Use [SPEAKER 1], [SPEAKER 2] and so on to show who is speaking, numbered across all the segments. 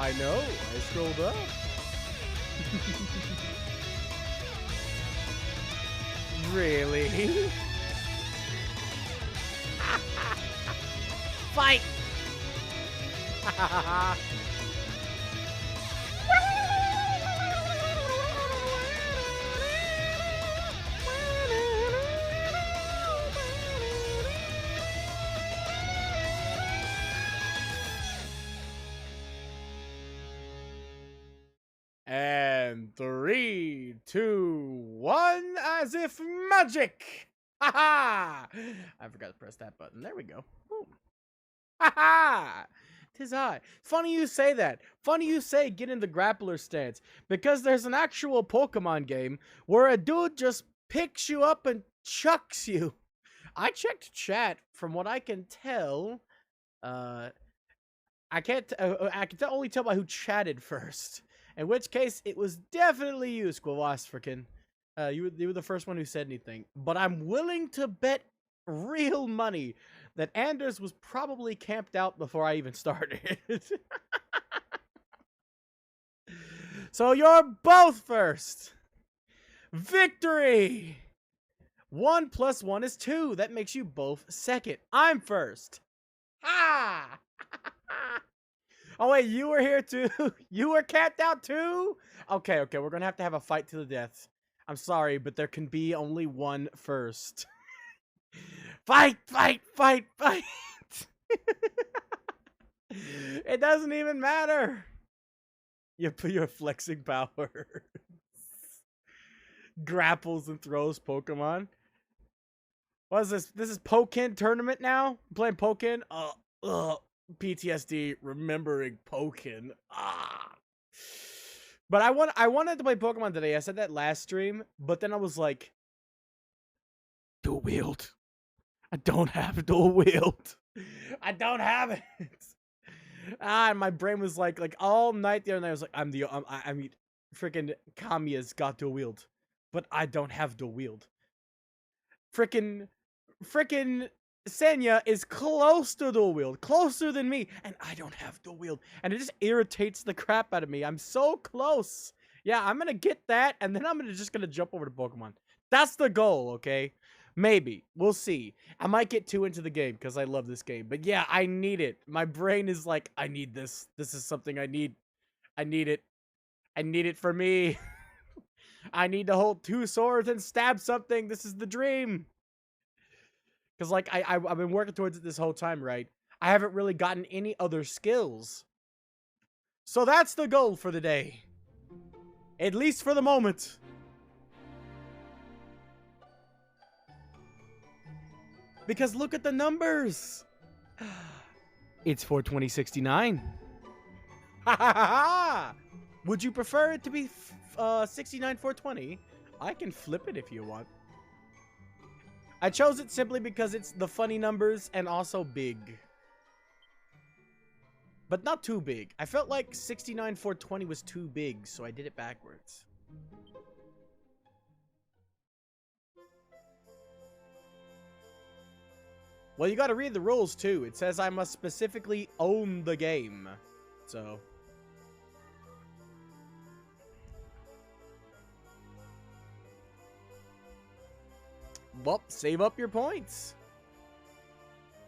[SPEAKER 1] I know. I scrolled up. Really? Fight! And 3, 2, 1, as if magic! Ha ha! I forgot to press that button. There we go. Ha ha! 'Tis I. Funny you say that. Funny you say get in the grappler stance. Because there's an actual Pokemon game where a dude just picks you up and chucks you. I checked chat. From what I can tell, I can only tell by who chatted first. In which case, it was definitely you, Squawasfrican. You were the first one who said anything. But I'm willing to bet real money that Anders was probably camped out before I even started. So you're both first. Victory! 1 + 1 is 2. That makes you both second. I'm first. Ha! Oh, wait, you were here too? You were camped out too? Okay, we're gonna have a fight to the death. I'm sorry, but there can be only one first. Fight! It doesn't even matter. You put your flexing power. Grapples and throws Pokemon. What is this? This is Pokken tournament now? I'm playing Pokken? PTSD remembering Pokken. But I wanted to play Pokemon today. I said that last stream, but then I was like, dual wield. I don't have dual wield. I don't have it. And my brain was like all night the other night I was like, I mean, freaking Kamiya's got dual wield, but I don't have dual wield. Freaking Senya is close to dual wield, closer than me, and I don't have dual wield, and it just irritates the crap out of me. I'm so close. Yeah, I'm gonna get that, and then I'm just gonna jump over to Pokemon. That's the goal, okay? Maybe. We'll see. I might get too into the game because I love this game. But yeah, I need it. My brain is like, I need this. This is something I need. I need it. I need it for me. I need to hold 2 swords and stab something. This is the dream. Because, like, I've been working towards it this whole time, right? I haven't really gotten any other skills. So that's the goal for the day. At least for the moment. Because look at the numbers. It's 42069. Ha ha ha! Would you prefer it to be 69420? I can flip it if you want. I chose it simply because it's the funny numbers and also big. But not too big. I felt like 69420 was too big, so I did it backwards. Well, you gotta read the rules, too. It says I must specifically own the game. So... well, save up your points.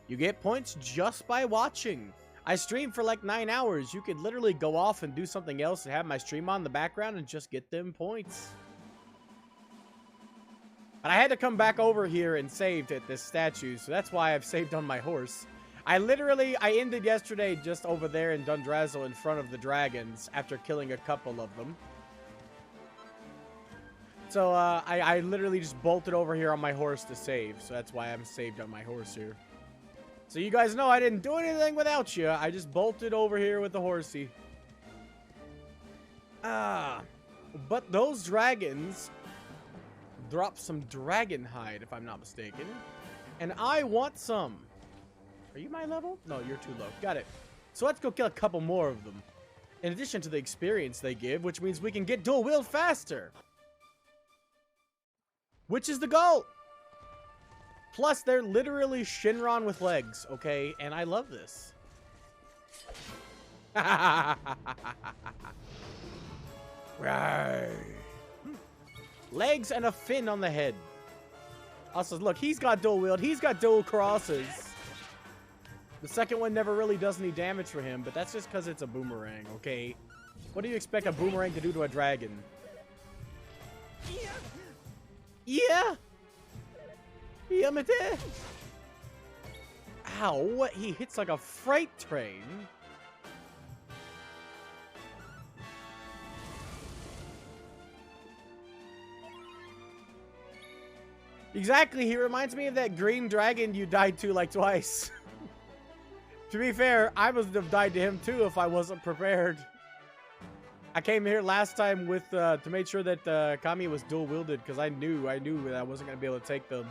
[SPEAKER 1] You get points just by watching. I stream for like 9 hours. You could literally go off and do something else and have my stream on in the background and just get them points. But I had to come back over here and saved at this statue, so that's why I've saved on my horse. I ended yesterday just over there in Dundrazzle in front of the dragons after killing a couple of them. So, I literally just bolted over here on my horse to save. So that's why I'm saved on my horse here. So you guys know I didn't do anything without you. I just bolted over here with the horsey. But those dragons drop some dragon hide, if I'm not mistaken. And I want some. Are you my level? No, you're too low. Got it. So let's go kill a couple more of them. In addition to the experience they give, which means we can get dual wield faster. Which is the goal. Plus, they're literally Shinron with legs, okay? And I love this. Right. Legs and a fin on the head. Also, look, he's got dual wield. He's got dual crosses. The second one never really does any damage for him, but that's just because it's a boomerang, okay? What do you expect a boomerang to do to a dragon? Yeah. Yamete. Ow, what? He hits like a freight train. Exactly, he reminds me of that green dragon you died to like twice. To be fair, I would have died to him too if I wasn't prepared. I came here last time with to make sure that Kami was dual wielded because I knew that I wasn't gonna be able to take them.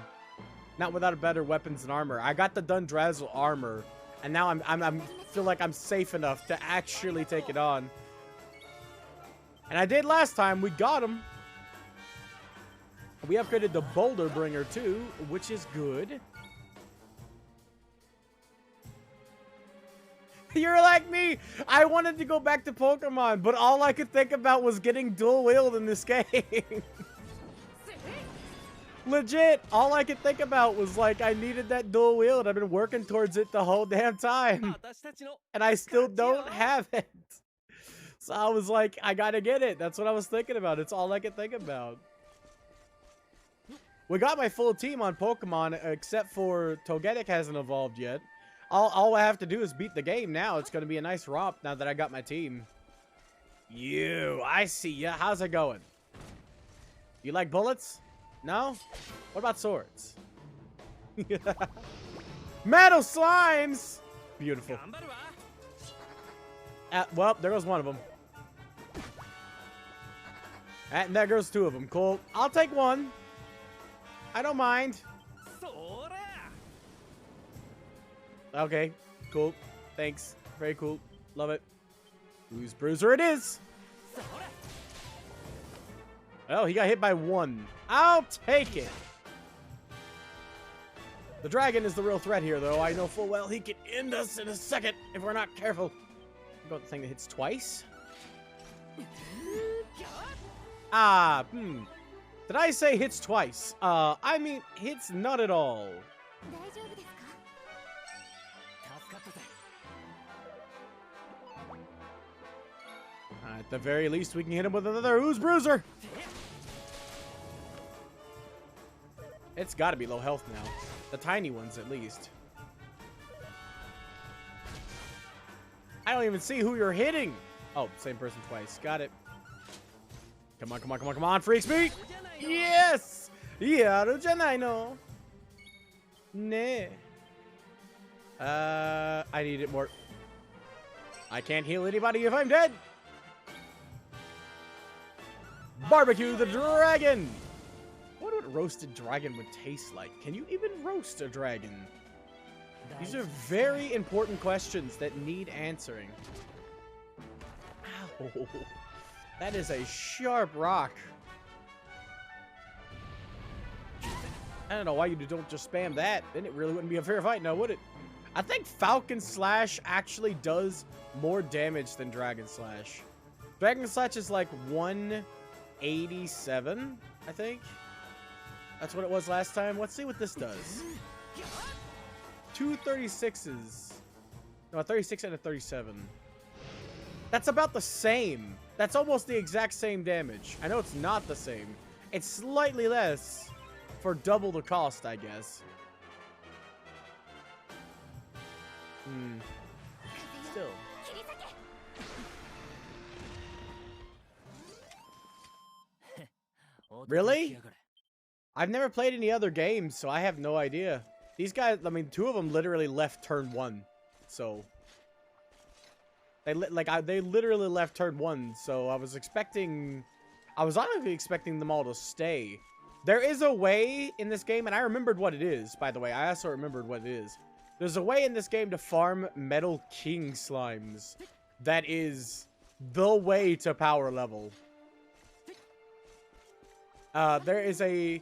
[SPEAKER 1] Not without better weapons and armor. I got the Dundrazzle armor, and now I'm feel like I'm safe enough to actually take it on. And I did last time. We got him. We upgraded the Boulder Bringer too, which is good. You're like me. I wanted to go back to Pokemon, but all I could think about was getting dual wield in this game. Legit, all I could think about was like I needed that dual wield. I've been working towards it the whole damn time. And I still don't have it. So I was like, I gotta get it. That's what I was thinking about. It's all I could think about. We got my full team on Pokemon, except for Togetic hasn't evolved yet. All I have to do is beat the game now. It's going to be a nice romp now that I got my team. I see ya. How's it going? You like bullets? No? What about swords? Metal slimes! Beautiful. Well, there goes one of them. And there goes two of them. Cool. I'll take one. I don't mind. Okay, cool. Thanks. Very cool. Love it. Who's Bruiser it is. Oh, he got hit by one. I'll take it. The dragon is the real threat here, though. I know full well he can end us in a second if we're not careful. What about the thing that hits twice? Did I say hits twice? I mean, hits not at all. At the very least, we can hit him with another Who's Bruiser. It's got to be low health now. The tiny ones, at least. I don't even see who you're hitting. Oh, same person twice. Got it. Come on, come on, come on, come on, freaks me! Yes! Yaru janai no. Ne. I need it more. I can't heal anybody if I'm dead. Barbecue the dragon. What would a roasted dragon would taste like? Can you even roast a dragon? These are very important questions that need answering. Ow. That is a sharp rock. I don't know why you don't just spam that. Then it really wouldn't be a fair fight now, would it? I think Falcon Slash actually does more damage than Dragon Slash. Dragon Slash is like 187, I think. That's what it was last time. Let's see what this does. 2 36s. No, a 36 and a 37. That's about the same. That's almost the exact same damage. I know it's not the same. It's slightly less for double the cost, I guess. Still. Really? I've never played any other games, so I have no idea. These guys, I mean, two of them literally left turn 1. So they literally left turn 1, so I was honestly expecting them all to stay. There is a way in this game, and I remembered what it is, by the way. I also remembered what it is. There's a way in this game to farm Metal King slimes. That is the way to power level. There is a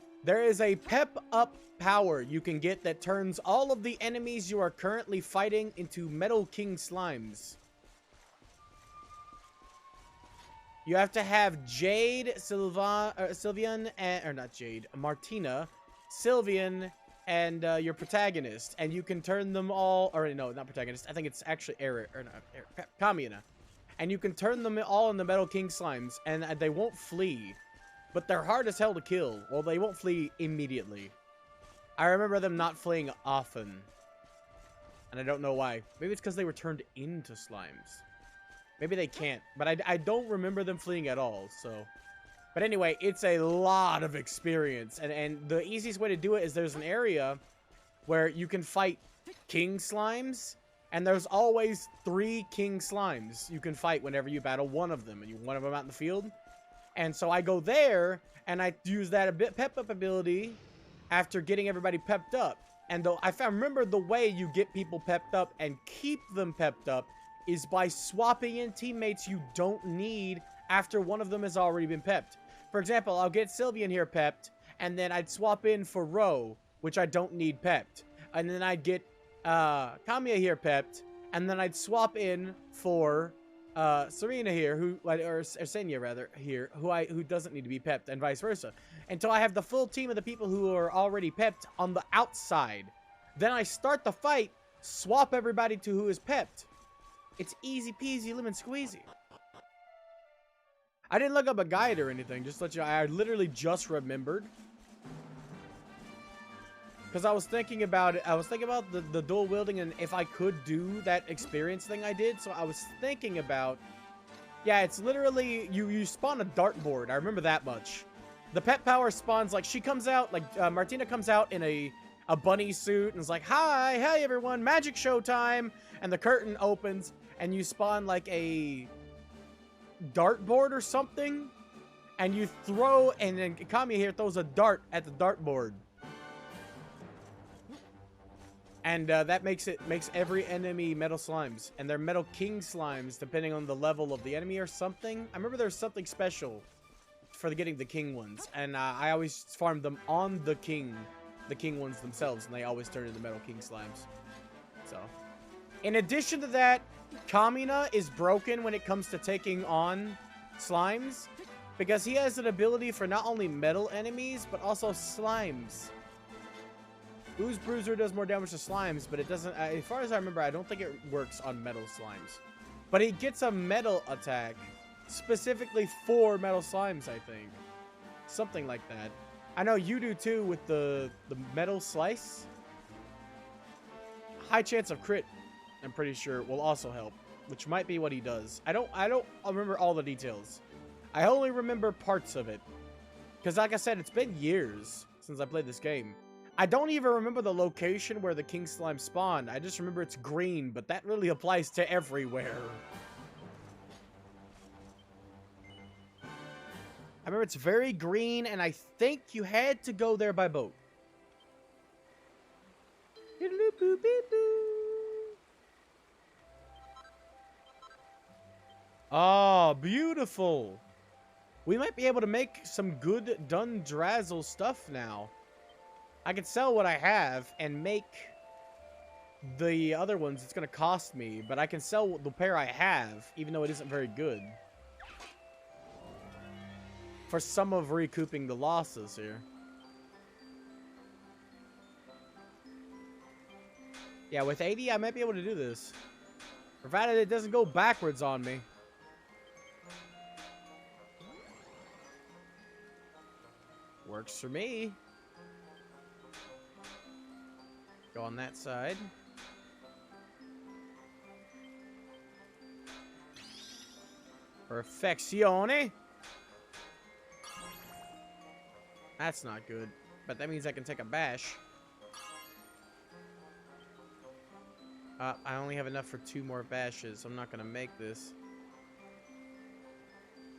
[SPEAKER 1] pep up power you can get that turns all of the enemies you are currently fighting into Metal King slimes. You have to have Jade, Sylvian, and, or not Jade, Martina, Sylvian, and your protagonist. And you can turn them all, or no, not protagonist. I think it's actually Eric, or not, Kamina. And you can turn them all into Metal King Slimes, and they won't flee. But they're hard as hell to kill. Well, they won't flee immediately. I remember them not fleeing often. And I don't know why. Maybe it's because they were turned into slimes. Maybe they can't. But I don't remember them fleeing at all, so... But anyway, it's a lot of experience. And the easiest way to do it is there's an area where you can fight king slimes. And there's always 3 king slimes you can fight whenever you battle one of them. And you one of them out in the field. And so I go there, and I use that pep-up ability after getting everybody pepped up. And though I remember the way you get people pepped up and keep them pepped up is by swapping in teammates you don't need after one of them has already been pepped. For example, I'll get Sylvian here pepped, and then I'd swap in for Ro, which I don't need pepped. And then I'd get Kamiya here pepped, and then I'd swap in for Serena here, or Senya rather, here, who doesn't need to be pepped, and vice versa. Until I have the full team of the people who are already pepped on the outside. Then I start the fight, swap everybody to who is pepped. It's easy peasy lemon squeezy. I didn't look up a guide or anything, just to let you know, I literally just remembered. Because I was thinking about it, the dual wielding and if I could do that experience thing I did. So I was thinking about, yeah, it's literally, you spawn a dartboard. I remember that much. The pet power spawns, like, she comes out, like, Martina comes out in a bunny suit and is like, hi everyone, magic show time. And the curtain opens and you spawn like a dartboard or something. And you throw, and then Kami here throws a dart at the dartboard. And that makes every enemy metal slimes. And they're metal king slimes depending on the level of the enemy or something. I remember there's something special for getting the king ones. And I always farmed them on the king ones themselves. And they always turn into metal king slimes. So, in addition to that, Kamina is broken when it comes to taking on slimes. Because he has an ability for not only metal enemies, but also slimes. Ooze Bruiser does more damage to slimes, but it doesn't... as far as I remember, I don't think it works on metal slimes. But he gets a metal attack specifically for metal slimes, I think. Something like that. I know you do too with the metal slice. High chance of crit, I'm pretty sure, will also help. Which might be what he does. I don't remember all the details. I only remember parts of it. Because like I said, it's been years since I played this game. I don't even remember the location where the king slime spawned. I just remember it's green, but that really applies to everywhere. I remember it's very green, and I think you had to go there by boat. Oh, beautiful. We might be able to make some good Dundrazzle stuff now. I could sell what I have and make the other ones. It's going to cost me, but I can sell the pair I have, even though it isn't very good. For some of recouping the losses here. Yeah, with 80, I might be able to do this. Provided it doesn't go backwards on me. Works for me. Go on that side. Perfeccione. That's not good. But that means I can take a bash. I only have enough for 2 more bashes. I'm not going to make this.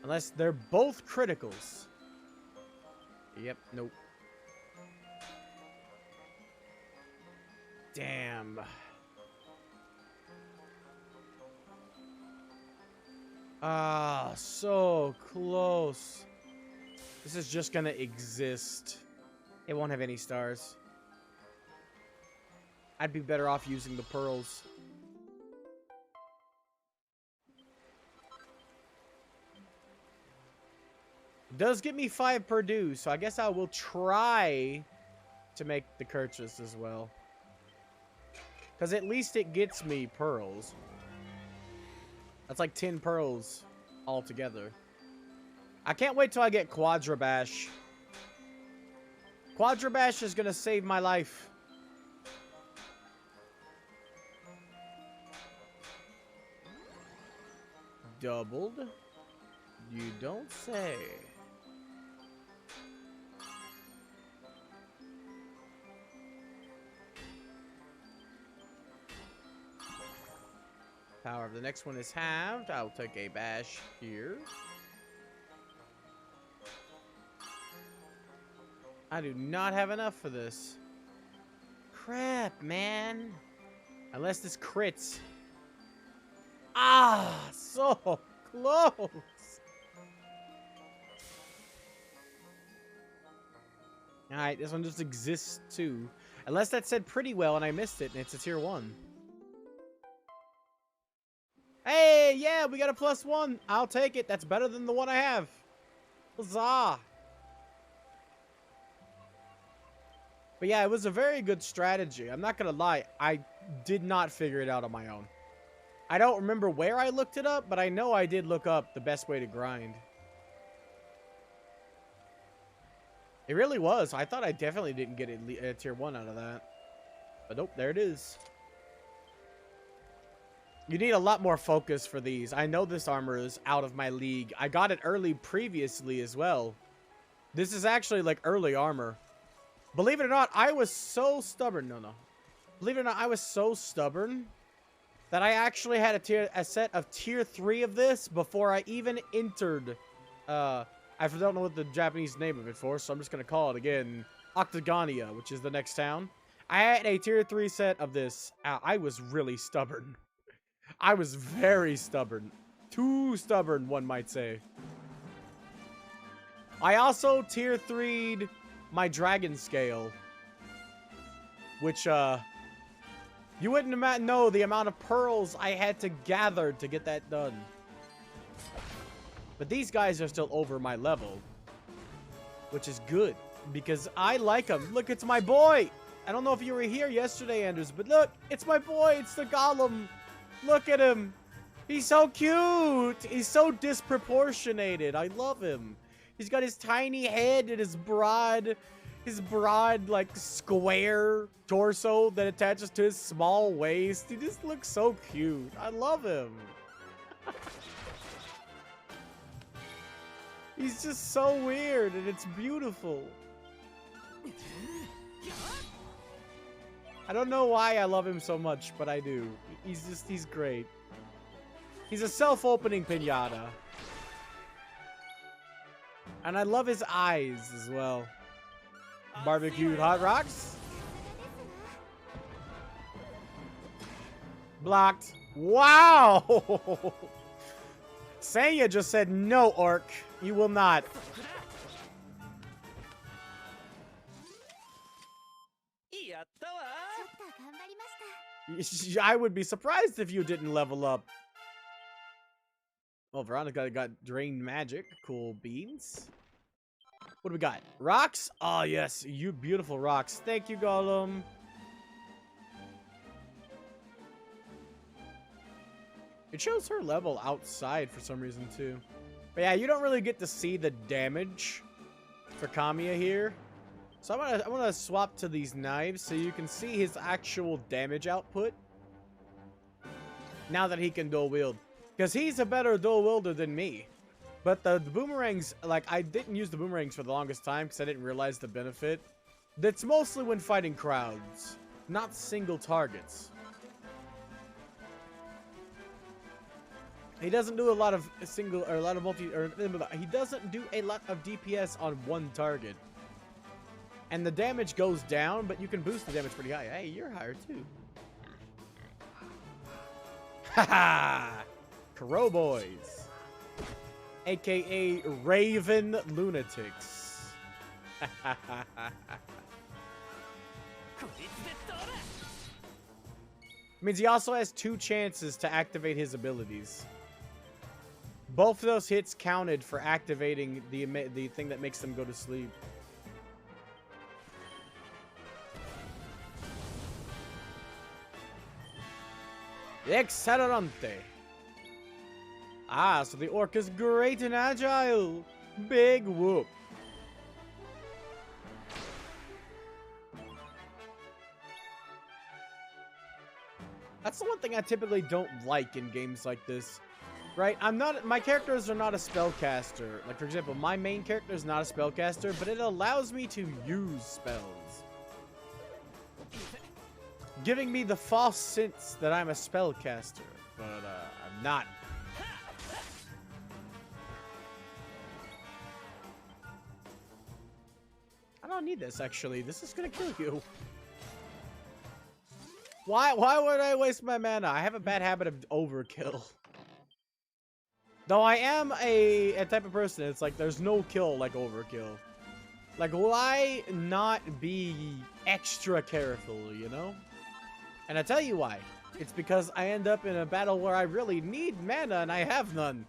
[SPEAKER 1] Unless they're both criticals. Yep, nope. Damn. Ah, so close. This is just gonna exist. It won't have any stars. I'd be better off using the pearls. Does get me 5 per due, so I guess I will try to make the purchase as well. Because at least it gets me pearls. That's like 10 pearls altogether. I can't wait till I get Quadrabash. Quadrabash is going to save my life. Doubled? You don't say. However, the next one is halved. I'll take a bash here. I do not have enough for this. Crap, man. Unless this crits. Ah, so close. Alright, this one just exists too. Unless that said pretty well and I missed it and it's a tier 1. Hey, yeah, we got a +1. I'll take it. That's better than the one I have. Huzzah. But yeah, it was a very good strategy. I'm not going to lie. I did not figure it out on my own. I don't remember where I looked it up, but I know I did look up the best way to grind. It really was. I thought I definitely didn't get a tier 1 out of that. But nope, there it is. You need a lot more focus for these. I know this armor is out of my league. I got it early previously as well. This is actually like early armor. Believe it or not, I was so stubborn. No. Believe it or not, I was so stubborn that I actually had a set of tier 3 of this before I even entered. I don't know what the Japanese name of it for, so I'm just going to call it again. Octagonia, which is the next town. I had a tier 3 set of this. I was really stubborn. I was very stubborn. Too stubborn, one might say. I also tier 3'd my dragon scale. Which, you wouldn't know the amount of pearls I had to gather to get that done. But these guys are still over my level. Which is good. Because I like them. Look, it's my boy! I don't know if you were here yesterday, Anders, but look! It's my boy! It's the golem! Look at him. He's so cute. He's so disproportionated. I love him. He's got his tiny head and his broad, like, square torso that attaches to his small waist. He just looks so cute. I love him. He's just so weird and it's beautiful. I don't know why I love him so much, but I do. He's great. He's a self-opening piñata. And I love his eyes as well. Barbecued hot rocks. Blocked. Wow! Sanya just said, no, orc. You will not. I would be surprised if you didn't level up. Well, Veronica got drained magic. Cool beans. What do we got? Rocks? Oh, yes. You beautiful rocks. Thank you, Gollum. It shows her level outside for some reason, too. But yeah, you don't really get to see the damage for Kamiya here. So I'm gonna swap to these knives so you can see his actual damage output. Now that he can dual wield. Because he's a better dual wielder than me. But the boomerangs, like, I didn't use the boomerangs for the longest time because I didn't realize the benefit. That's mostly when fighting crowds, not single targets. He doesn't do a lot of single, or a lot of he doesn't do a lot of DPS on one target. And the damage goes down, but you can boost the damage pretty high. Hey, you're higher too. Haha! Crow Boys. AKA Raven Lunatics. Means he also has 2 chances to activate his abilities. Both of those hits counted for activating the thing that makes them go to sleep. Accelerante. Ah, so the orc is great and agile. Big whoop. That's the one thing I typically don't like in games like this. Right? My characters are not a spellcaster. Like, for example, my main character is not a spellcaster, but it allows me to use spells. Giving me the false sense that I'm a spellcaster, but I'm not. I don't need this, actually. This is gonna kill you. Why would I waste my mana? I have a bad habit of overkill. Though I am a type of person, it's like there's no kill like overkill. Like, why not be extra careful, you know? And I tell you why. It's because I end up in a battle where I really need mana and I have none.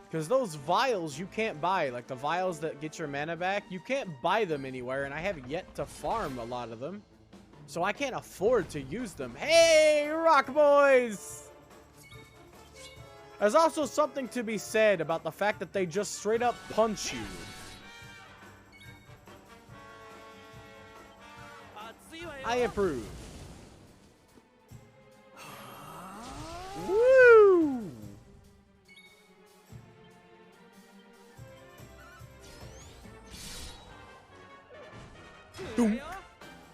[SPEAKER 1] Because those vials you can't buy, like the vials that get your mana back, you can't buy them anywhere, and I have yet to farm a lot of them. So I can't afford to use them. Hey, rock boys! There's also something to be said about the fact that they just straight up punch you. I approve. Woo!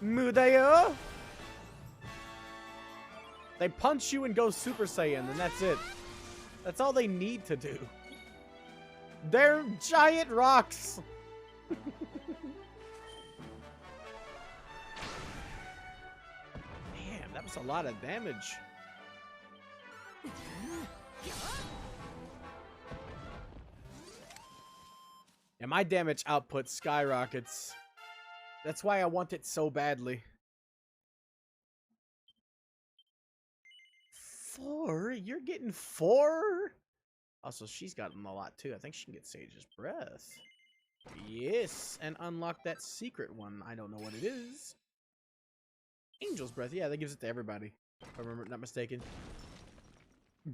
[SPEAKER 1] Mudayo! They punch you and go Super Saiyan, and that's it. That's all they need to do. They're giant rocks! Man, that was a lot of damage. And my damage output skyrockets. That's why I want it so badly. 4? You're getting 4? Also, she's gotten a lot too. I think she can get Sage's Breath. Yes, and unlock that secret one. I don't know what it is. Angel's Breath. Yeah, that gives it to everybody. If I remember, not mistaken.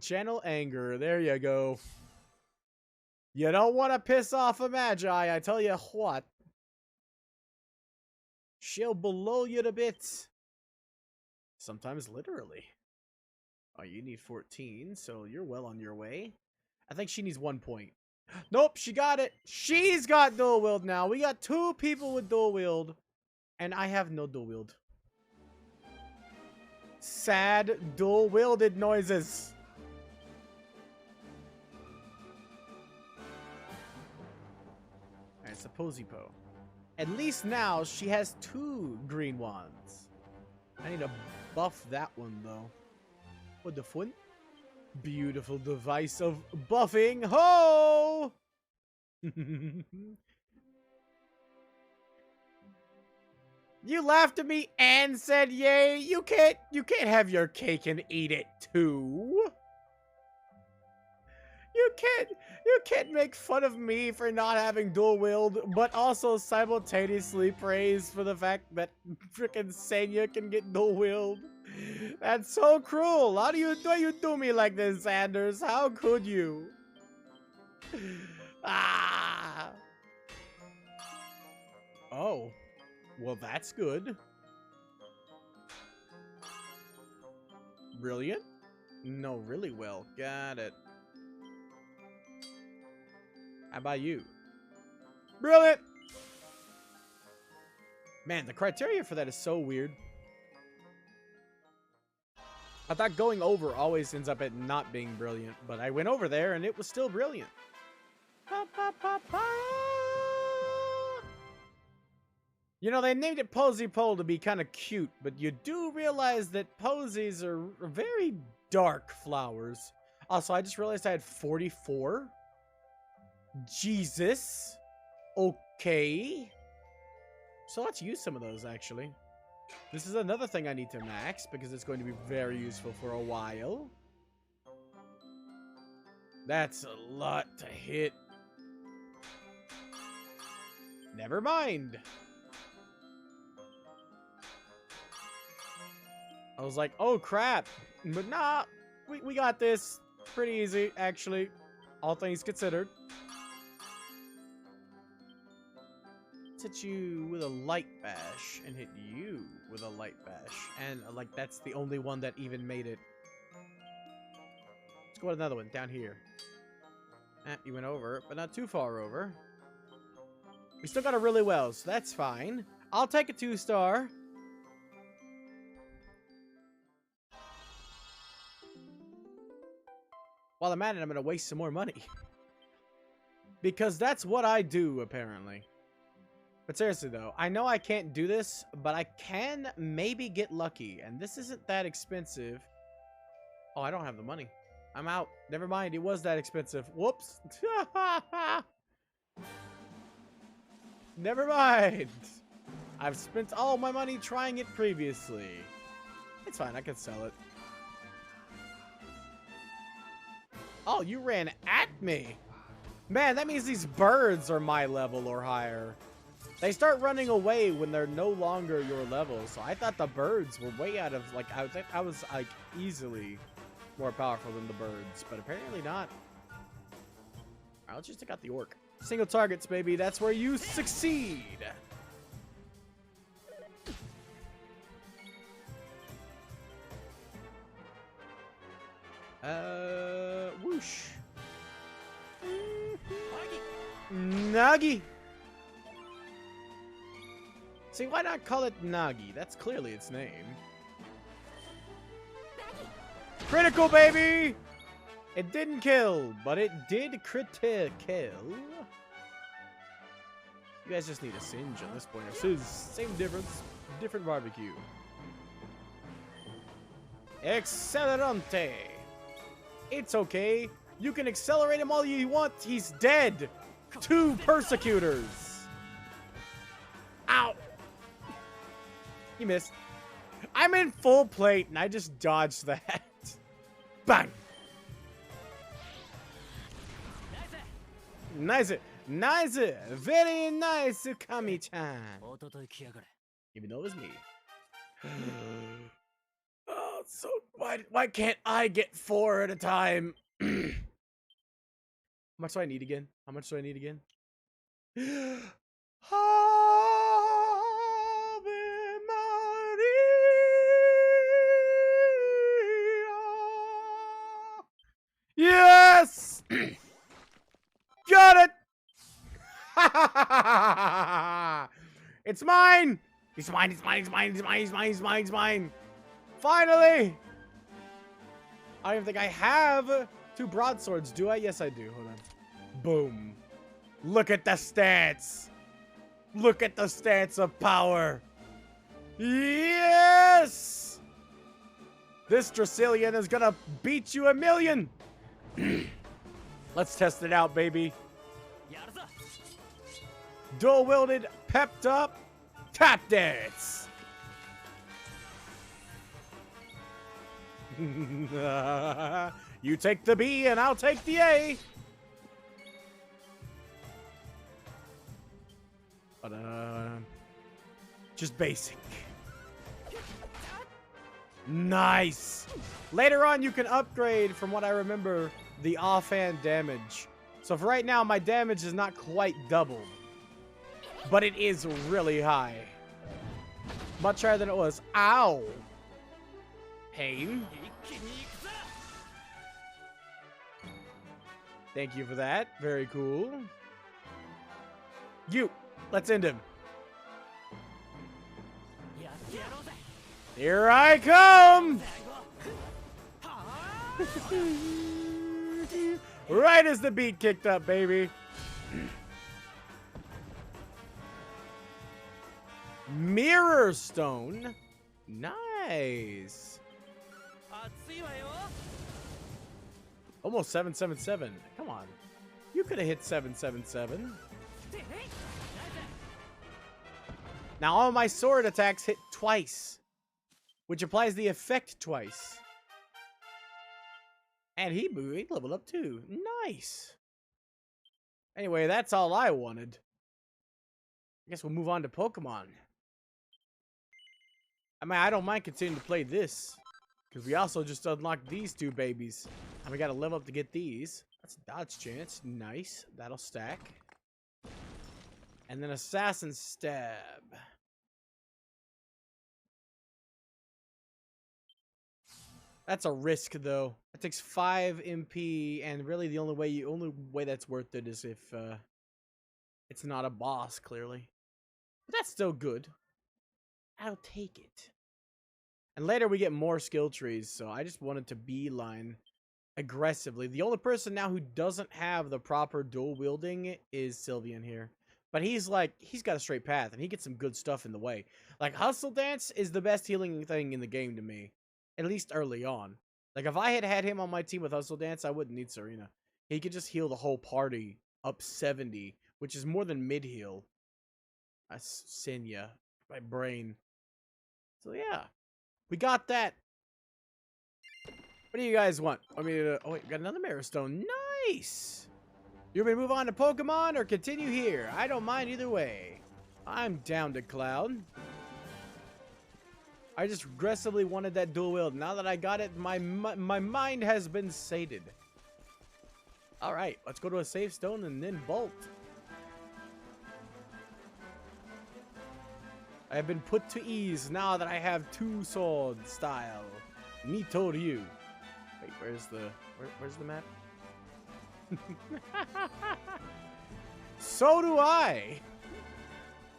[SPEAKER 1] Channel Anger. There you go. You don't want to piss off a Magi, I tell you what. She'll blow you to bits. Sometimes literally. Oh, you need 14, so you're well on your way. I think she needs 1 point. Nope, she got it. She's got dual wield now. We got 2 people with dual wield. And I have no dual wield. Sad dual wielded noises. Alright, so Posy-Po. At least now she has 2 green wands. I need to buff that one though. What the fun? Beautiful device of buffing. Ho! You laughed at me and said yay. You can't have your cake and eat it too. You can't make fun of me for not having dual wield, but also simultaneously praise for the fact that frickin' Senya can get dual wield. That's so cruel. How do you do me like this, Sanders? How could you? Ah. Oh. Well, that's good. Brilliant? No, really well. Got it. How about you? Brilliant! Man, the criteria for that is so weird. I thought going over always ends up at not being brilliant, but I went over there and it was still brilliant. You know, they named it Posy-Po to be kind of cute, but you do realize that posies are very dark flowers. Also, I just realized I had 44. Jesus. Okay. So let's use some of those, actually. This is another thing I need to max, because it's going to be very useful for a while. That's a lot to hit. Never mind. I was like, oh crap. But nah, we got this. Pretty easy, actually. All things considered. Hit you with a light bash and hit you with a light bash. And like that's the only one that even made it. Let's go with another one down here. You went over, but not too far over. We still got it really well, so that's fine. I'll take a 2-star. While I'm at it, I'm going to waste some more money. Because that's what I do, apparently. But seriously, though, I know I can't do this, but I can maybe get lucky. And this isn't that expensive. Oh, I don't have the money. I'm out. Never mind, it was that expensive. Whoops. Never mind. I've spent all my money trying it previously. It's fine, I can sell it. Oh, you ran at me. Man, that means these birds are my level or higher. They start running away when they're no longer your level. So I thought the birds were way out of, like, I was like easily more powerful than the birds, but apparently not. All right, let's just take out the orc. Single targets, baby. That's where you succeed. Whoosh. Nagi. See, why not call it Nagi? That's clearly its name. Critical, baby! It didn't kill, but it did critical. You guys just need a singe on this point. Same difference, different barbecue. Accelerante. It's okay. You can accelerate him all you want. He's dead. 2 persecutors. Ow. You missed. I'm in full plate and I just dodged that. Bang. Nice. Nice. Very nice, Kami-chan. Even though it was me. Oh, so why can't I get 4 at a time? How much do I need again? How much do I need again? Ave Maria. Yes! Got it! It's mine! It's mine, it's mine, it's mine, it's mine, it's mine, it's mine, it's mine. Finally! I don't even think I have 2 broadswords, do I? Yes, I do. Hold on. Boom. Look at the stats. Look at the stats of power. Yes! This Dracilian is gonna beat you a million. Let's test it out, baby. Dual wielded, pepped up, tap dance. You take the B and I'll take the A. Just basic. Nice. Later on, you can upgrade, from what I remember, the offhand damage. So for right now, my damage is not quite doubled, but it is really high. Much higher than it was. Ow. Pain. Thank you for that. Very cool. You. Let's end him. Here I come! Right as the beat kicked up, baby. Mirror stone. Nice. Almost 777. Come on. You could have hit 777. Now all my sword attacks hit twice, which applies the effect twice. And he leveled up too. Nice. Anyway, that's all I wanted. I guess we'll move on to Pokemon. I mean, I don't mind continuing to play this. Because we also just unlocked these two babies. And we got to level up to get these. That's a dodge chance. Nice. That'll stack. And then Assassin Stab. That's a risk, though. It takes 5 MP, and really the only way that's worth it is if it's not a boss, clearly. But that's still good. I'll take it. And later we get more skill trees, so I just wanted to beeline aggressively. The only person now who doesn't have the proper dual wielding is Sylveon here. But he's got a straight path, and he gets some good stuff in the way. Like, Hustle Dance is the best healing thing in the game to me. At least early on. Like, if I had had him on my team with Hustle Dance, I wouldn't need Serena. He could just heal the whole party up 70, which is more than mid-heal. That's Senya. My brain. So, yeah. We got that. What do you guys want? I mean, oh wait, we got another Mirror Stone. Nice! You want me to move on to Pokemon or continue here? I don't mind either way. I'm down to Cloud. I just aggressively wanted that dual wield. Now that I got it, my mind has been sated. Alright, let's go to a safe stone and then bolt. I have been put to ease now that I have two sword style. Nito Ryu. Wait, where's the map? So do I.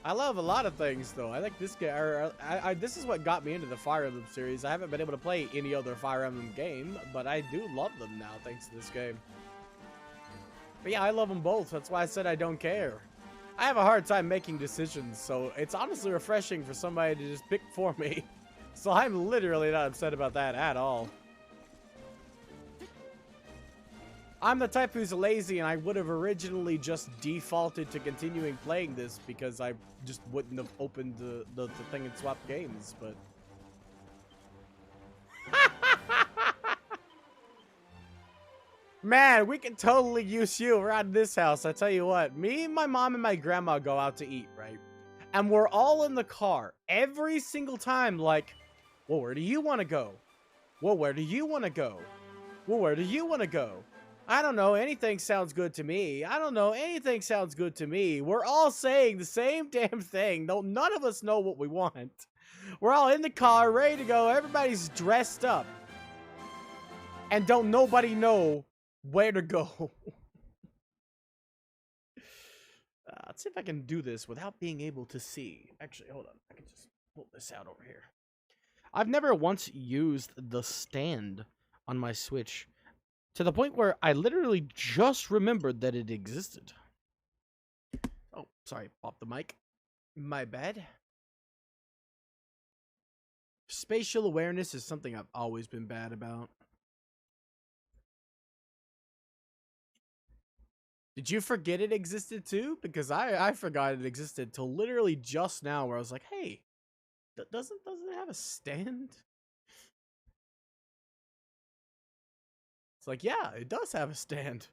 [SPEAKER 1] I love a lot of things, though. I like this game. This is what got me into the Fire Emblem series. I haven't been able to play any other Fire Emblem game, but I do love them now, thanks to this game. But yeah, I love them both. That's why I said I don't care. I have a hard time making decisions, so it's honestly refreshing for somebody to just pick for me. So I'm literally not upset about that at all. I'm the type who's lazy, and I would have originally just defaulted to continuing playing this because I just wouldn't have opened the thing and swapped games, but... Man, we can totally use you around this house. I tell you what, me, my mom, and my grandma go out to eat, right? And we're all in the car every single time, like, well, where do you want to go? Well, where do you want to go? Well, where do you want to go? I don't know. Anything sounds good to me. I don't know. Anything sounds good to me. We're all saying the same damn thing. No, none of us know what we want. We're all in the car, ready to go. Everybody's dressed up. And don't nobody know where to go. Let's see if I can do this without being able to see. Actually, hold on. I can just pull this out over here. I've never once used the stand on my Switch. To the point where I literally just remembered that it existed. Oh, sorry, off the mic. My bad. Spatial awareness is something I've always been bad about. Did you forget it existed too? Because I forgot it existed till literally just now, where I was like, hey, doesn't it have a stand? Like, yeah, it does have a stand.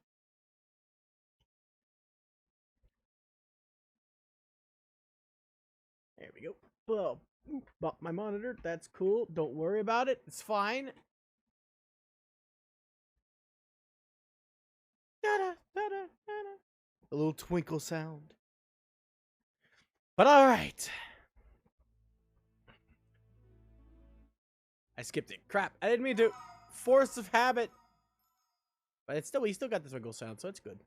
[SPEAKER 1] There we go. Well, bought my monitor. That's cool. Don't worry about it. It's fine. A little twinkle sound. But all right. I skipped it. Crap. I didn't mean to. Force of habit. But it's we still got the twinkle sound, so it's good.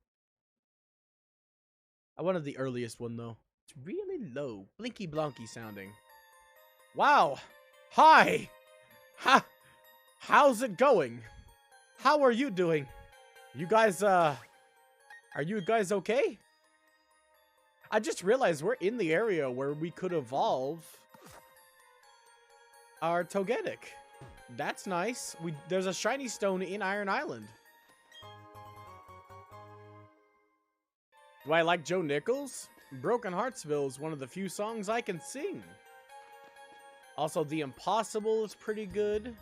[SPEAKER 1] I wanted the earliest one, though. It's really low. Blinky blonky sounding. Wow. Hi. How's it going? How are you doing? You guys, are you guys okay? I just realized we're in the area where we could evolve our Togetic. That's nice. There's a shiny stone in Iron Island. Do I like Joe Nichols? Broken Heartsville is one of the few songs I can sing. Also, The Impossible is pretty good.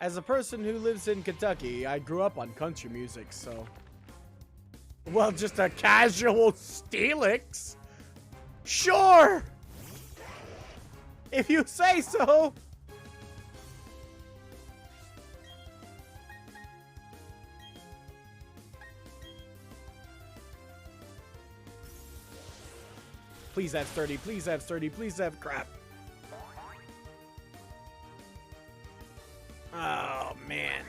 [SPEAKER 1] As a person who lives in Kentucky, I grew up on country music, so... Well, just a casual Steelix? Sure! If you say so! Please have sturdy, please have sturdy, please have crap. Oh, man.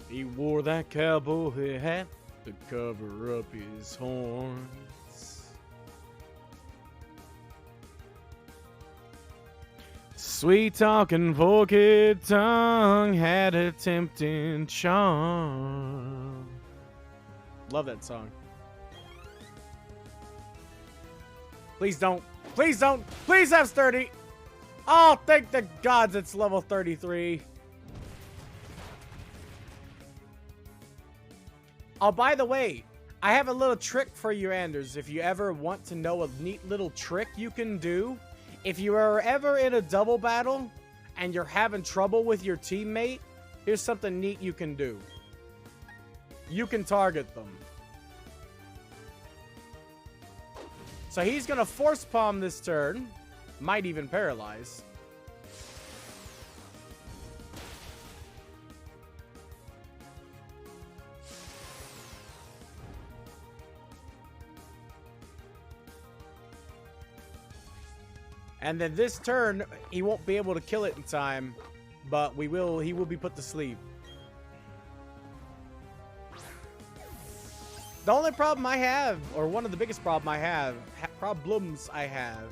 [SPEAKER 1] He wore that cowboy hat to cover up his horns. Sweet talking forky tongue had a tempting charm. Love that song. Please don't. Please don't. Please have sturdy. Oh, thank the gods it's level 33. Oh, by the way, I have a little trick for you, Anders. If you ever want to know a neat little trick you can do, if you are ever in a double battle and you're having trouble with your teammate, here's something neat you can do. You can target them. So he's going to force palm this turn. Might even paralyze. And then this turn, he won't be able to kill it in time, but he will be put to sleep. The only problem I have, or one of the biggest problems I have.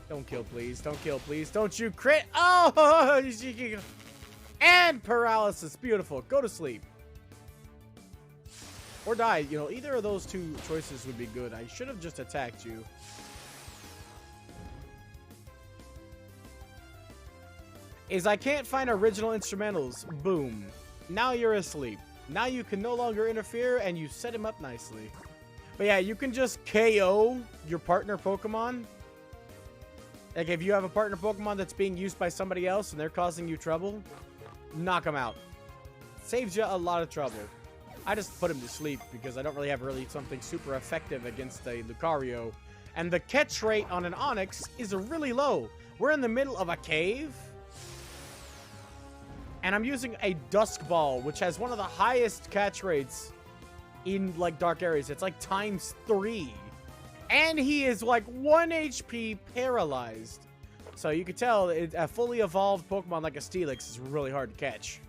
[SPEAKER 1] Don't kill, please. Don't kill, please. Don't you crit. Oh! And paralysis. Beautiful. Go to sleep. Or die. You know, either of those two choices would be good. I should have just attacked you. I can't find original instrumentals. Boom. Now you're asleep. Now you can no longer interfere, and you set him up nicely. But yeah, you can just KO your partner Pokemon. Like, if you have a partner Pokemon that's being used by somebody else and they're causing you trouble, knock them out. Saves you a lot of trouble. I just put him to sleep because I don't really have something super effective against a Lucario. And the catch rate on an Onix is really low. We're in the middle of a cave. And I'm using a Dusk Ball, which has one of the highest catch rates in, like, dark areas. It's like ×3. And he is, like, 1 HP paralyzed. So you can tell a fully evolved Pokemon like a Steelix is really hard to catch.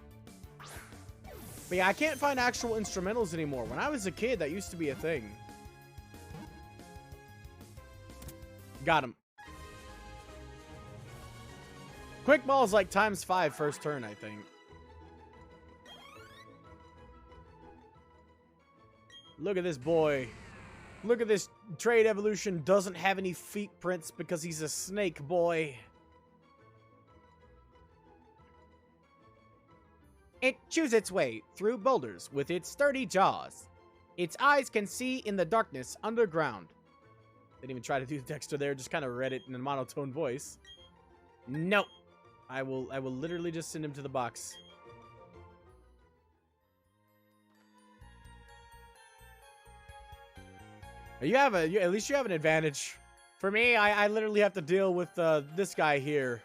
[SPEAKER 1] But yeah, I can't find actual instrumentals anymore. When I was a kid, that used to be a thing. Got him. Quick Ball is like ×5 first turn, I think. Look at this boy. Look at this trade evolution. Doesn't have any feet prints because he's a snake boy. It chews its way through boulders with its sturdy jaws. Its eyes can see in the darkness underground. Didn't even try to do the texture there, just kind of read it in a monotone voice. Nope. I will literally just send him to the box. At least you have an advantage. For me, I literally have to deal with this guy here.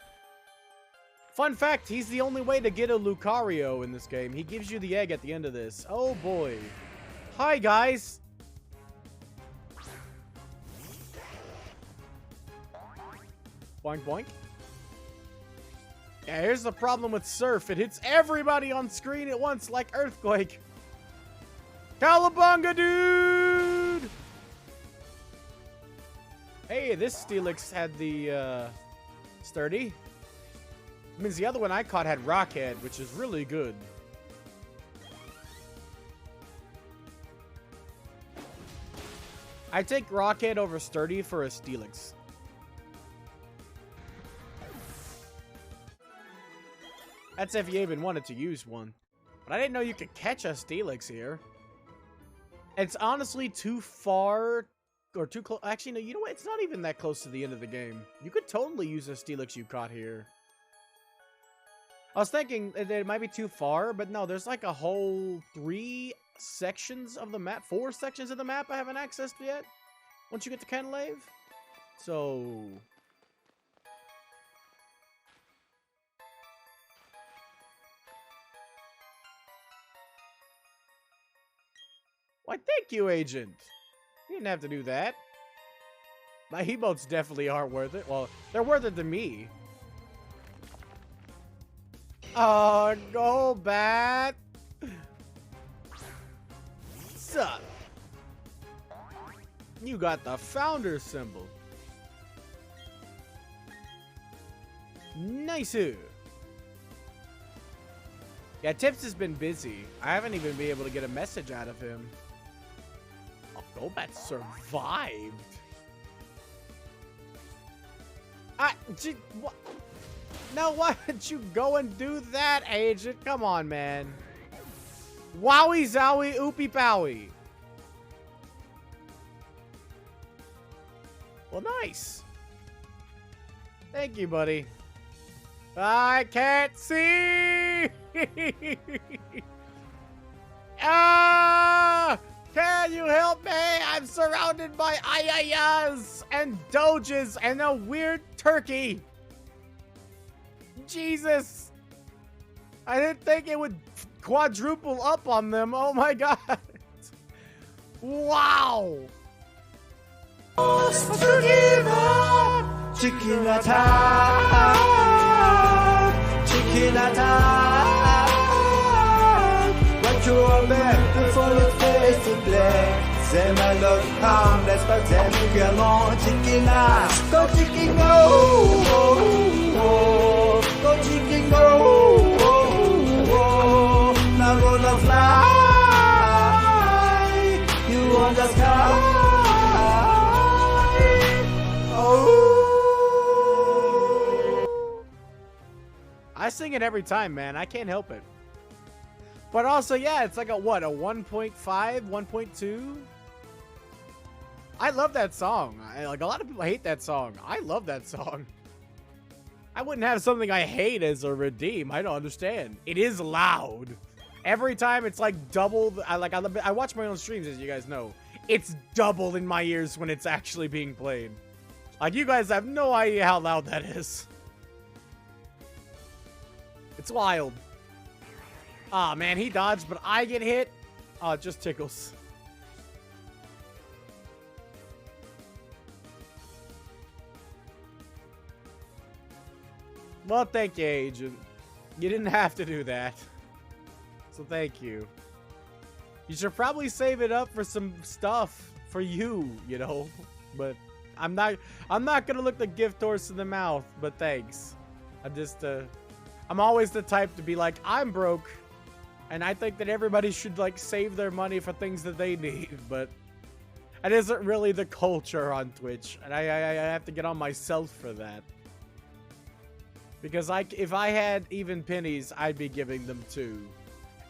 [SPEAKER 1] Fun fact, he's the only way to get a Lucario in this game. He gives you the egg at the end of this. Oh boy. Hi guys. Boink boink. Yeah, here's the problem with Surf. It hits everybody on screen at once like Earthquake. Cowabunga, dude! Hey, this Steelix had the sturdy. Means the other one I caught had Rockhead, which is really good. I take Rockhead over sturdy for a Steelix. That's if you even wanted to use one. But I didn't know you could catch a Steelix here. It's honestly too far or too close. Actually, no, you know what? It's not even that close to the end of the game. You could totally use a Steelix you caught here. I was thinking that it might be too far, but no, there's like a whole 3 sections of the map, 4 sections of the map I haven't accessed yet. Once you get to Canlave. So... why, thank you, Agent. You didn't have to do that. My emotes definitely are worth it. Well, they're worth it to me. Oh, go bat. Sup? You got the founder symbol. Nice. Yeah, Tips has been busy. I haven't even been able to get a message out of him. Oh, Golbat survived. What? Now, why did you go and do that, Agent? Come on, man. Wowie zowie oopie powie. Well, nice. Thank you, buddy. I can't see. Can you help me? I'm surrounded by ayayas and doges and a weird turkey. Jesus. I didn't think it would quadruple up on them. Oh my god. Wow. Chicken attack. Chicken attack. What you are meant to follow face to play. C'est malheur, laisse pas t'aimer également. Chicken attack. Go chicken go. Go chicken go. Now gonna fly. You on the sky. I sing it every time, man. I can't help it. But also, yeah, it's like a, what, a 1.5, 1.2? I love that song. Like, a lot of people hate that song. I love that song. I wouldn't have something I hate as a redeem. I don't understand. It is loud. Every time it's like double. I watch my own streams, as you guys know. It's double in my ears when it's actually being played. Like, you guys have no idea how loud that is. It's wild. Ah, man, he dodged, but I get hit. Oh, it just tickles. Well, thank you, Agent. You didn't have to do that. So thank you. You should probably save it up for some stuff for you, you know. But I'm not gonna look the gift horse in the mouth, but thanks. I'm always the type to be like, I'm broke. And I think that everybody should, like, save their money for things that they need, but it isn't really the culture on Twitch. And I have to get on myself for that. Because, like, if I had even pennies, I'd be giving them too.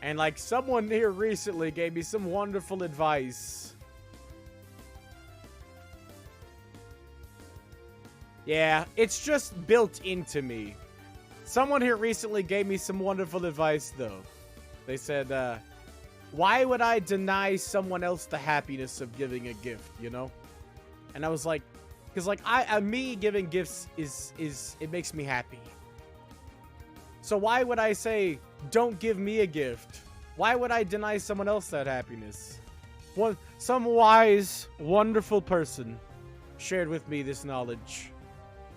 [SPEAKER 1] And, like, someone here recently gave me some wonderful advice. Yeah, it's just built into me. Someone here recently gave me some wonderful advice, though. They said, why would I deny someone else the happiness of giving a gift, you know? And I was like, because, like, me giving gifts it makes me happy. So why would I say, don't give me a gift? Why would I deny someone else that happiness? Some wise, wonderful person shared with me this knowledge.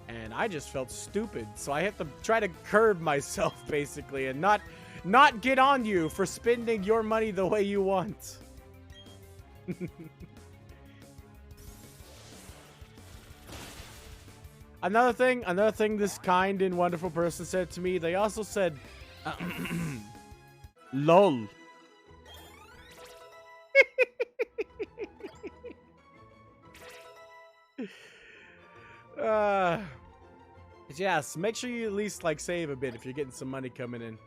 [SPEAKER 1] And I just felt stupid. So I have to try to curb myself, basically, and not get on you for spending your money the way you want. Another thing this kind and wonderful person said to me, they also said, LOL. Yes, make sure you at least, like, save a bit if you're getting some money coming in.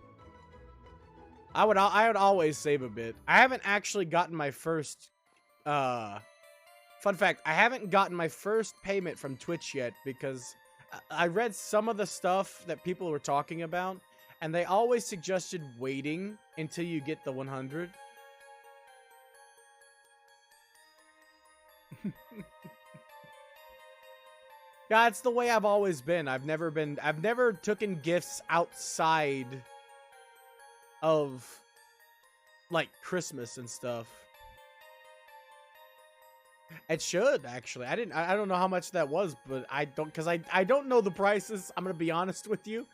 [SPEAKER 1] I would always save a bit. I haven't actually gotten my first Fun fact, I haven't gotten my first payment from Twitch yet because I read some of the stuff that people were talking about, and they always suggested waiting until you get the 100. Yeah, it's the way I've always been. I've never taken gifts outside of, like, Christmas and stuff. It should, actually. I don't know how much that was, but I don't know the prices. I'm gonna be honest with you.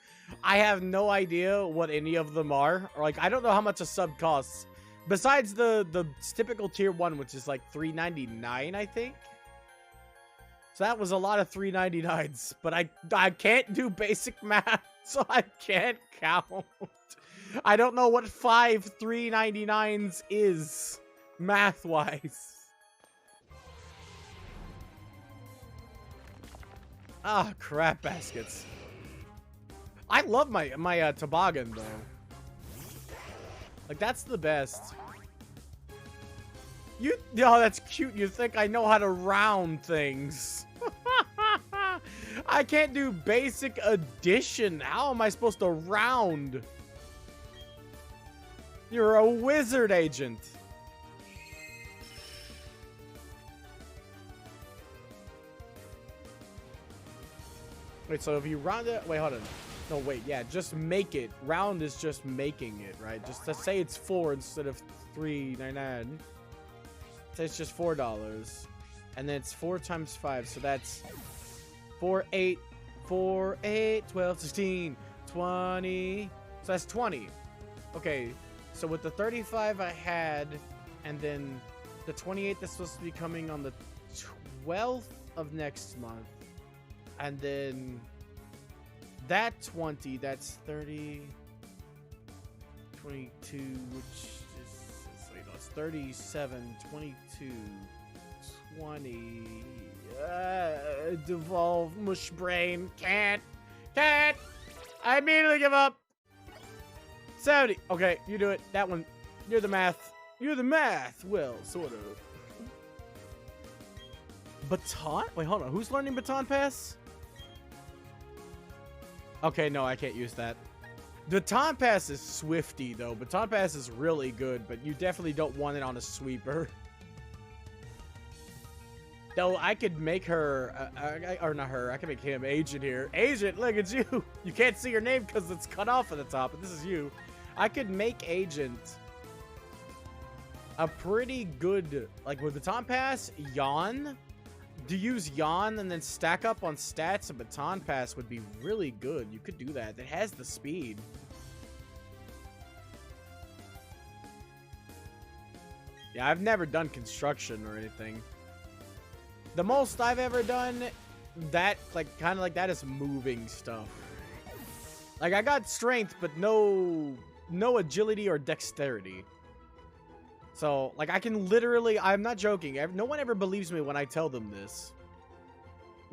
[SPEAKER 1] I have no idea what any of them are. Or, like, I don't know how much a sub costs. Besides the typical tier 1, which is like $3.99, I think. So that was a lot of $3.99s, but I can't do basic math, so I can't count. I don't know what 5 $3.99s is, math-wise. Ah, crap baskets. I love my toboggan, though. Like, that's the best. Oh, that's cute. You think I know how to round things. I can't do basic addition. How am I supposed to round? You're a wizard agent. Wait, so if you round it... Wait, hold on. No, wait, yeah, just make it. Round is just making it, right? Just to say it's 4 instead of $3.99. So it's just $4. And then it's 4 times 5, so that's 4, 8, 4, 8, 12, 16, 20. So that's 20. Okay, so with the 35 I had, and then the 28 that's supposed to be coming on the 12th of next month. And then that 20, that's 30, 22, which is, it's 37, 22, 20, devolve, mush brain, can't, I immediately give up. 70, okay, you do it, that one, you're the math, well, sort of. Baton? Wait, hold on, who's learning Baton Pass? Okay, no, I can't use that. Baton Pass is swifty, though. Baton Pass is really good, but you definitely don't want it on a sweeper. Though, I could make her, or not her, I can make him Agent here. Agent, look, it's you! You can't see your name because it's cut off at the top, but this is you. I could make Agent a pretty good, like, with Baton Pass, Yawn. To use Yawn and then stack up on stats, a Baton Pass would be really good. You could do that. It has the speed. Yeah, I've never done construction or anything. The most I've ever done that, like, kind of like that is moving stuff. Like, I got strength, but no agility or dexterity. So, like, I can literally... I'm not joking. No one ever believes me when I tell them this.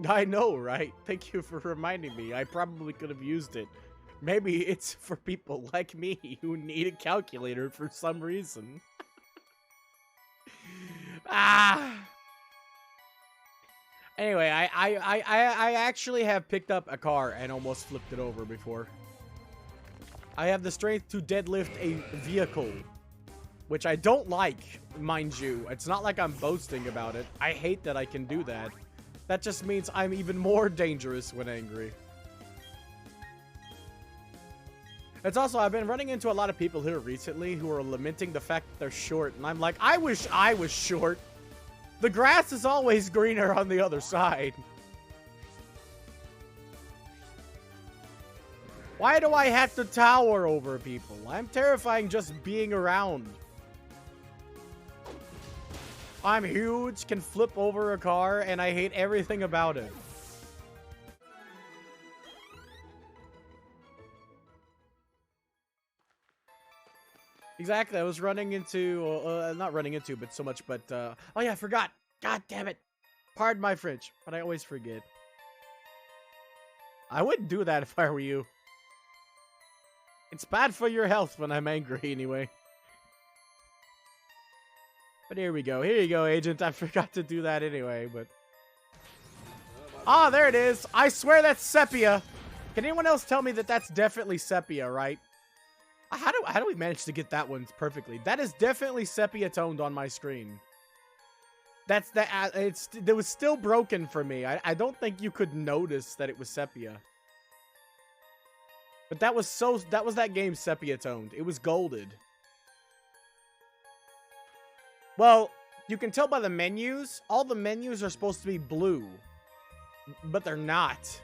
[SPEAKER 1] I know, right? Thank you for reminding me. I probably could have used it. Maybe it's for people like me who need a calculator for some reason. Anyway, I actually have picked up a car and almost flipped it over before. I have the strength to deadlift a vehicle. Which I don't like, mind you. It's not like I'm boasting about it. I hate that I can do that. That just means I'm even more dangerous when angry. It's also, I've been running into a lot of people here recently who are lamenting the fact that they're short. And I'm like, I wish I was short. The grass is always greener on the other side. Why do I have to tower over people? I'm terrifying just being around. I'm huge, can flip over a car, and I hate everything about it. Exactly, I was running into, not running into, but so much, but, oh yeah, I forgot. God damn it. Pardon my French, but I always forget. I wouldn't do that if I were you. It's bad for your health when I'm angry, anyway. But here we go. Here you go, Agent. I forgot to do that anyway, but... Ah, there it is. I swear that's sepia. Can anyone else tell me that that's definitely sepia, right? How do we manage to get that one perfectly? That is definitely sepia toned on my screen. That's that. It was still broken for me. I don't think you could notice that it was sepia. But that was that game sepia toned. It was golded. Well, you can tell by the menus. All the menus are supposed to be blue, but they're not.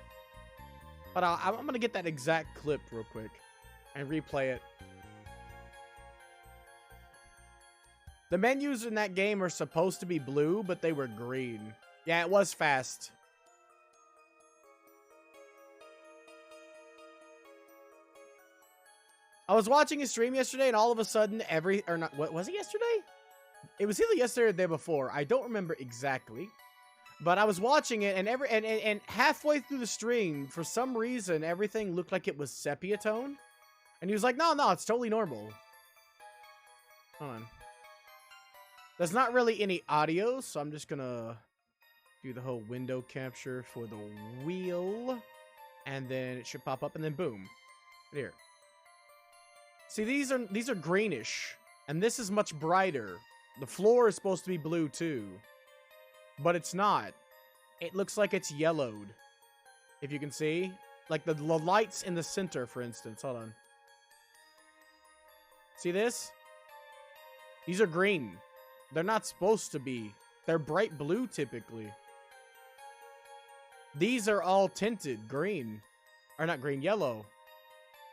[SPEAKER 1] But I'm gonna get that exact clip real quick and replay it. The menus in that game are supposed to be blue, but they were green. Yeah, it was fast. I was watching a stream yesterday, and all of a sudden, what was it yesterday? It was either yesterday or the day before. I don't remember exactly. But I was watching it, and and halfway through the stream, for some reason, everything looked like it was sepia tone. And he was like, no, it's totally normal. Hold on. There's not really any audio, so I'm just gonna do the whole window capture for the wheel. And then it should pop up, and then boom. Right here. See, these are greenish, and this is much brighter. The floor is supposed to be blue too, but it's not. It looks like it's yellowed. If you can see, like the lights in the center, for instance. Hold on. See this? These are green. They're not supposed to be. They're bright blue typically. These are all tinted green. Or not green, yellow.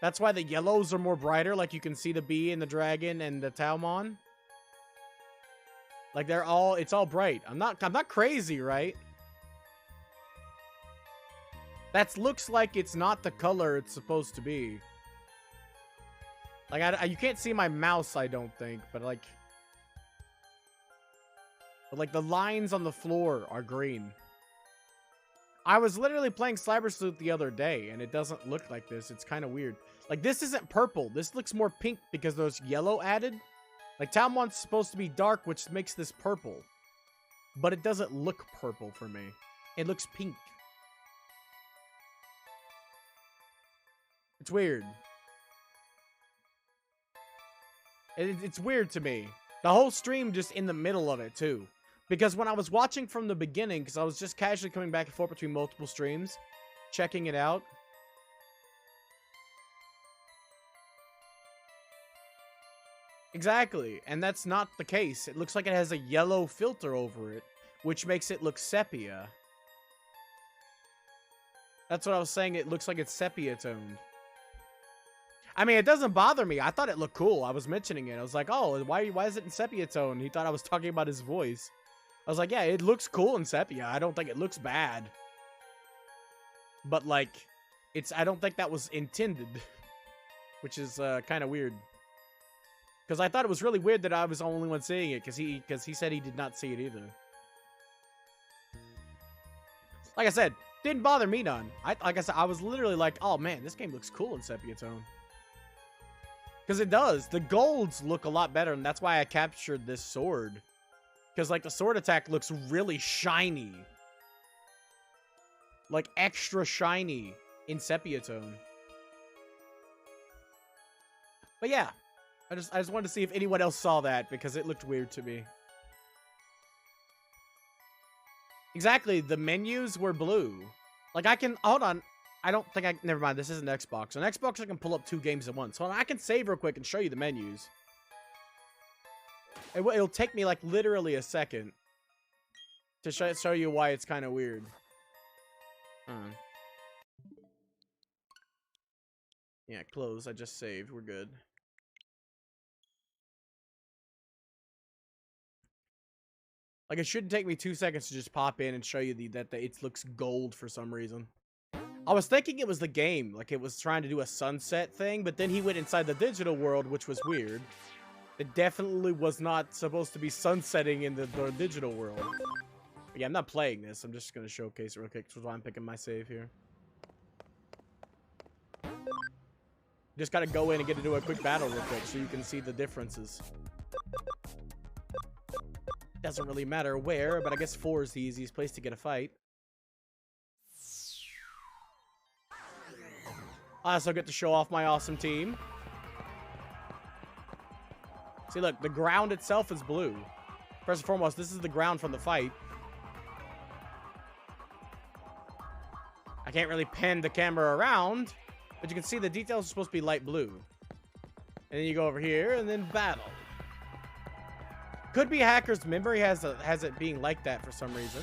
[SPEAKER 1] That's why the yellows are more brighter, like you can see the bee and the dragon and the Talmon. Like it's all bright. I'm not crazy, right? That looks like it's not the color it's supposed to be. Like you can't see my mouse, I don't think, but like the lines on the floor are green. I was literally playing Cyber Sleuth the other day, and it doesn't look like this. It's kind of weird. Like, this isn't purple. This looks more pink because there's yellow added. Like, Talmon's supposed to be dark, which makes this purple. But it doesn't look purple for me. It looks pink. It's weird. It's weird to me. The whole stream just in the middle of it, too. Because when I was watching from the beginning, because I was just casually coming back and forth between multiple streams, checking it out. Exactly, and that's not the case. It looks like it has a yellow filter over it, which makes it look sepia. That's what I was saying, it looks like it's sepia toned. I mean, it doesn't bother me. I thought it looked cool. I was mentioning it. I was like, oh, why is it in sepia tone? He thought I was talking about his voice. I was like, yeah, it looks cool in sepia. I don't think it looks bad. But, like, I don't think that was intended. Which is kind of weird. Because I thought it was really weird that I was the only one seeing it. Because he said he did not see it either. Like I said, didn't bother me none. Like I said, I was literally like, oh man, this game looks cool in sepia tone. Because it does. The golds look a lot better. And that's why I captured this sword. Because, like, the sword attack looks really shiny. Like, extra shiny in sepia tone. But yeah. I just wanted to see if anyone else saw that, because it looked weird to me. Exactly. The menus were blue. Like, hold on. Never mind. This isn't Xbox. On Xbox, I can pull up 2 games at once. Hold on, I can save real quick and show you the menus. It'll take me, like, literally a second to show you why it's kind of weird. Yeah, close. I just saved. We're good. Like, it shouldn't take me 2 seconds to just pop in and show you that it looks gold for some reason. I was thinking it was the game. Like, it was trying to do a sunset thing, but then he went inside the digital world, which was weird. It definitely was not supposed to be sunsetting in the digital world. But yeah, I'm not playing this. I'm just going to showcase it real quick. That's why I'm picking my save here. Just got to go in and get into a quick battle real quick so you can see the differences. Doesn't really matter where, but I guess 4 is the easiest place to get a fight. I also get to show off my awesome team. See, look, the ground itself is blue. First and foremost, this is the ground from the fight. I can't really pan the camera around, but you can see the details are supposed to be light blue. And then you go over here, and then battle. Could be Hacker's memory has it being like that for some reason.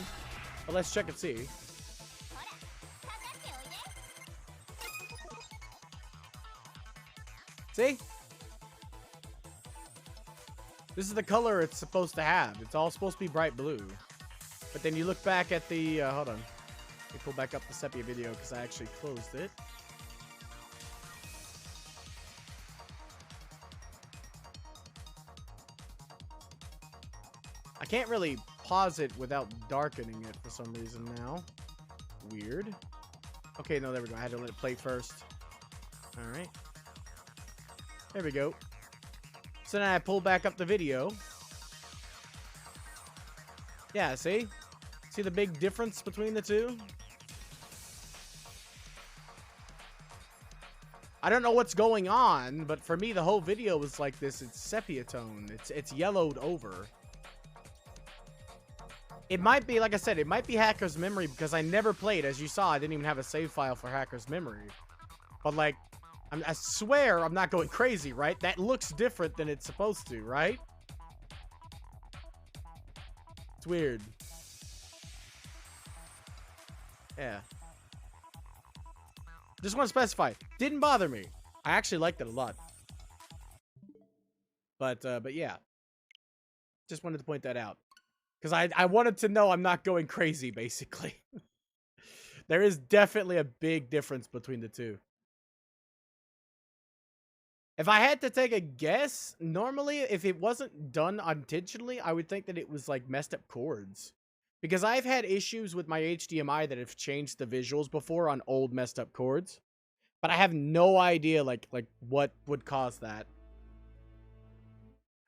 [SPEAKER 1] But let's check and see. See? This is the color it's supposed to have. It's all supposed to be bright blue. But then you look back at the... hold on. Let me pull back up the sepia video because I actually closed it. I can't really pause it without darkening it for some reason now. Weird. Okay, no, there we go. I had to let it play first. Alright. There we go. So then I pull back up the video. Yeah, see? See the big difference between the two? I don't know what's going on, but for me the whole video was like this. It's sepia tone. It's yellowed over. It might be, like I said, it might be Hacker's memory because I never played. As you saw, I didn't even have a save file for Hacker's memory. But like, I swear I'm not going crazy, right? That looks different than it's supposed to, right? It's weird. Yeah. Just want to specify. Didn't bother me. I actually liked it a lot. But yeah. Just wanted to point that out. Because I wanted to know I'm not going crazy, basically. There is definitely a big difference between the two. If I had to take a guess, normally, if it wasn't done intentionally, I would think that it was, like, messed up chords. Because I've had issues with my HDMI that have changed the visuals before on old messed up chords. But I have no idea, like what would cause that.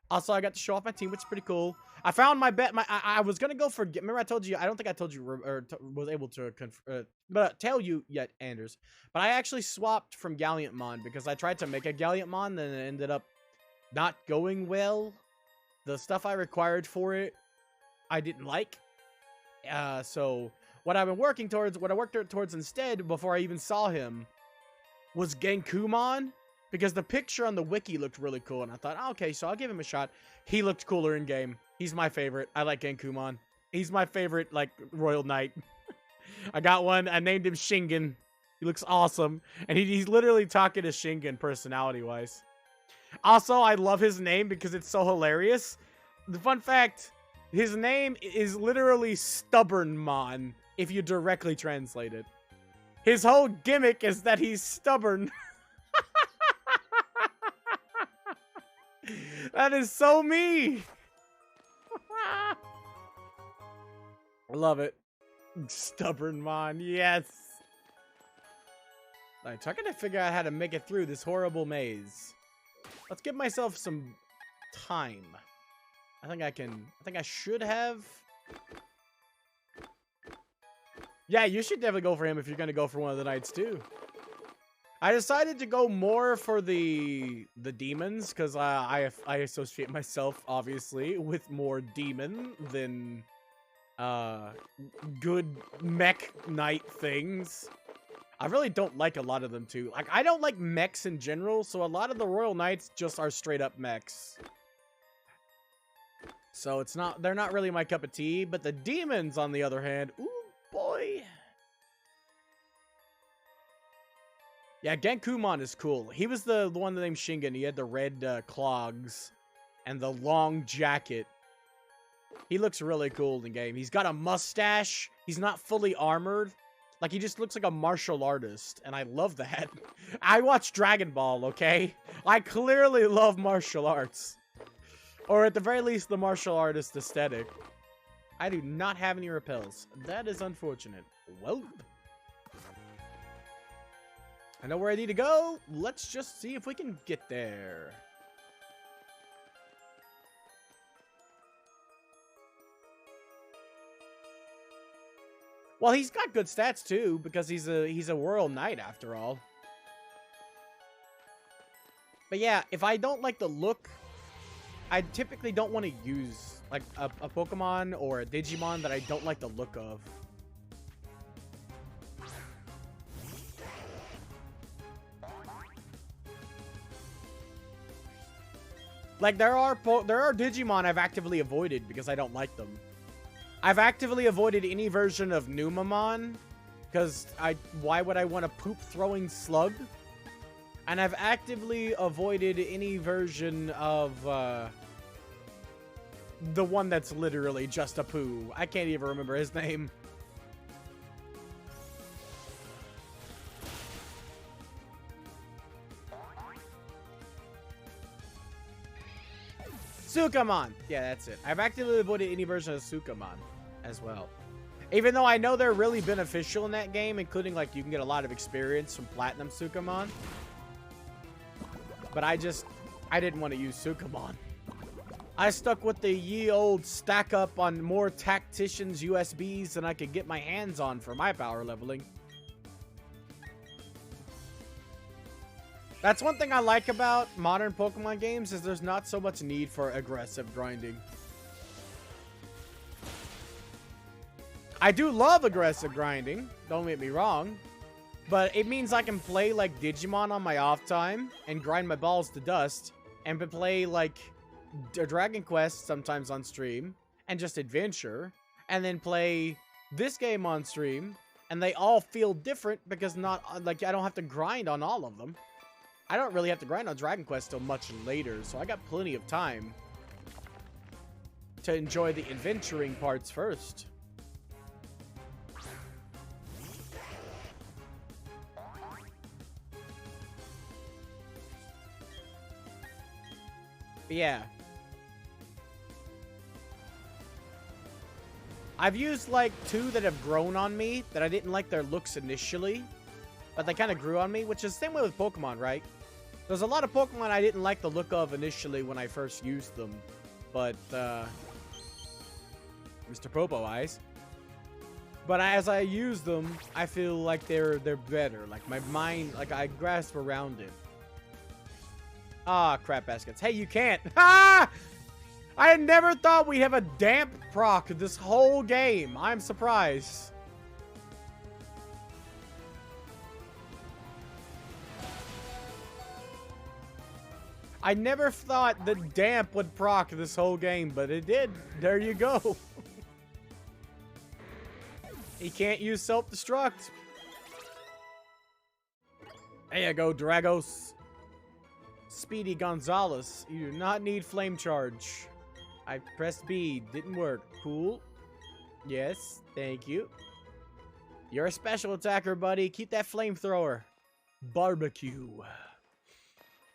[SPEAKER 1] Also, I got to show off my team, which is pretty cool. I found my bet. I was gonna go for. Remember, I told you. I don't think I told you or was able to tell you yet, Anders. But I actually swapped from Galliantmon because I tried to make a Galliantmon, and it ended up not going well. The stuff I required for it, I didn't like. So what I've been working towards, what I worked towards instead, before I even saw him, was Genkumon. Because the picture on the wiki looked really cool, and I thought, oh, okay, so I'll give him a shot. He looked cooler in game. He's my favorite. I like Genkumon. He's my favorite, like, Royal Knight. I got one. I named him Shingen. He looks awesome. And he's literally talking to Shingen personality-wise. Also, I love his name because it's so hilarious. The fun fact, his name is literally Stubbornmon, if you directly translate it. His whole gimmick is that he's stubborn. That is so me. I love it. Stubbornmon, yes. Alright, so I gotta figure out how to make it through this horrible maze. Let's give myself some time. I think I should have. Yeah, you should definitely go for him if you're gonna go for one of the knights too. I decided to go more for the demons because I associate myself obviously with more demon than good mech knight things. I really don't like a lot of them too. Like, I don't like mechs in general, so a lot of the Royal Knights just are straight up mechs. So they're not really my cup of tea, but the demons on the other hand, ooh boy. Yeah, Genkumon is cool. He was the one named Shingen. He had the red clogs and the long jacket. He looks really cool in game. He's got a mustache. He's not fully armored. Like, he just looks like a martial artist, and I love that. I watch Dragon Ball, okay? I clearly love martial arts. Or at the very least, the martial artist aesthetic. I do not have any repels. That is unfortunate. Well, I know where I need to go. Let's just see if we can get there. Well, he's got good stats too because he's a World Knight after all. But yeah, if I don't like the look, I typically don't want to use like a Pokemon or a Digimon that I don't like the look of. Like there are Digimon I've actively avoided because I don't like them. I've actively avoided any version of Numamon because why would I want a poop throwing slug? And I've actively avoided any version of the one that's literally just a poo. I can't even remember his name. Sukamon! Yeah, that's it. I've actively avoided any version of Sukamon as well. Even though I know they're really beneficial in that game, including, like, you can get a lot of experience from Platinum Sukamon. But I didn't want to use Sukamon. I stuck with the ye old stack up on more Tacticians USBs than I could get my hands on for my power leveling. That's one thing I like about modern Pokemon games is there's not so much need for aggressive grinding. I do love aggressive grinding, don't get me wrong, but it means I can play like Digimon on my off time and grind my balls to dust and play like Dragon Quest sometimes on stream and just adventure and then play this game on stream and they all feel different because not like I don't have to grind on all of them. I don't really have to grind on Dragon Quest till much later, so I got plenty of time to enjoy the adventuring parts first. But yeah. I've used like 2 that have grown on me that I didn't like their looks initially, but they kind of grew on me, which is the same way with Pokemon, right? There's a lot of Pokemon I didn't like the look of initially when I first used them, but Mr. Popo Eyes. But as I use them, I feel like they're better. Like my mind, like I grasp around it. Ah, crap baskets. Hey, you can't. Ah! I never thought we'd have a damp proc this whole game. I'm surprised. I never thought the damp would proc this whole game, but it did. There you go. He can't use self-destruct. There you go, Dragos. Speedy Gonzalez. You do not need flame charge. I pressed B. Didn't work. Cool. Yes, thank you. You're a special attacker, buddy. Keep that flamethrower. Barbecue.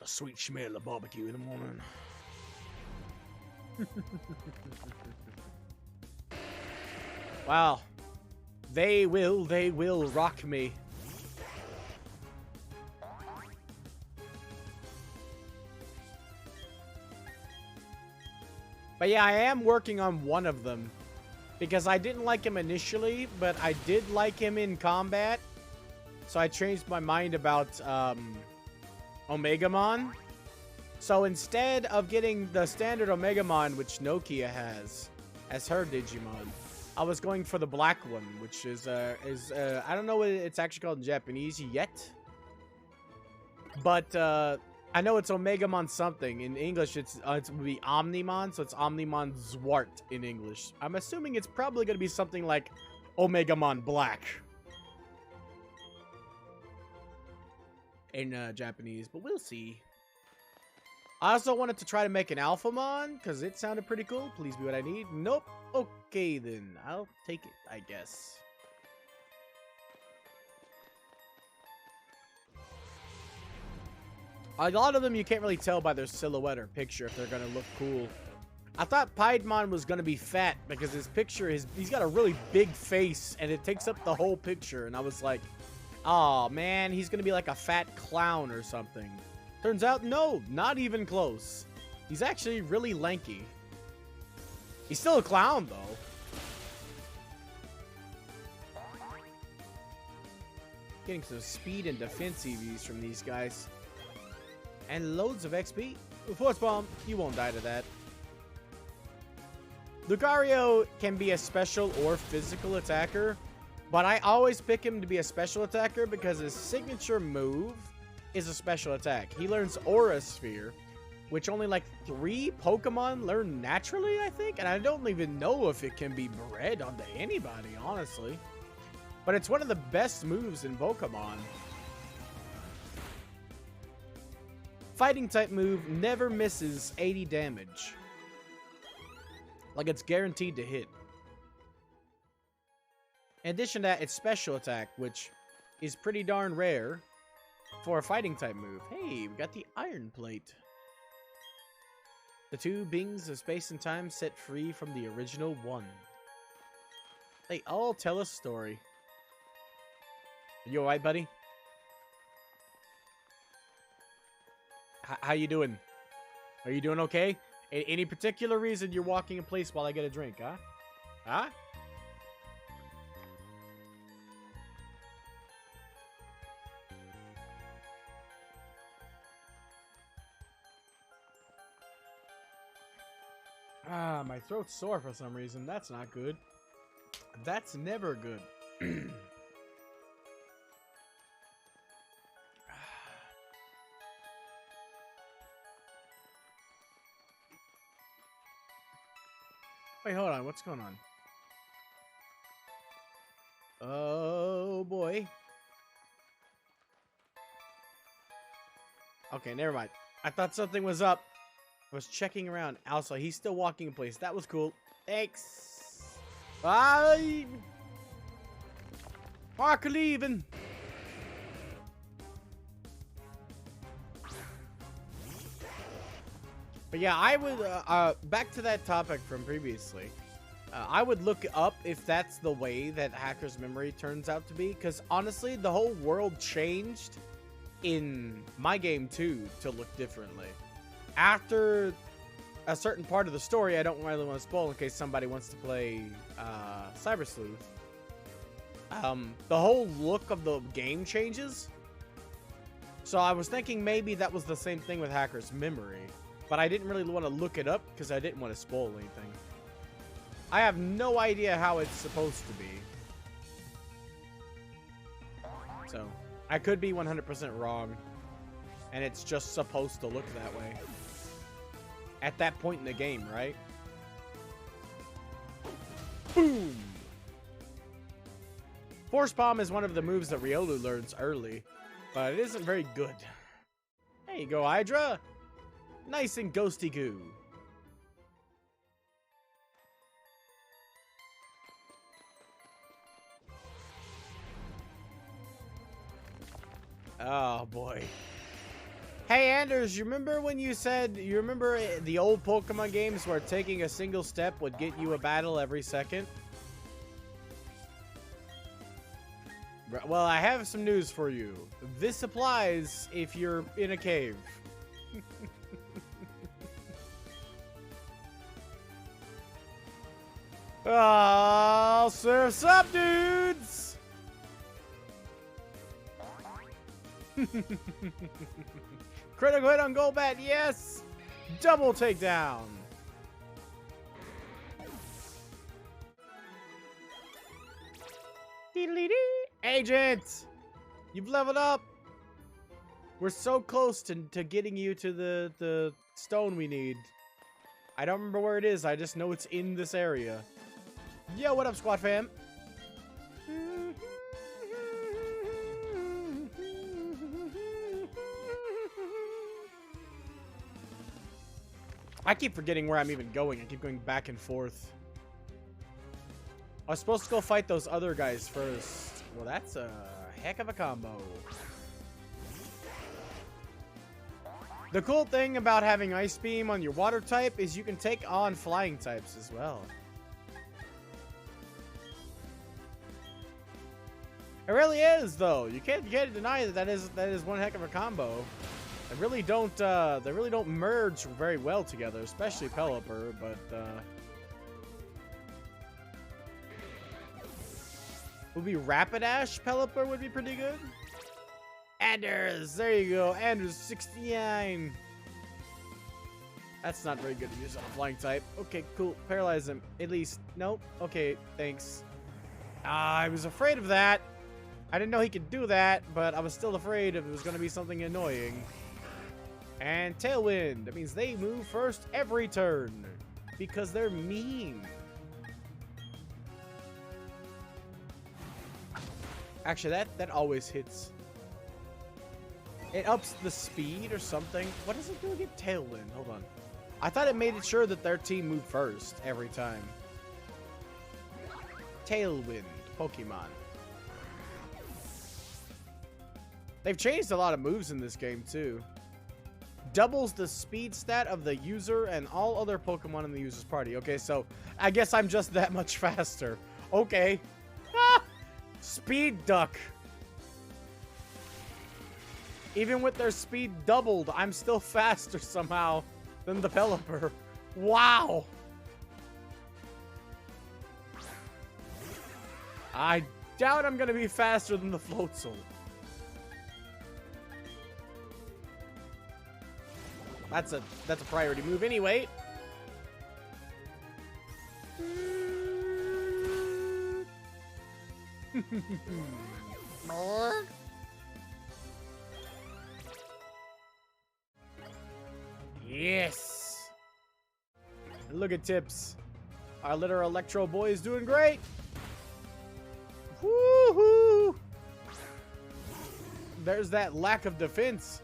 [SPEAKER 1] The sweet smell of barbecue in the morning. Wow. They will rock me. But yeah, I am working on one of them. Because I didn't like him initially, but I did like him in combat. So I changed my mind about Omegamon. So instead of getting the standard Omegamon, which Nokia has as her Digimon, I was going for the black one, which is I don't know what it's actually called in Japanese yet. But I know it's Omegamon something. In English, it would be Omnimon, so it's Omnimon Zwart in English. I'm assuming it's probably going to be something like Omegamon Black in Japanese, but we'll see. I also wanted to try to make an Alphamon, because it sounded pretty cool. Please be what I need. Nope. Okay, then. I'll take it, I guess. A lot of them you can't really tell by their silhouette or picture if they're going to look cool. I thought Piedmon was going to be fat because his picture, he's got a really big face and it takes up the whole picture. And I was like, oh man, he's going to be like a fat clown or something. Turns out, no, not even close. He's actually really lanky. He's still a clown though. Getting some speed and defense EVs from these guys. And loads of XP. Force Bomb, you won't die to that. Lucario can be a special or physical attacker, but I always pick him to be a special attacker because his signature move is a special attack. He learns Aura Sphere, which only like 3 Pokemon learn naturally, I think. And I don't even know if it can be bred onto anybody, honestly. But it's one of the best moves in Pokemon. Fighting type move never misses 80 damage. Like it's guaranteed to hit. In addition to that, it's special attack, which is pretty darn rare for a fighting type move. Hey, we got the Iron Plate. The 2 beings of space and time set free from the original one. They all tell a story. Are you alright, buddy? How you doing? Are you doing okay? Any particular reason you're walking in place while I get a drink, huh? Huh? Ah, my throat's sore for some reason. That's not good. That's never good. Wait, hold on. What's going on? Oh, boy. Okay, never mind. I thought something was up. I was checking around. Also, he's still walking in place. That was cool. Thanks. Bye. Park leaving. But yeah, I would, back to that topic from previously, I would look up if that's the way that Hacker's Memory turns out to be, because honestly, the whole world changed in my game too to look differently. After a certain part of the story, I don't really want to spoil in case somebody wants to play Cyber Sleuth. The whole look of the game changes. So I was thinking maybe that was the same thing with Hacker's Memory. But I didn't really want to look it up because I didn't want to spoil anything. I have no idea how it's supposed to be. So, I could be 100% wrong. And it's just supposed to look that way. At that point in the game, right? Boom! Force Bomb is one of the moves that Riolu learns early. But it isn't very good. There you go, Hydra! Nice and ghosty goo. Oh boy. Hey Anders, you remember when you said, you remember the old Pokemon games where taking a single step would get you a battle every second? Well, I have some news for you. This applies if you're in a cave. Oh, surf's up, dudes! Critical hit on Golbat, yes! Double takedown! Agent! You've leveled up! We're so close to getting you to the stone we need. I don't remember where it is, I just know it's in this area. Yo, what up, squad fam? I keep forgetting where I'm even going. I keep going back and forth. I was supposed to go fight those other guys first. Well, that's a heck of a combo. The cool thing about having Ice Beam on your water type is you can take on flying types as well. It really is, though. You can't deny that that is one heck of a combo. They really don't merge very well together, especially Pelipper, but Would be Rapidash Pelipper would be pretty good. Anders, there you go. Anders 69. That's not very good to use on a flying type. Okay, cool. Paralyze him. At least. Nope. Okay, thanks. I was afraid of that. I didn't know he could do that, but I was still afraid if it was going to be something annoying. And Tailwind. That means they move first every turn. Because they're mean. Actually, that always hits. It ups the speed or something. What does it do again? Tailwind. Hold on. I thought it made it sure that their team moved first every time. Tailwind Pokemon. They've changed a lot of moves in this game, too. Doubles the speed stat of the user and all other Pokemon in the user's party. Okay, so I guess I'm just that much faster. Okay. Ah! Speed Duck. Even with their speed doubled, I'm still faster somehow than the Pelipper. Wow. I doubt I'm going to be faster than the Floatzel. That's a priority move anyway. Yes. Look at Tips. Our little Electro boy is doing great. Woohoo! There's that lack of defense.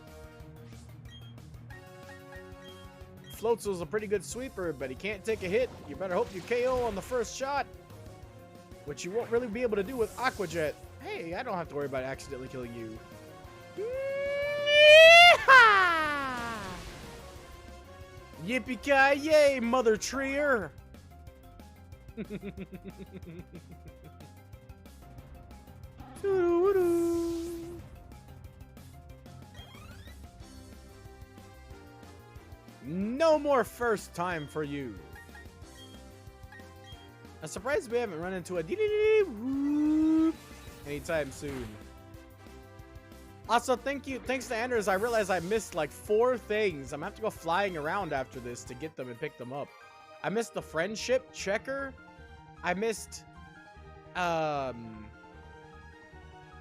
[SPEAKER 1] Floatzel's a pretty good sweeper, but he can't take a hit. You better hope you KO on the first shot. Which you won't really be able to do with Aqua Jet. Hey, I don't have to worry about accidentally killing you. Yippee-ki-yay, Mother Treer! No more first time for you. I'm surprised we haven't run into a anytime soon. Also, thanks to Anders, I realized I missed like 4 things. I'm gonna have to go flying around after this to get them and pick them up. I missed the friendship checker. I missed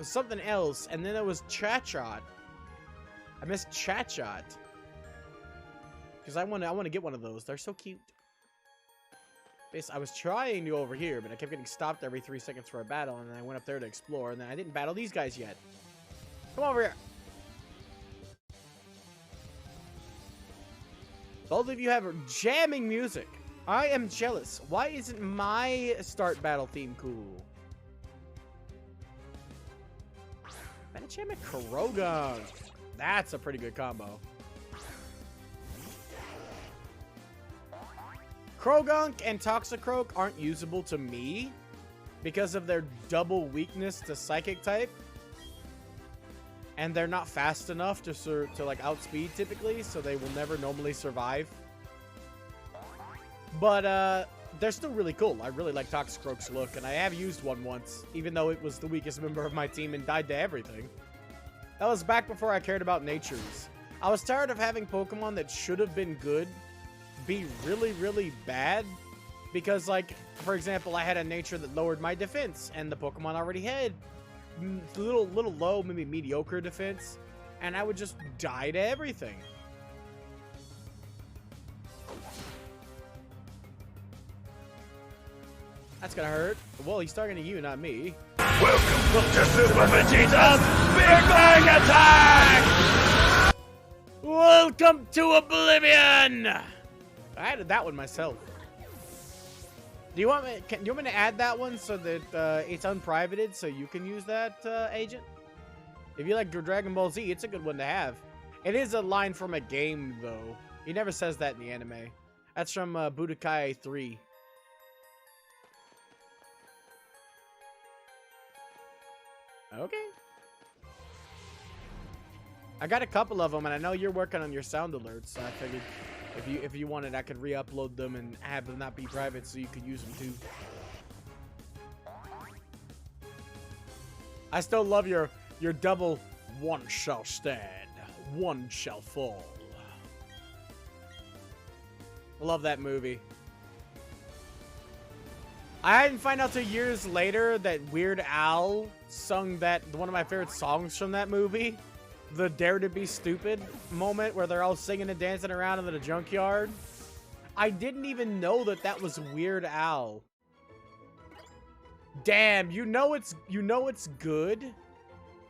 [SPEAKER 1] something else, and then it was Chat-Shot. I missed Chat-Shot. Because I want to get one of those. They're so cute. I was trying to go over here, but I kept getting stopped every 3 seconds for a battle, and then I went up there to explore, and then I didn't battle these guys yet. Come over here. Both of you have jamming music. I am jealous. Why isn't my start battle theme cool? Medicham and Krogan. That's a pretty good combo. Krogunk and Toxicroak aren't usable to me because of their double weakness to Psychic type. And they're not fast enough to like outspeed typically, so they will never normally survive. But they're still really cool. I really like Toxicroak's look, and I have used one once, even though it was the weakest member of my team and died to everything. That was back before I cared about natures. I was tired of having Pokemon that should have been good be really, really bad. Because, like, for example, I had a nature that lowered my defense, and the Pokemon already had little low, maybe mediocre defense, and I would just die to everything. That's gonna hurt. Well, he's targeting you, not me.
[SPEAKER 2] Welcome to Super Vegeta's Big Bang Attack!
[SPEAKER 1] Welcome to Oblivion! I added that one myself. Do you want me? Do you want me to add that one so that it's unprivated, so you can use that, agent? If you like Dragon Ball Z, it's a good one to have. It is a line from a game, though. He never says that in the anime. That's from Budokai 3. Okay. I got a couple of them, and I know you're working on your sound alerts, so I figured if you wanted, I could re-upload them and have them not be private, so you could use them too. I still love your double one shall stand, one shall fall. I love that movie. I didn't find out till years later that Weird Al sung one of my favorite songs from that movie. The Dare to Be Stupid moment where they're all singing and dancing around in the junkyard. I didn't even know that was Weird Al. Damn, you know it's good.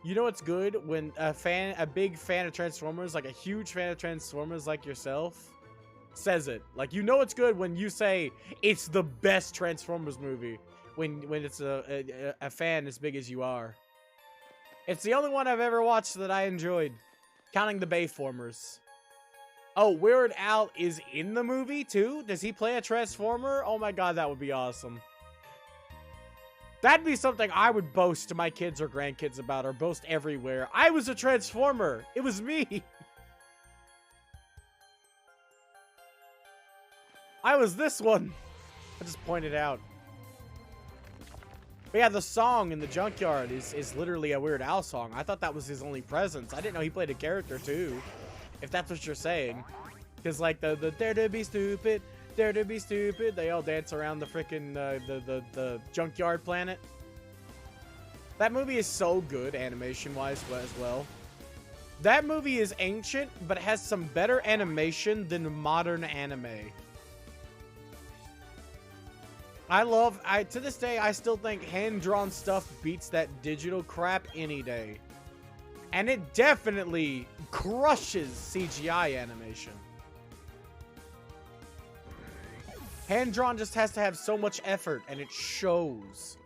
[SPEAKER 1] You know it's good when a big fan of Transformers, like a huge fan of Transformers like yourself, says it. Like, you know it's good when you say it's the best Transformers movie when it's a fan as big as you are. It's the only one I've ever watched that I enjoyed, counting the Bayformers. Oh, Weird Al is in the movie too? Does he play a Transformer? Oh my god, that would be awesome. That'd be something I would boast to my kids or grandkids about, or boast everywhere. I was a Transformer. It was me. I was this one. I just pointed out. But yeah, the song in the junkyard is literally a Weird Al song. I thought that was his only presence. I didn't know he played a character too, if that's what you're saying. Because like the Dare to Be Stupid, Dare to Be Stupid, they all dance around the freaking the junkyard planet. That movie is so good animation-wise as well. That movie is ancient, but it has some better animation than modern anime. To this day, I still think hand-drawn stuff beats that digital crap any day. And it definitely crushes CGI animation. Hand-drawn just has to have so much effort, and it shows.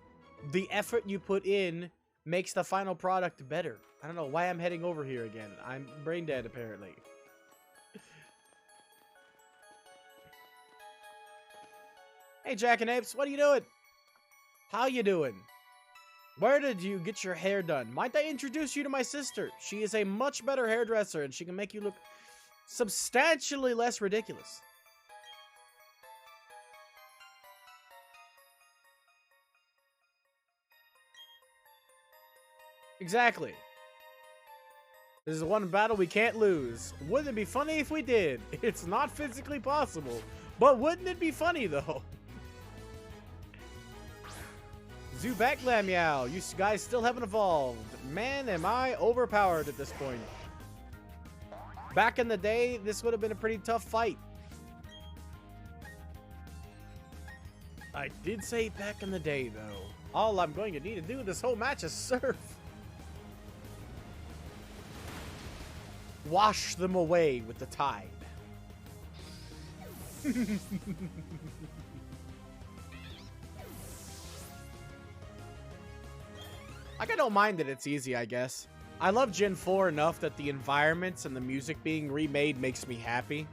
[SPEAKER 1] The effort you put in makes the final product better. I don't know why I'm heading over here again. I'm brain dead, apparently. Hey, Jack and Apes, what are you doing? How you doing? Where did you get your hair done? Might I introduce you to my sister? She is a much better hairdresser, and she can make you look substantially less ridiculous. Exactly. This is one battle we can't lose. Wouldn't it be funny if we did? It's not physically possible. But wouldn't it be funny, though? Zubat Glammeow, you guys still haven't evolved. Man, am I overpowered at this point. Back in the day, this would have been a pretty tough fight. I did say back in the day, though. All I'm going to need to do this whole match is surf. Wash them away with the tide. Like, I don't mind that it's easy, I guess. I love Gen 4 enough that the environments and the music being remade makes me happy.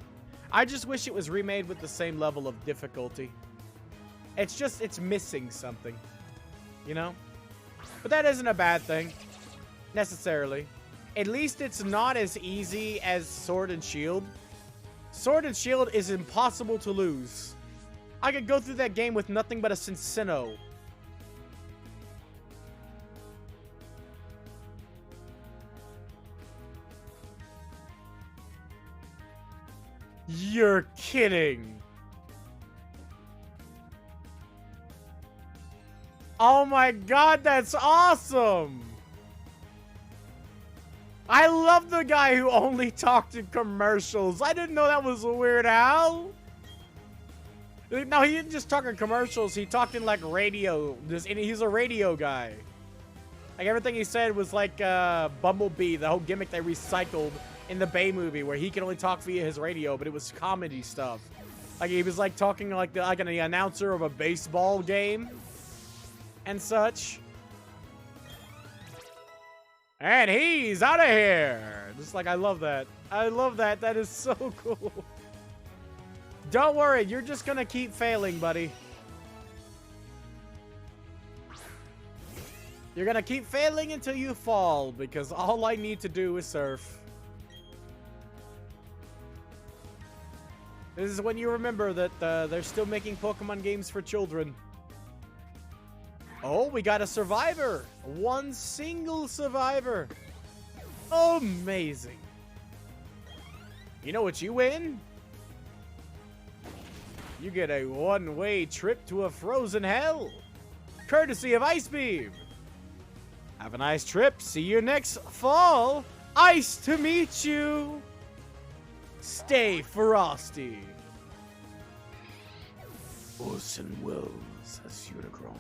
[SPEAKER 1] I just wish it was remade with the same level of difficulty. It's missing something, you know? But that isn't a bad thing, necessarily. At least it's not as easy as Sword and Shield. Sword and Shield is impossible to lose. I could go through that game with nothing but a Cincino. You're kidding. Oh my god, that's awesome! I love the guy who only talked in commercials. I didn't know that was a Weird Al. No, he didn't just talk in commercials. He talked in, like, radio. He's a radio guy. Like, everything he said was like Bumblebee, the whole gimmick they recycled in the Bay movie, where he can only talk via his radio, but it was comedy stuff. Like, he was, like, talking like an announcer of a baseball game and such. And he's out of here. Just like, I love that. I love that. That is so cool. Don't worry. You're just going to keep failing, buddy. You're going to keep failing until you fall, because all I need to do is surf. This is when you remember that they're still making Pokemon games for children. Oh, we got a survivor. One single survivor. Amazing. You know what you win? You get a one-way trip to a frozen hell. Courtesy of Ice Beam. Have a nice trip. See you next fall. Ice to meet you. Stay frosty. Orson Welles as Unicron.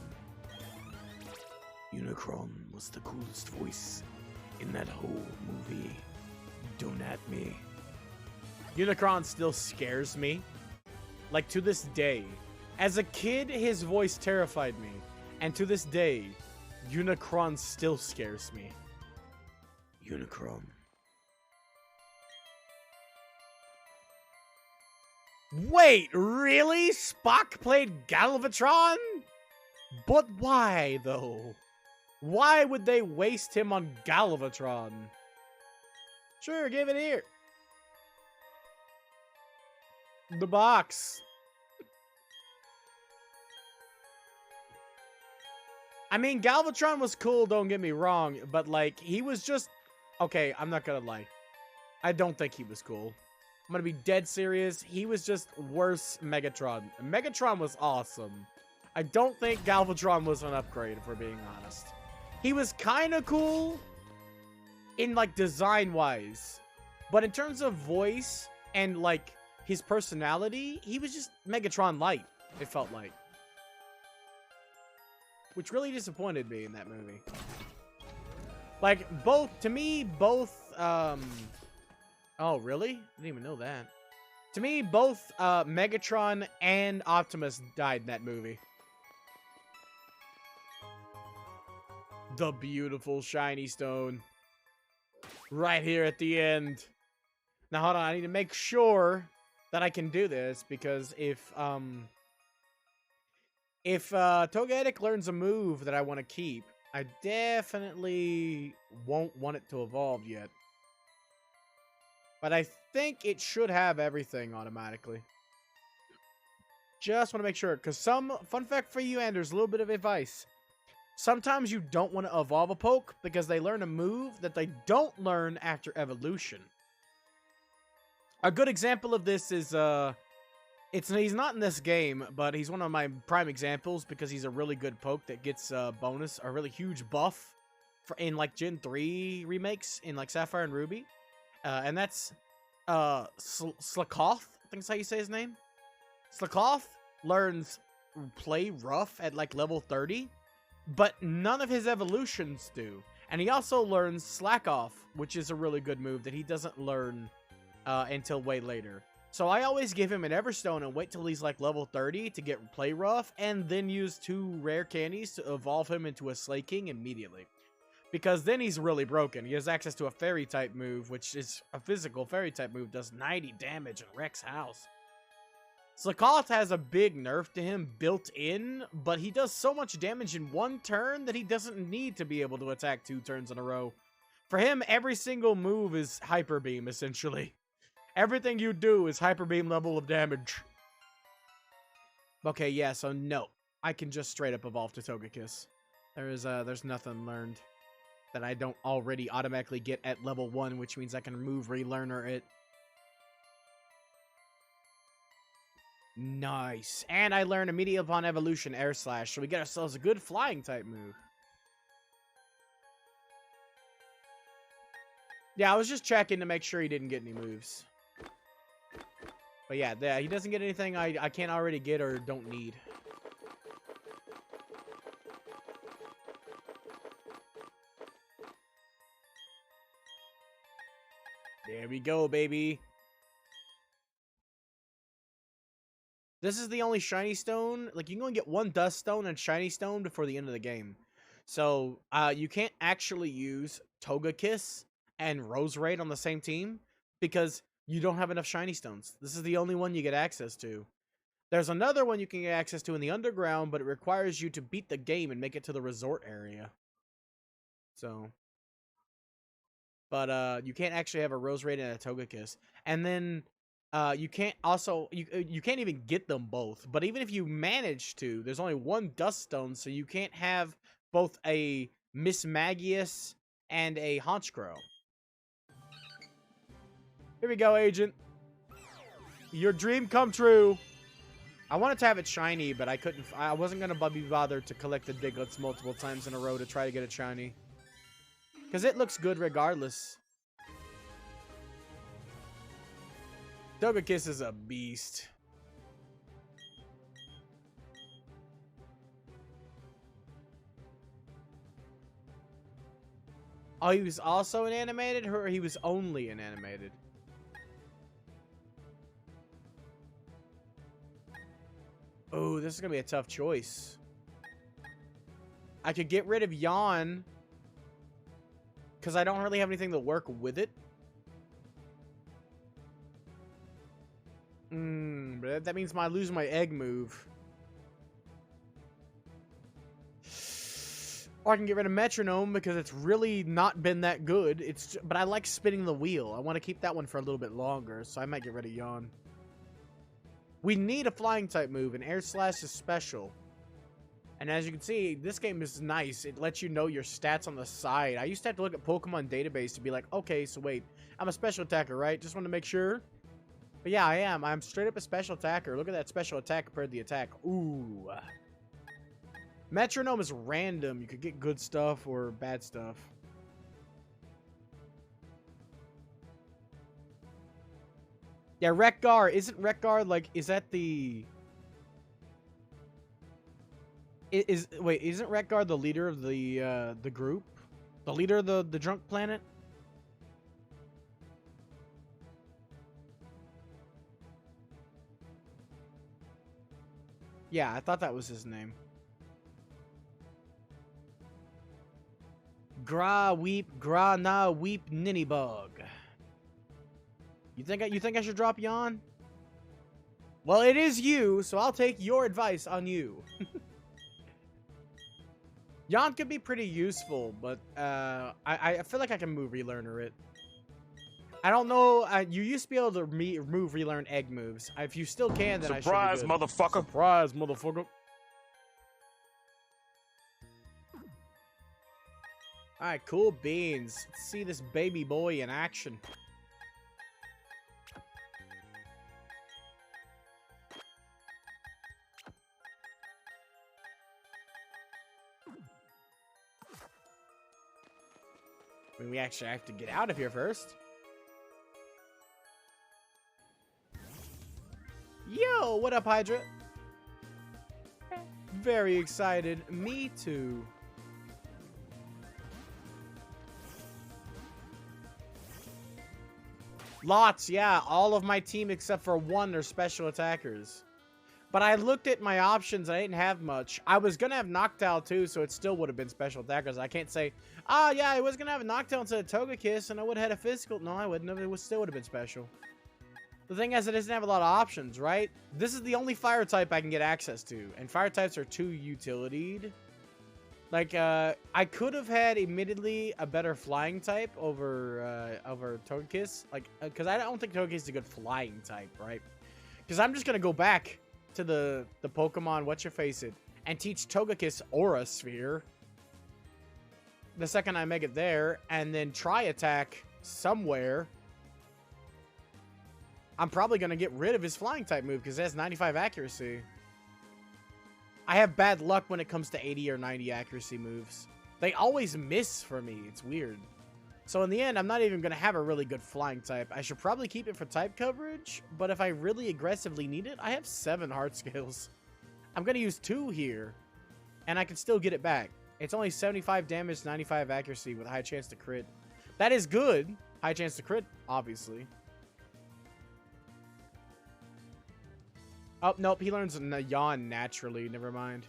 [SPEAKER 1] Unicron was the coolest voice in that whole movie. Don't at me. Unicron still scares me. Like, to this day. As a kid, his voice terrified me. And to this day, Unicron still scares me. Unicron. Wait, really? Spock played Galvatron? But why, though? Why would they waste him on Galvatron? Sure, give it here. The box. I mean, Galvatron was cool, don't get me wrong, but, like, he was just... Okay, I'm not gonna lie. I don't think he was cool. I'm gonna be dead serious. He was just worse Megatron. Megatron was awesome. I don't think Galvatron was an upgrade, if we're being honest. He was kind of cool in, like, design-wise. But in terms of voice and, like, his personality, he was just Megatron light, it felt like. Which really disappointed me in that movie. Like, to me, both, oh, really? I didn't even know that. To me, both, Megatron and Optimus died in that movie. The beautiful shiny stone. Right here at the end. Now, hold on, I need to make sure that I can do this, because if Togetic learns a move that I want to keep, I definitely won't want it to evolve yet. But I think it should have everything automatically. Just want to make sure, because fun fact for you, and there's a little bit of advice. Sometimes you don't want to evolve a poke because they learn a move that they don't learn after evolution. A good example of this is, he's not in this game, but he's one of my prime examples because he's a really good poke that gets a bonus, a really huge buff in, like, Gen 3 remakes in, like, Sapphire and Ruby. And that's, Slakoth, I think that's how you say his name. Slakoth learns Play Rough at, like, level 30, but none of his evolutions do. And he also learns Slack Off, which is a really good move that he doesn't learn until way later. So I always give him an Everstone and wait till he's like level 30 to get Play Rough, and then use 2 rare candies to evolve him into a Slay King immediately. Because then he's really broken. He has access to a Fairy type move, which is a physical Fairy type move, does 90 damage and wrecks house. Slakoth has a big nerf to him built in, but he does so much damage in one turn that he doesn't need to be able to attack 2 turns in a row. For him, every single move is Hyper Beam, essentially. Everything you do is Hyper Beam level of damage. Okay, yeah, so no. I can just straight up evolve to Togekiss. There's nothing learned that I don't already automatically get at level 1, which means I can remove Relearner it. Nice. And I learn immediately upon evolution Air Slash, so we get ourselves a good flying type move. Yeah, I was just checking to make sure he didn't get any moves. But yeah, he doesn't get anything I can't already get or don't need. There we go, baby. This is the only shiny stone. Like, you can only get 1 dust stone and shiny stone before the end of the game. So, you can't actually use Togekiss and Roserade on the same team because you don't have enough shiny stones. This is the only one you get access to. There's another one you can get access to in the underground, but it requires you to beat the game and make it to the resort area. So, but you can't actually have a Roserade and a Togekiss. And then You can't also you can't even get them both. But even if you manage to, there's only one dust stone, so you can't have both a Miss Magius and a Honchkrow. Here we go, Agent. Your dream come true. I wanted to have it shiny, but I couldn't. I wasn't gonna be bothered to collect the Diglets multiple times in a row to try to get it shiny, because it looks good regardless. Togekiss is a beast. Oh, he was also an animated, or he was only an animated? Oh, this is gonna be a tough choice. I could get rid of Yawn, because I don't really have anything to work with it. But that means I lose my egg move. Or I can get rid of Metronome because it's really not been that good. But I like spinning the wheel. I want to keep that one for a little bit longer, so I might get rid of Yawn. We need a flying type move, and Air Slash is special. And as you can see, this game is nice. It lets you know your stats on the side. I used to have to look at Pokemon database to be like, okay, so wait, I'm a special attacker, right? Just want to make sure. But yeah, I am. I'm straight up a special attacker. Look at that special attack compared to the attack. Ooh. Metronome is random. You could get good stuff or bad stuff. Yeah, Rekgar. Isn't Rekgar like, is that the... Wait, isn't Rekgar the leader of the group? The leader of the drunk planet? Yeah, I thought that was his name. Gra na weep ninny bug. You think I should drop Yawn? Well, it is you, so I'll take your advice on you. Yawn could be pretty useful, but I feel like I can move relearner it. I don't know. You used to be able to move relearn egg moves. If you still can, then
[SPEAKER 2] Surprise,
[SPEAKER 1] I should be good.
[SPEAKER 2] motherfucker.
[SPEAKER 1] Surprise, motherfucker. Alright, cool beans. Let's see this baby boy in action. I mean, we actually have to get out of here first. Yo, what up, Hydra? Very excited. Me too. Lots, yeah. All of my team except for one are special attackers. But I looked at my options. I didn't have much. I was going to have Noctowl too, so it still would have been special attackers. I can't say, yeah, I was going to have a Noctowl instead of Togekiss, and I would have had a physical. No, I wouldn't have. It still would have been special. The thing is, it doesn't have a lot of options, right? This is the only fire type I can get access to, and fire types are too utilitied. Like, I could have had, admittedly, a better flying type over Togekiss. Like, because I don't think Togekiss is a good flying type, right? Because I'm just going to go back to the Pokemon What's-Your-Face-It and teach Togekiss Aura Sphere the second I make it there, and then try attack somewhere. I'm probably going to get rid of his flying type move because it has 95 accuracy. I have bad luck when it comes to 80 or 90 accuracy moves. They always miss for me. It's weird. So in the end, I'm not even going to have a really good flying type. I should probably keep it for type coverage, but if I really aggressively need it, I have 7 heart scales. I'm going to use 2 here, and I can still get it back. It's only 75 damage, 95 accuracy with a high chance to crit. That is good. High chance to crit, obviously. Oh, nope, he learns Yawn naturally. Never mind.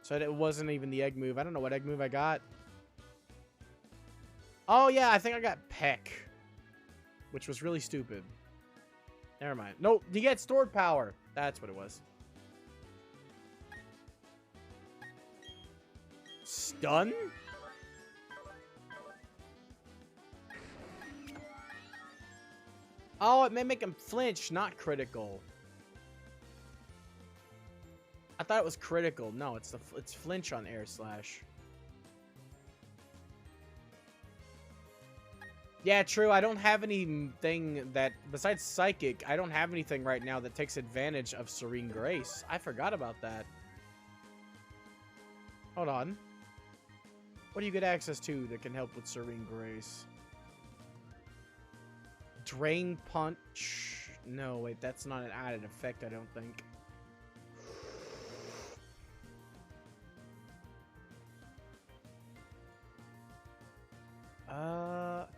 [SPEAKER 1] So it wasn't even the egg move. I don't know what egg move I got. Oh, yeah, I think I got Peck, which was really stupid. Never mind. No, you get stored power. That's what it was. Stun? Oh, it may make him flinch, not critical. I thought it was critical. No, it's flinch on air slash. Yeah, true. I don't have anything that, besides Psychic, I don't have anything right now that takes advantage of Serene Grace. I forgot about that. Hold on. What do you get access to that can help with Serene Grace? Drain Punch. No, wait, that's not an added effect, I don't think.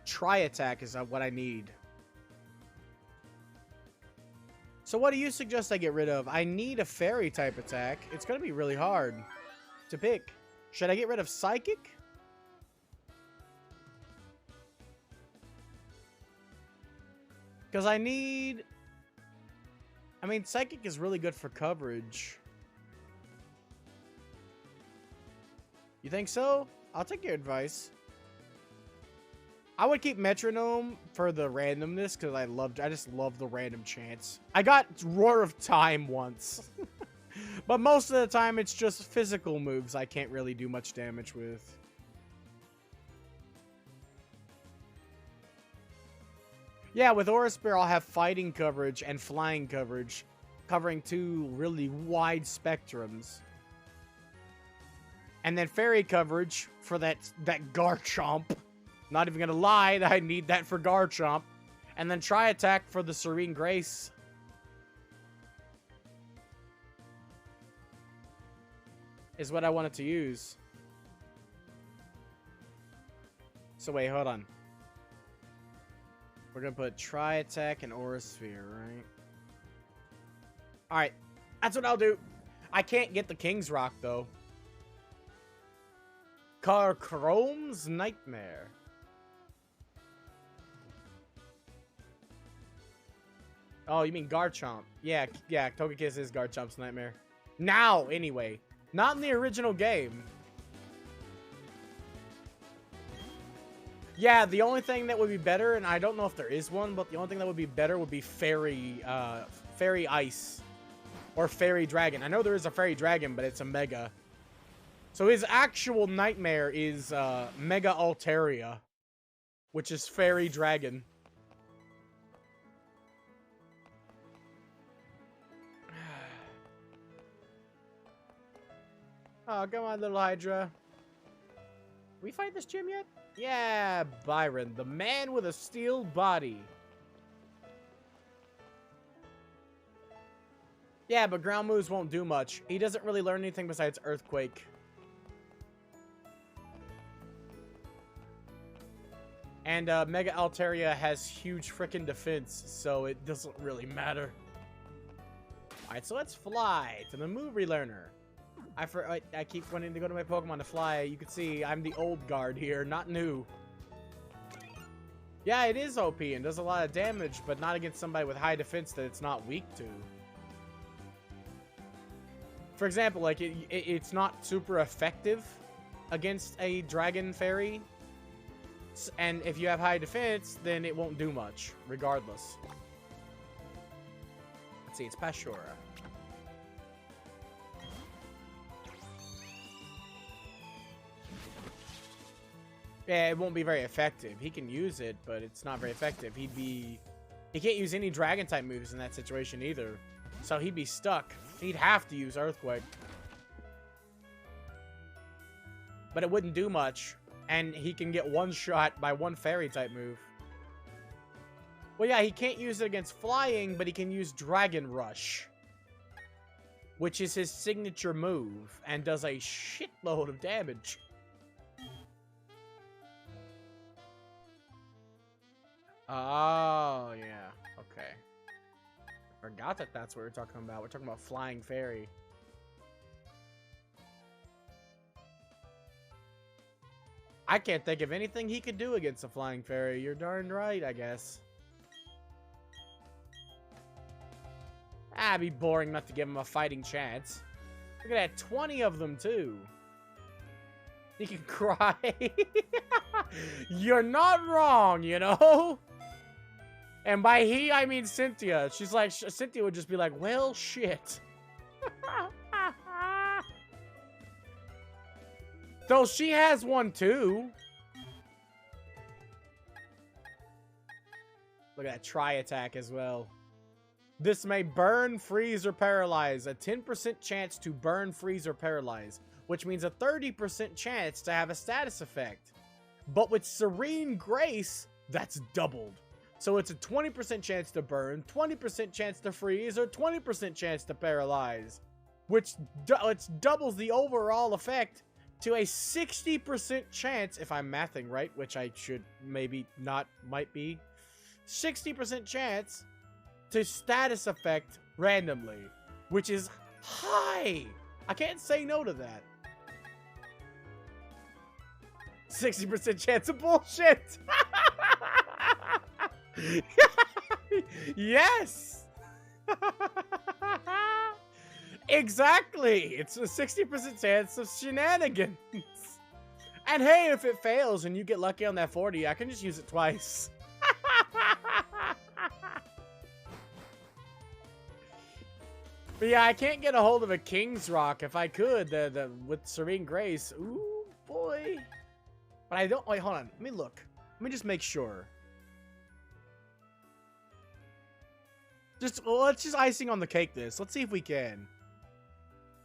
[SPEAKER 1] Tri Attack is what I need. So what do you suggest I get rid of? I need a fairy type attack. It's gonna be really hard to pick. Should I get rid of Psychic? Because I need... I mean, Psychic is really good for coverage. You think so? I'll take your advice. I would keep Metronome for the randomness, because I just love the random chance. I got Roar of Time once. But most of the time, it's just physical moves I can't really do much damage with. Yeah, with Aura Spear, I'll have fighting coverage and flying coverage, covering two really wide spectrums. And then fairy coverage for that Garchomp. Not even gonna lie, I need that for Garchomp. And then Tri Attack for the Serene Grace. Is what I wanted to use. So wait, hold on. We're gonna put Tri Attack and Aura Sphere, right? Alright, that's what I'll do. I can't get the King's Rock, though. Carchrome's Nightmare. Oh, you mean Garchomp. Yeah, Togekiss is Garchomp's Nightmare. Now, anyway. Not in the original game. Yeah, the only thing that would be better, and I don't know if there is one, but the only thing that would be better would be Fairy Ice. Or Fairy Dragon. I know there is a Fairy Dragon, but it's a Mega. So his actual Nightmare is Mega Altaria. Which is Fairy Dragon. Oh, come on, little Hydra. We fight this gym yet? Yeah, Byron, the man with a steel body. Yeah, but ground moves won't do much. He doesn't really learn anything besides Earthquake. And Mega Altaria has huge frickin' defense, so it doesn't really matter. Alright, so let's fly to the move relearner. I keep wanting to go to my Pokemon to fly. You can see I'm the old guard here, not new. Yeah, it is OP and does a lot of damage, but not against somebody with high defense that it's not weak to. For example, like, it's not super effective against a Dragon Fairy. And if you have high defense, then it won't do much, regardless. Let's see, it's Pashura. Yeah, it won't be very effective. He can use it, but it's not very effective. He can't use any Dragon-type moves in that situation either. So he'd be stuck. He'd have to use Earthquake. But it wouldn't do much. And he can get one shot by one Fairy-type move. Well, yeah, he can't use it against flying, but he can use Dragon Rush. Which is his signature move, and does a shitload of damage. Oh, yeah. Okay. Forgot that that's what we're talking about. We're talking about Flying Fairy. I can't think of anything he could do against a Flying Fairy. You're darn right, I guess. Ah, it'd be boring not to give him a fighting chance. Look at that, 20 of them, too. He can cry. You're not wrong, you know? And by he, I mean Cynthia. She's like, Cynthia would just be like, well, shit. Though she has one too. Look at that try attack as well. This may burn, freeze, or paralyze. A 10% chance to burn, freeze, or paralyze. Which means a 30% chance to have a status effect. But with Serene Grace, that's doubled. So it's a 20% chance to burn, 20% chance to freeze, or 20% chance to paralyze. Which doubles the overall effect to a 60% chance, if I'm mathing right, which I should maybe not, might be. 60% chance to status effect randomly, which is high. I can't say no to that. 60% chance of bullshit. Yes. Exactly. It's a 60% chance of shenanigans. And hey, if it fails and you get lucky on that 40, I can just use it twice. But yeah, I can't get a hold of a King's Rock. If I could, with Serene Grace. Ooh, boy. But I don't... Wait, hold on. Let me look. Let me just make sure. Well, let's just icing on the cake this. Let's see if we can.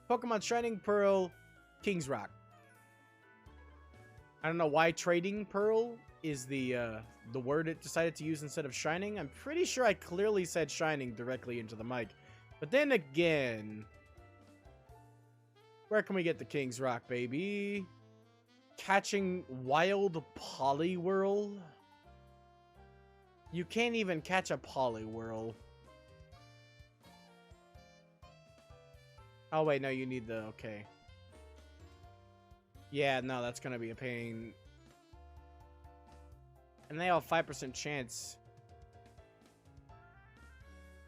[SPEAKER 1] Pokemon Shining Pearl, King's Rock. I don't know why Trading Pearl is the word it decided to use instead of Shining. I'm pretty sure I clearly said Shining directly into the mic. But then again, where can we get the King's Rock, baby? Catching Wild Poliwhirl? You can't even catch a Poliwhirl. Oh, wait, no, you need the... Okay. Yeah, no, that's gonna be a pain. And they have a 5% chance.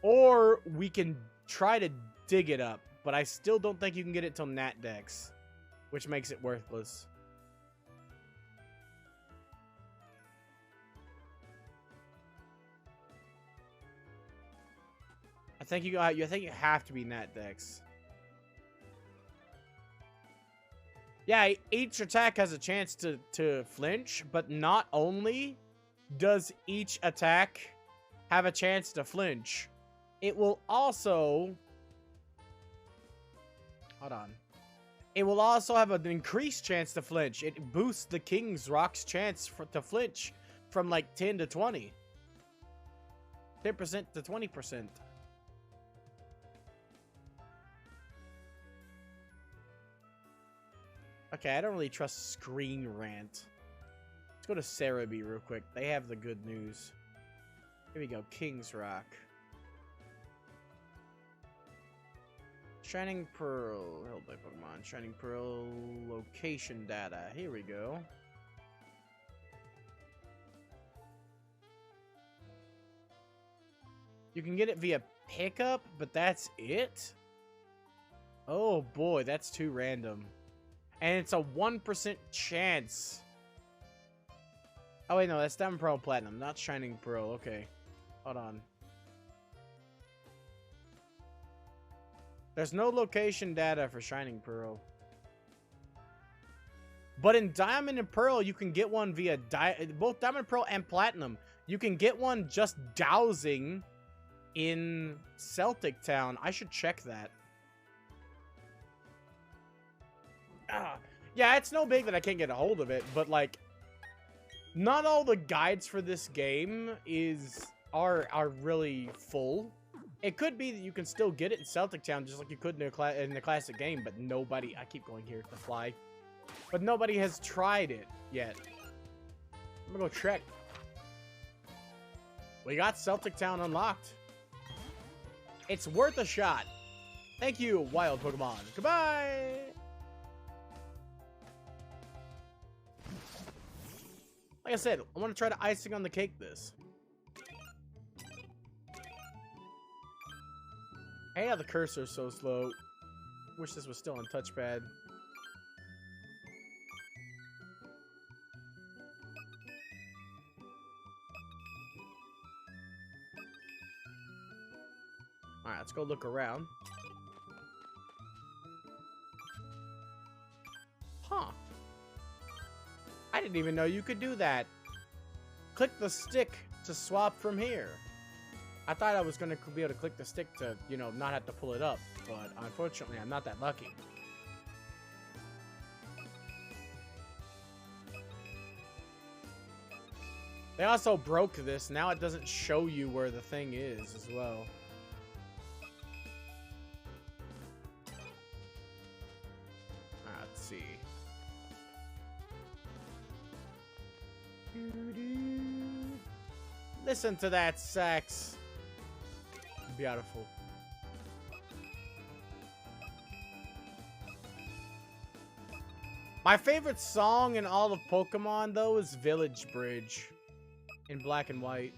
[SPEAKER 1] Or we can try to dig it up, but I still don't think you can get it till Nat Dex, which makes it worthless. I think you have to be Nat Dex. Yeah, each attack has a chance to flinch, but not only does each attack have a chance to flinch, it will also... Hold on. It will also have an increased chance to flinch. It boosts the King's Rock's chance to flinch from like 10 to 20. 10% to 20%. Okay, I don't really trust Screen Rant. Let's go to Cerebi real quick. They have the good news. Here we go. King's Rock. Shining Pearl. Held by Pokemon. Shining Pearl location data. Here we go. You can get it via pickup, but that's it? Oh boy, that's too random. And it's a 1% chance. Oh wait, no, that's Diamond Pearl Platinum, not Shining Pearl. Okay, hold on. There's no location data for Shining Pearl. But in Diamond and Pearl, you can get one via both Diamond Pearl and Platinum. You can get one just dowsing in Celtic Town. I should check that. Yeah, it's no big that I can't get a hold of it, but like, not all the guides for this game are really full. It could be that you can still get it in Celtic Town just like you could in the classic game, but nobody... I keep going here to fly. But nobody has tried it yet. I'm gonna go check. We got Celtic Town unlocked. It's worth a shot. Thank you, wild Pokemon. Goodbye! Like I said, I want to try to icing on the cake this. Hey, how the cursor's so slow. Wish this was still on touchpad. Alright, let's go look around. Huh. I didn't even know you could do that. Click the stick to swap from here. I thought I was going to be able to click the stick to, you know, not have to pull it up. But unfortunately, I'm not that lucky. They also broke this. Now it doesn't show you where the thing is as well. Let's see. Listen to that sax. Beautiful. My favorite song in all of Pokemon, though, is Village Bridge. In black and white.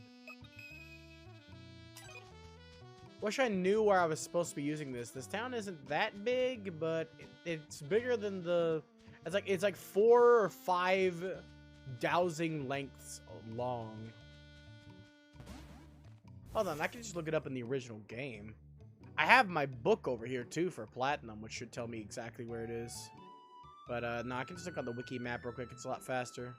[SPEAKER 1] Wish I knew where I was supposed to be using this. This town isn't that big, but it's bigger than the... It's like 4 or 5 dowsing lengths long. Hold on, I can just look it up in the original game. I have my book over here, too, for Platinum, which should tell me exactly where it is. But, no, I can just look on the wiki map real quick. It's a lot faster.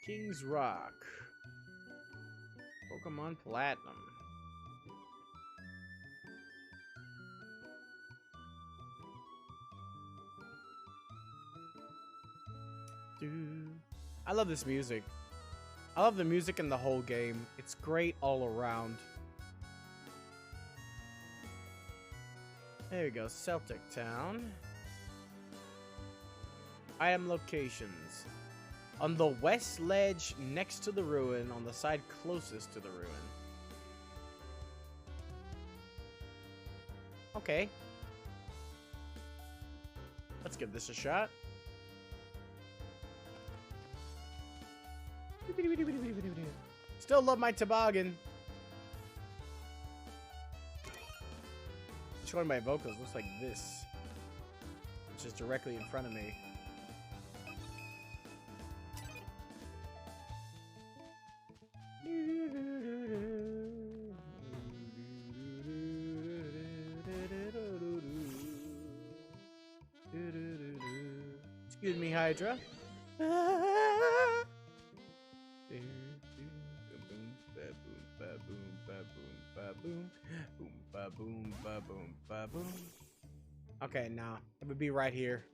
[SPEAKER 1] King's Rock. Pokemon Platinum. I love this music. I love the music in the whole game. It's great all around. There we go, Celtic Town. Item locations. On the west ledge next to the ruin, on the side closest to the ruin. Okay. Let's give this a shot. Still love my toboggan. Showing my vocals looks like this, which is directly in front of me. Excuse me, Hydra. Okay, now it would be right here.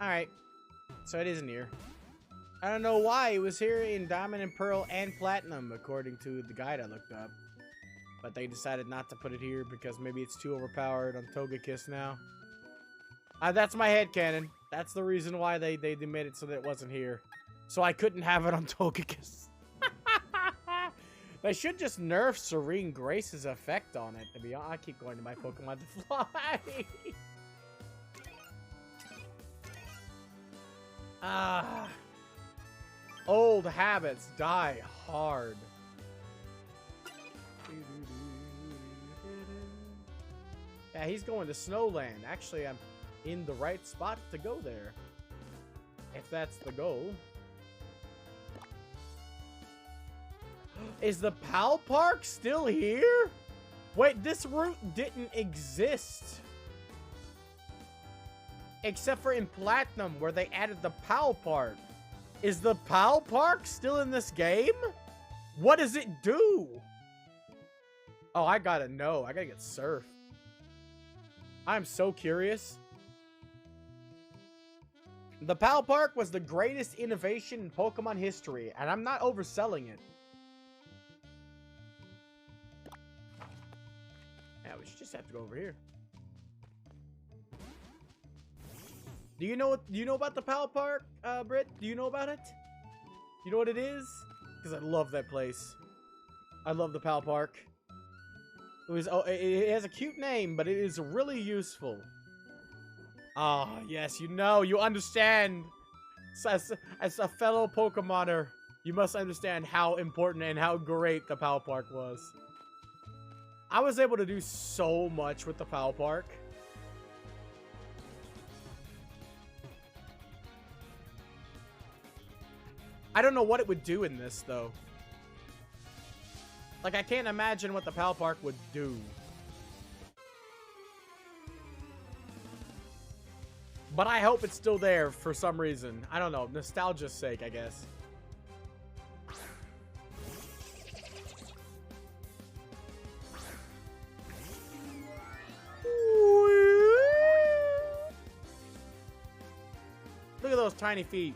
[SPEAKER 1] Alright, so it isn't here. I don't know why it was here in Diamond and Pearl and Platinum, according to the guide I looked up. But they decided not to put it here because maybe it's too overpowered on Togekiss now. That's my headcanon. That's the reason why they made it so that it wasn't here. So I couldn't have it on Togekiss. They should just nerf Serene Grace's effect on it, to be honest. I keep going to my Pokemon to fly. Old habits die hard. Yeah, he's going to Snowland. Actually, I'm in the right spot to go there. If that's the goal. Is the PAL Park still here? Wait, this route didn't exist. Except for in Platinum, where they added the PAL Park. Is the PAL Park still in this game? What does it do? Oh, I gotta know. I gotta get Surf. I'm so curious. The PAL Park was the greatest innovation in Pokemon history, and I'm not overselling it. Yeah, we should just have to go over here. Do you know about the PAL Park, Britt? Do you know about it? You know what it is? Because I love that place. I love the PAL Park. It has a cute name, but it is really useful. Ah, yes, you understand. As a fellow Pokemoner, you must understand how important and how great the PAL Park was. I was able to do so much with the PAL Park. I don't know what it would do in this, though. Like, I can't imagine what the Pal Park would do. But I hope it's still there for some reason. I don't know. Nostalgia's sake, I guess. Look at those tiny feet.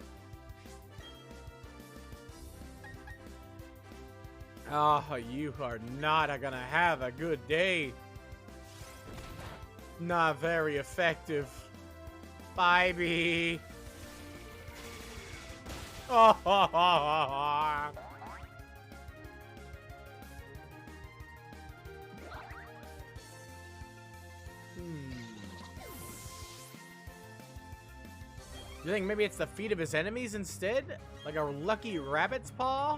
[SPEAKER 1] Oh, you are not gonna have a good day. Not very effective. Bye, bee. Oh, ha, ha, ha, ha. You think maybe it's the feet of his enemies instead? Like a lucky rabbit's paw?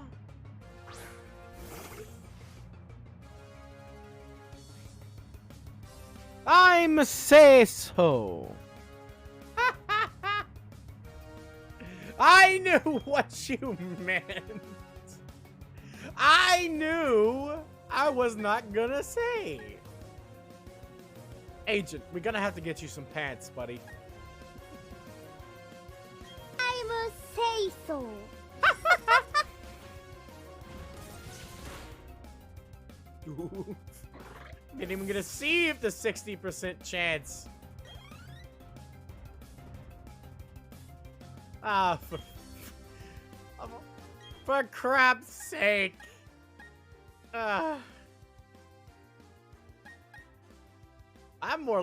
[SPEAKER 1] I'm say so. I knew what you meant. I knew I was not gonna say. Agent, we're gonna have to get you some pants, buddy.
[SPEAKER 3] I'm say so.
[SPEAKER 1] Didn't even get to see if the 60% chance. Ah, for crap's sake. I'm more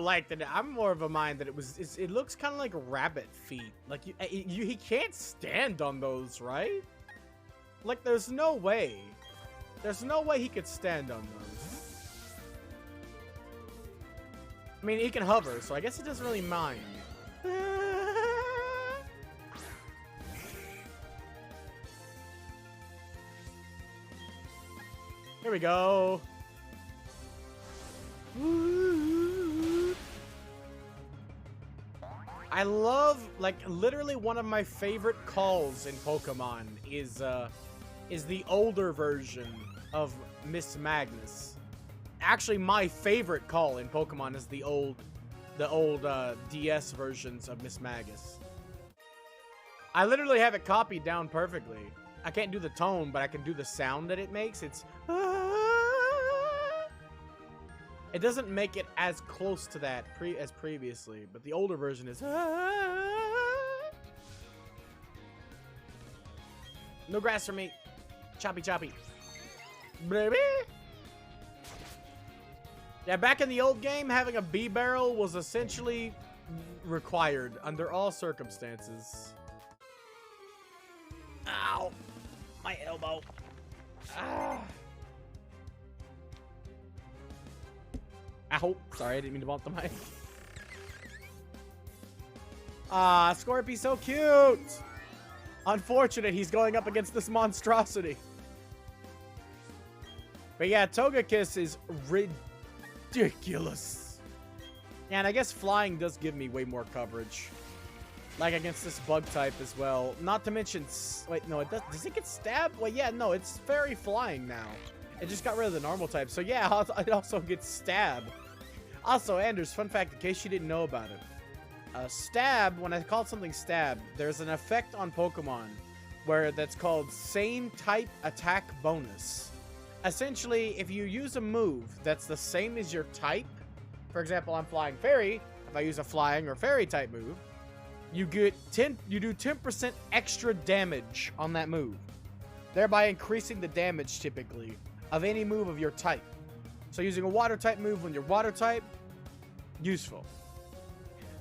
[SPEAKER 1] of a mind that it looks kind of like rabbit feet. Like he can't stand on those, right? Like there's no way. There's no way he could stand on those. I mean, he can hover, so I guess he doesn't really mind. Here we go. I love, like, literally one of my favorite calls in Pokemon is the older version of Miss Magnus. Actually, my favorite call in Pokemon is the old DS versions of Miss Magus. I literally have it copied down perfectly. I can't do the tone, but I can do the sound that it makes. It's... It doesn't make it as close to that as previously, but the older version is... No grass for me. Choppy choppy. Baby! Yeah, back in the old game, having a B barrel was essentially required under all circumstances. Ow! My elbow. Ah. Ow. Sorry, I didn't mean to bump the mic. Ah, Scorpy's so cute! Unfortunate he's going up against this monstrosity. But yeah, Togekiss is ridiculous. Yeah, and I guess flying does give me way more coverage. Like against this bug type as well. Not to mention... Wait, no, it does... Does it get stabbed? Well, yeah, no, it's fairy flying now. It just got rid of the normal type. So yeah, it also gets stabbed. Also, Anders, fun fact in case you didn't know about it. Stab, when I called something stab, there's an effect on Pokemon where that's called same type attack bonus. Essentially, if you use a move that's the same as your type, for example, I'm flying fairy, if I use a flying or fairy type move, you do 10% extra damage on that move, thereby increasing the damage typically of any move of your type. So using a water type move when you're water type, useful.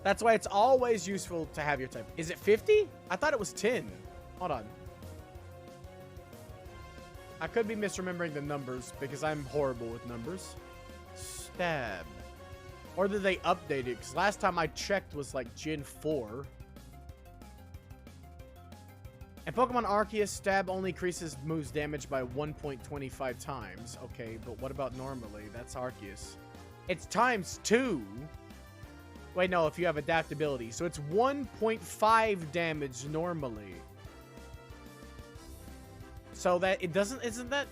[SPEAKER 1] That's why it's always useful to have your type. Is it 50? I thought it was 10. Hold on. I could be misremembering the numbers because I'm horrible with numbers. Stab. Or did they update it? Because last time I checked was like Gen 4. And Pokemon Arceus, stab only increases moves damage by 1.25 times. Okay, but what about normally? That's Arceus. It's times 2. Wait, no, if you have adaptability. So it's 1.5 damage normally. So that it doesn't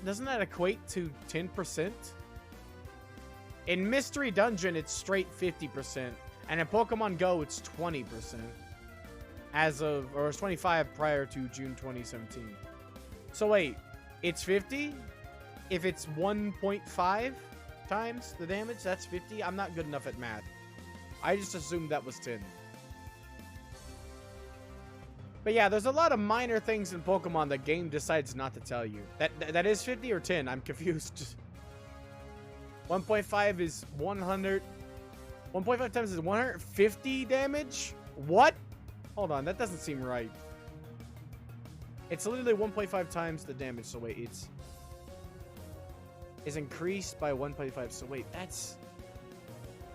[SPEAKER 1] doesn't that equate to 10%? In Mystery Dungeon, it's straight 50%, and in Pokemon Go, it's 20%. As of, or it's 25 prior to June 2017. So wait, it's 50? If it's 1.5 times the damage, that's 50? I'm not good enough at math. I just assumed that was 10. But yeah, there's a lot of minor things in Pokemon the game decides not to tell you. That is 50 or 10? I'm confused. 1.5 is 100. 1.5 times is 150 damage? What? Hold on, that doesn't seem right. It's literally 1.5 times the damage. So wait, is increased by 1.5. So wait,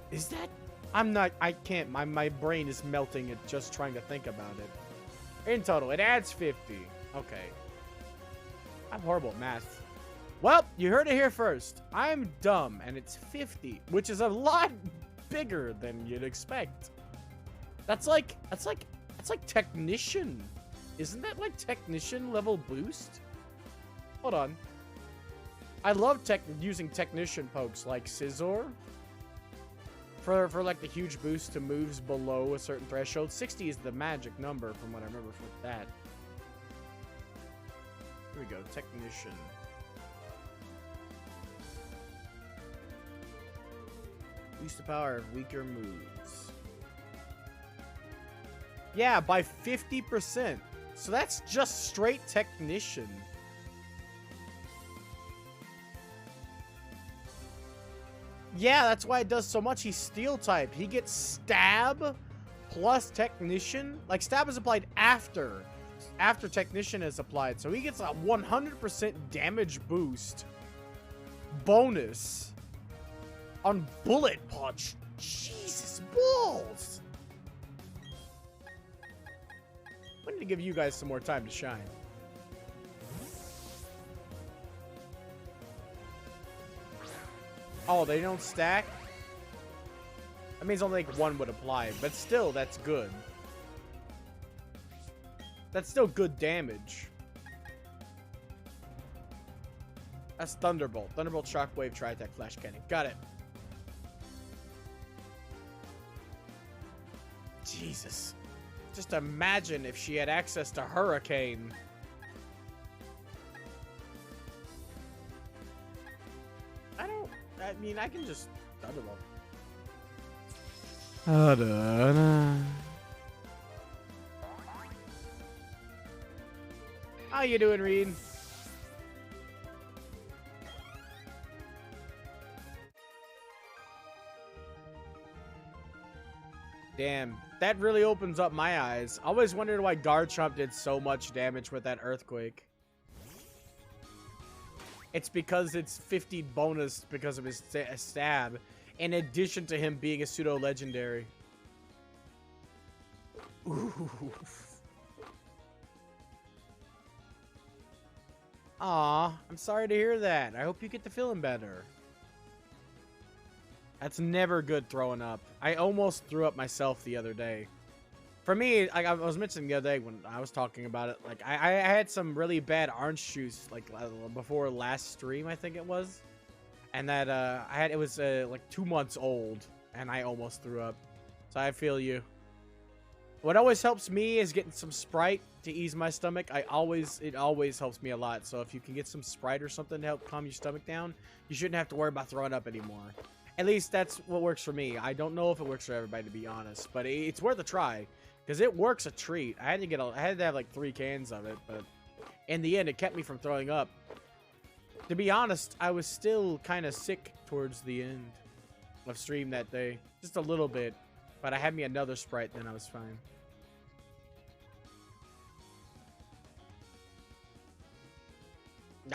[SPEAKER 1] is that? I can't. My brain is melting at just trying to think about it. In total, it adds 50. Okay. I'm horrible at math. Well, you heard it here first. I'm dumb, and it's 50, which is a lot bigger than you'd expect. That's like Technician. Isn't that like Technician level boost? Hold on. I love using Technician pokes like Scizor. For like the huge boost to moves below a certain threshold. 60 is the magic number from what I remember for that. Here we go, Technician. Boost the power of weaker moves. Yeah, by 50%. So that's just straight Technician. Yeah, that's why it does so much. He's Steel type. He gets Stab plus Technician. Like, Stab is applied after Technician is applied. So he gets a 100% damage boost bonus on Bullet Punch. Jesus balls. I need to give you guys some more time to shine. Oh, they don't stack? That means only like one would apply, but still, that's good. That's still good damage. That's Thunderbolt. Thunderbolt, Shockwave, Tri-Attack, Flash Cannon. Got it. Jesus. Just imagine if she had access to Hurricane. I mean, I can just Thunderbolt. How you doing, Reed? Damn, that really opens up my eyes. I always wondered why Garchomp did so much damage with that Earthquake. It's because it's 50 bonus because of his stab, in addition to him being a pseudo-legendary. Aw, I'm sorry to hear that. I hope you get to feeling better. That's never good throwing up. I almost threw up myself the other day. For me, like I was mentioning the other day when I was talking about it, like I had some really bad orange juice like before last stream, I think it was, and that it was like 2 months old, and I almost threw up. So I feel you. What always helps me is getting some Sprite to ease my stomach. It always helps me a lot. So if you can get some Sprite or something to help calm your stomach down, you shouldn't have to worry about throwing up anymore. At least that's what works for me. I don't know if it works for everybody, to be honest, but it's worth a try. Because it works a treat. I had to have like 3 cans of it, but in the end, it kept me from throwing up. To be honest, I was still kind of sick towards the end of stream that day. Just a little bit. But I had me another Sprite, then I was fine.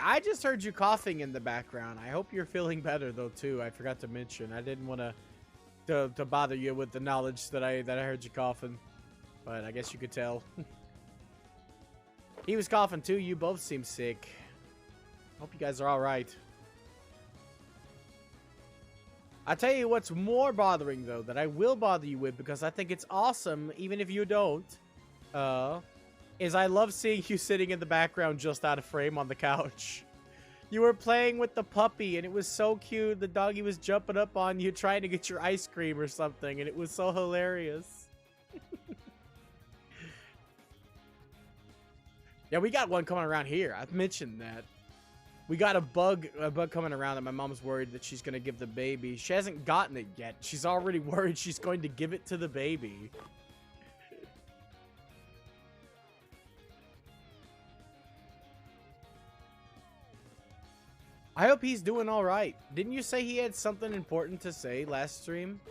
[SPEAKER 1] I just heard you coughing in the background. I hope you're feeling better, though, too. I forgot to mention. I didn't want to bother you with the knowledge that I heard you coughing. But I guess you could tell. He was coughing too. You both seem sick. Hope you guys are alright. I'll tell you what's more bothering, though, that I will bother you with because I think it's awesome, even if you don't. is I love seeing you sitting in the background just out of frame on the couch. You were playing with the puppy, and it was so cute. The doggy was jumping up on you, trying to get your ice cream or something, and it was so hilarious. Yeah, we got one coming around here. I've mentioned that. We got a bug coming around that my mom's worried that she's going to give the baby. She hasn't gotten it yet. She's already worried she's going to give it to the baby. I hope he's doing all right. Didn't you say he had something important to say last stream?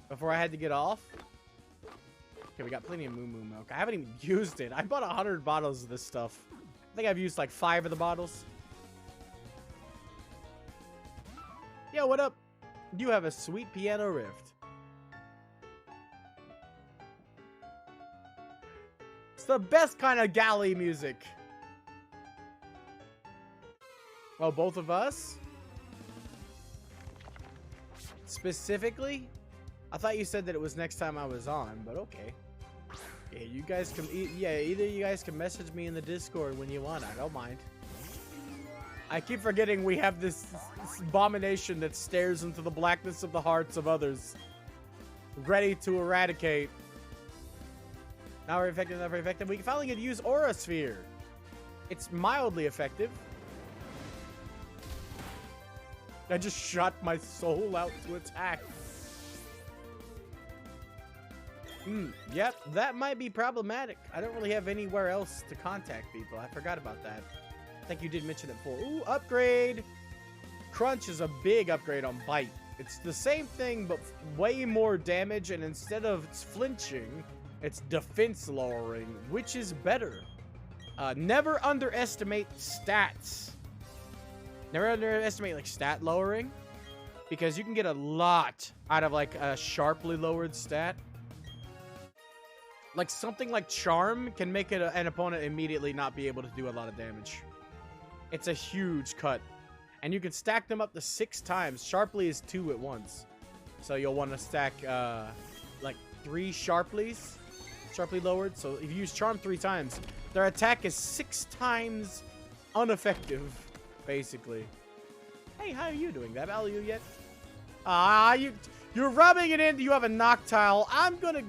[SPEAKER 1] Before I had to get off? Okay, we got plenty of moo moo milk. I haven't even used it. I bought 100 bottles of this stuff. I think I've used like 5 of the bottles. Yo, what up? You have a sweet piano rift. It's the best kind of galley music. Oh, both of us? Specifically? I thought you said that it was next time I was on, but okay. Yeah, you guys can... Yeah, either you guys can message me in the Discord when you want. I don't mind. I keep forgetting we have this abomination that stares into the blackness of the hearts of others. Ready to eradicate. Now we're effective, never effective. We finally get to use Aura Sphere. It's mildly effective. I just shot my soul out to attack. Yep, that might be problematic. I don't really have anywhere else to contact people. I forgot about that. I think you did mention it before. Ooh, upgrade! Crunch is a big upgrade on Bite. It's the same thing, but way more damage, and instead of flinching, it's defense lowering, which is better. Never underestimate stats. Never underestimate, like, stat lowering, because you can get a lot out of, like, a sharply lowered stat. Like, something like Charm can make it an opponent immediately not be able to do a lot of damage. It's a huge cut. And you can stack them up to 6 times. Sharply is 2 at once. So you'll want to stack, like, 3 Sharplies. Sharply lowered. So if you use Charm 3 times, their attack is 6 times ineffective, basically. Hey, how are you doing? Did I battle you yet? You're rubbing it in. You have a Noctile. I'm gonna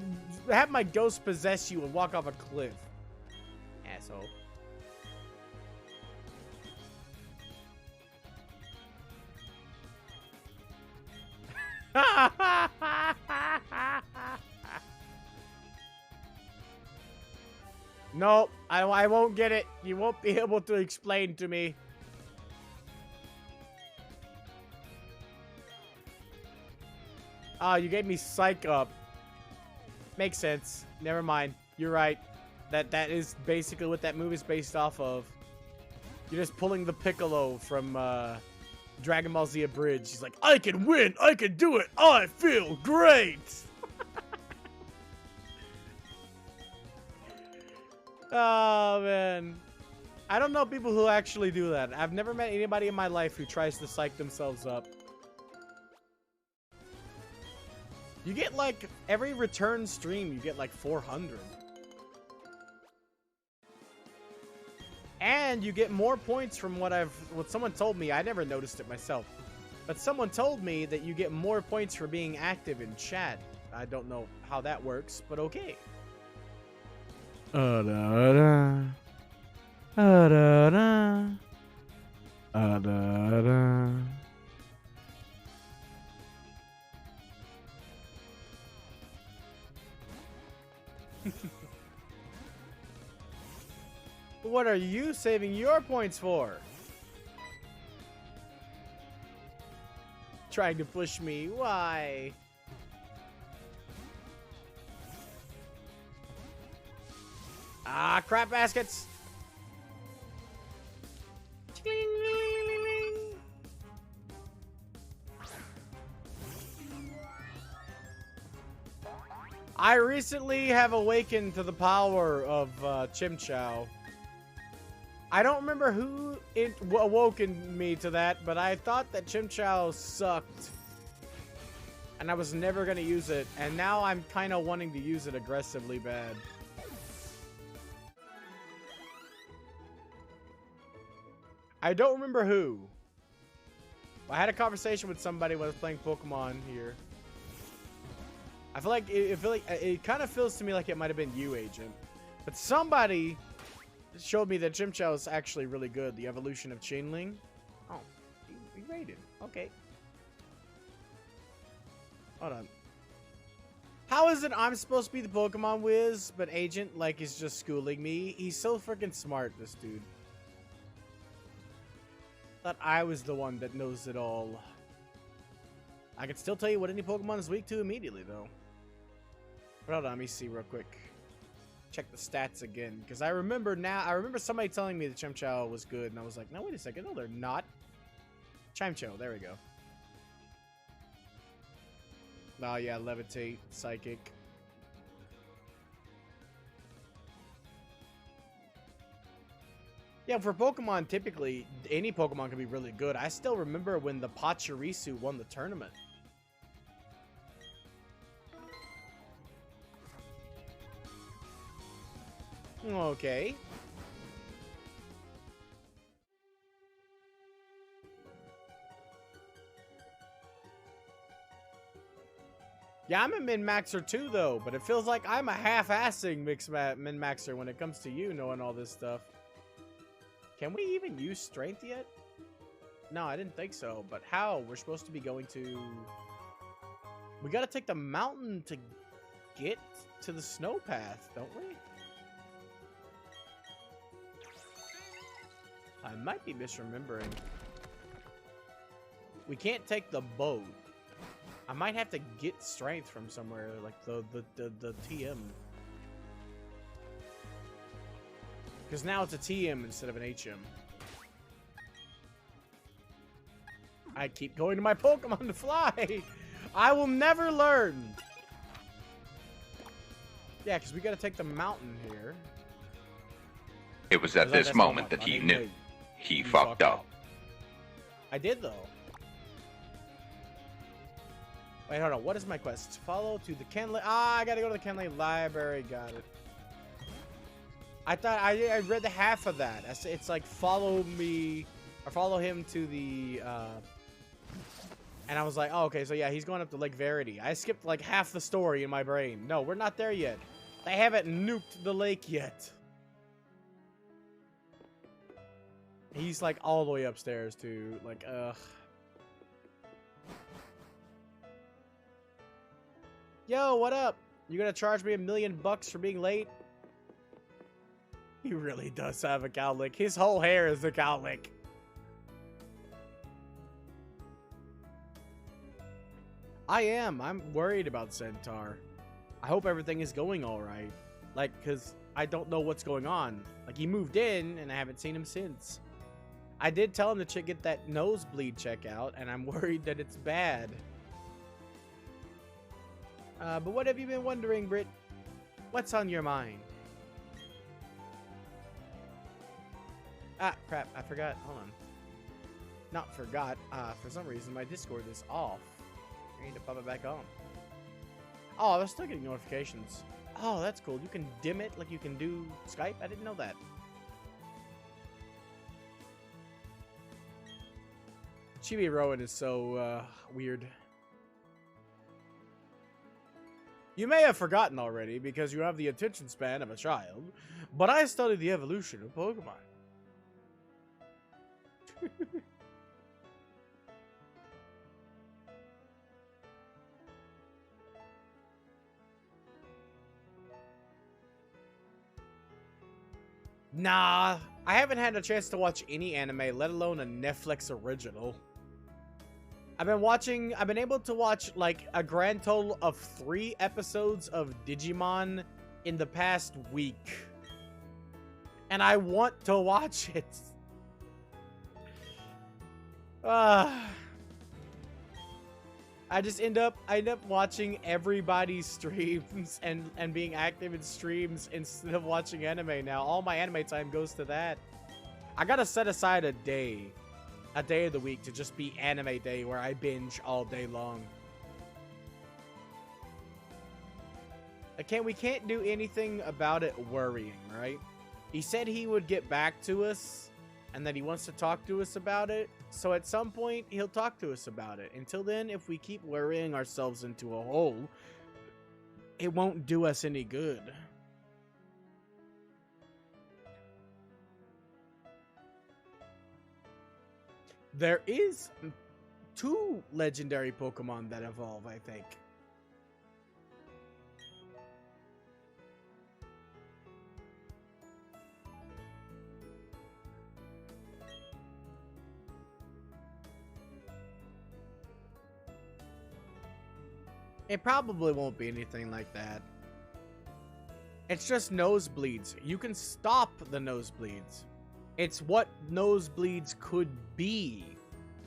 [SPEAKER 1] have my ghost possess you and walk off a cliff. Asshole. Nope, I won't get it. You won't be able to explain to me. Oh, you gave me Psych Up. Makes sense. Never mind. You're right. That is basically what that movie is based off of. You're just pulling the Piccolo from Dragon Ball Z Abridged. He's like, I can win. I can do it. I feel great. Oh, man. I don't know people who actually do that. I've never met anybody in my life who tries to psych themselves up. You get, like, every return stream, you get, like, 400. And you get more points from what someone told me. I never noticed it myself. But someone told me that you get more points for being active in chat. I don't know how that works, but okay. What are you saving your points for? Trying to push me. Why? Ah, crap baskets. I recently have awakened to the power of Chim Chow. I don't remember who awoken me to that, but I thought that Chim Chow sucked. And I was never going to use it. And now I'm kind of wanting to use it aggressively bad. I don't remember who. I had a conversation with somebody when I was playing Pokemon here. I feel like it kind of feels to me like it might have been you, Agent. But somebody showed me that Chimchar is actually really good. The evolution of Chainling. Oh, he rated. Okay. Hold on. How is it I'm supposed to be the Pokemon whiz, but Agent, like, is just schooling me? He's so freaking smart, this dude. Thought I was the one that knows it all. I can still tell you what any Pokemon is weak to immediately, though. But hold on, let me see real quick. Check the stats again, because I remember somebody telling me that Chimchar was good, and I was like, no, wait a second, no, they're not. Chimchar, there we go. Oh, yeah, Levitate, Psychic. Yeah, for Pokemon, typically, any Pokemon can be really good. I still remember when the Pachirisu won the tournament. Okay. Yeah, I'm a min-maxer too, though, but it feels like I'm a half-assing min-maxer when it comes to you knowing all this stuff. Can we even use strength yet? No, I didn't think so, but how? We're supposed to be going to... We gotta take the mountain to get to the snow path, don't we? I might be misremembering. We can't take the boat. I might have to get strength from somewhere, like the TM. Because now it's a TM instead of an HM. I keep going to my Pokemon to fly. I will never learn. Yeah, because we got to take the mountain here.
[SPEAKER 2] It was at this moment that he knew. He fucked up.
[SPEAKER 1] I did, though. Wait, hold on. What is my quest? Follow to the Kenley. Ah, I gotta go to the Kenley Library. Got it. I thought I read the half of that. It's like follow me or follow him to the. And I was like, oh, okay, so yeah, he's going up to Lake Verity. I skipped like half the story in my brain. No, we're not there yet. They haven't nuked the lake yet. He's like all the way upstairs too. Like, ugh. Yo, what up? You gonna charge me $1 million for being late? He really does have a cowlick. His whole hair is a cowlick. I am. I'm worried about Centaur. I hope everything is going all right. Like, because I don't know what's going on. Like, he moved in, and I haven't seen him since. I did tell him to get that nosebleed check out, and I'm worried that it's bad. But what have you been wondering, Britt? What's on your mind? Ah, crap. I forgot. Hold on. Not forgot. For some reason, my Discord is off. I need to pop it back on. Oh, I was still getting notifications. Oh, that's cool. You can dim it like you can do Skype? I didn't know that. Chibi Rowan is so, weird. You may have forgotten already because you have the attention span of a child, but I studied the evolution of Pokemon. Nah, I haven't had a chance to watch any anime, let alone a Netflix original. I've been able to watch like a grand total of 3 episodes of Digimon in the past week. And I want to watch it. I end up watching everybody's streams and being active in streams instead of watching anime now. All my anime time goes to that. I gotta set aside a day of the week to just be anime day where I binge all day long. We can't do anything about it worrying, right? He said he would get back to us, and that he wants to talk to us about it. So at some point, he'll talk to us about it. Until then, if we keep worrying ourselves into a hole, it won't do us any good. There is 2 legendary Pokemon that evolve, I think. It probably won't be anything like that. It's just nosebleeds. You can stop the nosebleeds. It's what nosebleeds could be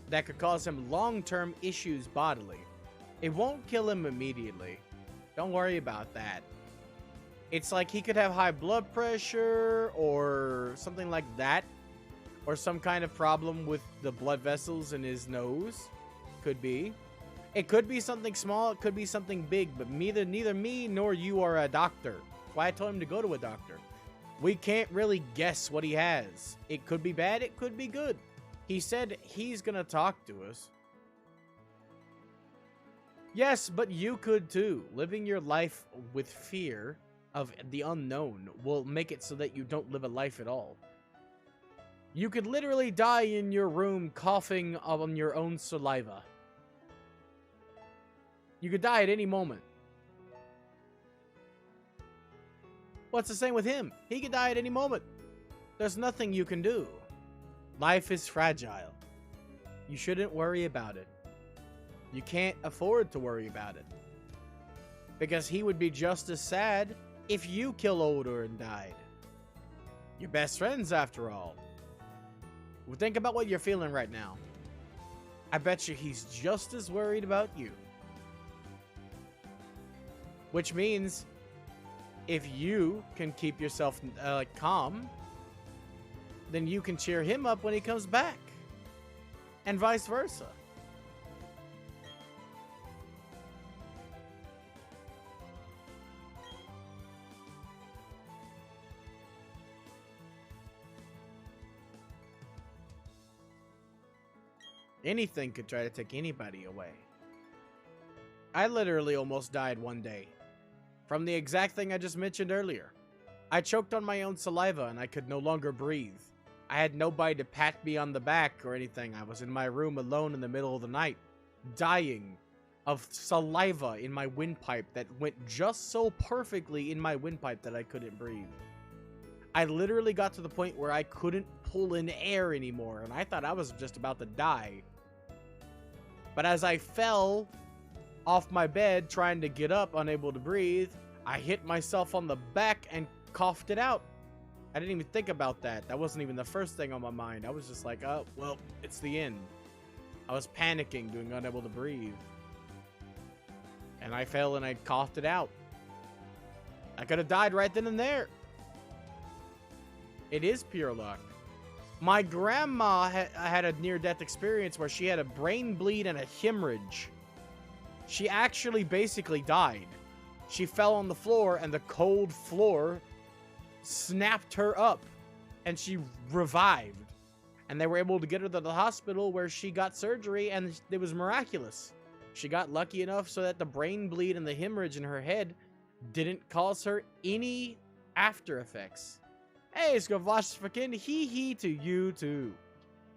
[SPEAKER 1] that could cause him long-term issues bodily. It won't kill him immediately. Don't worry about that. It's like he could have high blood pressure or something like that. Or some kind of problem with the blood vessels in his nose. Could be. It could be something small, it could be something big, but neither me nor you are a doctor. That's why I told him to go to a doctor. We can't really guess what he has. It could be bad, it could be good. He said he's gonna talk to us. Yes, but you could too. Living your life with fear of the unknown will make it so that you don't live a life at all. You could literally die in your room coughing on your own saliva. You could die at any moment. What's the same with him? He could die at any moment. There's nothing you can do. Life is fragile. You shouldn't worry about it. You can't afford to worry about it. Because he would be just as sad if you killed Odor and died. You're best friends after all. Well, think about what you're feeling right now. I bet you he's just as worried about you. Which means, if you can keep yourself calm, then you can cheer him up when he comes back. And vice versa. Anything could try to take anybody away. I literally almost died one day. From the exact thing I just mentioned earlier. I choked on my own saliva and I could no longer breathe. I had nobody to pat me on the back or anything. I was in my room alone in the middle of the night, dying of saliva in my windpipe that went just so perfectly in my windpipe that I couldn't breathe. I literally got to the point where I couldn't pull in air anymore, and I thought I was just about to die. But as I fell off my bed trying to get up, unable to breathe, I hit myself on the back and coughed it out. I didn't even think about that. That wasn't even the first thing on my mind. I was just like, oh, well, it's the end. I was panicking, doing unable to breathe. And I fell and I coughed it out. I could have died right then and there. It is pure luck. My grandma had a near-death experience where she had a brain bleed and a hemorrhage. She actually basically died. She fell on the floor and the cold floor snapped her up and she revived. And they were able to get her to the hospital where she got surgery and it was miraculous. She got lucky enough so that the brain bleed and the hemorrhage in her head didn't cause her any after effects. Hey, it's gonna watch fucking hee to you too.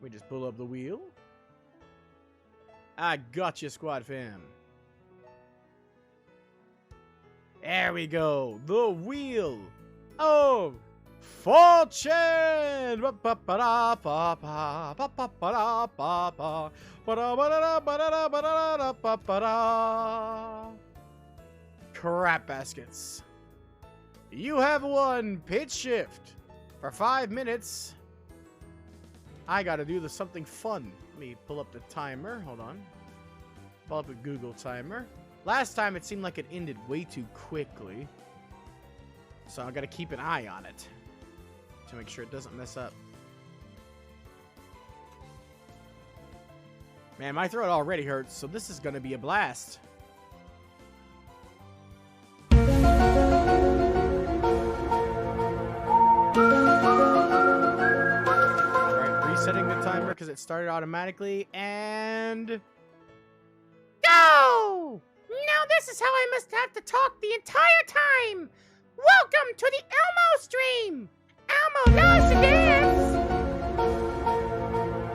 [SPEAKER 1] We just pull up the wheel. I got you, squad fam. There we go. The wheel of fortune. Crap baskets. You have won pitch shift for 5 minutes. I gotta do something fun. Let me pull up the timer. Hold on. Pull up a Google timer. Last time it seemed like it ended way too quickly. So I gotta keep an eye on it to make sure it doesn't mess up. Man, my throat already hurts, so this is gonna be a blast. Alright, because it started automatically, and...
[SPEAKER 4] Go! Now this is how I must have to talk the entire time! Welcome to the Elmo stream! Elmo does the dance!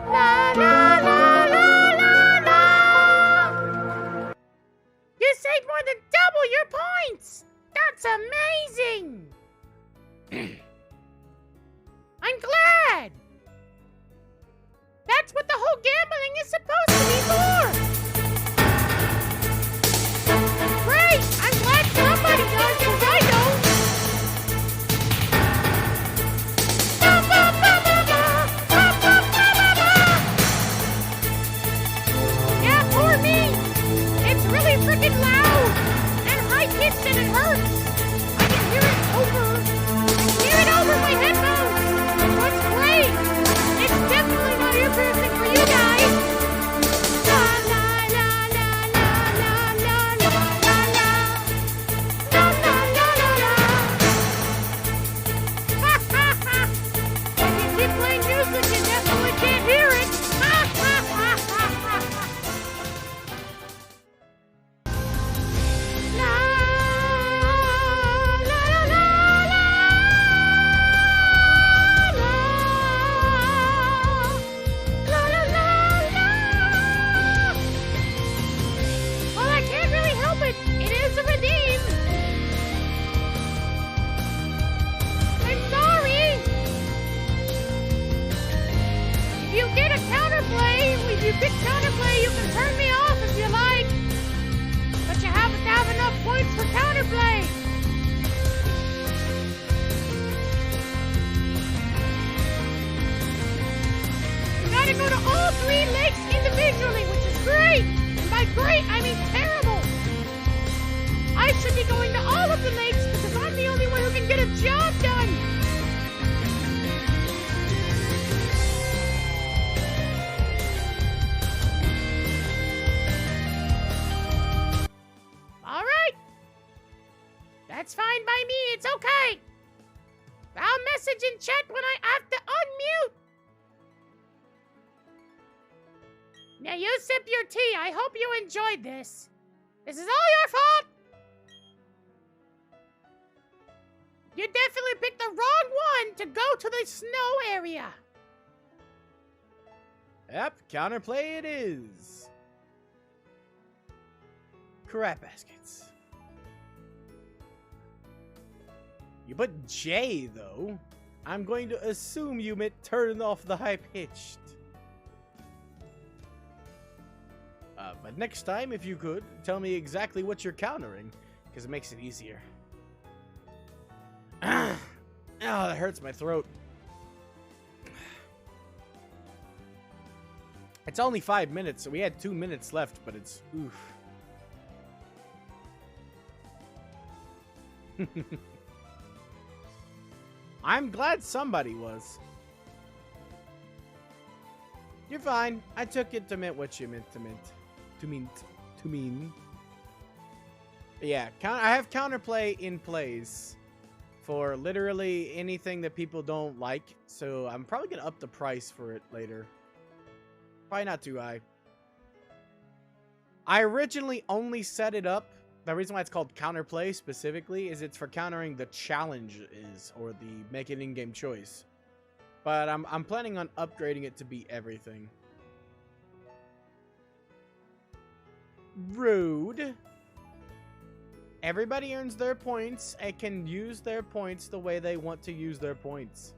[SPEAKER 4] La la la la la la! You saved more than double your points! That's amazing! I'm glad! That's what the whole gambling is supposed to be for! Great! I'm glad somebody does, because I don't! Yeah, poor me! It's really freaking loud! And high-pitched and it hurts! I can hear it over my headphones! And what's great, it's definitely not ear-piercing for you guys! La la la la la la la la la la la la la la la. Ha ha ha! When you keep playing music, you definitely can't hear it! Ha ha ha ha ha ha! La la la la la la la la la. Well, I can't really help it. It is a redeem. I'm sorry. If you get a counterplay, if you pick counterplay, you can turn me off if you like. But you have to have enough points for counterplay. You gotta go to all 3 lakes individually, which is great. And by great, I mean terrible. I should be going to all of the lakes because I'm the only one who can get a job done. All right. That's fine by me. It's okay. I'll message in chat when I have to unmute. Now you sip your tea. I hope you enjoyed this. This is all your fault. You definitely picked the wrong one to go to the snow area.
[SPEAKER 1] Yep, counterplay it is. Crap baskets. You put J, though. I'm going to assume you meant turn off the high-pitched. But next time, if you could, tell me exactly what you're countering, because it makes it easier. Oh, that hurts my throat. It's only 5 minutes, so we had 2 minutes left, but it's oof. I'm glad somebody was. You're fine. I took it to mean what you meant to mean. But yeah, I have counterplay in place for literally anything that people don't like, so I'm probably gonna up the price for it later. Probably not too high. I originally only set it up. The reason why it's called counterplay specifically is it's for countering the challenges or the make an in-game choice. But I'm planning on upgrading it to be everything. Rude. Everybody earns their points and can use their points the way they want to use their points.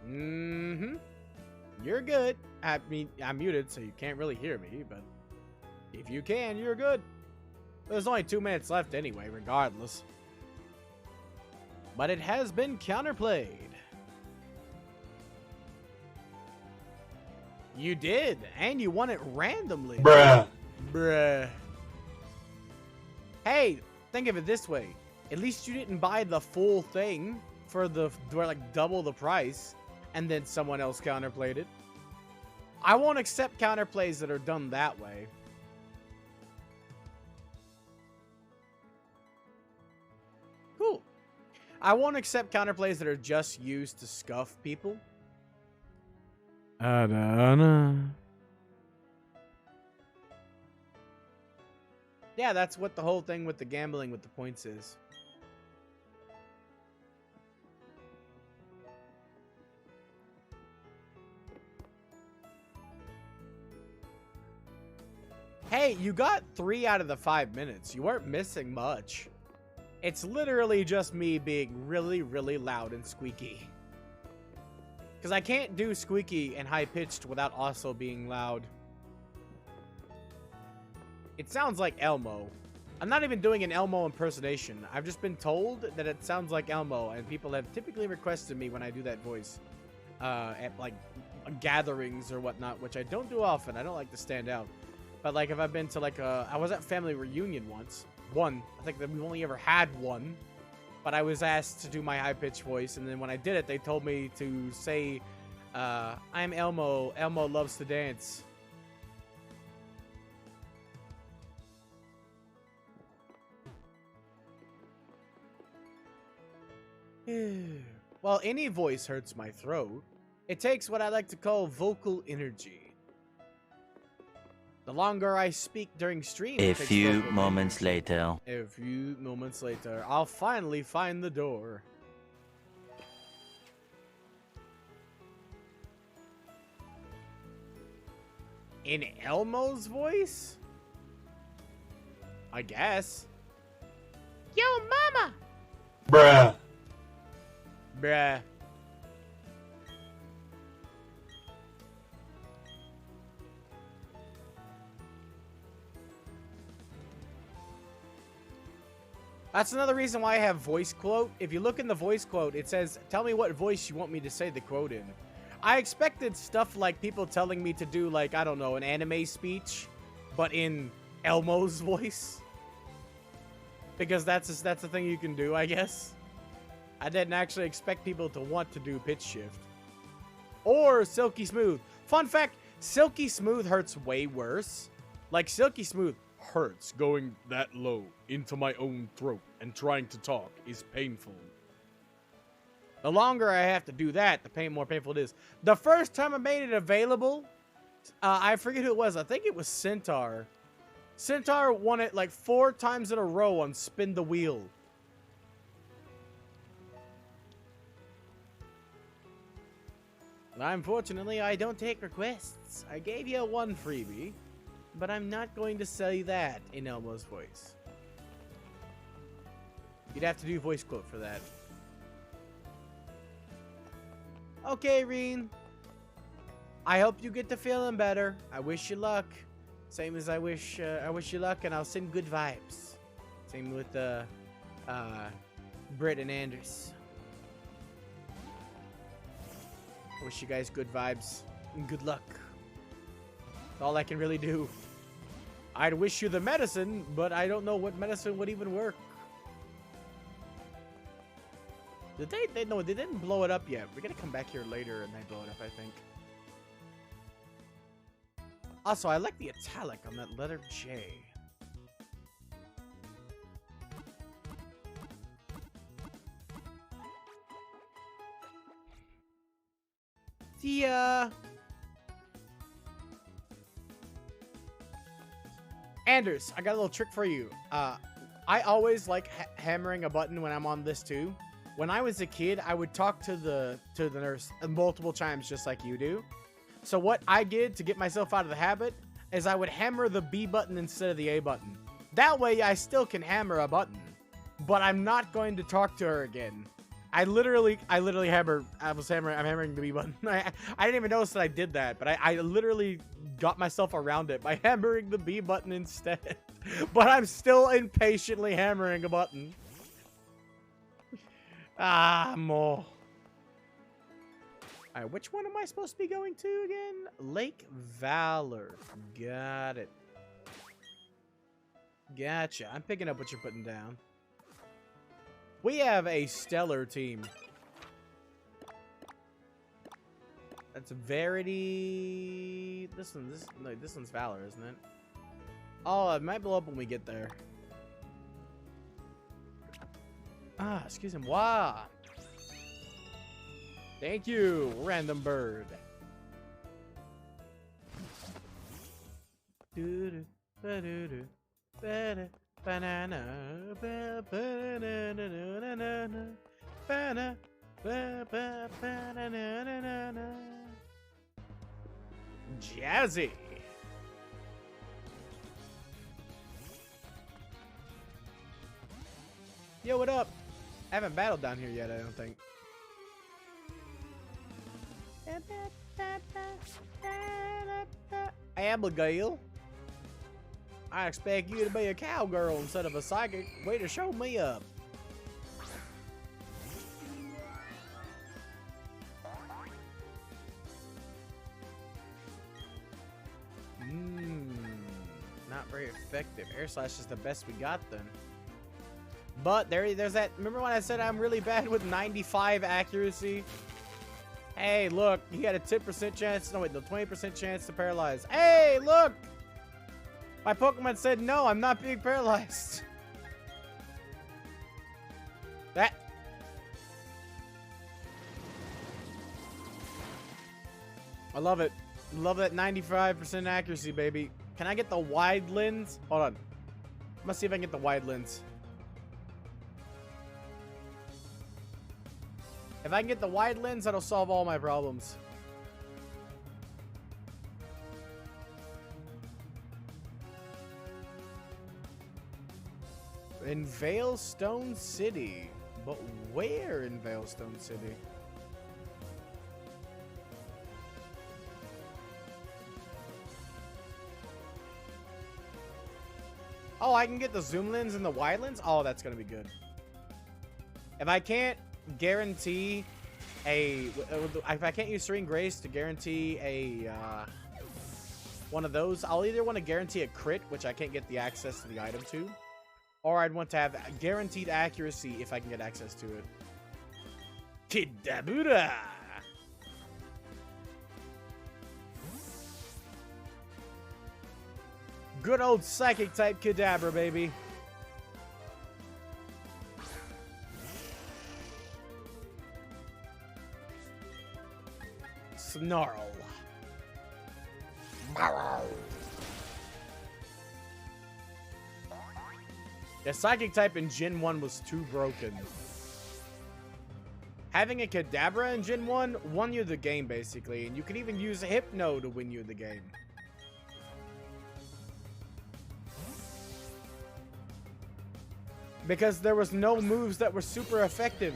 [SPEAKER 1] Mm-hmm. You're good. I mean, I'm muted, so you can't really hear me, but if you can, you're good. There's only 2 minutes left anyway, regardless. But it has been counterplayed. You did, and you won it randomly. Bruh. Hey, think of it this way. At least you didn't buy the full thing for like double the price, and then someone else counterplayed it. I won't accept counterplays that are done that way. Cool. I won't accept counterplays that are just used to scuff people. I don't know. Yeah, that's what the whole thing with the gambling with the points is. Hey, you got 3 out of the 5 minutes. You weren't missing much. It's literally just me being really, really loud and squeaky. Because I can't do squeaky and high-pitched without also being loud. It sounds like Elmo. I'm not even doing an Elmo impersonation. I've just been told that it sounds like Elmo, and people have typically requested me when I do that voice. At, like, gatherings or whatnot, which I don't do often. I don't like to stand out. But, like, if I've been to, like, I was at family reunion once. I think that we've only ever had one. But I was asked to do my high-pitched voice, and then when I did it, they told me to say, I'm Elmo. Elmo loves to dance. Well, any voice hurts my throat. It takes what I like to call vocal energy. The longer I speak during stream,
[SPEAKER 5] A few moments later.
[SPEAKER 1] A few moments later, I'll finally find the door. In Elmo's voice? I guess.
[SPEAKER 4] Yo, mama!
[SPEAKER 5] Bruh.
[SPEAKER 1] Bruh. That's another reason why I have voice quote. If you look in the voice quote, it says, tell me what voice you want me to say the quote in. I expected stuff like people telling me to do, like, I don't know, an anime speech, but in Elmo's voice. Because that's a thing you can do, I guess. I didn't actually expect people to want to do pitch shift. Or Silky Smooth. Fun fact, Silky Smooth hurts way worse. Like, Silky Smooth hurts going that low into my own throat, and trying to talk is painful. The longer I have to do that, the more painful it is. The first time I made it available, I forget who it was. I think it was Centaur. Centaur won it like 4 times in a row on Spin the Wheel. Unfortunately, I don't take requests. I gave you one freebie, but I'm not going to say that in Elmo's voice. You'd have to do voice quote for that. Okay, Reen. I hope you get to feeling better. I wish you luck. Same as I wish you luck, and I'll send good vibes. Same with Britt and Anders. I wish you guys good vibes and good luck. That's all I can really do. I'd wish you the medicine, but I don't know what medicine would even work. Did they no, they didn't blow it up yet. We're gonna come back here later and they blow it up, I think. Also, I like the italic on that letter J. Anders, I got a little trick for you. I always like hammering a button when I'm on this too. When I was a kid, I would talk to the nurse multiple times just like you do. So what I did to get myself out of the habit is I would hammer the B button instead of the A button. That way I still can hammer a button, but I'm not going to talk to her again. I'm hammering the B button. I didn't even notice that I did that, but I literally got myself around it by hammering the B button instead. But I'm still impatiently hammering a button. More. Alright, which one am I supposed to be going to again? Lake Valor. Got it. Gotcha. I'm picking up what you're putting down. We have a stellar team. That's Verity. This one's Valor, isn't it? Oh, it might blow up when we get there. Ah, excuse me. Wow. Thank you, random bird. Doo-doo, ba-doo-doo, ba-da, banana, ba-ba-da-da-da-da-da-da, ba-da, ba-ba-ba-da-da-da-da-da. Jazzy. Yo, what up? I haven't battled down here yet, I don't think. Abigail, I expect you to be a cowgirl instead of a psychic. Way to show me up. Not very effective. Air slash is the best we got then. But there's that. Remember when I said I'm really bad with 95 accuracy? Hey, look, you got a 10% chance. No, wait, the 20% chance to paralyze. Hey, look! My Pokemon said no, I'm not being paralyzed. That. I love it. Love that 95% accuracy, baby. Can I get the wide lens? Hold on. Let's see if I can get the wide lens. If I can get the wide lens, that'll solve all my problems. In Veilstone City. But where in Veilstone City? Oh, I can get the zoom lens and the wide lens? Oh, that's gonna be good. If I can't guarantee if I can't use Serene Grace to guarantee one of those, I'll either want to guarantee a crit, which I can't get the access to the item to, or I'd want to have guaranteed accuracy if I can get access to it. Kidabura! Good old psychic type Kadabra, baby. Snarl. The psychic type in Gen 1 was too broken. Having a Kadabra in Gen 1 won you the game, basically, and you could even use a Hypno to win you the game. Because there was no moves that were super effective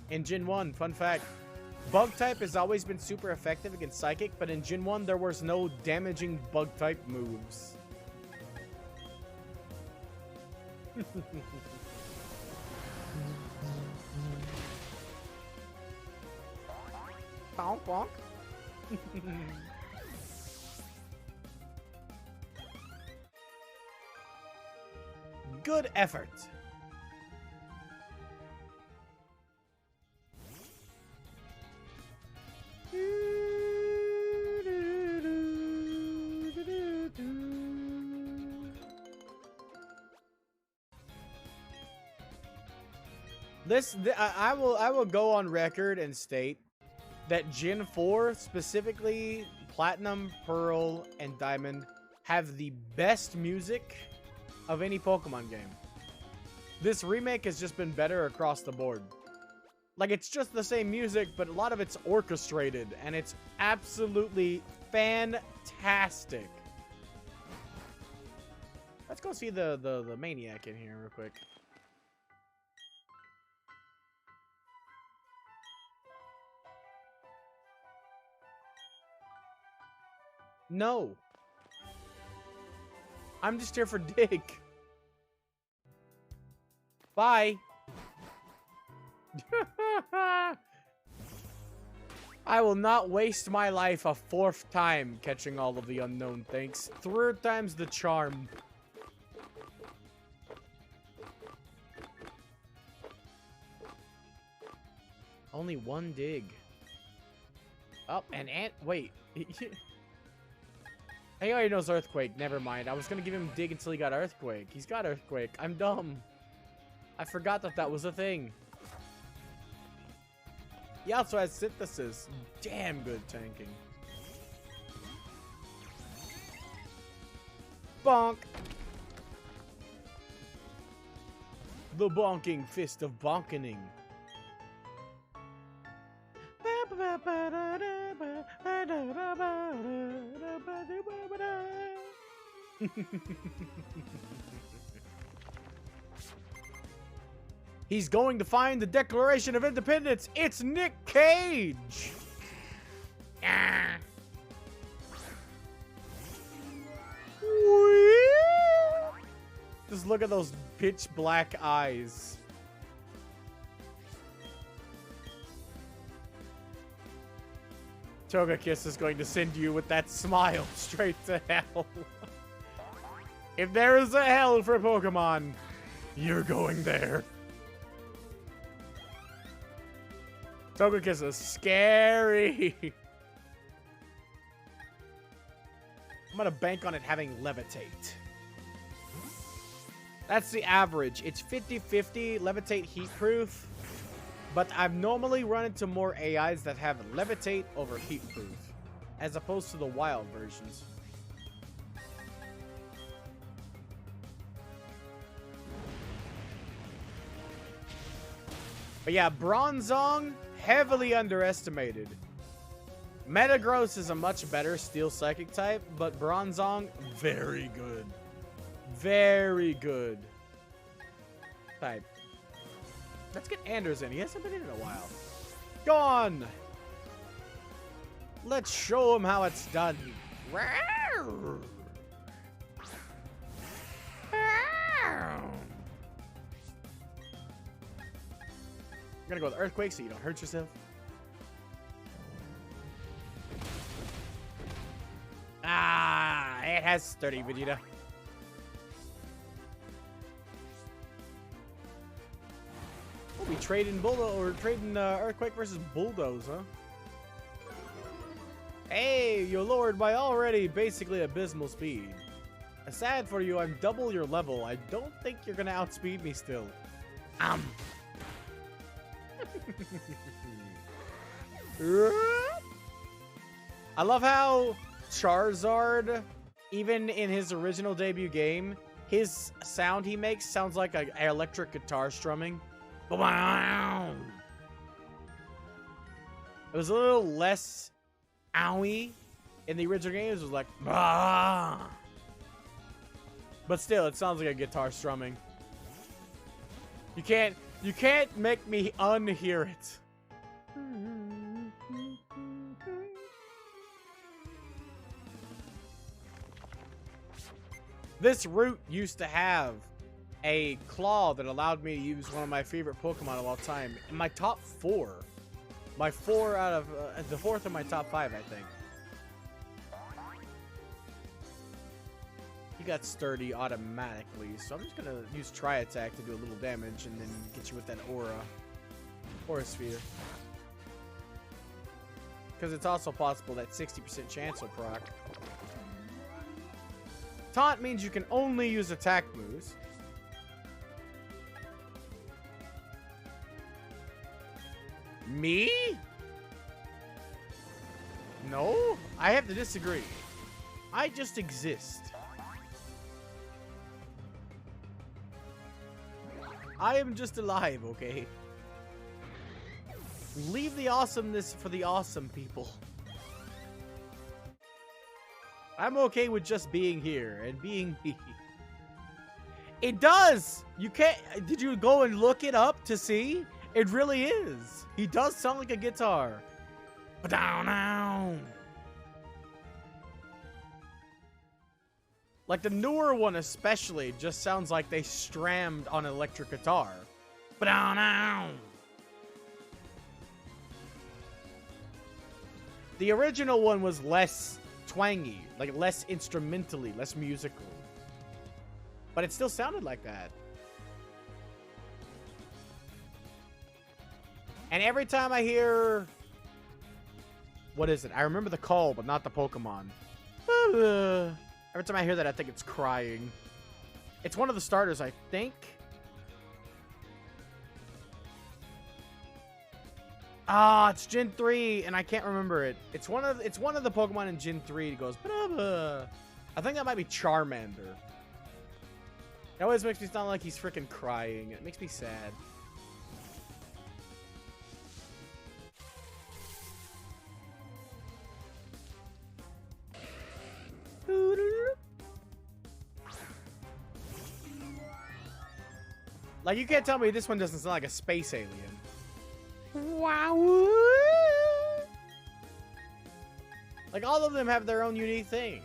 [SPEAKER 1] in Gen 1. Fun fact. Bug type has always been super effective against Psychic, but in Gen 1 there was no damaging bug type moves. Bonk bonk. Good effort. I will go on record and state that Gen 4, specifically Platinum, Pearl, and Diamond, have the best music of any Pokemon game. This remake has just been better across the board. Like, it's just the same music, but a lot of it's orchestrated, and it's absolutely fantastic. Let's go see the Maniac in here real quick. No. I'm just here for Dig. Bye. I will not waste my life a 4th time catching all of the unknown, thanks. 3rd time's the charm. Only 1 dig. Oh, and wait. He already knows Earthquake. Never mind. I was gonna give him dig until he got Earthquake. He's got Earthquake. I'm dumb. I forgot that that was a thing. He also has synthesis. Damn good tanking. Bonk. The bonking fist of bonkening. He's going to find the Declaration of Independence. It's Nick Cage. Just look at those pitch black eyes. Togekiss is going to send you with that smile straight to hell. If there is a hell for Pokemon, you're going there. Togekiss is scary. I'm gonna bank on it having Levitate. That's the average. It's 50-50 Levitate Heat Proof. But I've normally run into more AIs that have Levitate over Heat Proof, as opposed to the wild versions. But yeah, Bronzong, heavily underestimated. Metagross is a much better Steel Psychic type, but Bronzong, very good. Very good type. Let's get Anders in. He hasn't been in a while. Go on. Let's show him how it's done. I'm gonna go with Earthquake so you don't hurt yourself. Ah, it has sturdy, Vegeta. We'll be trading Earthquake versus Bulldoze, huh? Hey, you're lowered by already basically abysmal speed. Sad for you, I'm double your level. I don't think you're gonna outspeed me still. I love how Charizard, even in his original debut game, his sound he makes sounds like an electric guitar strumming. It was a little less owie in the original games. It was like, bah! But still, it sounds like a guitar strumming. You can't make me unhear it. This route used to have a claw that allowed me to use one of my favorite Pokemon of all time. In my top 4. My 4 out of... the 4th in my top 5, I think. He got sturdy automatically, so I'm just going to use Tri-Attack to do a little damage and then get you with that Aura Sphere. Because it's also possible that 60% chance will proc. Taunt means you can only use attack moves. Me? No, I have to disagree. I just exist. I am just alive, okay? Leave the awesomeness for the awesome people. I'm okay with just being here and being me. It does! You can't... Did you go and look it up to see? It really is. He does sound like a guitar. Ba-down-down. Like the newer one especially just sounds like they strammed on an electric guitar. Ba-down-down. The original one was less twangy, like less instrumentally, less musical. But it still sounded like that. And every time I hear... What is it? I remember the call, but not the Pokemon. Every time I hear that, I think it's crying. It's one of the starters, I think. Ah, it's Gen 3, and I can't remember it. It's one of the Pokemon in Gen 3 that goes, "Ba-da-ba." I think that might be Charmander. It always makes me sound like he's freaking crying. It makes me sad. Like, you can't tell me this one doesn't sound like a space alien. Wow. Like, all of them have their own unique thing.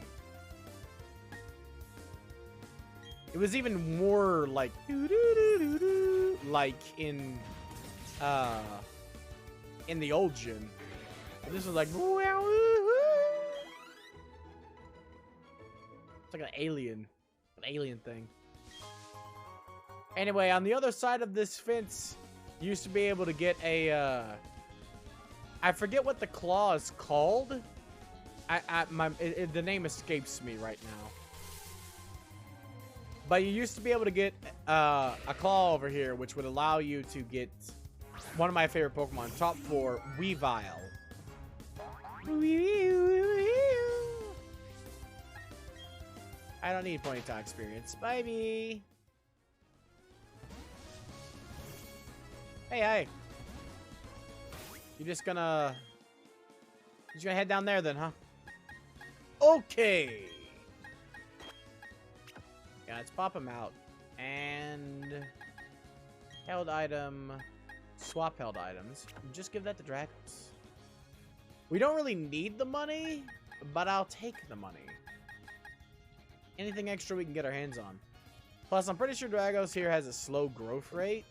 [SPEAKER 1] It was even more like in the old gen. This was like, it's like an alien thing. Anyway, on the other side of this fence, you used to be able to get a, I forget what the claw is called. The name escapes me right now. But you used to be able to get a claw over here, which would allow you to get one of my favorite Pokemon, top 4, Weavile. I don't need Ponyta experience. Bye-bye. Hey. You're just gonna head down there then, huh? Okay. Yeah, let's pop him out. And held item, swap held items. Just give that to Dragos. We don't really need the money, but I'll take the money. Anything extra we can get our hands on. Plus, I'm pretty sure Dragos here has a slow growth rate.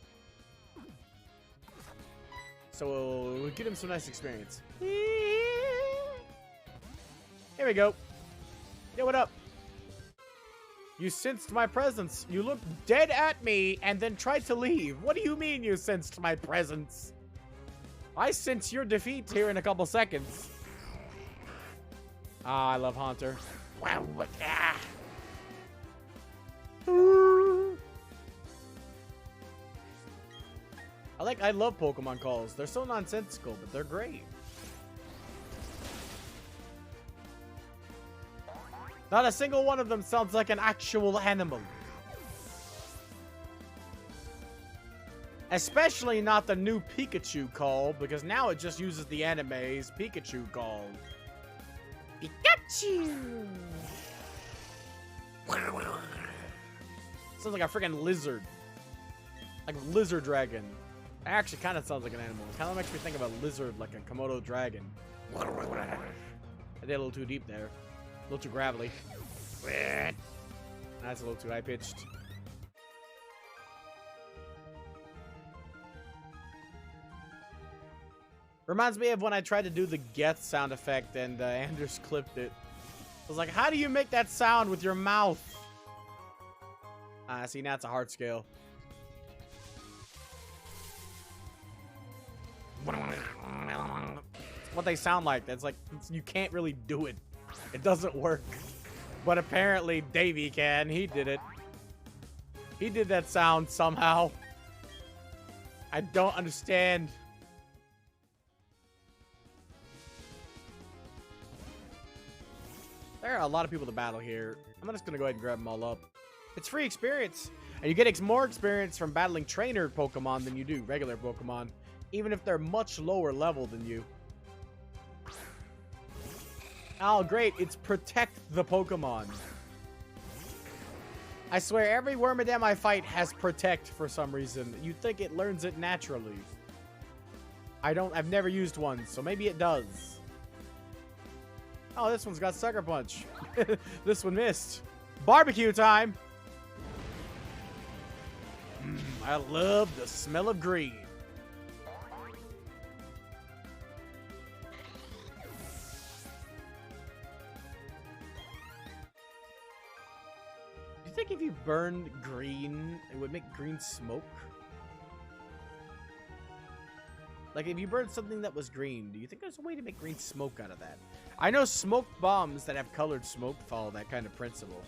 [SPEAKER 1] So we'll get him some nice experience. Here we go. Yo, what up? You sensed my presence. You looked dead at me and then tried to leave. What do you mean you sensed my presence? I sense your defeat here in a couple seconds. Ah, I love Haunter. Wow, what? Ah. I love Pokemon calls. They're so nonsensical, but they're great. Not a single one of them sounds like an actual animal. Especially not the new Pikachu call, because now it just uses the anime's Pikachu call. Pikachu! Sounds like a freaking lizard. Like a lizard dragon. It actually kind of sounds like an animal. It kind of makes me think of a lizard, like a Komodo dragon. I did a little too deep there. A little too gravelly. That's a little too high-pitched. Reminds me of when I tried to do the Geth sound effect and Anders clipped it. I was like, how do you make that sound with your mouth? See, now it's a hard scale. What they sound like. That's like, you can't really do it. It doesn't work. But apparently Davey can. He did it. He did that sound somehow. I don't understand. There are a lot of people to battle here. I'm just gonna go ahead and grab them all up. It's free experience. And you get more experience from battling trainer Pokemon than you do regular Pokemon. Even if they're much lower level than you. Oh, great. It's protect the Pokemon. I swear, every Wormadam I fight has protect for some reason. You'd think it learns it naturally. I've never used one, so maybe it does. Oh, this one's got Sucker Punch. This one missed. Barbecue time! I love the smell of green. Do you think if you burned green, it would make green smoke? Like, if you burned something that was green, do you think there's a way to make green smoke out of that? I know smoke bombs that have colored smoke follow that kind of principle.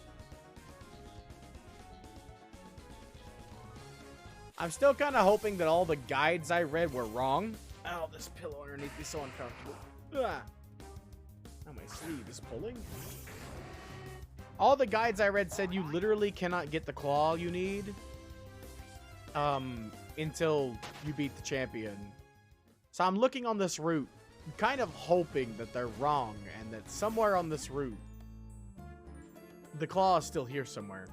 [SPEAKER 1] I'm still kind of hoping that all the guides I read were wrong. Oh, this pillow underneath me is so uncomfortable. Ah. Oh, my sleeve is pulling. All the guides I read said you literally cannot get the claw you need until you beat the champion. So I'm looking on this route, kind of hoping that they're wrong and that somewhere on this route, the claw is still here somewhere.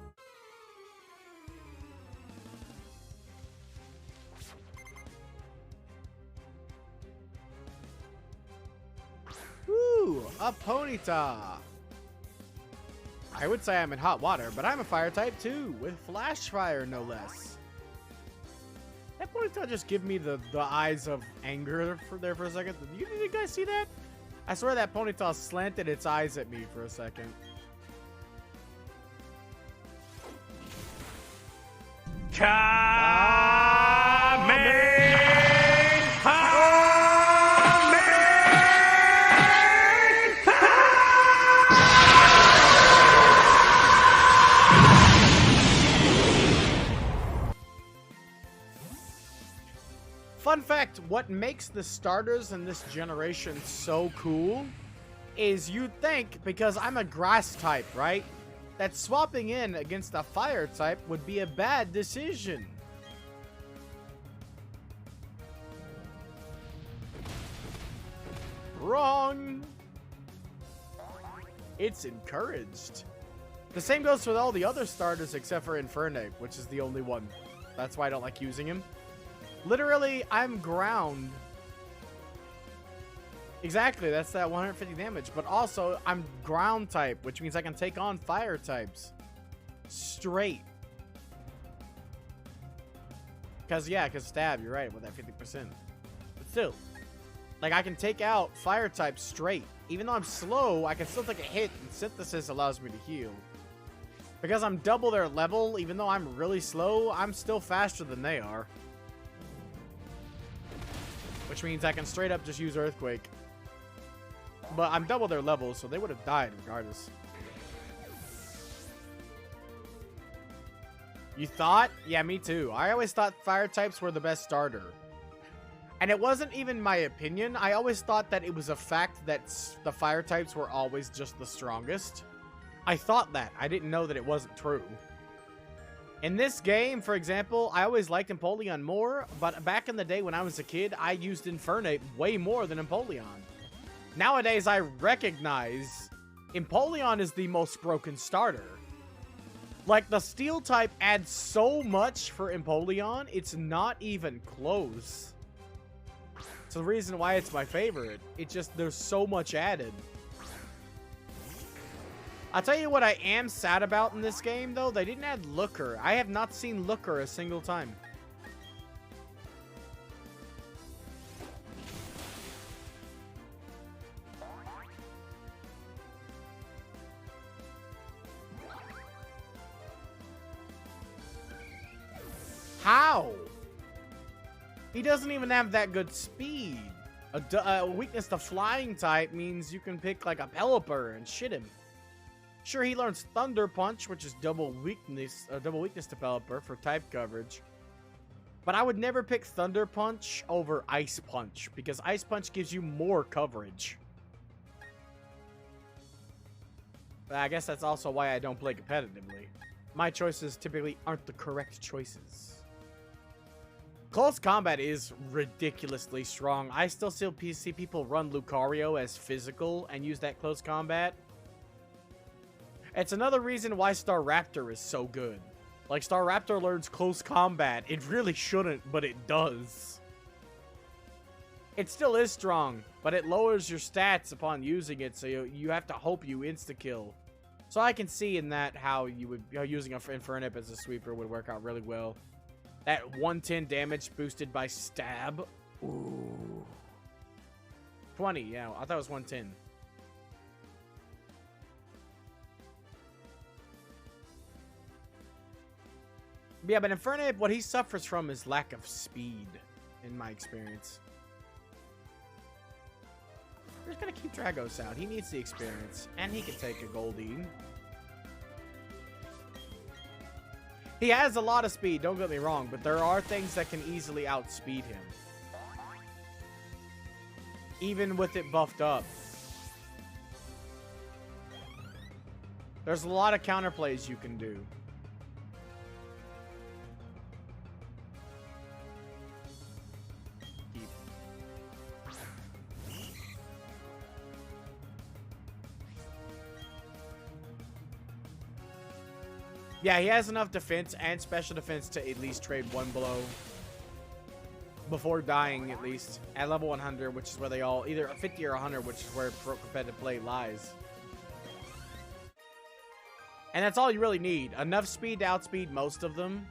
[SPEAKER 1] Ooh, a Ponyta. I would say I'm in hot water, but I'm a fire type too, with flash fire no less. That Ponyta just give me the eyes of anger for a second. Did you guys see that? I swear that Ponyta slanted its eyes at me for a second. Fun fact, what makes the starters in this generation so cool is you'd think, because I'm a grass type, right? That swapping in against a fire type would be a bad decision. Wrong. It's encouraged. The same goes with all the other starters except for Infernape, which is the only one. That's why I don't like using him. Literally, I'm ground. Exactly, that's that 150 damage. But also, I'm ground type, which means I can take on fire types. Straight. Because stab, you're right, with that 50%. But still, like, I can take out fire types straight. Even though I'm slow, I can still take a hit, and Synthesis allows me to heal. Because I'm double their level, even though I'm really slow, I'm still faster than they are. Which means I can straight up just use Earthquake. But I'm double their level, so they would have died regardless. You thought? Yeah, me too. I always thought fire types were the best starter. And it wasn't even my opinion. I always thought that it was a fact that the fire types were always just the strongest. I thought that. I didn't know that it wasn't true. In this game, for example, I always liked Empoleon more, but back in the day when I was a kid, I used Infernape way more than Empoleon. Nowadays, I recognize Empoleon is the most broken starter. Like, the Steel type adds so much for Empoleon, it's not even close. It's the reason why it's my favorite. It just, there's so much added. I'll tell you what I am sad about in this game, though. They didn't add Looker. I have not seen Looker a single time. How? He doesn't even have that good speed. A weakness to flying type means you can pick like a Pelipper and shit him. Sure, he learns Thunder Punch, which is double weakness to Pelipper for type coverage. But I would never pick Thunder Punch over Ice Punch, because Ice Punch gives you more coverage. But I guess that's also why I don't play competitively. My choices typically aren't the correct choices. Close combat is ridiculously strong. I still see people run Lucario as physical and use that close combat. It's another reason why Staraptor is so good. Like, Staraptor learns close combat. It really shouldn't, but it does. It still is strong, but it lowers your stats upon using it, so you have to hope you insta-kill. So I can see in that how using a Infernape as a sweeper would work out really well. That 110 damage boosted by stab. Ooh. 20, yeah, I thought it was 110. Yeah, but Infernape, what he suffers from is lack of speed, in my experience. We're just gonna keep Dragos out. He needs the experience, and he can take a Goldeen. He has a lot of speed, don't get me wrong, but there are things that can easily outspeed him. even with it buffed up. There's a lot of counterplays you can do. Yeah, he has enough defense and special defense to at least trade one blow before dying, at least at level 100, which is where they all either 50 or 100, which is where pro competitive play lies. And that's all you really need. Enough speed to outspeed most of them.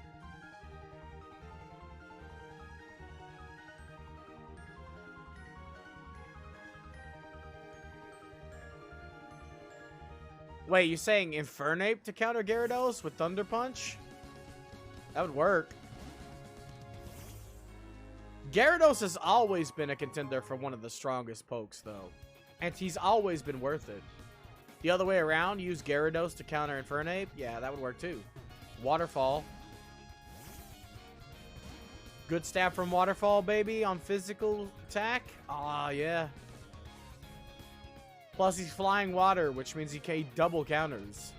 [SPEAKER 1] Wait, you saying Infernape to counter Gyarados with Thunder Punch? That would work. Gyarados has always been a contender for one of the strongest pokes, though. And he's always been worth it. The other way around, use Gyarados to counter Infernape? Yeah, that would work too. Waterfall. Good stab from Waterfall, baby, on physical attack? Aw, yeah. Plus, he's flying water, which means he can double counters.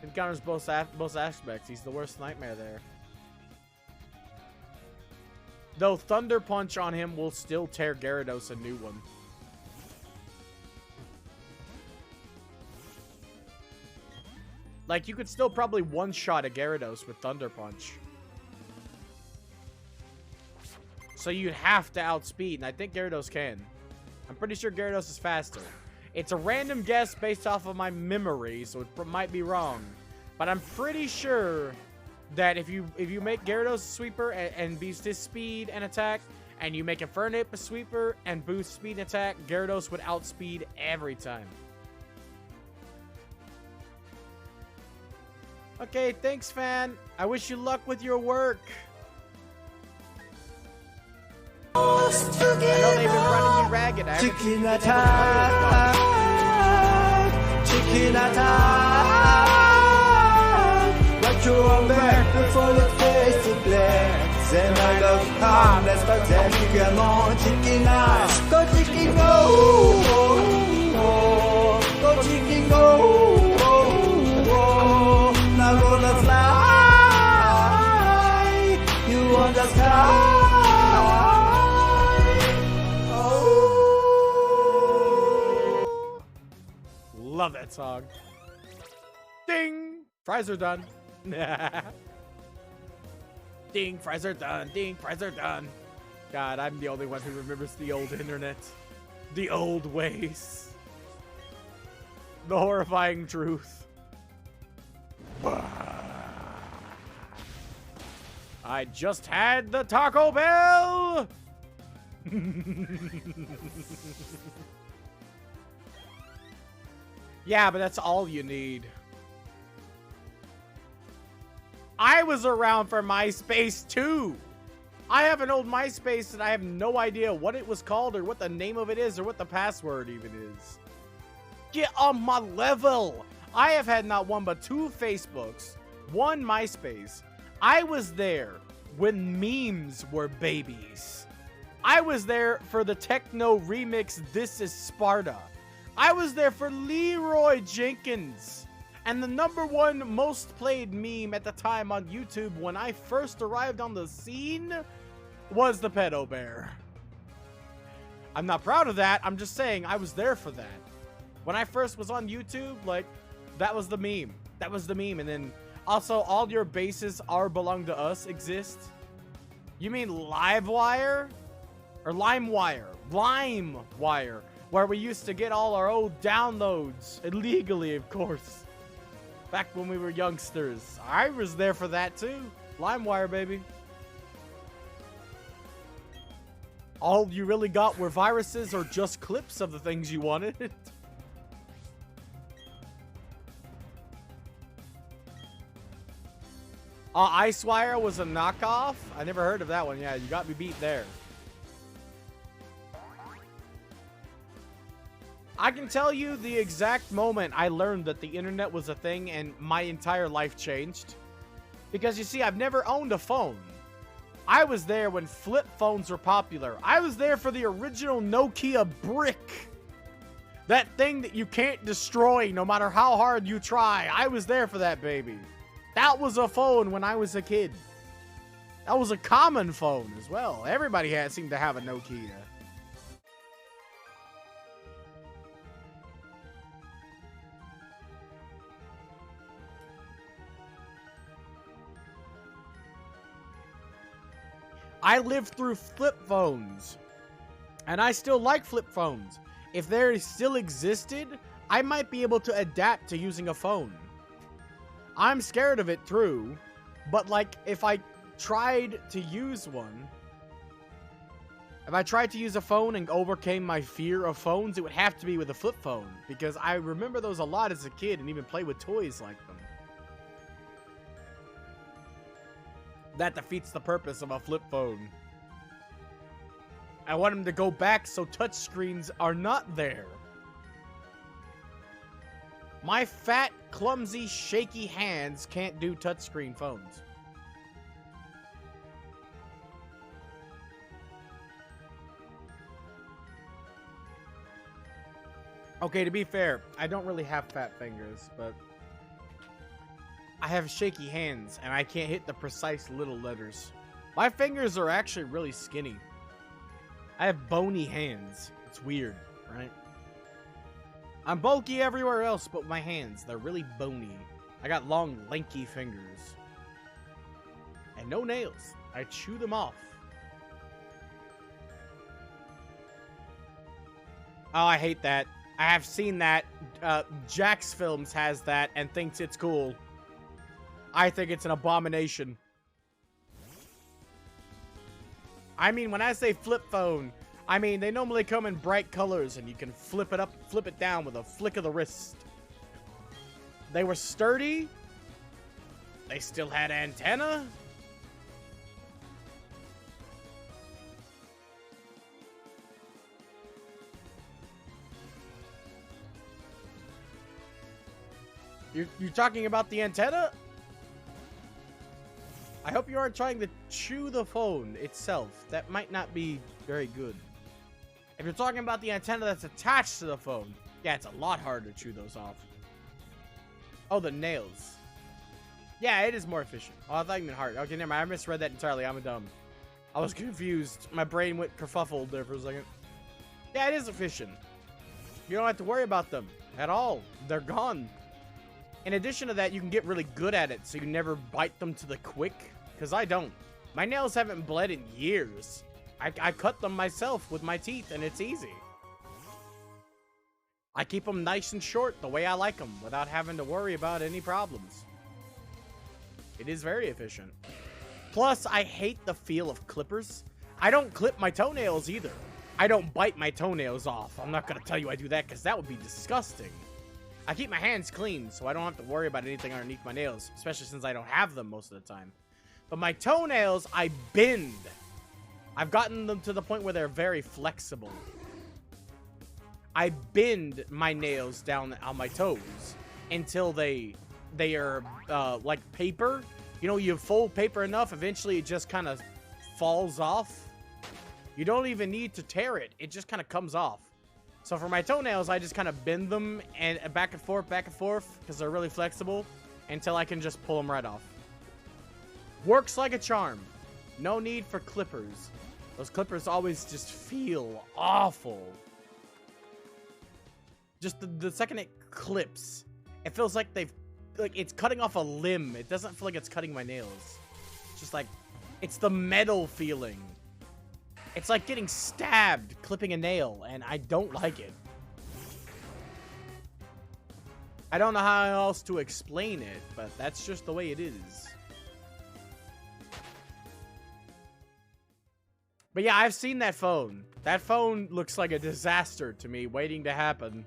[SPEAKER 1] He counters both aspects. He's the worst nightmare there. Though Thunder Punch on him will still tear Gyarados a new one. Like, you could still probably one-shot a Gyarados with Thunder Punch. So you'd have to outspeed, and I think Gyarados can. I'm pretty sure Gyarados is faster. It's a random guess based off of my memory, so it might be wrong. But I'm pretty sure that if you make Gyarados a sweeper and boost his speed and attack, and you make Infernape a sweeper and boost speed and attack, Gyarados would outspeed every time. Okay, thanks, fan. I wish you luck with your work. I know they've been running you ragged. I haven't seen you
[SPEAKER 6] Chicken attack. What you want back before your face to black. Then I love harmless, but then you get more chicken ass. Go chicken go. Go chicken go. Now gonna fly. You on the sky.
[SPEAKER 1] Love that song. Ding! Fries are done. Ding, fries are done. Ding, fries are done. God, I'm the only one who remembers the old internet. The old ways. The horrifying truth. I just had the Taco Bell! Yeah, but that's all you need. I was around for MySpace too. I have an old MySpace and I have no idea what it was called or what the name of it is or what the password even is. Get on my level. I have had not one but two Facebooks, one MySpace. I was there when memes were babies. I was there for the techno remix This Is Sparta. I was there for Leroy Jenkins. And the #1 most played meme at the time on YouTube when I first arrived on the scene was the pedo bear. I'm not proud of that. I'm just saying I was there for that. When I first was on YouTube, like, that was the meme. That was the meme. And then also all your bases are belong to us exist. You mean Livewire? Or LimeWire? LimeWire. Where we used to get all our old downloads. Illegally, of course. Back when we were youngsters. I was there for that too. LimeWire, baby. All you really got were viruses or just clips of the things you wanted. Icewire was a knockoff? I never heard of that one. Yeah, you got me beat there. I can tell you the exact moment I learned that the internet was a thing and my entire life changed. Because you see, I've never owned a phone. I was there when flip phones were popular. I was there for the original Nokia brick. That thing that you can't destroy no matter how hard you try. I was there for that, baby. That was a phone when I was a kid. That was a common phone as well. Everybody seemed to have a Nokia. I lived through flip phones, and I still like flip phones. If they still existed, I might be able to adapt to using a phone. I'm scared of it, true, but like if I tried to use one, if I tried to use a phone and overcame my fear of phones, it would have to be with a flip phone, because I remember those a lot as a kid and even play with toys like them. That defeats the purpose of a flip phone. I want them to go back so touchscreens are not there. My fat, clumsy, shaky hands can't do touchscreen phones. Okay, to be fair, I don't really have fat fingers, but I have shaky hands, and I can't hit the precise little letters. My fingers are actually really skinny. I have bony hands. It's weird, right? I'm bulky everywhere else but my hands. They're really bony. I got long, lanky fingers. And no nails. I chew them off. Oh, I hate that. I have seen that. Jax Films has that and thinks it's cool. I think it's an abomination. I mean, when I say flip phone, I mean they normally come in bright colors and you can flip it up, flip it down with a flick of the wrist. They were sturdy. They still had antenna. You're talking about the antenna? I hope you aren't trying to chew the phone itself. That might not be very good. If you're talking about the antenna that's attached to the phone, yeah, it's a lot harder to chew those off. Oh, the nails. Yeah, it is more efficient. Oh, I thought you meant hard. Okay, never mind. I misread that entirely. I'm a dumb. I was confused. My brain went kerfuffled there for a second. Yeah, it is efficient. You don't have to worry about them at all. They're gone. In addition to that, you can get really good at it so you never bite them to the quick. Because I don't. My nails haven't bled in years. I cut them myself with my teeth and it's easy. I keep them nice and short the way I like them without having to worry about any problems. It is very efficient. Plus, I hate the feel of clippers. I don't clip my toenails either. I don't bite my toenails off. I'm not going to tell you I do that because that would be disgusting. I keep my hands clean so I don't have to worry about anything underneath my nails, especially since I don't have them most of the time. But my toenails, I bend. I've gotten them to the point where they're very flexible. I bend my nails down on my toes until they are like paper. You know, you fold paper enough, eventually it just kind of falls off. You don't even need to tear it. It just kind of comes off. So for my toenails, I just kind of bend them and back and forth, because they're really flexible until I can just pull them right off. Works like a charm. No need for clippers. Those clippers always just feel awful. Just the second it clips, it feels like it's cutting off a limb. It doesn't feel like it's cutting my nails. It's just like, it's the metal feeling. It's like getting stabbed clipping a nail, and I don't like it. I don't know how else to explain it, but that's just the way it is. But yeah, I've seen that phone. That phone looks like a disaster to me waiting to happen.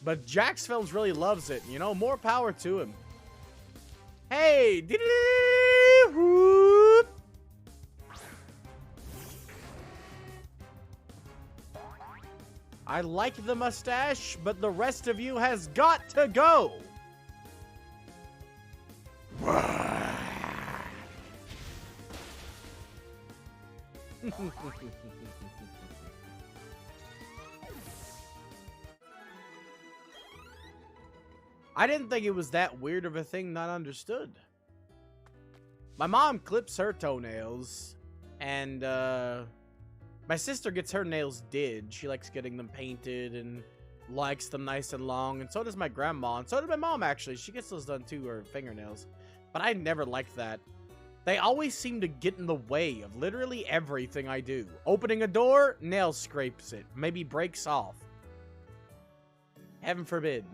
[SPEAKER 1] But Jax Films really loves it. You know, more power to him. Hey! Whoop. I like the mustache, but the rest of you has got to go. I didn't think it was that weird of a thing not understood. My mom clips her toenails, and my sister gets her nails did. She likes getting them painted and likes them nice and long, and so does my grandma, and so does my mom, actually. She gets those done too, her fingernails. But I never liked that. They always seem to get in the way of literally everything I do. Opening a door, nail scrapes it. Maybe breaks off. Heaven forbid.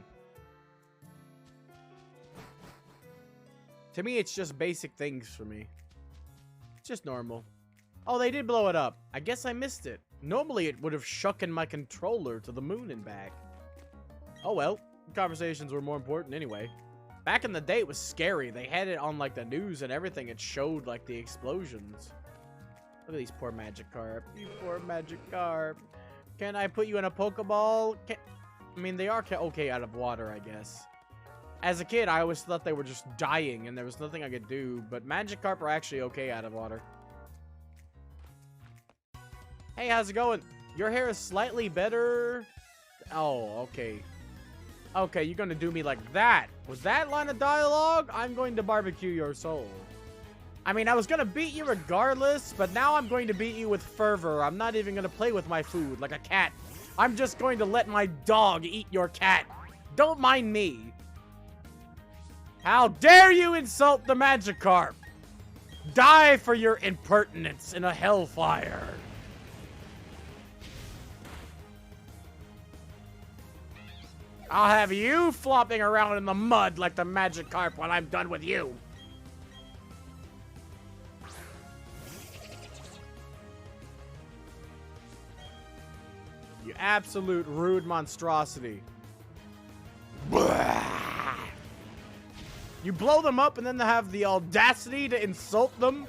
[SPEAKER 1] To me, it's just basic things for me. It's just normal. Oh, they did blow it up. I guess I missed it. Normally, it would have shuckened my controller to the moon and back. Oh well. Conversations were more important anyway. Back in the day, it was scary. They had it on, like, the news and everything. It showed, like, the explosions. Look at these poor Magikarp. You poor Magikarp. Can I put you in a Pokeball? I mean, they are okay out of water, I guess. As a kid, I always thought they were just dying and there was nothing I could do. But Magikarp are actually okay out of water. Hey, how's it going? Your hair is slightly better. Oh, okay. Okay, you're gonna do me like that. Was that line of dialogue? I'm going to barbecue your soul. I mean, I was gonna beat you regardless, but now I'm going to beat you with fervor. I'm not even gonna play with my food like a cat. I'm just going to let my dog eat your cat. Don't mind me. How dare you insult the Magikarp? Die for your impertinence in a hellfire. I'll have you flopping around in the mud like the Magikarp when I'm done with you. You absolute rude monstrosity. You blow them up and then they have the audacity to insult them?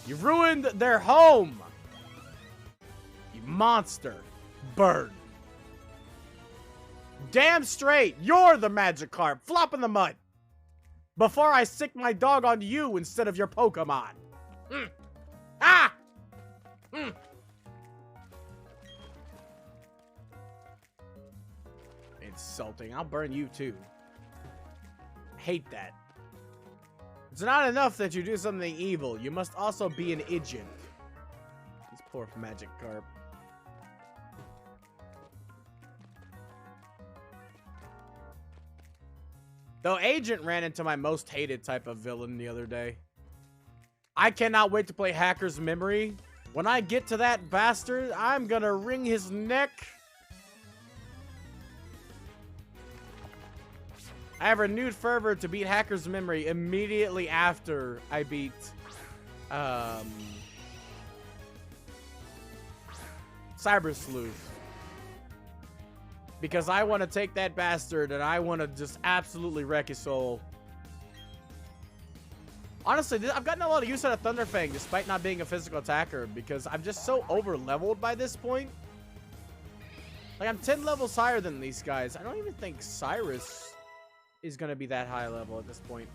[SPEAKER 1] You ruined their home. You monster. Burn. Damn straight, you're the Magikarp. Flop in the mud. Before I sick my dog on you instead of your Pokemon. Ah! Insulting. I'll burn you too. Hate that. It's not enough that you do something evil. You must also be an agent. This poor Magikarp. Though Agent ran into my most hated type of villain the other day. I cannot wait to play Hacker's Memory. When I get to that bastard, I'm gonna wring his neck. I have renewed fervor to beat Hacker's Memory immediately after I beat Cyber Sleuth. Because I want to take that bastard and I want to just absolutely wreck his soul. Honestly, I've gotten a lot of use out of Thunderfang despite not being a physical attacker because I'm just so over-leveled by this point. Like, I'm 10 levels higher than these guys. I don't even think Cyrus is going to be that high level at this point.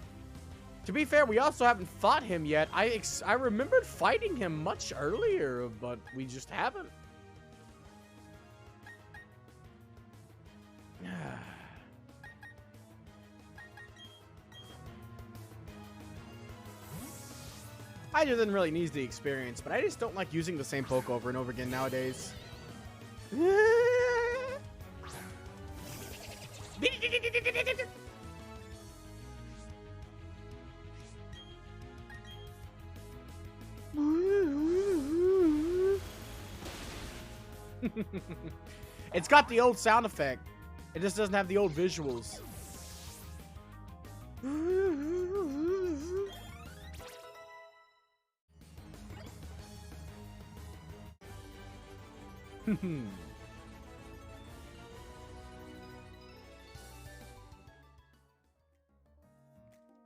[SPEAKER 1] To be fair, we also haven't fought him yet. I remembered fighting him much earlier, but we just haven't. Hydra really needs the experience, but I just don't like using the same poke over and over again nowadays. It's got the old sound effect. It just doesn't have the old visuals.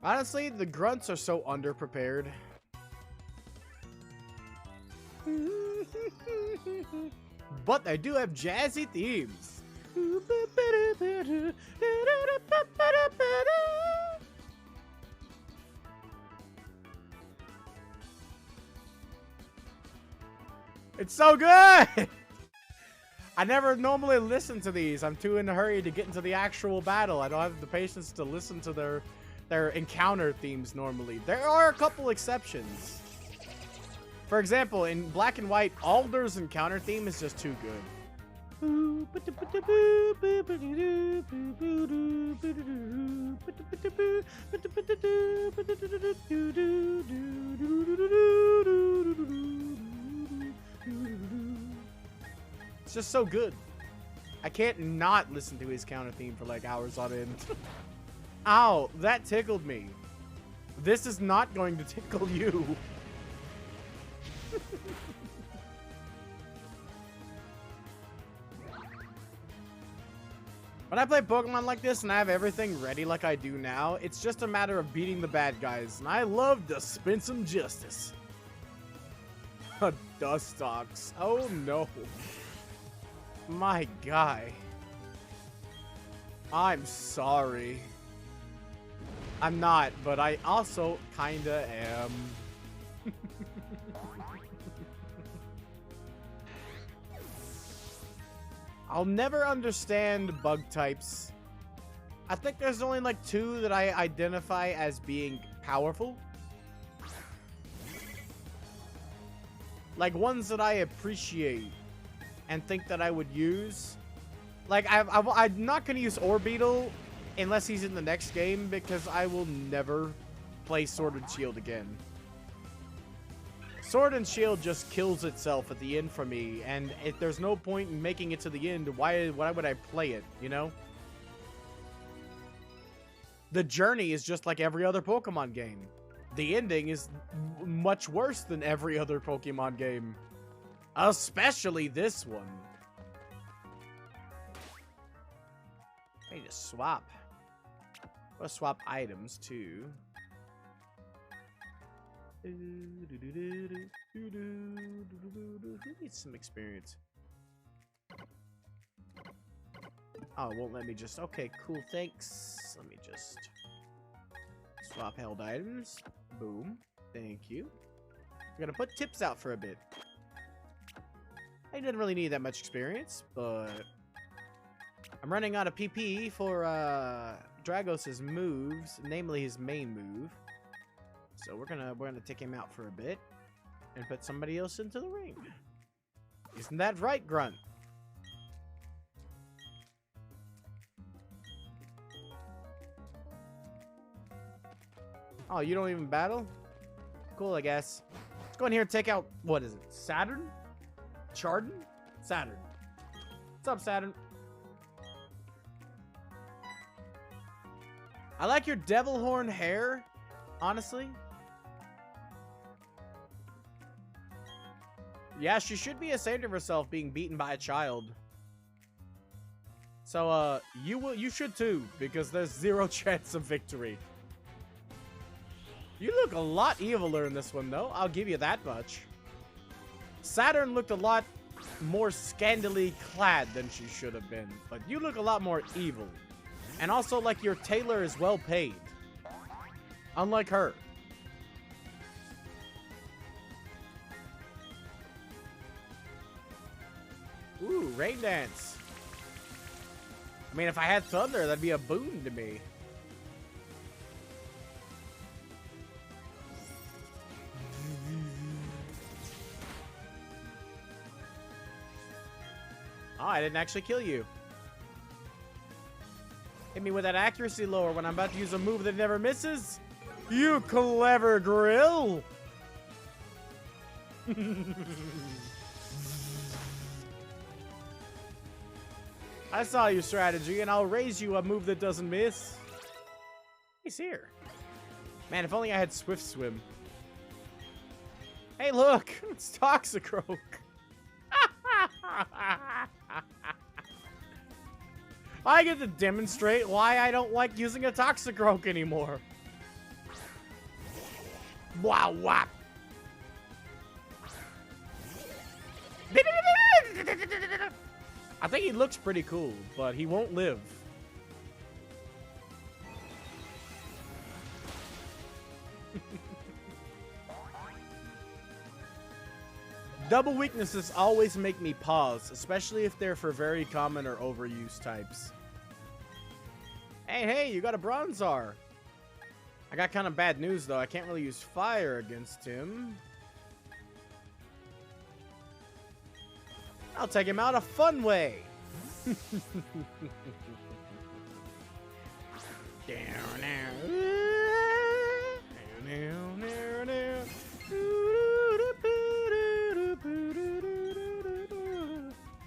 [SPEAKER 1] Honestly, the grunts are so underprepared. But they do have jazzy themes. It's so good! I never normally listen to these. I'm too in a hurry to get into the actual battle. I don't have the patience to listen to their encounter themes normally. There are a couple exceptions. For example, in Black and White, Alder's encounter theme is just too good. It's just so good. I can't not listen to his counter theme for like hours on end. Ow, that tickled me. This is not going to tickle you. When I play Pokemon like this and I have everything ready like I do now, it's just a matter of beating the bad guys, and I love to spin some justice. A Dustox. Oh no. My guy. I'm sorry. I'm not, but I also kinda am. I'll never understand bug types. I think there's only like 2 that I identify as being powerful. Like ones that I appreciate and think that I would use. Like I'm not gonna use Orbeetle unless he's in the next game, because I will never play Sword and Shield again. Sword and Shield just kills itself at the end for me, and if there's no point in making it to the end, why would I play it, you know? The journey is just like every other Pokemon game. The ending is much worse than every other Pokemon game. Especially this one. I need to swap. I'll swap items too. Who needs some experience? Oh, it won't let me just... Okay, cool, thanks. Let me just... swap held items. Boom. Thank you. We're gonna put tips out for a bit. I didn't really need that much experience, but... I'm running out of PP for Dragos' moves, namely his main move. So we're gonna take him out for a bit and put somebody else into the ring. Isn't that right, Grunt? Oh, you don't even battle? Cool, I guess. Let's go in here and take out, what is it? Saturn? Chardon? Saturn. What's up, Saturn? I like your devil horn hair, honestly. Yeah, she should be ashamed of herself being beaten by a child. So, you should too, because there's 0 chance of victory. You look a lot eviler in this one, though. I'll give you that much. Saturn looked a lot more scandally clad than she should have been, but you look a lot more evil. And also, like, your tailor is well paid. Unlike her. Ooh, rain dance. I mean, if I had thunder, that'd be a boon to me. Oh, I didn't actually kill you. Hit me with that accuracy lower when I'm about to use a move that never misses. You clever grill. I saw your strategy, and I'll raise you a move that doesn't miss. He's here. Man, if only I had Swift Swim. Hey, look! It's Toxicroak. I get to demonstrate why I don't like using a Toxicroak anymore. Wow, wow. I think he looks pretty cool, but he won't live. Double weaknesses always make me pause, especially if they're for very common or overused types. Hey, you got a Bronzar. I got kind of bad news, though. I can't really use fire against him. I'll take him out a fun way.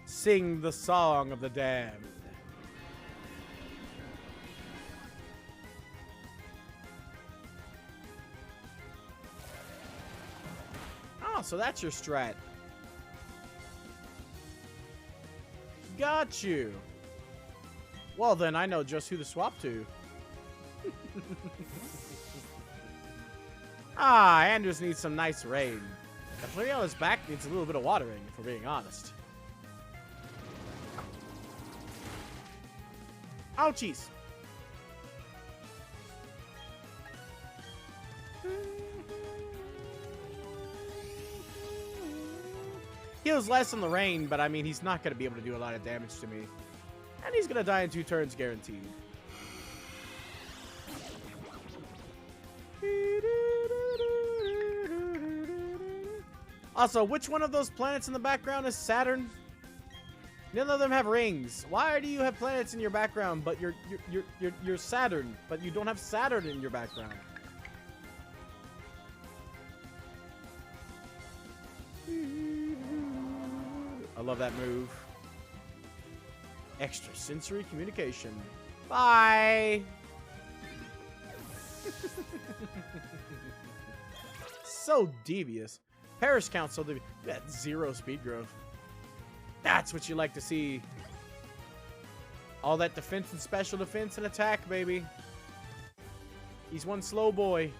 [SPEAKER 1] Sing the song of the damned. Oh, so that's your strat. Got you. Well, then I know just who to swap to. Andrews needs some nice rain. The flea on his back needs a little bit of watering, if we're being honest. Ouchies. Heals less in the rain, but I mean, he's not going to be able to do a lot of damage to me. And he's going to die in 2 turns guaranteed. Also, which one of those planets in the background is Saturn? None of them have rings. Why do you have planets in your background, but you're Saturn, but you don't have Saturn in your background? I love that move. Extrasensory communication. Bye. So devious. Parish Council, that 0 speed growth. That's what you like to see. All that defense and special defense and attack, baby. He's one slow boy.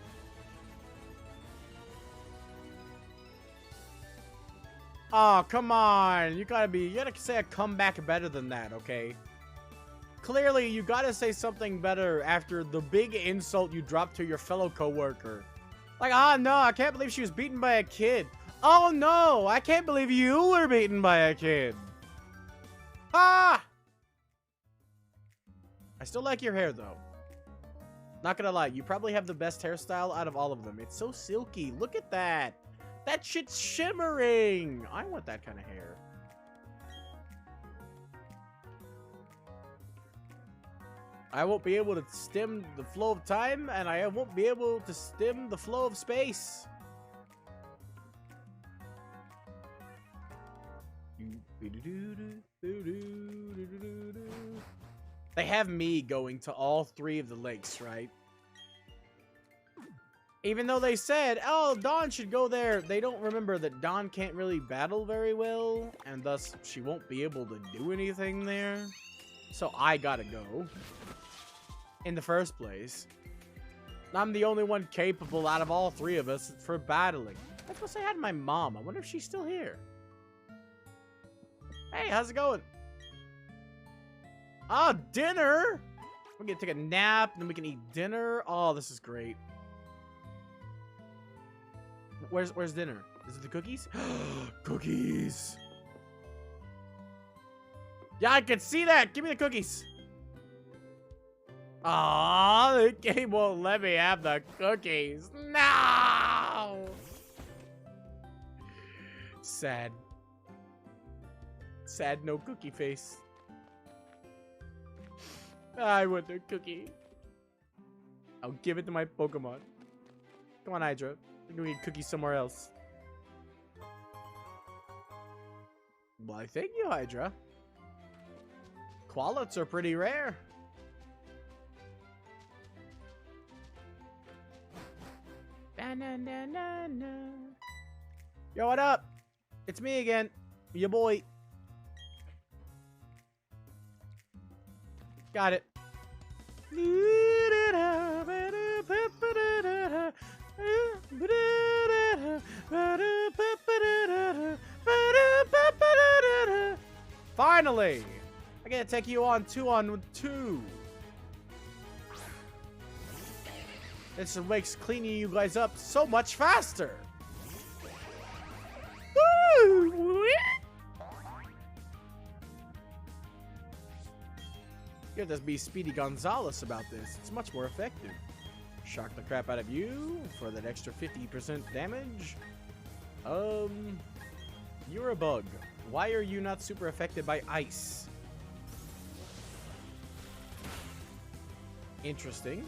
[SPEAKER 1] Oh, come on. You gotta say a comeback better than that, okay? Clearly, you gotta say something better after the big insult you dropped to your fellow coworker. Like, no, I can't believe she was beaten by a kid. Oh, no, I can't believe you were beaten by a kid. I still like your hair, though. Not gonna lie, you probably have the best hairstyle out of all of them. It's so silky. Look at that. That shit's shimmering. I want that kind of hair. I won't be able to stem the flow of time, and I won't be able to stem the flow of space. They have me going to all 3 of the lakes, right? Even though they said, oh, Dawn should go there, they don't remember that Dawn can't really battle very well, and thus she won't be able to do anything there. So I gotta go. In the first place. I'm the only one capable out of all 3 of us for battling. I was gonna say I had my mom. I wonder if she's still here. Hey, how's it going? Dinner! We're gonna take a nap, then we can eat dinner. Oh, this is great. Where's dinner? Is it the cookies? Cookies! Yeah, I can see that! Give me the cookies! Aw, the game won't let me have the cookies. No! Sad. Sad no cookie face. I want the cookie. I'll give it to my Pokemon. Come on, Hydra. We're gonna eat cookies somewhere else. Why, thank you, Hydra. Qualits are pretty rare. Yo, what up? It's me again. Your boy. Got it. Finally! I gotta take you on 2-on-2. This makes cleaning you guys up so much faster. Woo! You have to be Speedy Gonzalez about this. It's much more effective. Shock the crap out of you for that extra 50% damage. You're a bug. Why are you not super affected by ice? Interesting.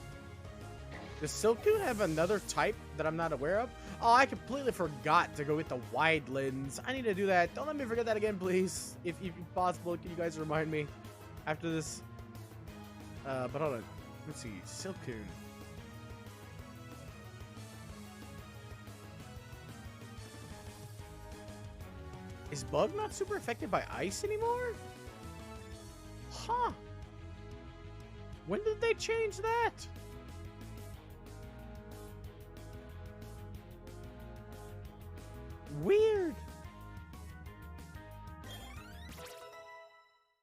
[SPEAKER 1] Does Silcoon have another type that I'm not aware of? Oh, I completely forgot to go with the wide lens. I need to do that. Don't let me forget that again, please. If possible, can you guys remind me after this? But hold on. Let's see. Silcoon. Is Bug not super affected by ice anymore? Huh. When did they change that? Weird.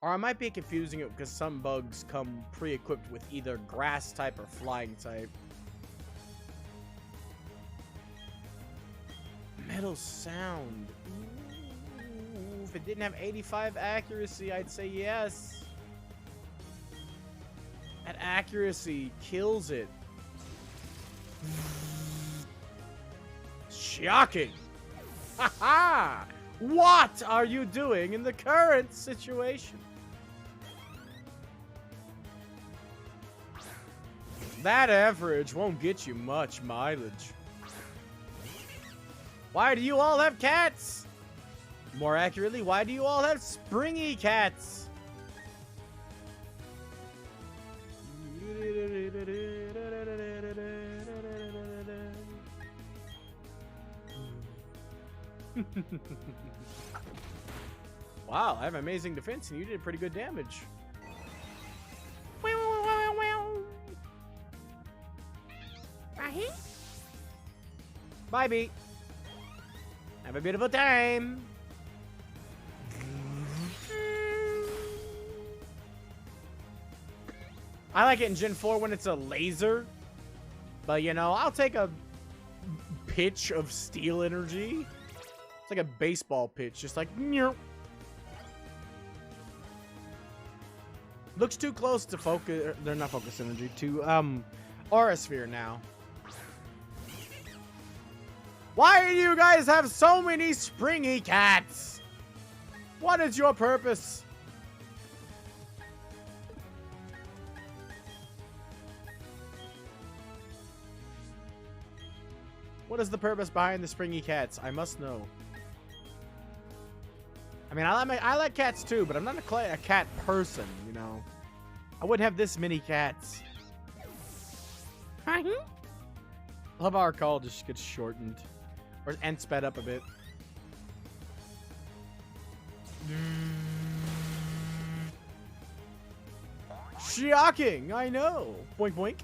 [SPEAKER 1] Or I might be confusing it because some bugs come pre-equipped with either grass type or flying type. Metal sound. Ooh, if it didn't have 85 accuracy, I'd say yes. That accuracy kills it. Shocking. Haha! What are you doing in the current situation? That average won't get you much mileage. Why do you all have cats? More accurately, why do you all have springy cats? Wow, I have amazing defense and you did pretty good damage. Bye, Bee. Have a beautiful time. I like it in Gen 4 when it's a laser. But, you know, I'll take a pitch of steel energy. It's like a baseball pitch, just like... Looks too close to focus... They're not focus energy, to, Aura Sphere now. Why do you guys have so many springy cats? What is your purpose? What is the purpose behind the springy cats? I must know. I mean, I like cats too, but I'm not a cat person, you know. I wouldn't have this many cats. I love how our call just gets shortened. And sped up a bit. Shocking, I know. Boink, boink.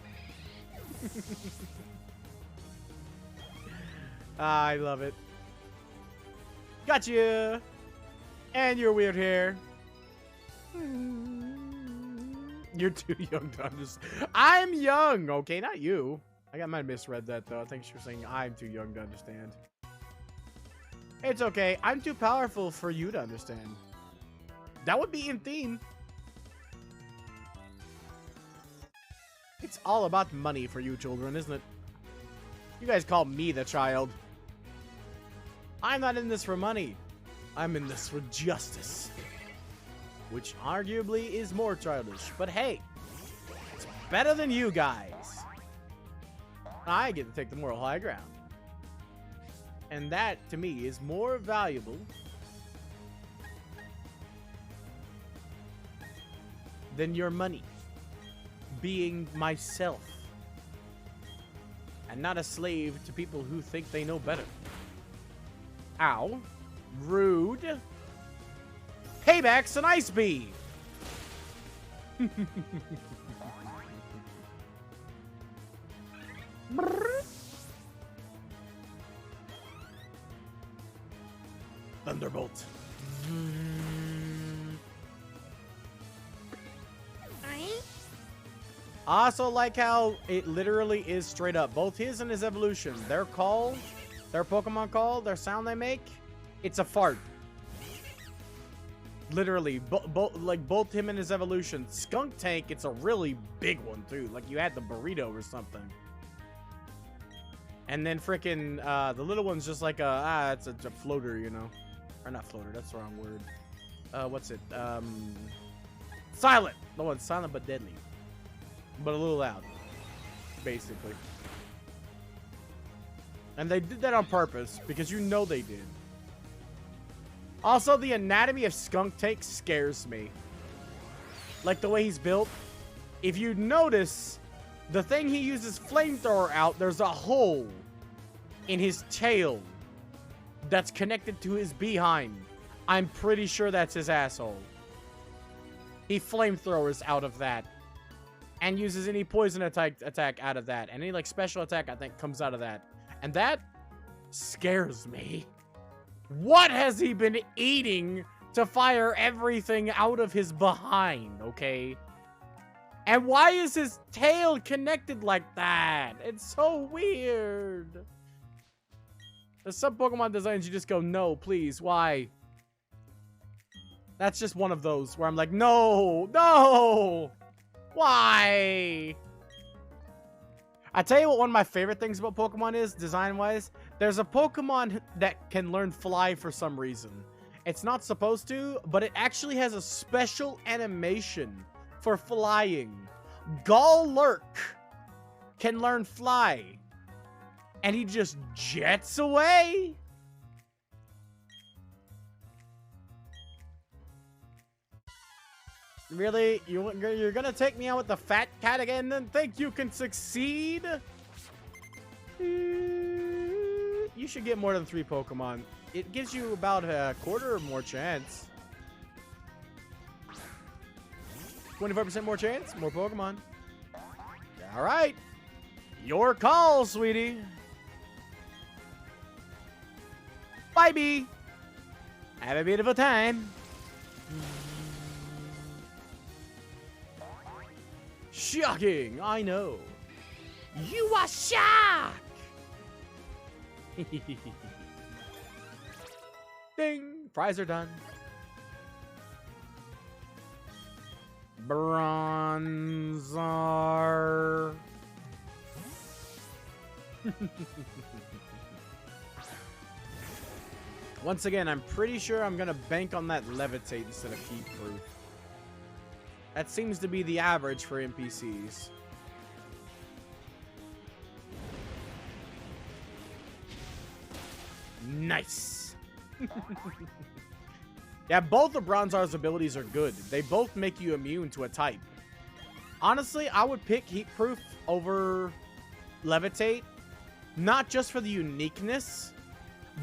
[SPEAKER 1] I love it. Gotcha. And your weird hair. You're too young to understand. I'm young, okay, not you. I might have misread that though. I think she was saying I'm too young to understand. It's okay. I'm too powerful for you to understand. That would be in theme. It's all about money for you children, isn't it? You guys call me the child. I'm not in this for money. I'm in this for justice. Which arguably is more childish. But hey, it's better than you guys. I get to take the moral high ground. And that, to me, is more valuable than your money. Being myself. And not a slave to people who think they know better. Ow. Rude. Payback's an ice bee. Thunderbolt. I also like how it literally is straight up. Both his and his evolution. Their call, their Pokemon call, their sound they make, it's a fart. Literally, both him and his evolution. Skunk Tank, it's a really big one too. Like you had the burrito or something. And then freaking the little one's just like it's a floater, you know, or not floater. That's the wrong word. What's it? Silent. The one's silent but deadly, but a little loud, basically. And they did that on purpose because you know they did. Also, the anatomy of Skunk Tank scares me. Like the way he's built. If you notice, the thing he uses flamethrower out, there's a hole in his tail that's connected to his behind. I'm pretty sure that's his asshole. He flamethrowers out of that. And uses any poison attack out of that. And any like special attack, I think, comes out of that. And that scares me. What has he been eating to fire everything out of his behind, okay? And why is his tail connected like that? It's so weird. There's some Pokemon designs you just go, no, please, why? That's just one of those where I'm like, no, no, why? I tell you what one of my favorite things about Pokemon is, design-wise. There's a Pokemon that can learn Fly for some reason. It's not supposed to, but it actually has a special animation for flying. Galurk can learn Fly. And he just jets away? Really? You're gonna take me out with the fat cat again and think you can succeed? You should get more than 3 Pokemon. It gives you about a quarter or more chance. 25% more chance? More Pokemon. Alright. Your call, sweetie. Bye, bee. Have a beautiful time. Shocking, I know. You are shocked. Ding! Fries are done. Bronzor. Once again, I'm pretty sure I'm gonna bank on that levitate instead of heat proof. That seems to be the average for NPCs. Nice. Yeah, both of Bronzor's abilities are good. They both make you immune to a type. Honestly, I would pick Heat Proof over Levitate. Not just for the uniqueness,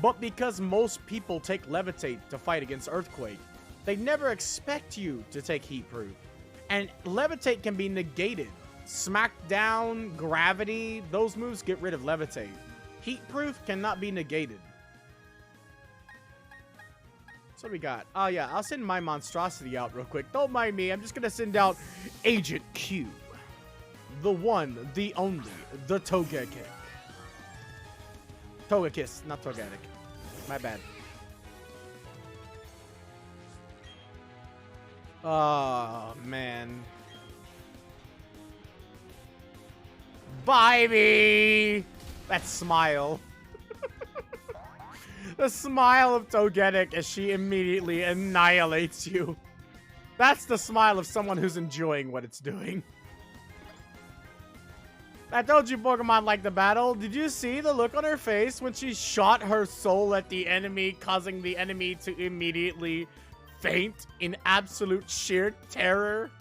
[SPEAKER 1] but because most people take Levitate to fight against Earthquake. They never expect you to take Heat Proof. And Levitate can be negated. Smackdown, Gravity, those moves get rid of Levitate. Heat Proof cannot be negated. So what we got? Oh yeah, I'll send my monstrosity out real quick. Don't mind me, I'm just gonna send out Agent Q. The one, the only, the Togekiss. Togekiss, not Togetic. My bad. Oh, man. Bye, me! That smile. The smile of Togetic as she immediately annihilates you. That's the smile of someone who's enjoying what it's doing. I told you Pokemon like the battle. Did you see the look on her face when she shot her soul at the enemy, causing the enemy to immediately faint in absolute sheer terror?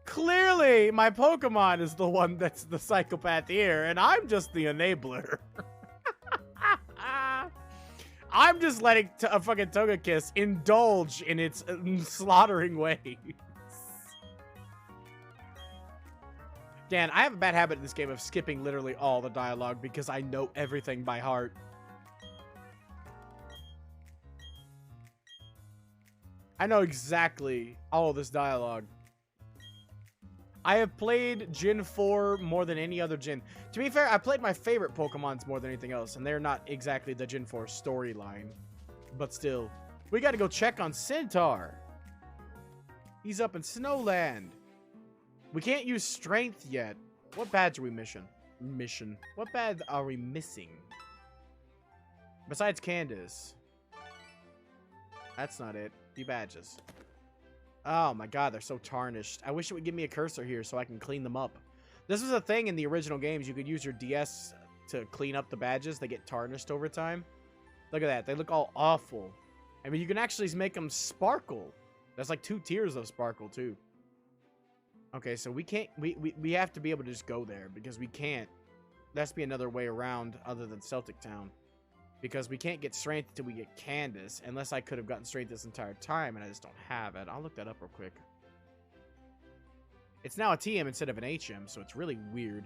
[SPEAKER 1] Clearly, my Pokemon is the one that's the psychopath here, and I'm just the enabler. I'm just letting a fucking Togekiss indulge in its slaughtering ways. Dan, I have a bad habit in this game of skipping literally all the dialogue because I know everything by heart. I know exactly all of this dialogue. I have played Gen 4 more than any other Gen. To be fair, I played my favorite Pokemons more than anything else, and they're not exactly the Gen 4 storyline. But still, We gotta go check on Centaur. He's up in Snowland. We can't use strength yet. What badge are we missing? What badge are we missing? Besides Candace. That's not it. Few badges. Oh my god, they're so tarnished. I wish it would give me a cursor here so I can clean them up. This was a thing in the original games. You could use your DS to clean up the badges. They get tarnished over time. Look at that. They look all awful. I mean, you can actually make them sparkle. There's like 2 tiers of sparkle, too. Okay, so we can't... We have to be able to just go there because we can't. There has to be another way around other than Celtic Town. Because we can't get strength until we get Candace. Unless I could have gotten strength this entire time and I just don't have it. I'll look that up real quick. It's now a TM instead of an HM, so it's really weird.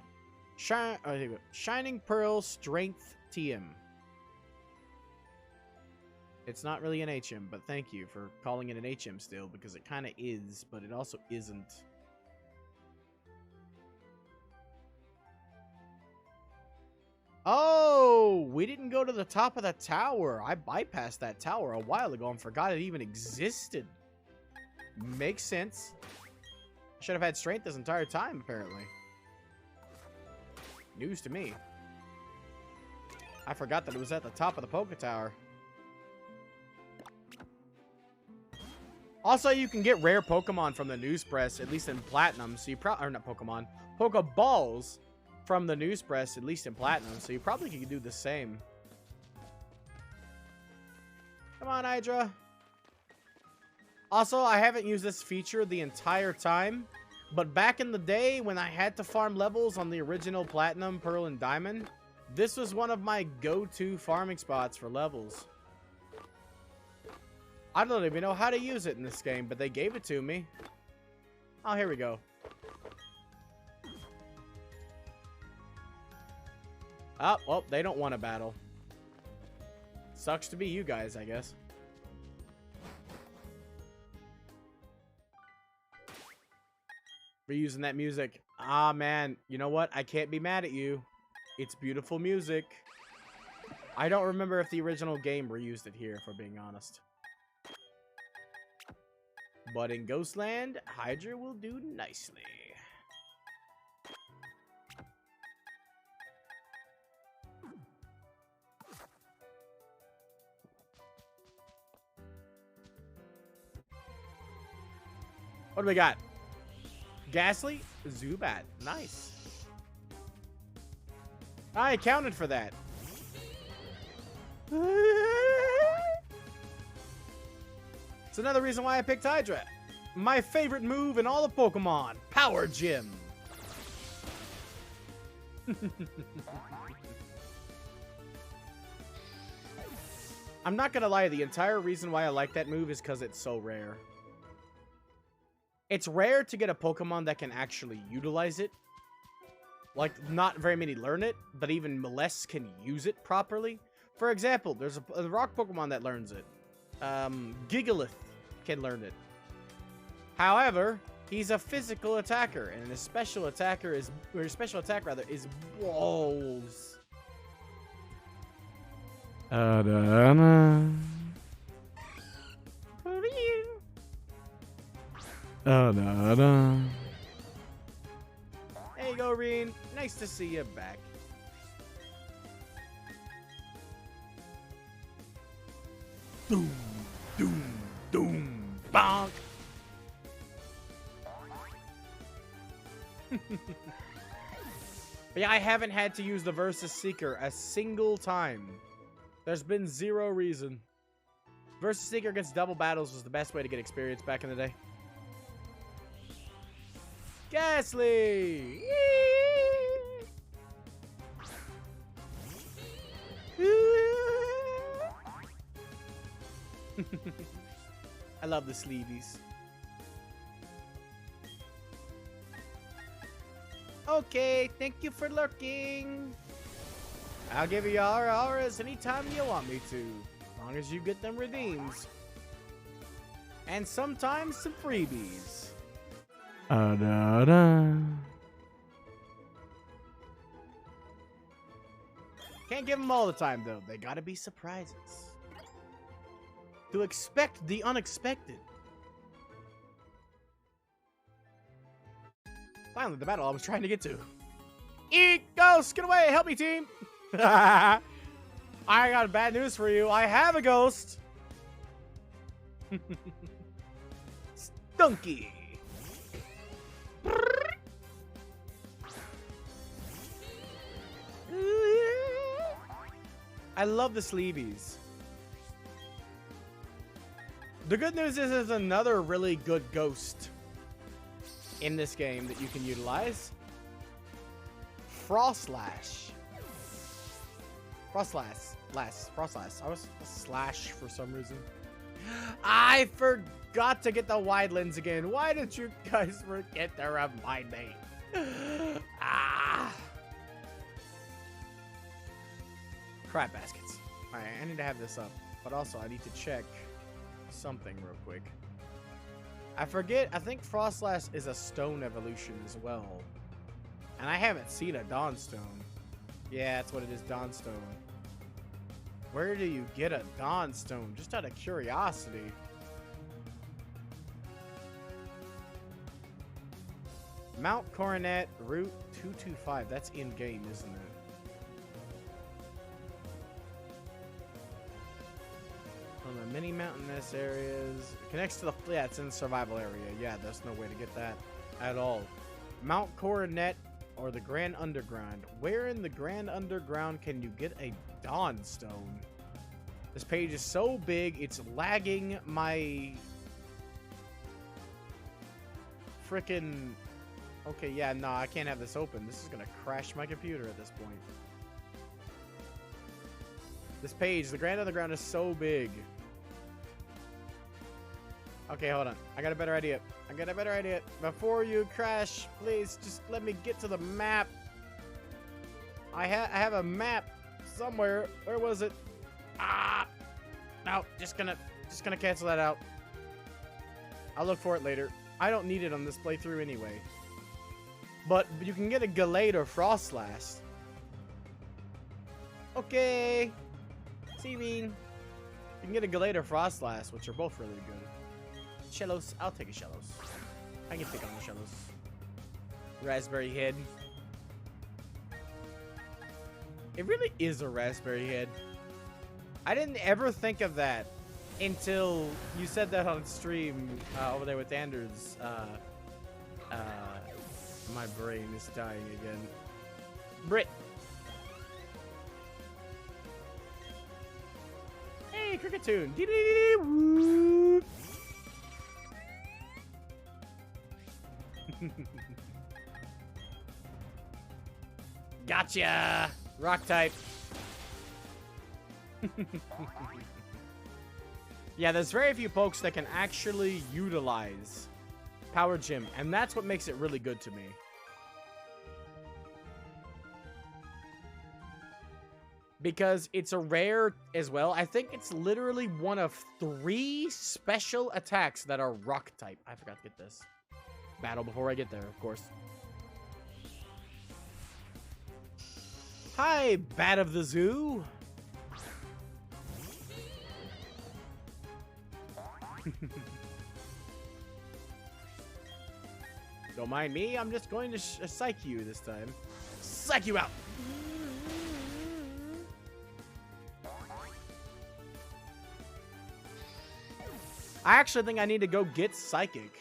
[SPEAKER 1] Shining Pearl Strength TM. It's not really an HM, but thank you for calling it an HM still, because it kind of is, but it also isn't. Oh, we didn't go to the top of the tower. I bypassed that tower a while ago and forgot it even existed. Makes sense. I should have had strength this entire time, apparently. News to me. I forgot that it was at the top of the Poké Tower. Also, you can get rare Pokemon from the news press, at least in Platinum. So you probably, or not Pokemon, Pokeballs from the news press, at least in Platinum. So you probably could do the same. Come on, Hydra. Also, I haven't used this feature the entire time. But back in the day, when I had to farm levels on the original Platinum, Pearl, and Diamond, this was one of my go-to farming spots for levels. I don't even know how to use it in this game, but they gave it to me. Oh, here we go. Oh, well, they don't want to battle. Sucks to be you guys, I guess. We're using that music. Ah, man. You know what? I can't be mad at you. It's beautiful music. I don't remember if the original game reused it here, if we're being honest. But in Ghostland, Hydra will do nicely. What do we got? Ghastly, Zubat. Nice. I accounted for that. It's another reason why I picked Hydra. My favorite move in all of Pokemon. Power Gym. I'm not gonna lie, the entire reason why I like that move is because it's so rare. It's rare to get a Pokemon that can actually utilize it. Like, not very many learn it, but even less can use it properly. For example, there's a rock Pokemon that learns it. Gigalith can learn it. However, he's a physical attacker, and his special attacker is, or his special attack rather, is balls. There you go, Reen. Nice to see you back. Doom, doom, doom, bonk. But yeah, I haven't had to use the Versus Seeker a single time. There's been zero reason. Versus Seeker against double battles was the best way to get experience back in the day. Ghastly! I love the sleeveys. Okay, thank you for lurking. I'll give you your auras anytime you want me to, as long as you get them redeems. And sometimes some freebies. Can't give them all the time, though. They gotta be surprises. to expect the unexpected. Finally, the battle I was trying to get to. Eat, ghost, get away, help me, team. I got bad news for you. I have a ghost. Stunky. I love the sleeveys. The good news is there's another really good ghost in this game that you can utilize. Frostlash. Frostlash. I was a slash for some reason. I forgot to get the wide lens again. Why did you guys forget to remind me? Crab baskets. Alright, I need to have this up. But also, I need to check something real quick. I forget, I think Frostlash is a stone evolution as well. And I haven't seen a Dawnstone. Yeah, that's what it is, Dawnstone. Where do you get a Dawnstone? Just out of curiosity. Mount Coronet, Route 225. That's in-game, isn't it? On the mini mountainous areas. Connects to the... Yeah, it's in the survival area. Yeah, there's no way to get that at all. Mount Coronet or the Grand Underground. Where in the Grand Underground can you get a Dawnstone? This page is so big, it's lagging my... Frickin'... Okay, yeah, no, I can't have this open. This is gonna crash my computer at this point. This page, the Grand Underground is so big. Okay, hold on. I got a better idea. Before you crash, please just let me get to the map. I have a map somewhere. Where was it? No, just gonna cancel that out. I'll look for it later. I don't need it on this playthrough anyway. But you can get a Gallade or Frostlash. Okay. See me. You can get a Gallade or Frostlash, which are both really good. Shellos. I'll take a Shellos. I can pick on the Shellos. Raspberry Head. It really is a Raspberry Head. I didn't ever think of that until you said that on stream over there with Anders. My brain is dying again. Brit. Hey, Cricketoon. Dee-dee-dee-woo. Gotcha! Rock type. Yeah, there's very few pokes that can actually utilize Power Gym, and that's what makes it really good to me. Because it's a rare as well. I think it's literally one of 3 special attacks that are rock type. I forgot to get this. Battle before I get there, of course. Hi, Bat of the Zoo. Don't mind me, I'm just going to psych you this time. Psych you out! I actually think I need to go get Psychic.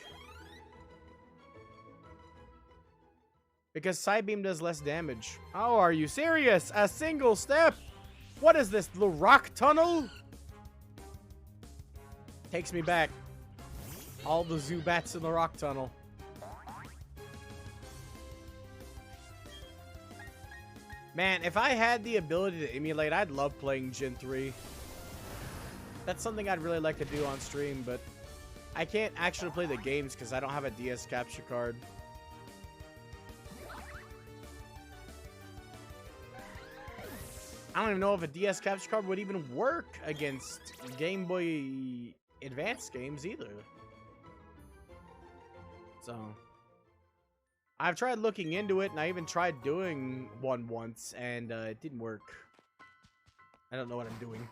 [SPEAKER 1] Because Psybeam does less damage. Oh, are you serious? A single step? What is this, the rock tunnel? Takes me back. All the Zubats in the rock tunnel. Man, if I had the ability to emulate, I'd love playing Gen 3. That's something I'd really like to do on stream, but I can't actually play the games because I don't have a DS capture card. I don't even know if a DS capture card would even work against Game Boy Advance games either. So, I've tried looking into it, and I even tried doing one once, and it didn't work. I don't know what I'm doing.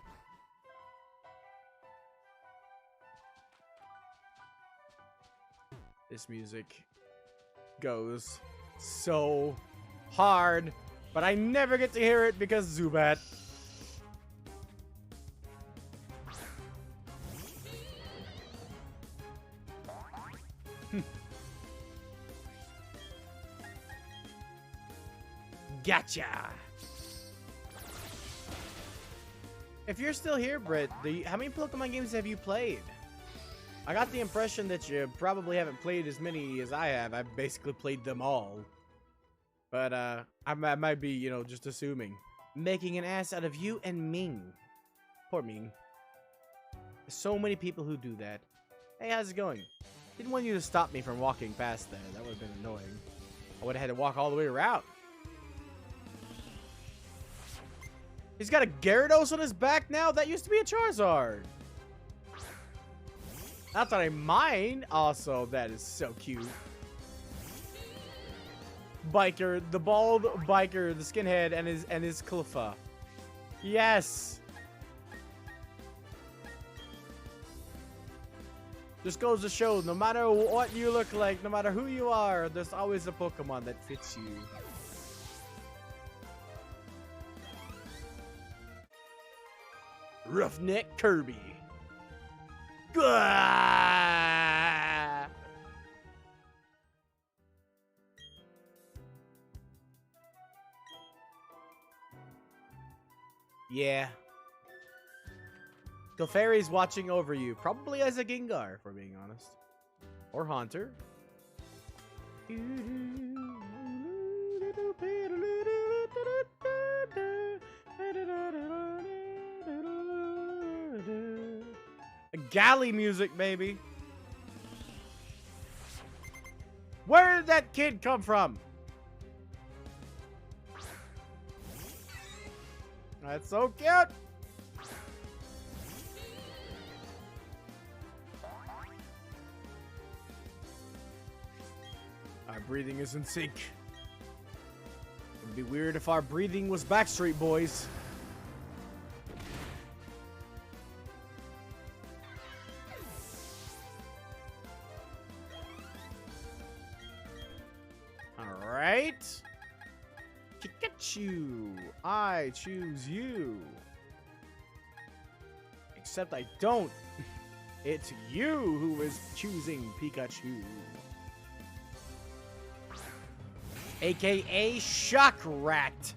[SPEAKER 1] This music goes so hard, but I never get to hear it because Zubat. Gotcha! If you're still here, Britt, how many Pokemon games have you played? I got the impression that you probably haven't played as many as I have. I've basically played them all. But, I might be, you know, just assuming. Making an ass out of you and Ming. Poor Ming. So many people who do that. Hey, how's it going? Didn't want you to stop me from walking past there. That would have been annoying. I would have had to walk all the way around. He's got a Gyarados on his back now? That used to be a Charizard. Not that I mind. Also, that is so cute. Biker, the bald biker, the skinhead, and his Cliffa. Yes. Just goes to show, no matter what you look like, no matter who you are, there's always a Pokemon that fits you. Roughneck Kirby. Gah! Yeah. Clefairy's watching over you, probably as a Gengar, if we're being honest. Or Haunter. Galley music, baby. Where did that kid come from? That's so cute. Our breathing is in sync. It would be weird if our breathing was Backstreet Boys. Alright. Pikachu, I choose you. Except I don't. It's you who is choosing Pikachu. AKA Shock Rat.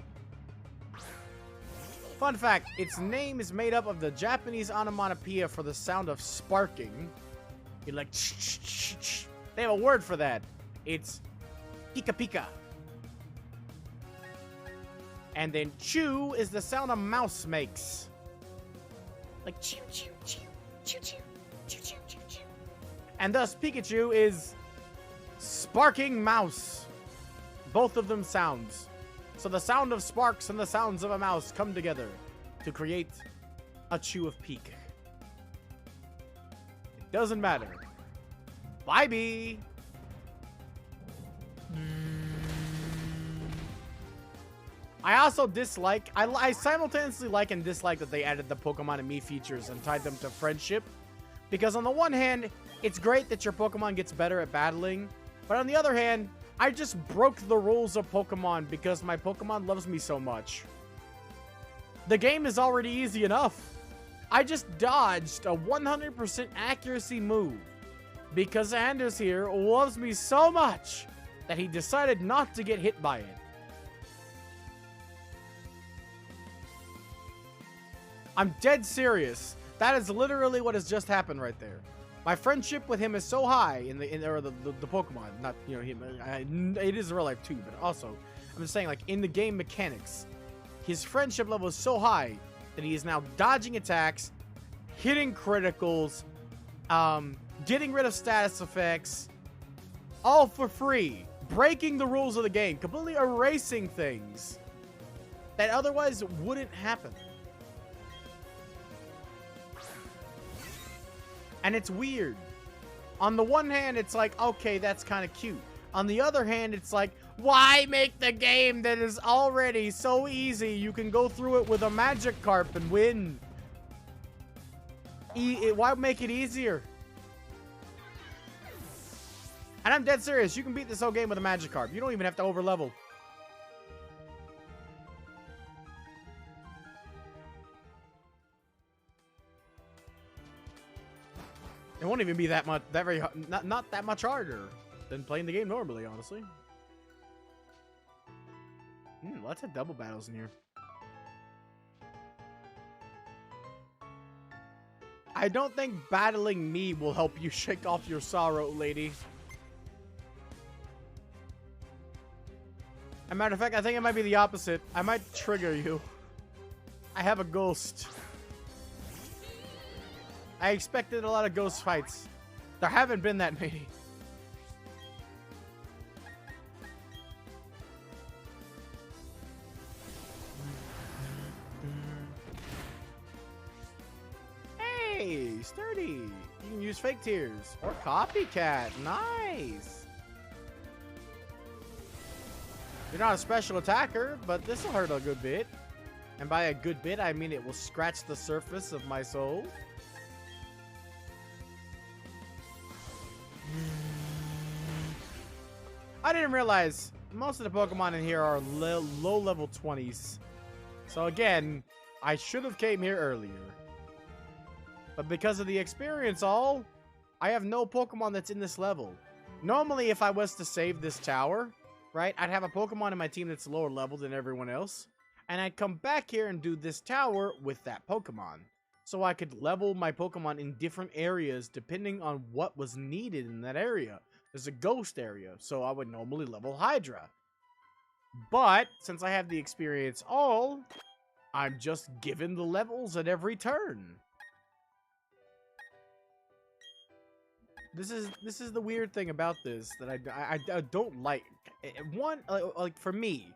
[SPEAKER 1] Fun fact, its name is made up of the Japanese onomatopoeia for the sound of sparking. You're like, they have a word for that. It's Pika Pika. And then chew is the sound a mouse makes. Like chew, chew, chew, chew, chew, chew, chew, chew, chew. And thus Pikachu is sparking mouse. Both of them sounds. So the sound of sparks and the sounds of a mouse come together to create a chew of peak. It doesn't matter. Bye-bye. I also dislike, I simultaneously like and dislike that they added the Pokemon and me features and tied them to friendship. Because on the one hand, it's great that your Pokemon gets better at battling. But on the other hand, I just broke the rules of Pokemon because my Pokemon loves me so much. The game is already easy enough. I just dodged a 100% accuracy move because Anders here loves me so much that he decided not to get hit by it. I'm dead serious. That is literally what has just happened right there. My friendship with him is so high in the Pokemon, not, you know, him. It is real life too, but also I'm just saying, like, in the game mechanics, his friendship level is so high that he is now dodging attacks, hitting criticals, getting rid of status effects, all for free, breaking the rules of the game, completely erasing things that otherwise wouldn't happen. And it's weird. On the one hand, it's like, okay, that's kind of cute. On the other hand, it's like, why make the game that is already so easy? You can go through it with a Magikarp and win. Why make it easier? And I'm dead serious. You can beat this whole game with a Magikarp. You don't even have to overlevel. It won't even be that much, not that much harder than playing the game normally, honestly. Lots of double battles in here. I don't think battling me will help you shake off your sorrow, lady. As a matter of fact, I think it might be the opposite. I might trigger you. I have a ghost. I expected a lot of ghost fights. There haven't been that many. Hey, sturdy. You can use fake tears or copycat. Nice. You're not a special attacker, but this will hurt a good bit. And by a good bit, I mean it will scratch the surface of my soul. I didn't realize most of the Pokemon in here are low level 20s. So again, I should have came here earlier. But because of the experience all, I have no Pokemon that's in this level. Normally, if I was to save this tower, right, I'd have a Pokemon in my team that's lower level than everyone else. And I'd come back here and do this tower with that Pokemon. So I could level my Pokemon in different areas depending on what was needed in that area. There's a ghost area, so I would normally level Hydra. But, since I have the experience all, I'm just given the levels at every turn. This is the weird thing about this that I don't like. One, like for me,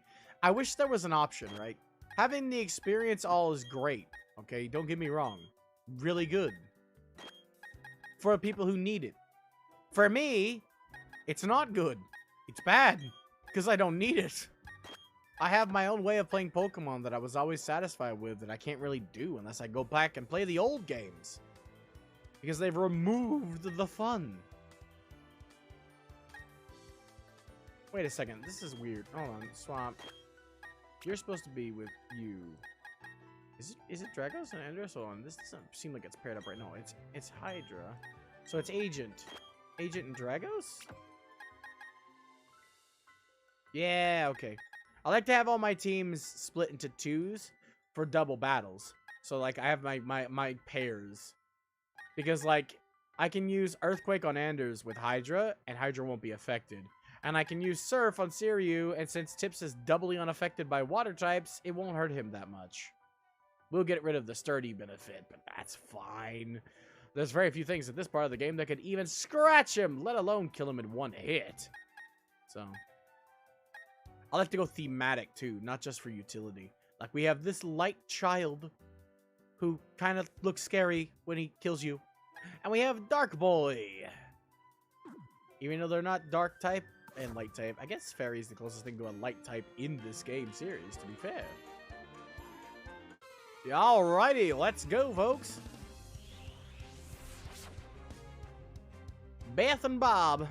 [SPEAKER 1] I wish there was an option, right? Having the experience all is great, okay? Don't get me wrong. Really good. For people who need it. For me, it's not good. It's bad. Because I don't need it. I have my own way of playing Pokemon that I was always satisfied with that I can't really do unless I go back and play the old games. Because they've removed the fun. Wait a second. This is weird. Hold on. Swamp. You're supposed to be with you. Is it Dragos and Andros? Hold on. This doesn't seem like it's paired up right now. It's Hydra. So it's Agent. Agent and Dragos? Yeah, okay. I like to have all my teams split into twos for double battles. So like I have my pairs. Because like I can use Earthquake on Anders with Hydra and Hydra won't be affected. And I can use Surf on Siryu, and since Tips is doubly unaffected by water types, it won't hurt him that much. We'll get rid of the sturdy benefit, but that's fine. There's very few things in this part of the game that could even scratch him, let alone kill him in one hit. So, I like to go thematic too, not just for utility. Like we have this light child who kind of looks scary when he kills you. And we have Dark Boy. Even though they're not dark type and light type, I guess Fairy is the closest thing to a light type in this game series, to be fair. Yeah, alrighty, let's go, folks. Beth and Bob.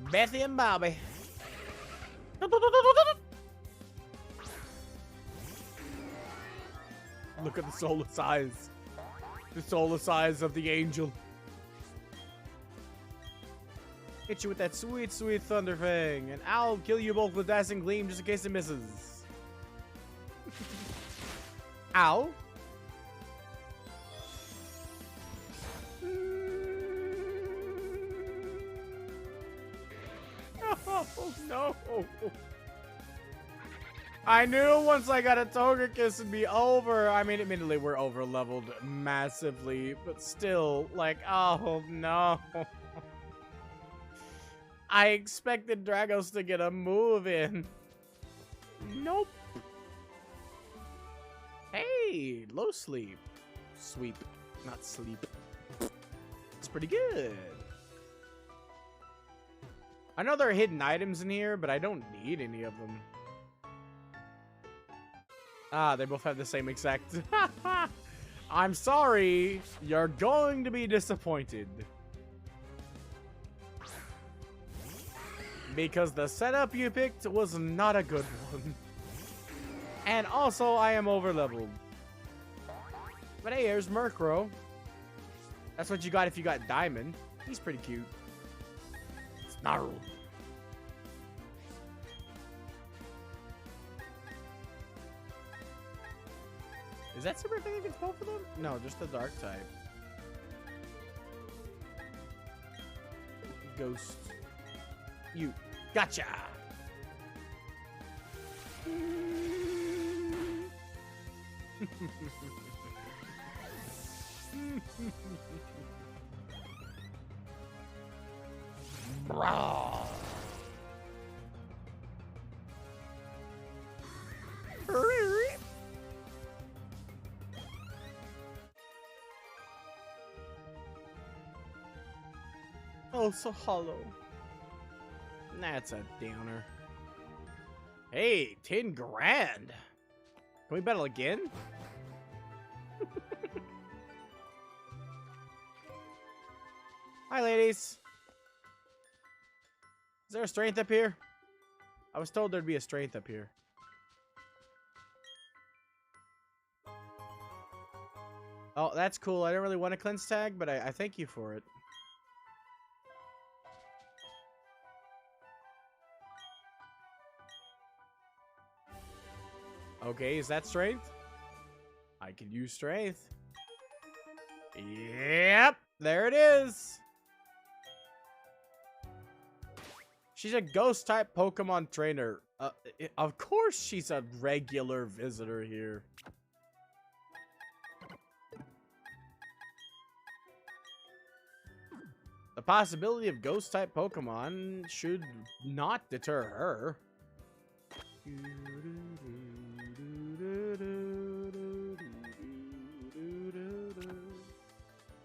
[SPEAKER 1] Bethy and Bobby. Look at the solar size. The solar size of the angel. Hit you with that sweet, sweet Thunder Fang. And I'll kill you both with Dancing Gleam just in case it misses. Ow. Oh, no. I knew once I got a Togekiss it'd be over. I mean, admittedly, we're over-leveled massively, but still, like, oh, no. I expected Dragos to get a move in. Nope. Hey, low sleep. Sweep, not sleep. It's pretty good. I know there are hidden items in here, but I don't need any of them. Ah, they both have the same exact... I'm sorry. You're going to be disappointed. Because the setup you picked was not a good one. And also, I am over-leveled. But hey, here's Murkrow. That's what you got if you got Diamond. He's pretty cute. Snarl. Is that super thing against both of them? No, just the dark type. Ghost. You. Gotcha! Brawl. Oh, so hollow. That's a downer. Hey, 10 grand. Can we battle again? Hi, ladies. Is there a strength up here? I was told there'd be a strength up here. Oh, that's cool. I don't really want a cleanse tag, but I thank you for it. Okay, is that strength? I can use strength. Yep, there it is. She's a ghost type Pokemon trainer. Of course she's a regular visitor here. The possibility of ghost type Pokemon should not deter her.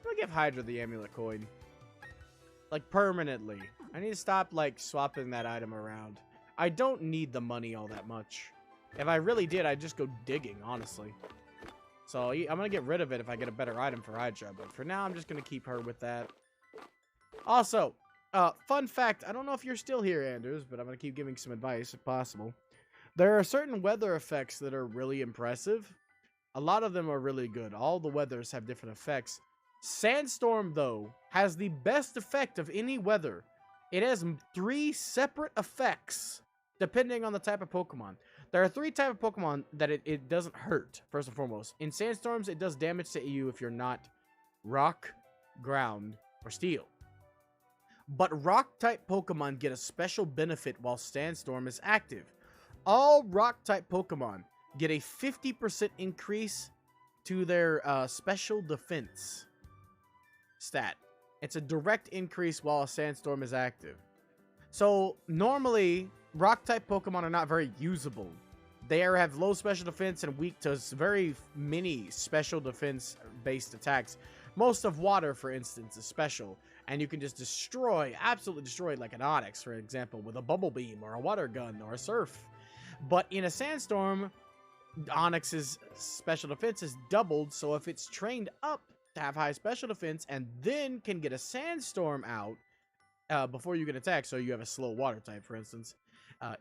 [SPEAKER 1] I'll give Hydra the amulet coin. Like, permanently. I need to stop, like, swapping that item around. I don't need the money all that much. If I really did, I'd just go digging, honestly. So, I'm gonna get rid of it if I get a better item for Hydra. But for now, I'm just gonna keep her with that. Also, fun fact. I don't know if you're still here, Anders, but I'm gonna keep giving some advice if possible. There are certain weather effects that are really impressive. A lot of them are really good. All the weathers have different effects. Sandstorm, though, has the best effect of any weather. It has 3 separate effects, depending on the type of Pokemon. There are 3 types of Pokemon that it doesn't hurt, first and foremost. In Sandstorms, it does damage to you if you're not rock, ground, or steel. But rock-type Pokemon get a special benefit while Sandstorm is active. All rock-type Pokemon get a 50% increase to their special defense stat. It's a direct increase while a Sandstorm is active. So, normally, rock-type Pokemon are not very usable. They have low special defense and weak to very many special defense-based attacks. Most of water, for instance, is special. And you can just destroy, absolutely destroy, like an Onix, for example, with a Bubble Beam or a Water Gun or a Surf. But in a Sandstorm, Onix's special defense is doubled, so if it's trained up to have high special defense and then can get a Sandstorm out before you get attacked, so you have a slow water type, for instance,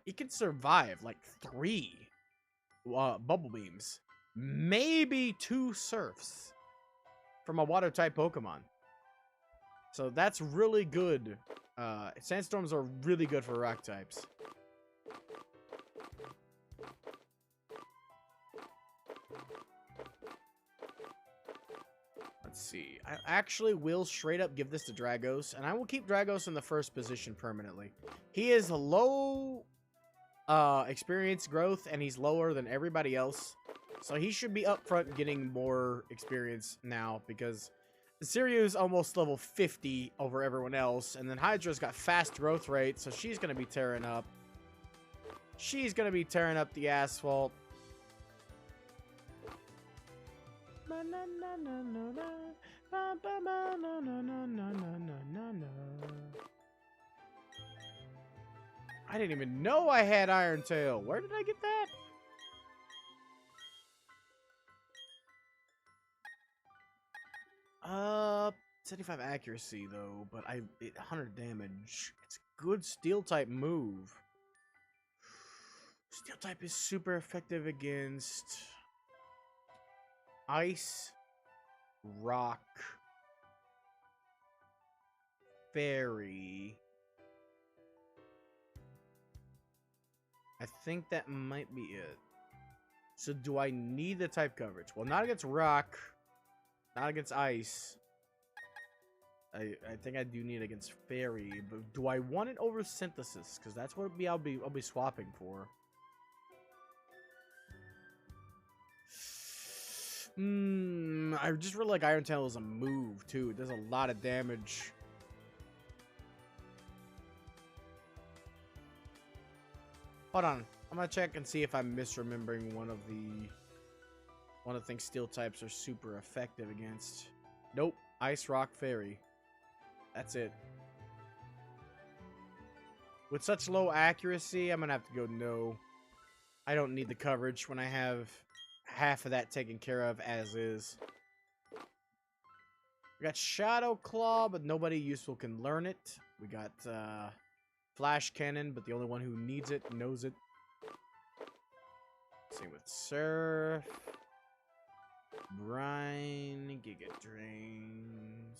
[SPEAKER 1] it can survive like 3 Bubble Beams, maybe 2 Surfs from a water type Pokemon. So that's really good. Sandstorms are really good for rock types. Let's see. I actually will straight up give this to Dragos, and I will keep Dragos in the first position permanently. He is low experience growth, and he's lower than everybody else. So he should be up front getting more experience now, because Siryu's almost level 50 over everyone else, and then Hydra's got fast growth rate, so she's going to be tearing up. She's going to be tearing up the asphalt. I didn't even know I had Iron Tail. Where did I get that? 75 accuracy though, but 100 damage. It's good steel type move? Steel type is super effective against ice, rock, fairy. I think that might be it. So do I need the type coverage? Well, not against rock, not against ice. I think I do need it against fairy, but do I want it over synthesis? Because that's what I'll be swapping for. I just really like Iron Tail as a move too. It does a lot of damage. Hold on, I'm gonna check and see if I'm misremembering one of the things steel types are super effective against. Nope, ice, rock, fairy. That's it. With such low accuracy, I'm gonna have to go no. I don't need the coverage when I have half of that taken care of as is. We got Shadow Claw, but nobody useful can learn it. We got Flash Cannon, but the only one who needs it knows it. Same with Surf. Brine, Giga Drain.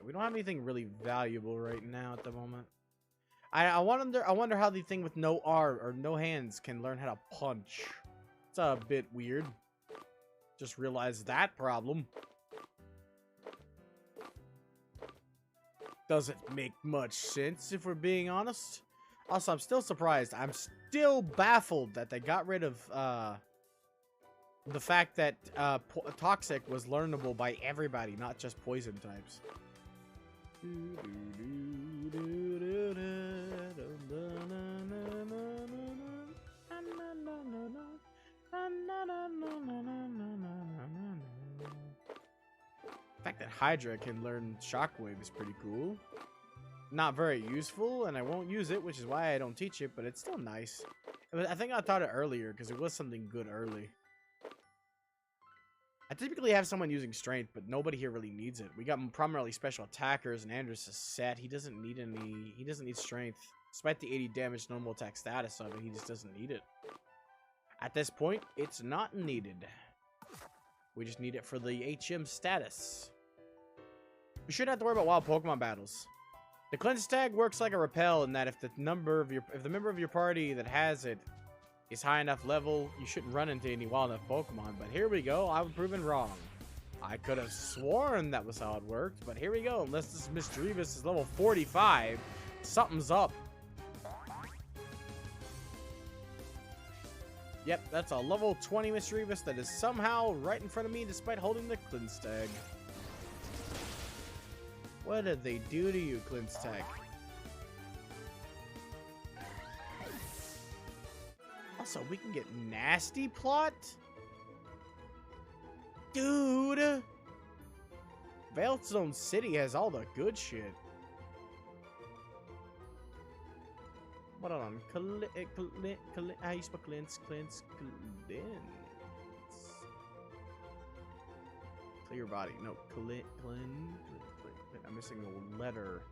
[SPEAKER 1] We don't have anything really valuable right now at the moment. I wonder how the thing with no arm or no hands can learn how to punch. It's a bit weird. Just realized that problem. Doesn't make much sense if we're being honest. Also, I'm still surprised. I'm still baffled that they got rid of the fact that Toxic was learnable by everybody, not just poison types. The fact that Hydra can learn Shockwave is pretty cool. Not very useful, and I won't use it, which is why I don't teach it, but it's still nice. I think I taught it earlier, because it was something good early. I typically have someone using Strength, but nobody here really needs it. We got primarily special attackers, and Andrus is set. He doesn't need Strength. Despite the 80 damage normal attack status of it, he just doesn't need it. At this point, it's not needed. We just need it for the HM status. We shouldn't have to worry about wild Pokemon battles. The cleanse tag works like a repel in that if the member of your party that has it is high enough level, you shouldn't run into any wild enough Pokemon. But here we go, I was proven wrong. I could have sworn that was how it worked, but here we go. Unless this Misdreavus is level 45, something's up. Yep, that's a level 20 Misdreavus that is somehow right in front of me despite holding the cleanse tag. What did they do to you, cleanse tag? Also, we can get Nasty Plot? Dude! Veilstone City has all the good shit. Hold on. How you spell cleanse? Cleanse. Clear body. No. I'm missing a letter.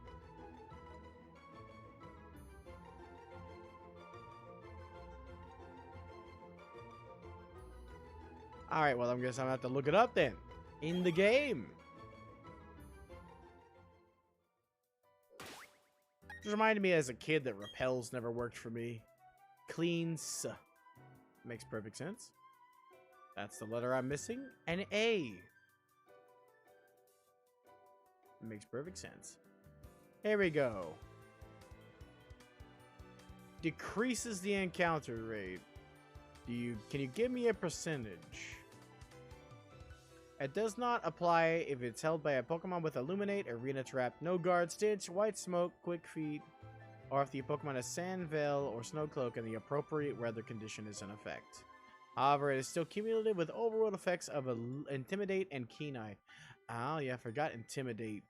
[SPEAKER 1] Alright, well, I guess I'm gonna have to look it up then. In the game. Just reminded me as a kid that repels never worked for me. Cleans. Makes perfect sense. That's the letter I'm missing. An A. Makes perfect sense. Here we go. Decreases the encounter rate. Can you give me a percentage? It does not apply if it's held by a Pokemon with Illuminate, Arena Trap, No Guard, Stitch, White Smoke, Quick Feet, or if the Pokemon has Sand Veil or Snow Cloak and the appropriate weather condition is in effect. However, it is still cumulative with overworld effects of Intimidate and Keen Eye. Oh, yeah, I forgot Intimidate.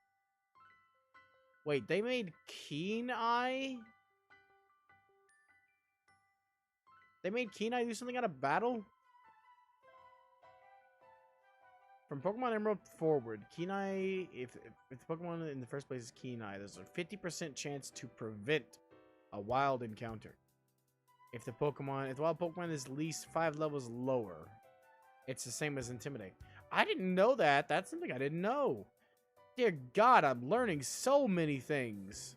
[SPEAKER 1] Wait, they made Keen Eye? They made Keen Eye do something out of battle? From Pokemon Emerald forward, Kenai, if the Pokemon in the first place is Kenai, there's a 50% chance to prevent a wild encounter. If the wild Pokemon is at least 5 levels lower, it's the same as Intimidate. I didn't know that. That's something I didn't know. Dear God, I'm learning so many things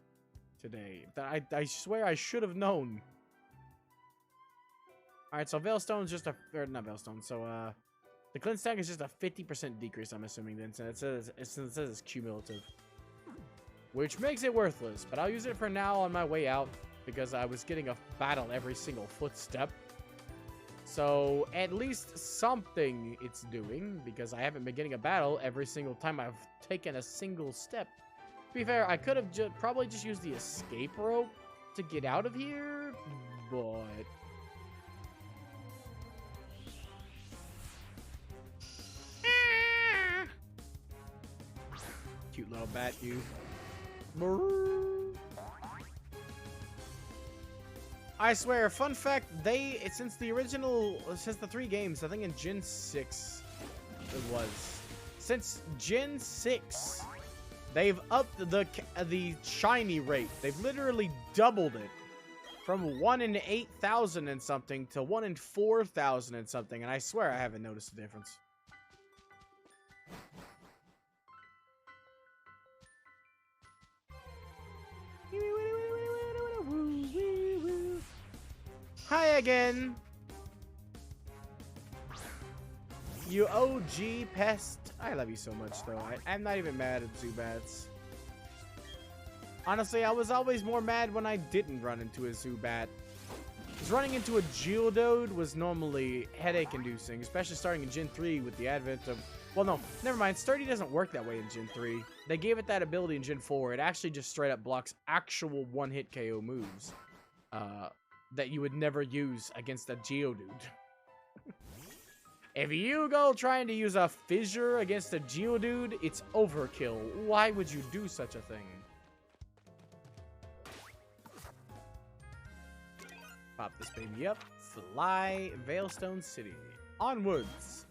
[SPEAKER 1] today that I swear I should have known. Alright, so Veilstone's just not Veilstone, so, the Cleanse Tank is just a 50% decrease, I'm assuming, then, since it says it's cumulative. Which makes it worthless, but I'll use it for now on my way out, because I was getting a battle every single footstep. So, at least something it's doing, because I haven't been getting a battle every single time I've taken a single step. To be fair, I could have probably just used the escape rope to get out of here, but... Cute little bat, you. I swear, fun fact, since the 3 games, I think in Gen 6 it was. Since Gen 6, they've upped the shiny rate. They've literally doubled it. From 1 in 8,000 and something to 1 in 4,000 and something, and I swear I haven't noticed the difference. Hi again! You OG pest. I love you so much, though. I'm not even mad at Zubats. Honestly, I was always more mad when I didn't run into a Zubat. Because running into a Geodude was normally headache-inducing, especially starting in Gen 3 with the advent of... Well, no, never mind. Sturdy doesn't work that way in Gen 3. They gave it that ability in Gen 4. It actually just straight up blocks actual one-hit KO moves. That you would never use against a Geodude. If you go trying to use a Fissure against a Geodude, it's overkill. Why would you do such a thing? Pop this baby up. Fly Veilstone City. Onwards.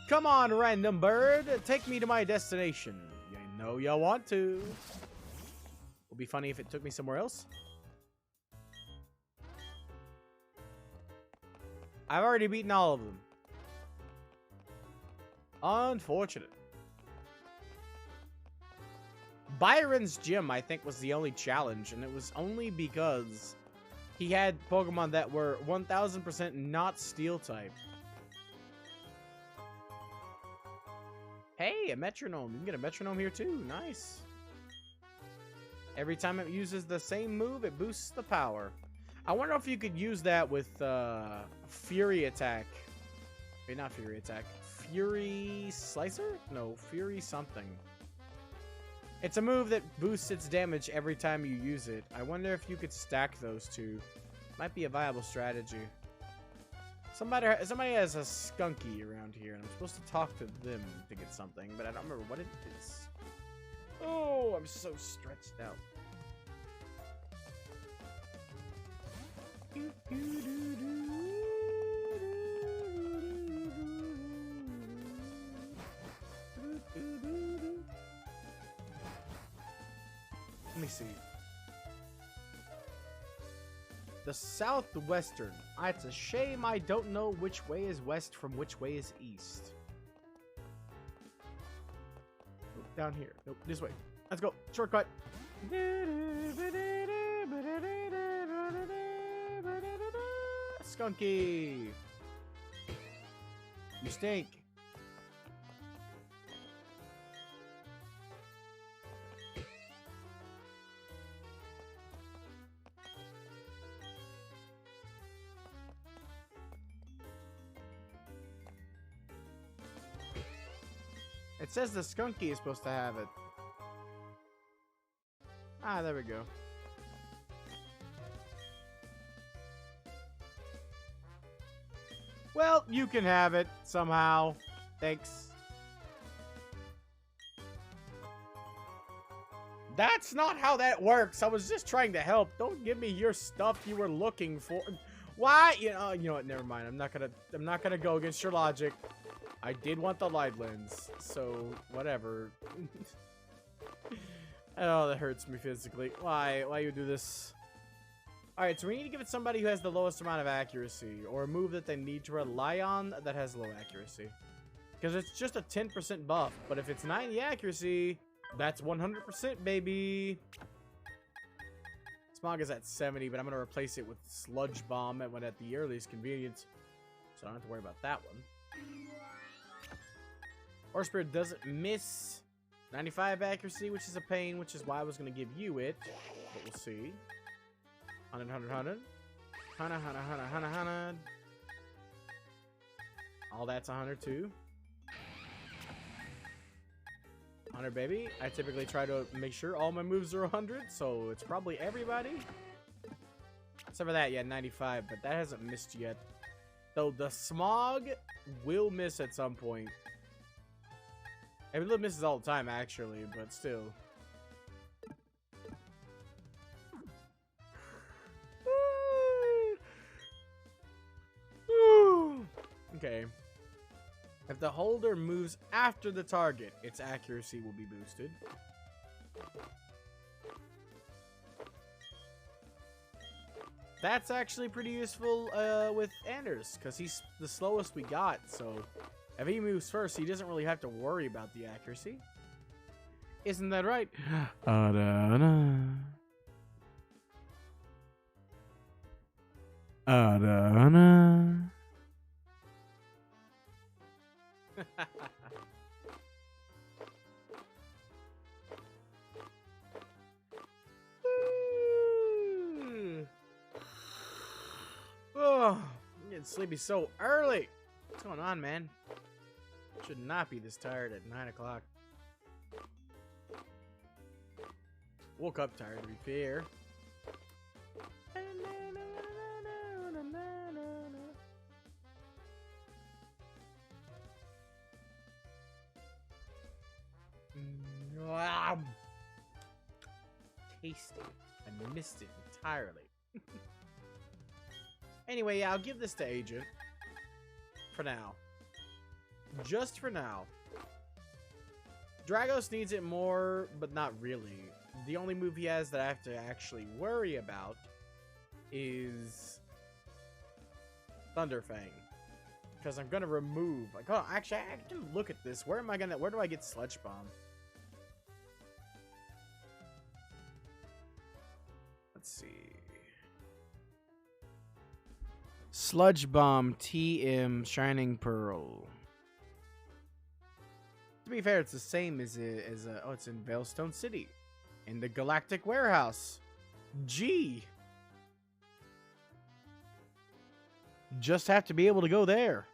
[SPEAKER 1] Come on, random bird. Take me to my destination. You know you want to. Would be funny if it took me somewhere else. I've already beaten all of them. Unfortunate. Byron's gym, I think, was the only challenge, and it was only because he had Pokemon that were 1000% not Steel type. Hey, a metronome. You can get a metronome here too. Nice. Every time it uses the same move, it boosts the power. I wonder if you could use that with Fury Attack. Wait, not Fury Attack. Fury Slicer? No, Fury something. It's a move that boosts its damage every time you use it. I wonder if you could stack those two. Might be a viable strategy. Somebody has a Skunky around here, and I'm supposed to talk to them to get something, but I don't remember what it is. Oh, I'm so stretched out. Let me see. The southwestern. It's a shame I don't know which way is west from which way is east. Nope, down here. Nope, this way. Let's go. Shortcut. Skunky. You stink. It says the Skunky is supposed to have it. Ah, there we go. Well, you can have it somehow. Thanks. That's not how that works. I was just trying to help. Don't give me your stuff you were looking for. Why? You know what? Never mind. I'm not gonna go against your logic. I did want the light lens, so whatever. Oh, that hurts me physically. Why you do this? Alright, so we need to give it somebody who has the lowest amount of accuracy, or a move that they need to rely on that has low accuracy. Because it's just a 10% buff, but if it's 90 accuracy, that's 100%, baby! Smog is at 70, but I'm going to replace it with Sludge Bomb at the earliest convenience, so I don't have to worry about that one. Horse Spirit doesn't miss 95 accuracy, which is a pain, which is why I was going to give you it, but we'll see. 100, 100, 100. 100, 100, 100, 100, 100. All that's 100 too. 100, baby. I typically try to make sure all my moves are 100, so it's probably everybody. Except for that, yeah, 95, but that hasn't missed yet. Though the Smog will miss at some point. I mean, it misses all the time, actually, but still. Okay. If the holder moves after the target, its accuracy will be boosted. That's actually pretty useful with Anders, because he's the slowest we got, so if he moves first, he doesn't really have to worry about the accuracy. Isn't that right? Oh, I'm getting sleepy so early. What's going on, man? Should not be this tired at 9 o'clock. Woke up tired, to be fair. Tasty. I missed it entirely. Anyway, yeah, I'll give this to Agent. For now. Just for now. Dragos needs it more, but not really. The only move he has that I have to actually worry about is Thunderfang. Because I'm gonna remove, like, oh, actually, I can look at this. Where do I get Sludge Bomb? Let's see. Sludge Bomb, TM, Shining Pearl. To be fair, it's the same as oh, it's in Veilstone City. In the Galactic Warehouse. G. Just have to be able to go there.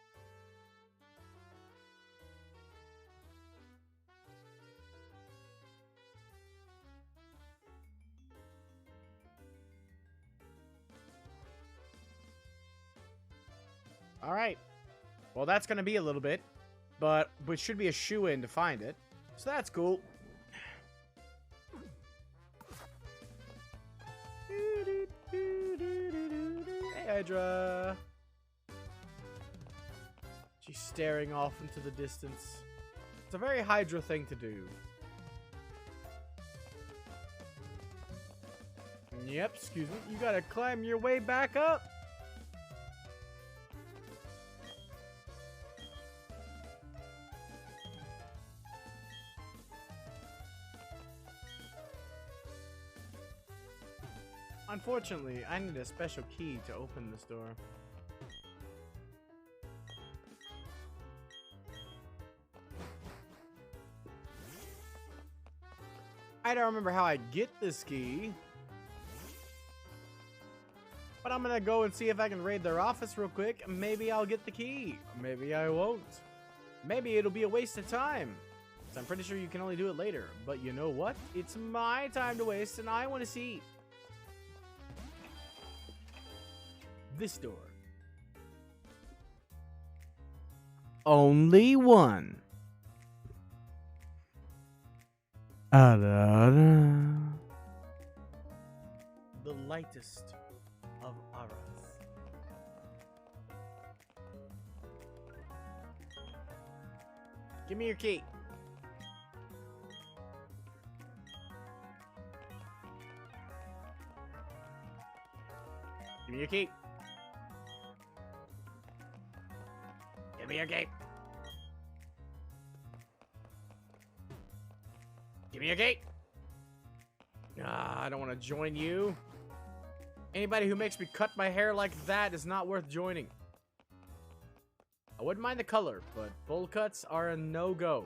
[SPEAKER 1] All right. Well, that's going to be a little bit, but it should be a shoe-in to find it. So that's cool. Hey, Hydra. She's staring off into the distance. It's a very Hydra thing to do. Yep, excuse me. You gotta climb your way back up. Unfortunately, I need a special key to open this door. I don't remember how I get this key. But I'm gonna go and see if I can raid their office real quick. Maybe I'll get the key. Maybe I won't. Maybe it'll be a waste of time. So I'm pretty sure you can only do it later. But you know what? It's my time to waste and I want to see. This door. Only one. The lightest of auras. Give me your key. Give me your key. Give me your key. Give me your key. I don't want to join you. Anybody who makes me cut my hair like that is not worth joining. I wouldn't mind the color, but bowl cuts are a no-go.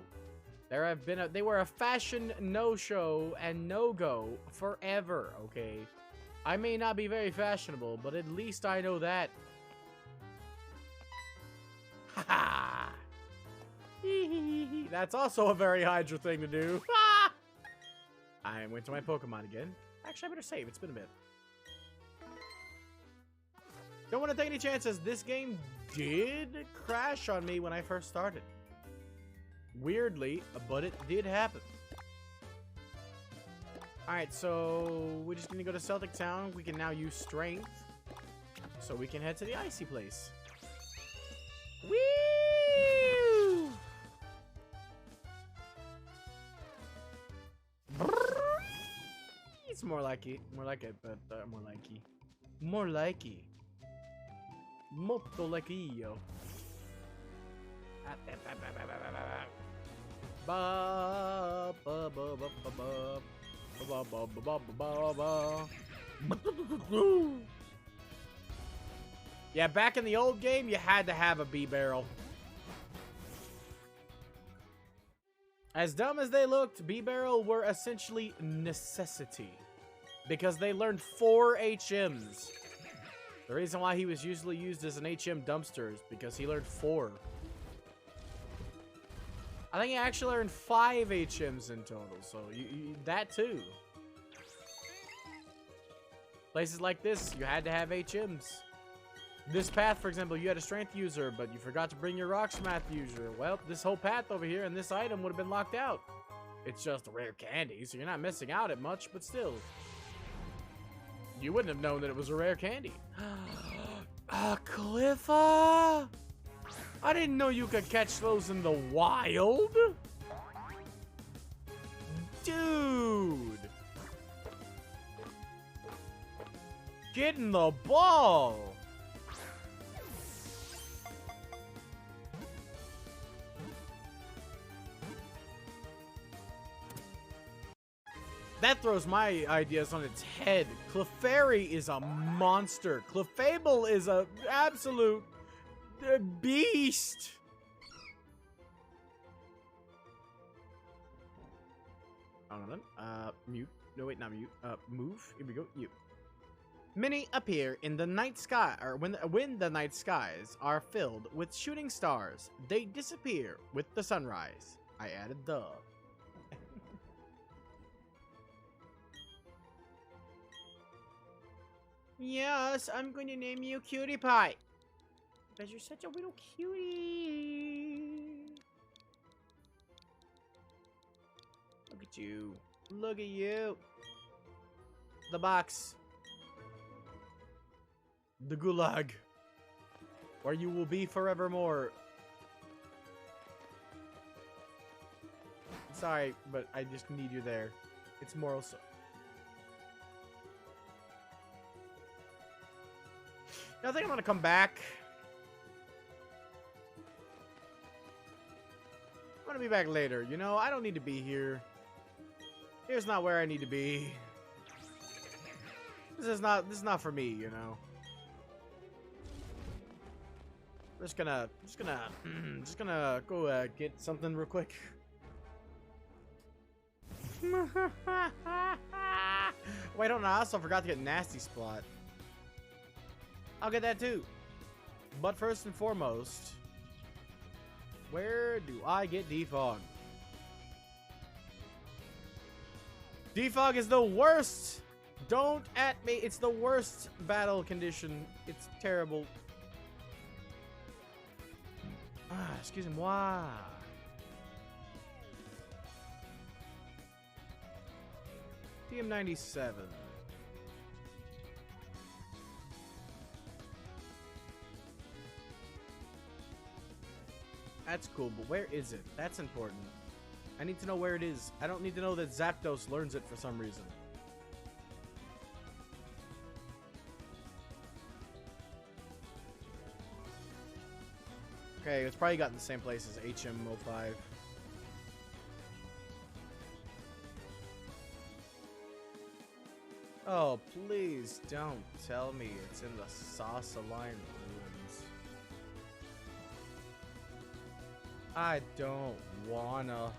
[SPEAKER 1] They were a fashion no-show and no-go forever, okay? I may not be very fashionable, but at least I know that. Haha! That's also a very Hydra thing to do. I went to my Pokemon again. Actually, I better save. It's been a bit. Don't want to take any chances. This game did crash on me when I first started. Weirdly, but it did happen. Alright, so we just need to go to Celtic Town. We can now use Strength. So we can head to the icy place. Woo! It's more like it, but more likey. More likey. Molto likey. Yeah, back in the old game, you had to have a B barrel. As dumb as they looked, B barrel were essentially necessity. Because they learned 4 HMs. The reason why he was usually used as an HM dumpster is because he learned 4. I think he actually learned 5 HMs in total, so that too. Places like this, you had to have HMs. This path, for example, you had a strength user, but you forgot to bring your rock smath user. Well, this whole path over here and this item would have been locked out. It's just a rare candy, so you're not missing out at much, but still. You wouldn't have known that it was a rare candy. Cliffa! I didn't know you could catch those in the wild. Dude! Get in the ball! That throws my ideas on its head. Clefairy is a monster. Clefable is a absolute beast. Hold on then. Mute. No, wait, not mute. Move. Here we go. Mute. Many appear in the night sky, or when the night skies are filled with shooting stars. They disappear with the sunrise. I added the. Yes, I'm going to name you Cutie Pie. Because you're such a little cutie. Look at you. Look at you. The box. The gulag. Where you will be forevermore. Sorry, but I just need you there. It's moral so. I think I'm gonna come back. I'm gonna be back later. You know, I don't need to be here. Here's not where I need to be. This is not for me, you know. Just gonna go get something real quick. Wait, hold on, I also forgot to get Nasty Splot. I'll get that too. But first and foremost, where do I get Defog? Defog is the worst. Don't at me. It's the worst battle condition. It's terrible. Excuse me. Why? TM97. That's cool, but where is it? That's important. I need to know where it is. I don't need to know that Zapdos learns it for some reason. Okay, it's probably got in the same place as HM05. Oh, please don't tell me it's in the Sassaline ruins. I don't wanna.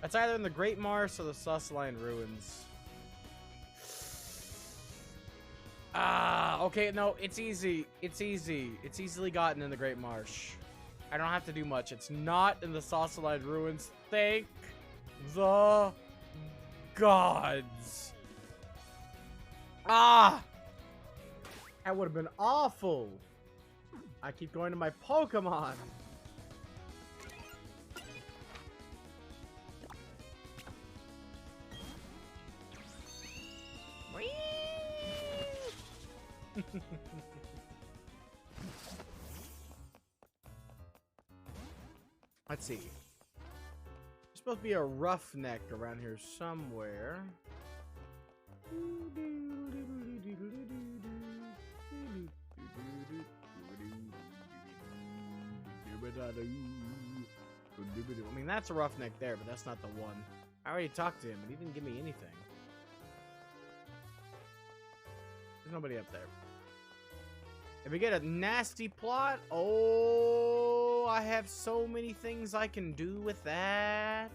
[SPEAKER 1] It's either in the Great Marsh or the Sassaline ruins. Ah, okay, no, it's easy. It's easy. It's easily gotten in the Great Marsh. I don't have to do much. It's not in the Sassaline ruins. Thank the gods. Ah! That would have been awful. I keep going to my Pokemon. Let's see. There's supposed to be a roughneck around here somewhere. I mean, that's a roughneck there, but that's not the one. I already talked to him, and he didn't give me anything. There's nobody up there. If we get a nasty plot, oh, I have so many things I can do with that.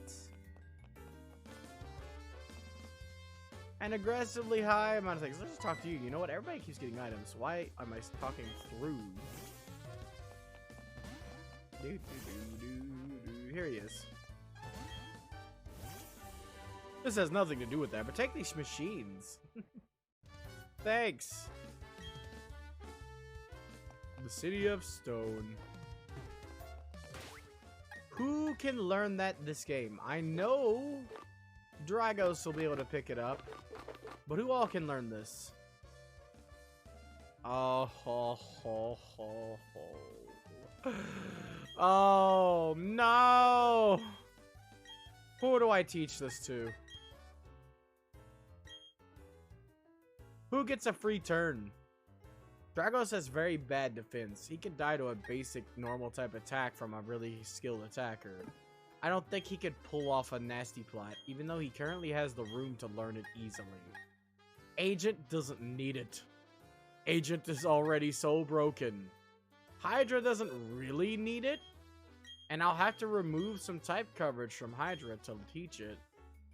[SPEAKER 1] An aggressively high amount of things. Let's just talk to you. You know what? Everybody keeps getting items. Why am I talking through? Here he is. This has nothing to do with that, but take these machines. Thanks. The City of Stone. Who can learn that this game? I know Dragos will be able to pick it up, but who all can learn this? Oh, oh no! Who do I teach this to? Who gets a free turn? Dragos has very bad defense. He could die to a basic normal type attack from a really skilled attacker. I don't think he could pull off a nasty plot, even though he currently has the room to learn it easily. Agent doesn't need it. Agent is already so broken. Hydra doesn't really need it, and I'll have to remove some type coverage from Hydra to teach it,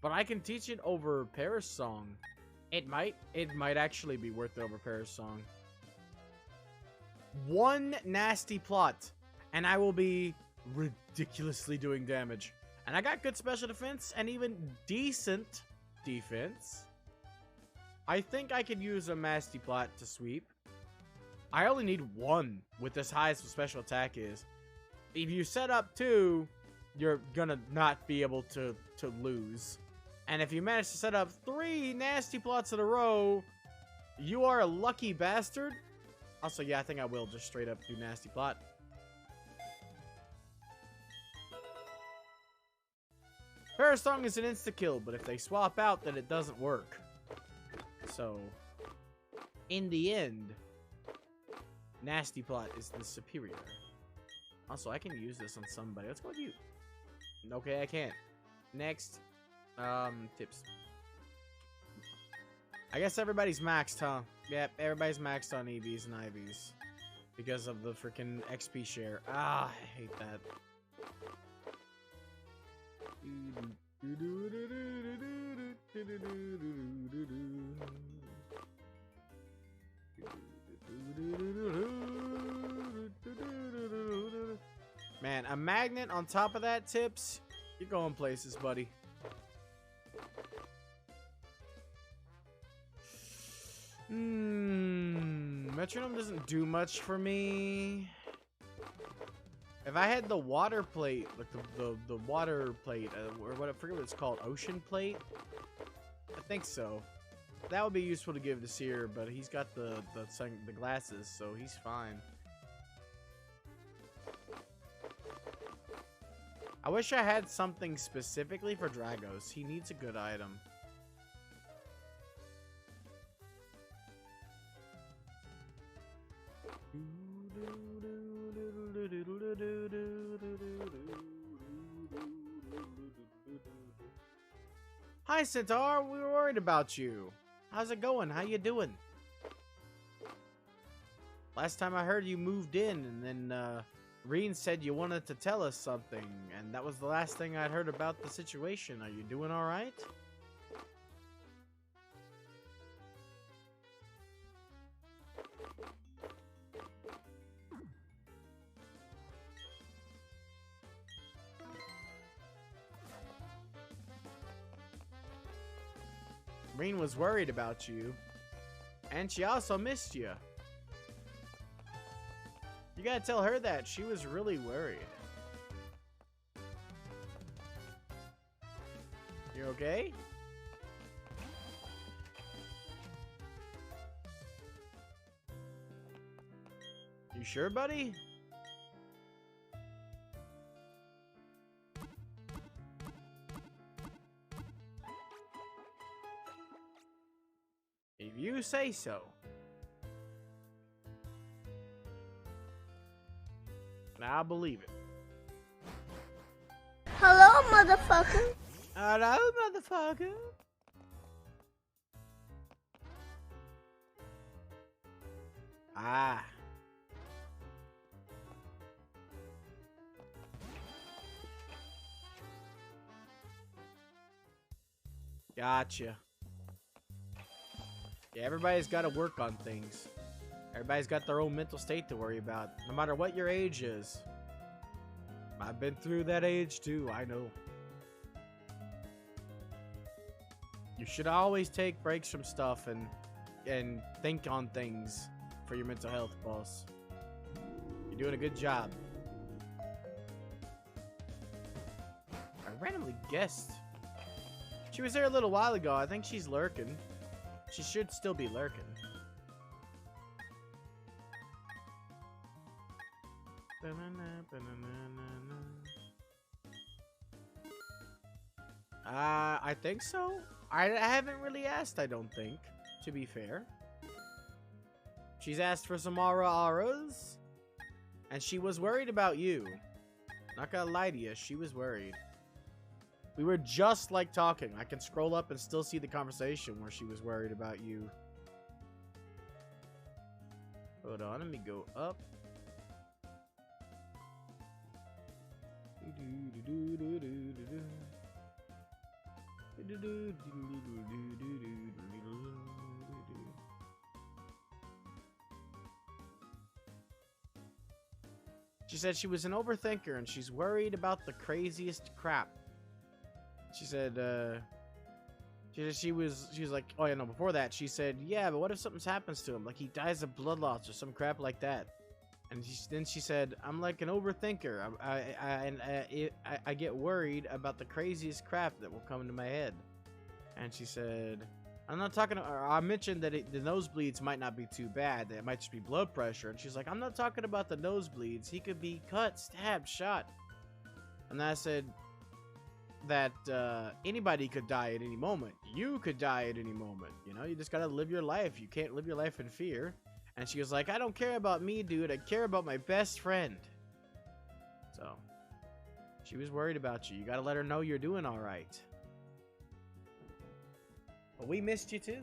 [SPEAKER 1] but I can teach it over Paris Song. It might actually be worth it over Paris Song. One nasty plot, and I will be ridiculously doing damage. And I got good special defense and even decent defense. I think I could use a nasty plot to sweep. I only need one with as high as the special attack is. If you set up two, you're gonna not be able to lose. And if you manage to set up 3 nasty plots in a row, you are a lucky bastard. Also, yeah, I think I will just straight up do nasty plot. Paris Song is an insta-kill, but if they swap out, then it doesn't work. So, in the end, nasty plot is the superior. Also, I can use this on somebody. Let's go with you. Okay, I can't. Next. Tips. I guess everybody's maxed, huh? Yep, everybody's maxed on EVs and IVs. Because of the freaking XP share. Ah, I hate that. Man, a magnet on top of that, Tips? You're going places, buddy. Metronome doesn't do much for me. If I had the water plate, like the water plate, or what, I forget what it's called, ocean plate, I think so. That would be useful to give to Seer, but he's got the glasses, so he's fine. I wish I had something specifically for Dragos. He needs a good item. Hi, Centaur. We were worried about you. How's it going? How you doing? Last time I heard you moved in, and then Reen said you wanted to tell us something, and that was the last thing I'd heard about the situation. Are you doing all right? Reen was worried about you, and she also missed you. You gotta tell her that. She was really worried. You okay? You sure, buddy? If you say so. Now I believe it.
[SPEAKER 3] Hello, motherfucker.
[SPEAKER 1] Hello, motherfucker. Ah. Gotcha. Yeah, everybody's got to work on things. Everybody's got their own mental state to worry about, no matter what your age is. I've been through that age too, I know. You should always take breaks from stuff and think on things for your mental health, boss. You're doing a good job. I randomly guessed. She was there a little while ago. I think she's lurking. She should still be lurking. I think so. I haven't really asked, I don't think, to be fair. She's asked for some auras, and she was worried about you. Not gonna lie to you, she was worried. We were just like talking. I can scroll up and still see the conversation where she was worried about you. Hold on, let me go up. She said she was an overthinker and she's worried about the craziest crap. She said, she was like, oh yeah, no, before that, she said, yeah, but what if something happens to him? Like he dies of blood loss or some crap like that. And then she said, I'm like an overthinker. I get worried about the craziest crap that will come into my head. And she said, I'm not talking, I mentioned that the nosebleeds might not be too bad. That it might just be blood pressure. And she's like, I'm not talking about the nosebleeds. He could be cut, stabbed, shot. And then I said that anybody could die at any moment. You could die at any moment. You know, you just gotta live your life. You can't live your life in fear. And she was like, I don't care about me, dude. I care about my best friend. So, she was worried about you. You gotta let her know you're doing all right. But we missed you too.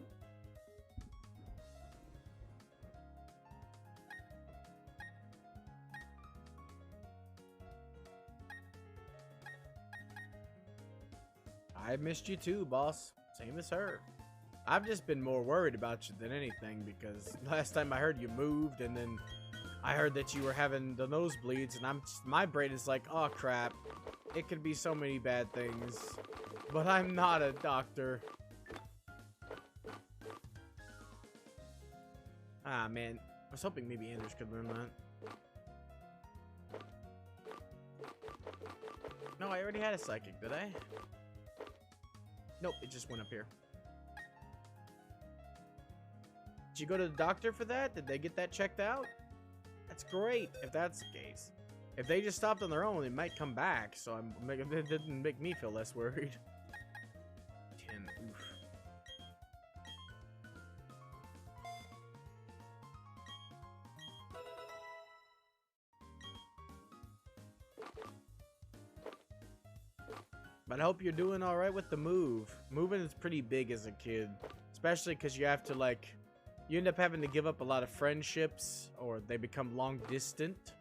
[SPEAKER 1] I missed you too, boss. Same as her. I've just been more worried about you than anything because last time I heard you moved and then I heard that you were having the nosebleeds and my brain is like, oh crap, it could be so many bad things, but I'm not a doctor. Ah man, I was hoping maybe Anders could learn that. No, I already had a psychic, did I? Nope, it just went up here. you go to the doctor for that? Did they get that checked out? That's great, if that's the case. If they just stopped on their own, it might come back, so it didn't make me feel less worried. 10, oof. But I hope you're doing alright with the move. Moving is pretty big as a kid. Especially because you have to, like... You end up having to give up a lot of friendships. Or they become long distant.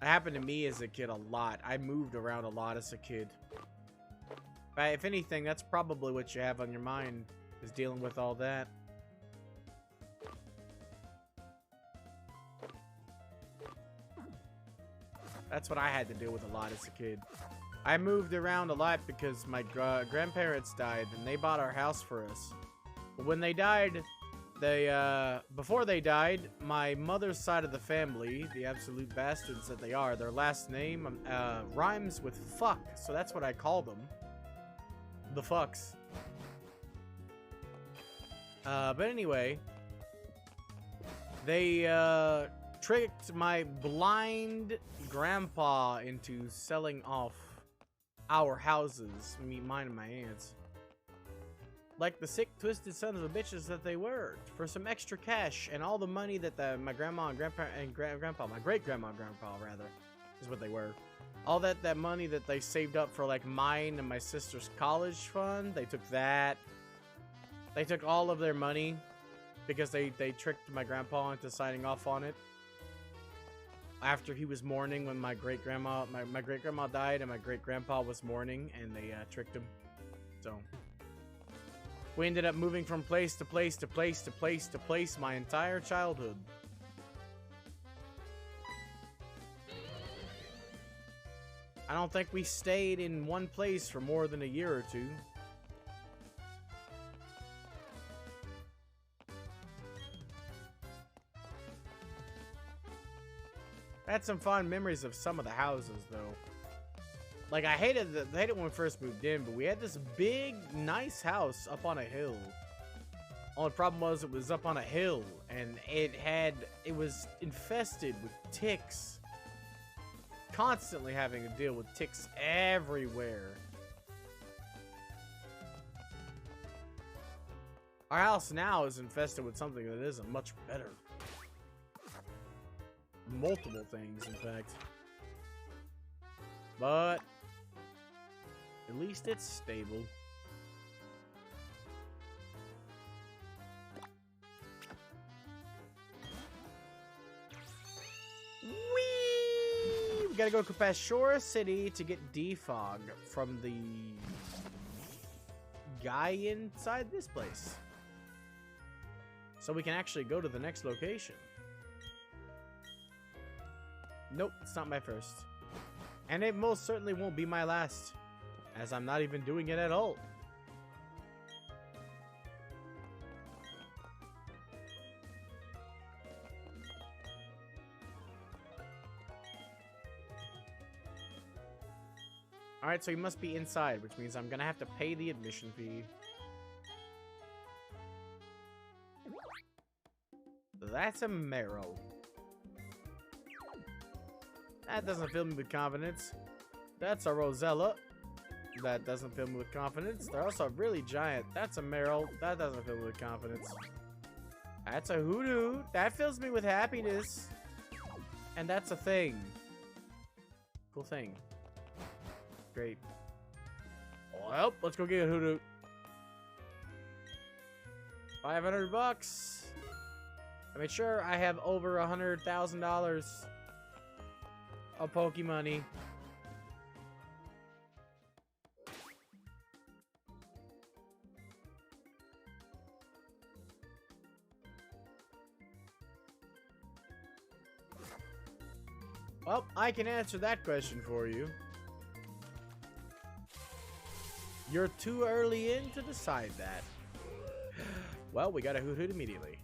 [SPEAKER 1] That happened to me as a kid a lot. I moved around a lot as a kid. But if anything, that's probably what you have on your mind. Is dealing with all that. That's what I had to deal with a lot as a kid. I moved around a lot because my grandparents died and they bought our house for us. But when they died, before they died, my mother's side of the family, the absolute bastards that they are, their last name rhymes with fuck, so that's what I call them. The fucks. But anyway, they tricked my blind grandpa into selling off our houses, mine and my aunt's, like the sick, twisted sons of bitches that they were, for some extra cash and all the money that my grandma and grandpa, my great grandma and grandpa rather, is what they were. All that money that they saved up for like mine and my sister's college fund, they took that. They took all of their money because they tricked my grandpa into signing off on it. After he was mourning when my great grandma died and my great grandpa was mourning, and they tricked him. So we ended up moving from place to place to place to place to place my entire childhood. I don't think we stayed in one place for more than a year or two. I had some fond memories of some of the houses, though. Like, I hated when we first moved in, but we had this big, nice house up on a hill. Only problem was it was up on a hill, and it was infested with ticks. Constantly having to deal with ticks everywhere. Our house now is infested with something that isn't much better. Multiple things, in fact. But at least it's stable. Whee! We gotta go past Shore City to get defog from the guy inside this place. So we can actually go to the next location. Nope, it's not my first. And it most certainly won't be my last, as I'm not even doing it at all. Alright, so he must be inside, which means I'm gonna have to pay the admission fee. That's a marrow. That doesn't fill me with confidence. That's a Rosella. That doesn't fill me with confidence. They're also really giant. That's a Meryl. That doesn't fill me with confidence. That's a Hoodoo. That fills me with happiness. And that's a thing. Cool thing. Great. Well, let's go get a Hoodoo. 500 bucks. I made sure I have over $100,000 of Pokemoney. Well, I can answer that question for you. You're too early in to decide that. Well, we got a Hoot Hoot immediately.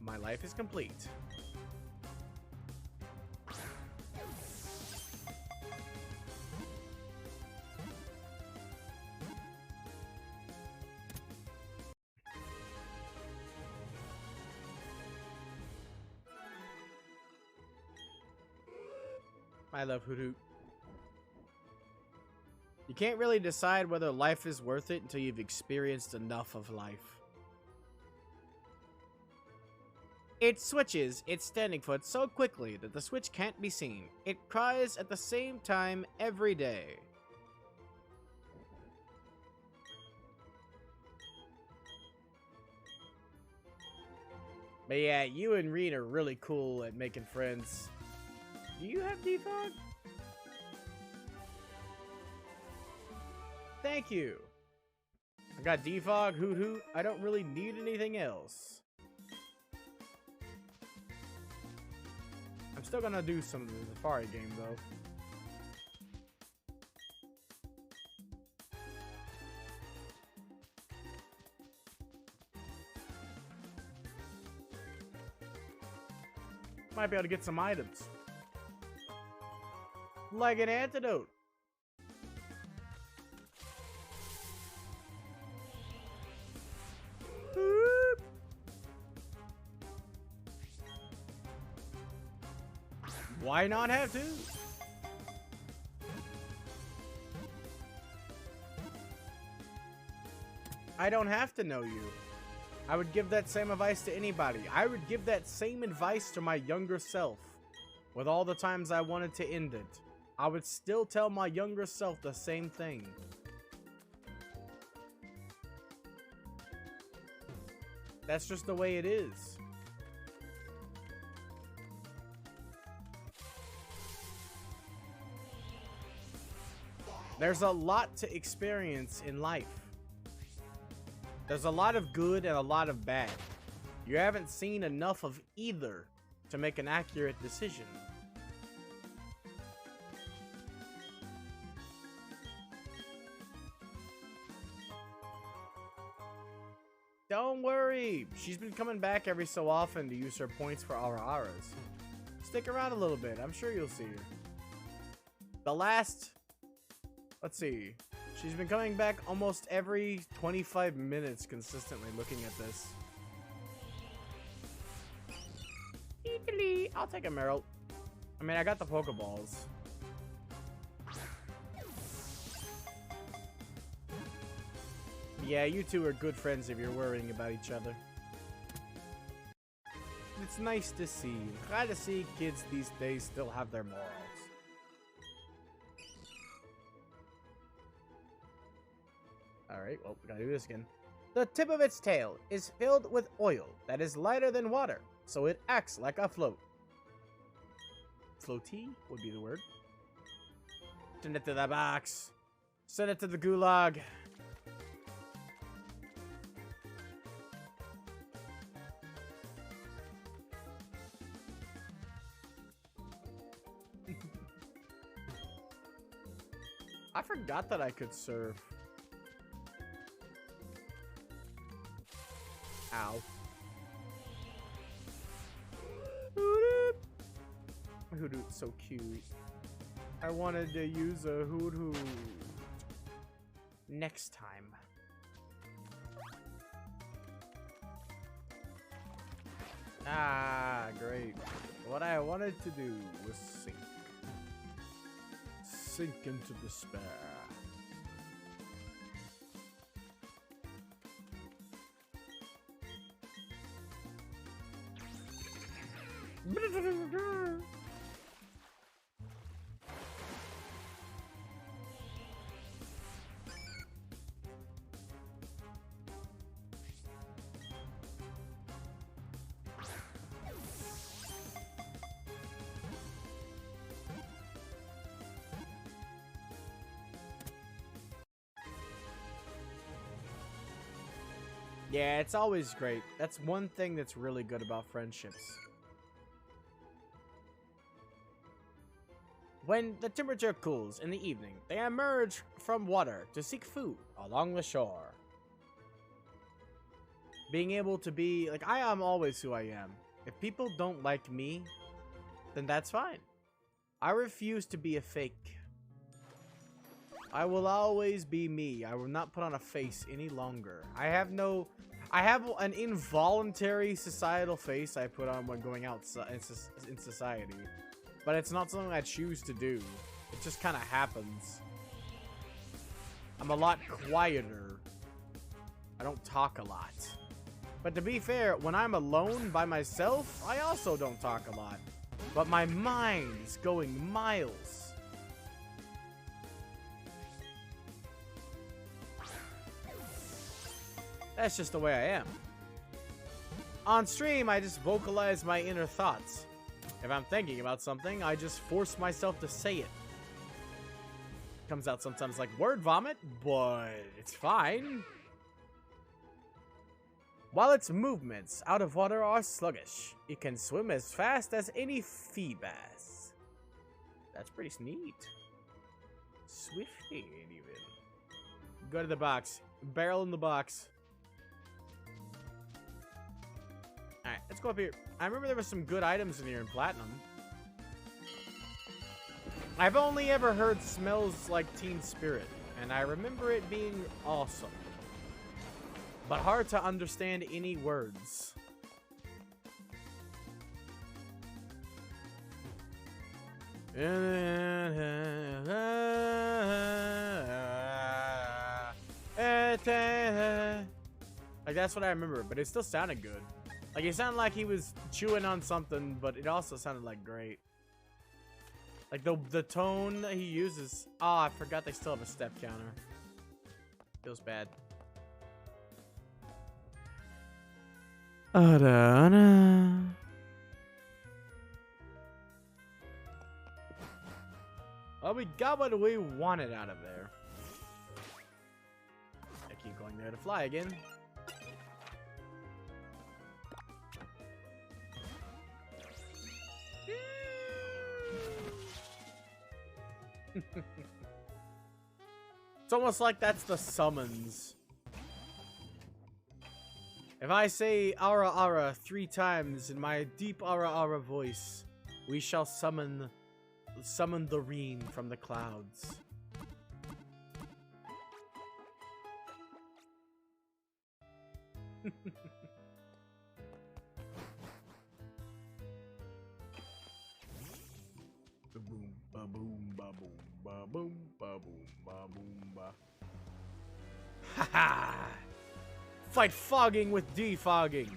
[SPEAKER 1] My life is complete. I love Hoot Hoot. You can't really decide whether life is worth it until you've experienced enough of life. It switches its standing foot so quickly that the switch can't be seen. It cries at the same time every day. But yeah, you and Reed are really cool at making friends. Do you have defog? Thank you. I got defog, Hoot Hoot. I don't really need anything else. I'm still gonna do some of the Safari game though. Might be able to get some items. Like an antidote. Boop. Why not have two? I don't have to know you. I would give that same advice to anybody. I would give that same advice to my younger self. With all the times I wanted to end it, I would still tell my younger self the same thing. That's just the way it is. There's a lot to experience in life. There's a lot of good and a lot of bad. You haven't seen enough of either to make an accurate decision. Don't worry, she's been coming back every so often to use her points for Ara-Aras. Stick around a little bit, I'm sure you'll see her. The last... Let's see. She's been coming back almost every 25 minutes consistently looking at this. Italy. I'll take a Meryl. I mean, I got the Pokeballs. Yeah, you two are good friends if you're worrying about each other. It's nice to see. Glad to see kids these days still have their morals. Alright, well, we gotta do this again. The tip of its tail is filled with oil that is lighter than water, so it acts like a float. Floaty would be the word. Send it to the box. Send it to the gulag. I forgot that I could surf. Ow. Hoot Hoot's so cute. I wanted to use a Hoot Hoot. Next time. Ah, great. What I wanted to do was sink. Sink into despair. Yeah, it's always great. That's one thing that's really good about friendships. When the temperature cools in the evening, they emerge from water to seek food along the shore. Being able to be, like, I am always who I am. If people don't like me, then that's fine. I refuse to be a fake. I will always be me. I will not put on a face any longer. I have an involuntary societal face I put on when going out in society. but it's not something I choose to do. It just kind of happens. I'm a lot quieter. I don't talk a lot. But to be fair, when I'm alone by myself, I also don't talk a lot. But my mind is going miles. That's just the way I am. On stream, I just vocalize my inner thoughts. If I'm thinking about something, I just force myself to say it. Comes out sometimes like word vomit, but it's fine. While its movements out of water are sluggish, it can swim as fast as any sea bass. That's pretty neat. Swiftly, even. Go to the box. Barrel in the box. Alright, let's go up here. I remember there were some good items in here in Platinum. I've only ever heard Smells Like Teen Spirit, and I remember it being awesome. But hard to understand any words. Like, that's what I remember, but it still sounded good. Like, it sounded like he was chewing on something, but it also sounded like great. Like, the tone that he uses... Ah, I forgot they still have a step counter. Feels bad. Well, we got what we wanted out of there. I keep going there to fly again. It's almost like that's the summons. If I say Ara Ara 3 times in my deep Ara Ara voice, we shall summon the rain from the clouds. Ba-boom, ba-boom, ba-boom, ba-boom, ba-boom, ba-boom, ba. Ha-ha! Fight fogging with defogging.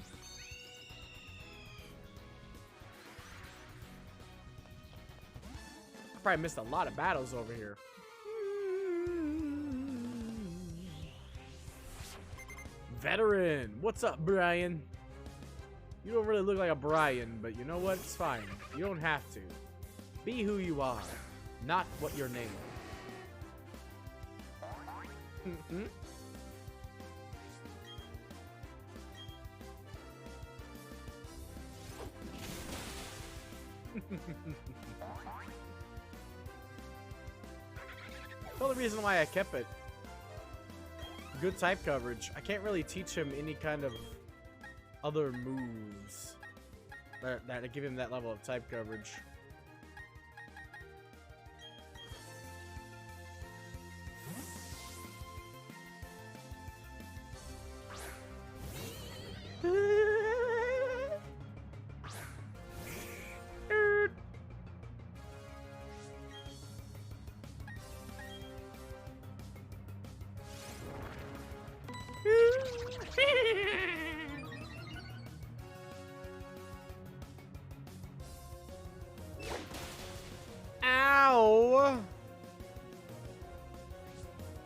[SPEAKER 1] I probably missed a lot of battles over here. Veteran! What's up, Brian? You don't really look like a Brian, but you know what? It's fine. You don't have to. Be who you are, not what your name is. The only reason why I kept it. Good type coverage. I can't really teach him any kind of other moves that give him that level of type coverage. Ow!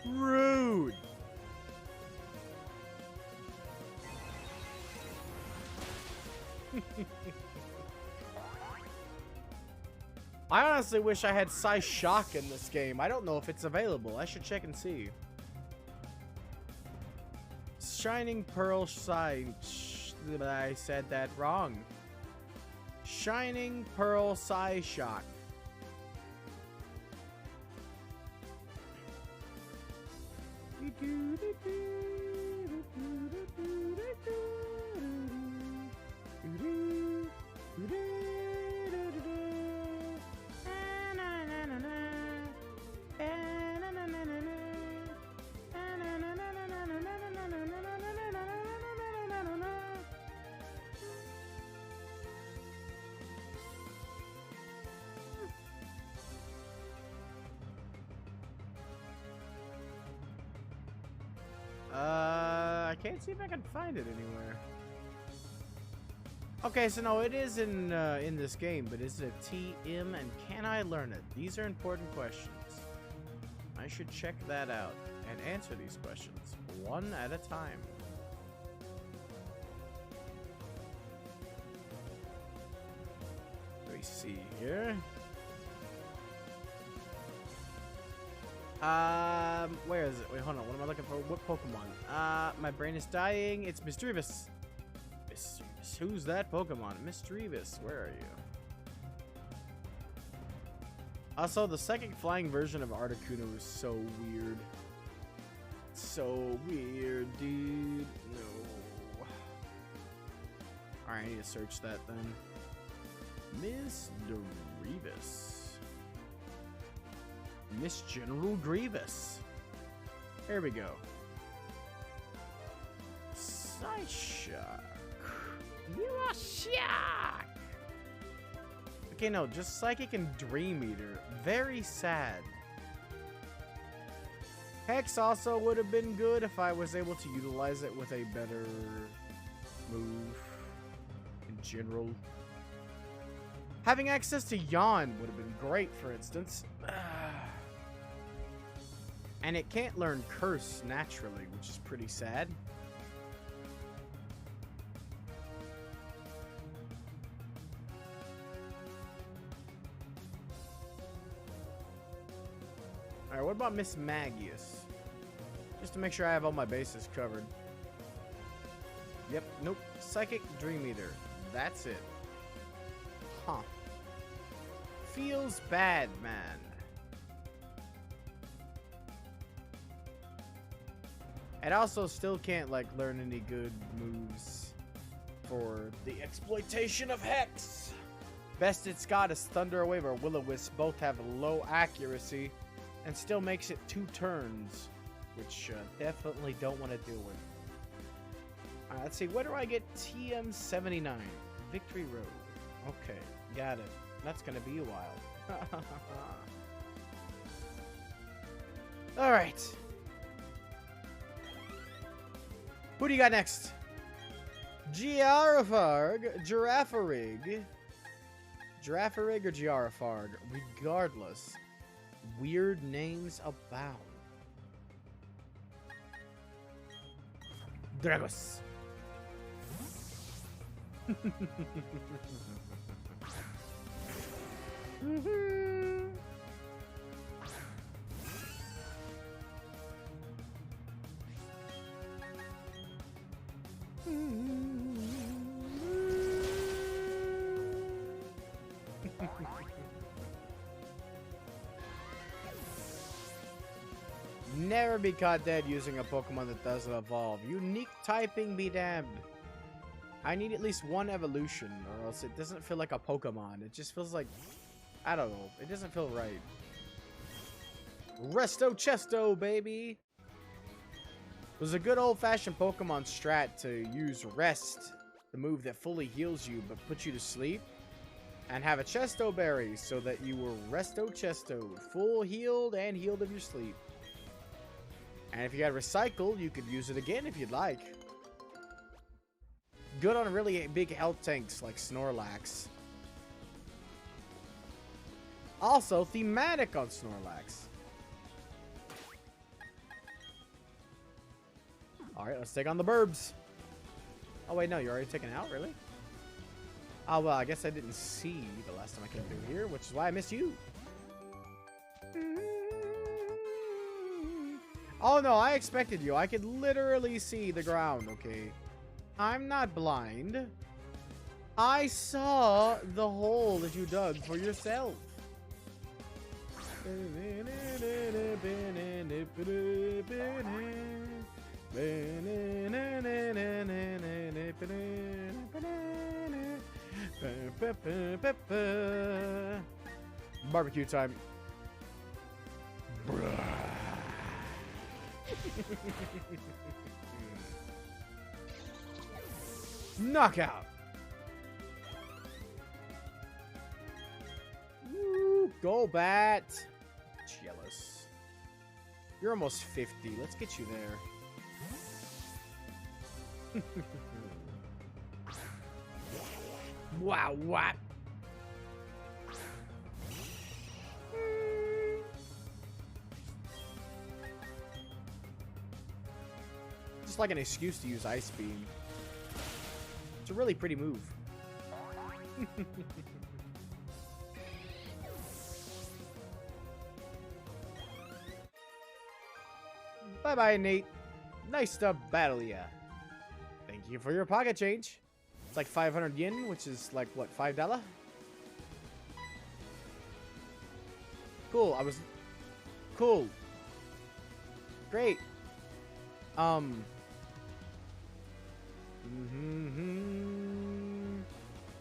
[SPEAKER 1] Rude. I honestly wish I had Psy Shock in this game. I don't know if it's available. I should check and see. Shining Pearl Psy... I said that wrong. Shining Pearl Psy Shock. I can't see if I can find it anywhere. Okay, so no, it is in this game, but is it a TM and can I learn it? These are important questions. I should check that out and answer these questions one at a time. Let me see here. Where is it? Wait, hold on. What am I looking for? What Pokemon? My brain is dying. It's Misdreavus. Misdreavus. Who's that Pokemon? Misdreavus. Where are you? Also, the second flying version of Articuno is so weird. So weird, dude. No. Alright, I need to search that then. Misdreavus. Miss General Grievous. Here we go. Psyshock. You are shock. Okay, no, just Psychic and Dream Eater. Very sad. Hex also would have been good if I was able to utilize it with a better move in general. Having access to Yawn would have been great, for instance. And it can't learn Curse naturally, which is pretty sad. Alright, what about Miss Magius? Just to make sure I have all my bases covered. Yep, nope. Psychic Dream Eater. That's it. Huh. Feels bad, man. It also still can't, like, learn any good moves for the exploitation of Hex. Best it's got is Thunder Wave or Will-O-Wisp. Both have low accuracy and still makes it 2 turns, which definitely don't want to deal with. Alright, let's see. Where do I get TM79? Victory Road. Okay, got it. That's gonna be a while. Alright. Who do you got next? Giarafarg, Giraffarig. Giraffarig or Giarafarg? Regardless, weird names abound. Dragos. Never be caught dead using a Pokemon that doesn't evolve. Unique typing be damned. I need at least one evolution, or else it doesn't feel like a Pokemon. It just feels like, I don't know. It doesn't feel right. Resto Chesto, baby! It was a good old-fashioned Pokemon strat to use Rest, the move that fully heals you but puts you to sleep, and have a Chesto Berry so that you were Resto Chesto, full healed and healed of your sleep. And if you got Recycle, you could use it again if you'd like. Good on really big health tanks like Snorlax. Also, thematic on Snorlax. Alright, let's take on the Burbs. Oh wait, no, you're already taken out? Really? Oh, well, I guess I didn't see the last time I came through here, which is why I missed you. Oh no, I expected you. I could literally see the ground, okay? I'm not blind. I saw the hole that you dug for yourself. Barbecue time. Knockout. Woo, go bat. Jealous. You're almost 50. Let's get you there. Wow, what? Just like an excuse to use Ice Beam. It's a really pretty move. Bye-bye, Nate. Nice to battle ya. Thank you for your pocket change. It's like 500 yen, which is like, what, $5? Cool, Cool. Great.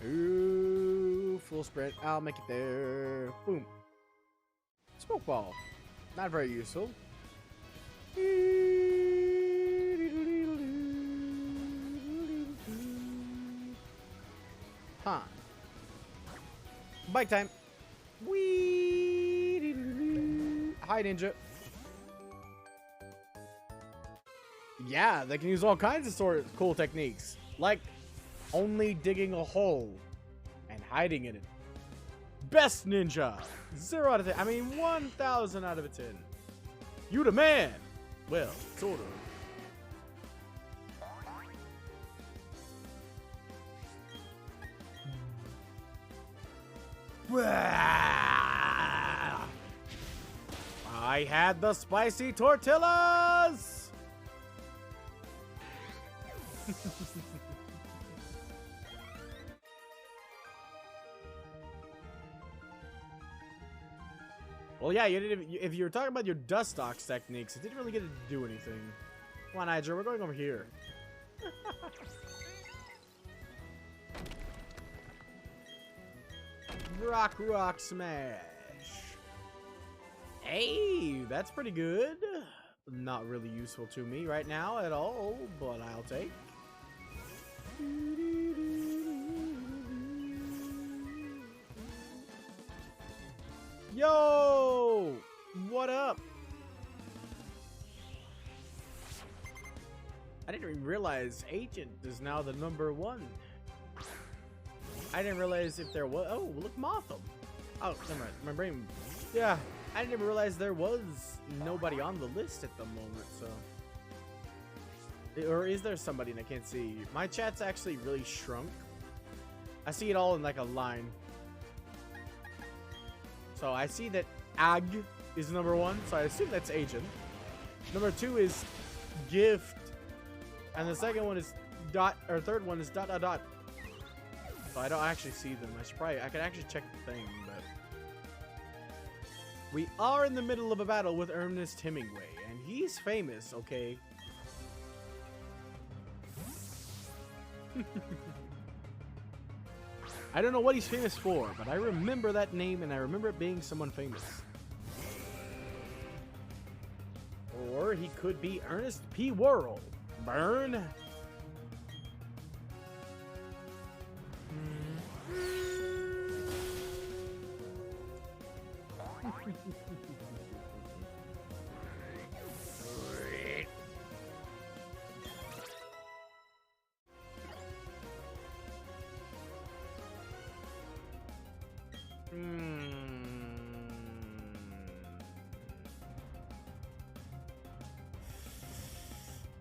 [SPEAKER 1] Ooh, full sprint. I'll make it there. Boom. Smoke ball. Not very useful. Huh. Bike time. Wee. Hi, ninja. Yeah, they can use all kinds of sort of cool techniques, like only digging a hole and hiding in it. Best ninja. 0 out of 10. I mean, 1,000 out of 10. You the man. Well, sort of. I had the spicy tortillas. Well, yeah, you didn't, if you're talking about your dust stocks techniques, it didn't really get to do anything. Come on, Niger, we're going over here. Rock, smash. Hey, that's pretty good. Not really useful to me right now at all, but I'll take. Yo! What up? I didn't even realize Agent is now the #1. I didn't realize if there was. Oh, look, Motham. Oh, never mind. My brain. Yeah, I didn't even realize there was nobody on the list at the moment, so. Or is there somebody and I can't see? My chat's actually really shrunk. I see it all in like a line. So I see that Ag is #1, so I assume that's Agent. #2 is Gift. And the second one is third one is ... So I don't actually see them. I could actually check the thing, but we are in the middle of a battle with Ernest Hemingway, and he's famous, okay? I don't know what he's famous for, but I remember that name and I remember it being someone famous. Or he could be Ernest P. Worrell. Burn.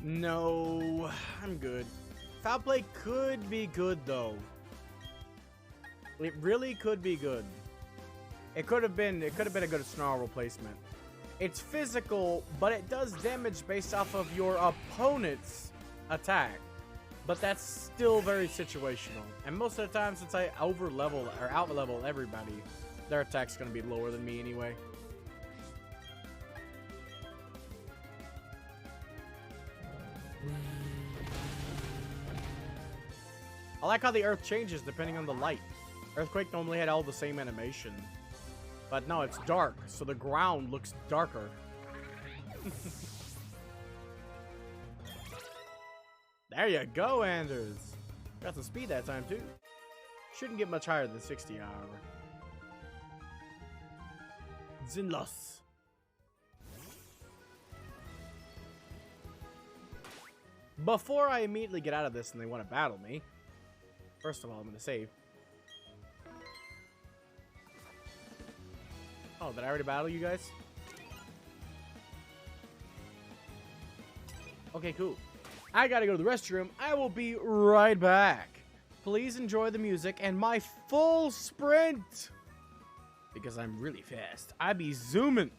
[SPEAKER 1] No, I'm good. Foul play could be good though. It really could be good. It could have been a good snarl replacement. It's physical, but it does damage based off of your opponent's attack. But that's still very situational. And most of the time, since I over-level or out-level everybody, their attack's gonna be lower than me anyway. I like how the earth changes depending on the light. Earthquake normally had all the same animation. But no, it's dark, so the ground looks darker. There you go, Anders. Got some speed that time, too. Shouldn't get much higher than 60, however. Zinlos. before I immediately get out of this and they want to battle me, first of all, I'm going to save. Oh, did I already battle you guys? Okay, cool. I gotta go to the restroom. I will be right back. Please enjoy the music and my full sprint. Because I'm really fast. I be zooming.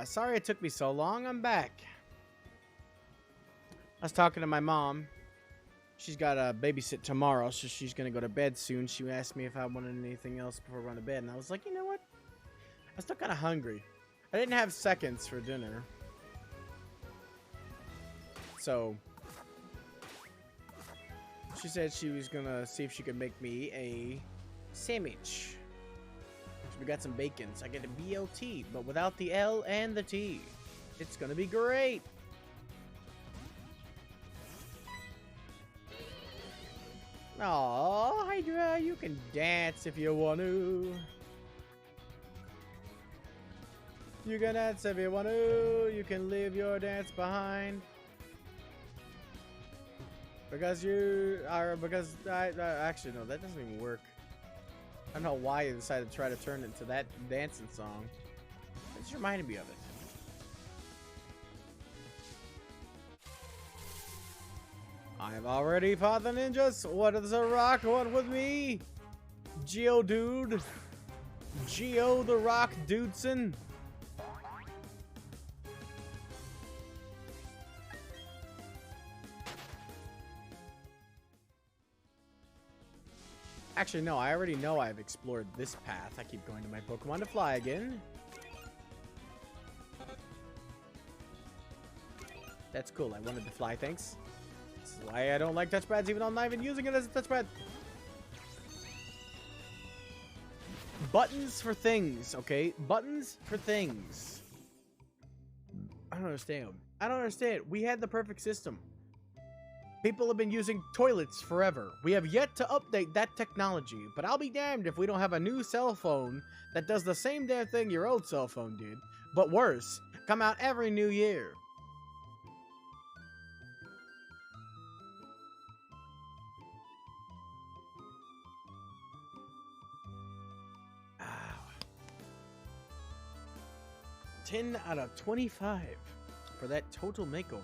[SPEAKER 1] Sorry it took me so long. I'm back. I was talking to my mom. She's got a babysit tomorrow, so she's gonna go to bed soon. She asked me if I wanted anything else before going to bed, and I was like, you know what? I'm still kind of hungry. I didn't have seconds for dinner. So, she said she was gonna see if she could make me a sandwich. So we got some bacon, so I get a BLT, but without the L and the T. It's gonna be great. Aw, Hydra, you can dance if you want to. You can dance if you want to. You can leave your dance behind. Because you are, because I actually, no, that doesn't even work. I don't know why you decided to try to turn it into that dancing song. It just reminded me of it. I've already fought the ninjas. What does a rock want with me? Geodude. Geo the Rock Dudeson. Actually, no, I already know I've explored this path. I keep going to my Pokemon to fly again. That's cool. I wanted to fly, thanks. This is why I don't like touchpads, even though I'm not even using it as a touchpad. Buttons for things, okay? Buttons for things. I don't understand. I don't understand. We had the perfect system. People have been using toilets forever. We have yet to update that technology, but I'll be damned if we don't have a new cell phone that does the same damn thing your old cell phone did, but worse, come out every new year. Ow. 10 out of 25 for that total makeover.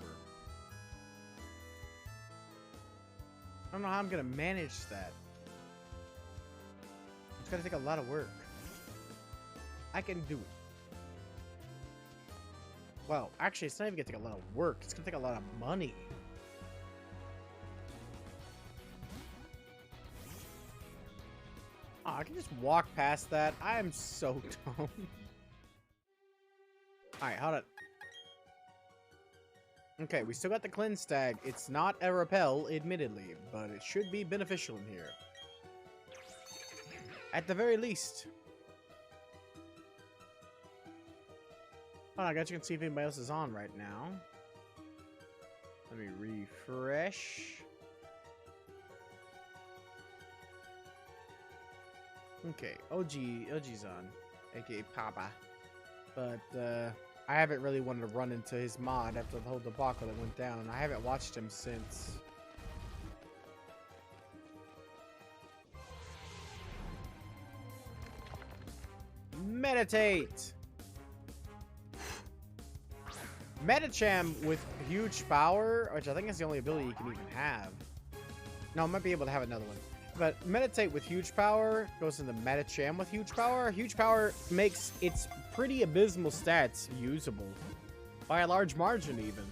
[SPEAKER 1] I don't know how I'm gonna manage that. It's gonna take a lot of work. I can do it. Well, actually, it's not even gonna take a lot of work. It's gonna take a lot of money. Oh, I can just walk past that. I am so dumb. Alright, hold on. Okay, we still got the cleanse tag. It's not a repel, admittedly, but it should be beneficial in here. At the very least. Oh, I guess you can see if anybody else is on right now. Let me refresh. Okay, OG's on, aka Papa. But, I haven't really wanted to run into his mod after the whole debacle that went down. I haven't watched him since. Meditate! Medicham with huge power, which I think is the only ability you can even have. No, I might be able to have another one. But Meditate with huge power goes into Medicham with huge power. Huge power makes its pretty abysmal stats usable. By a large margin, even.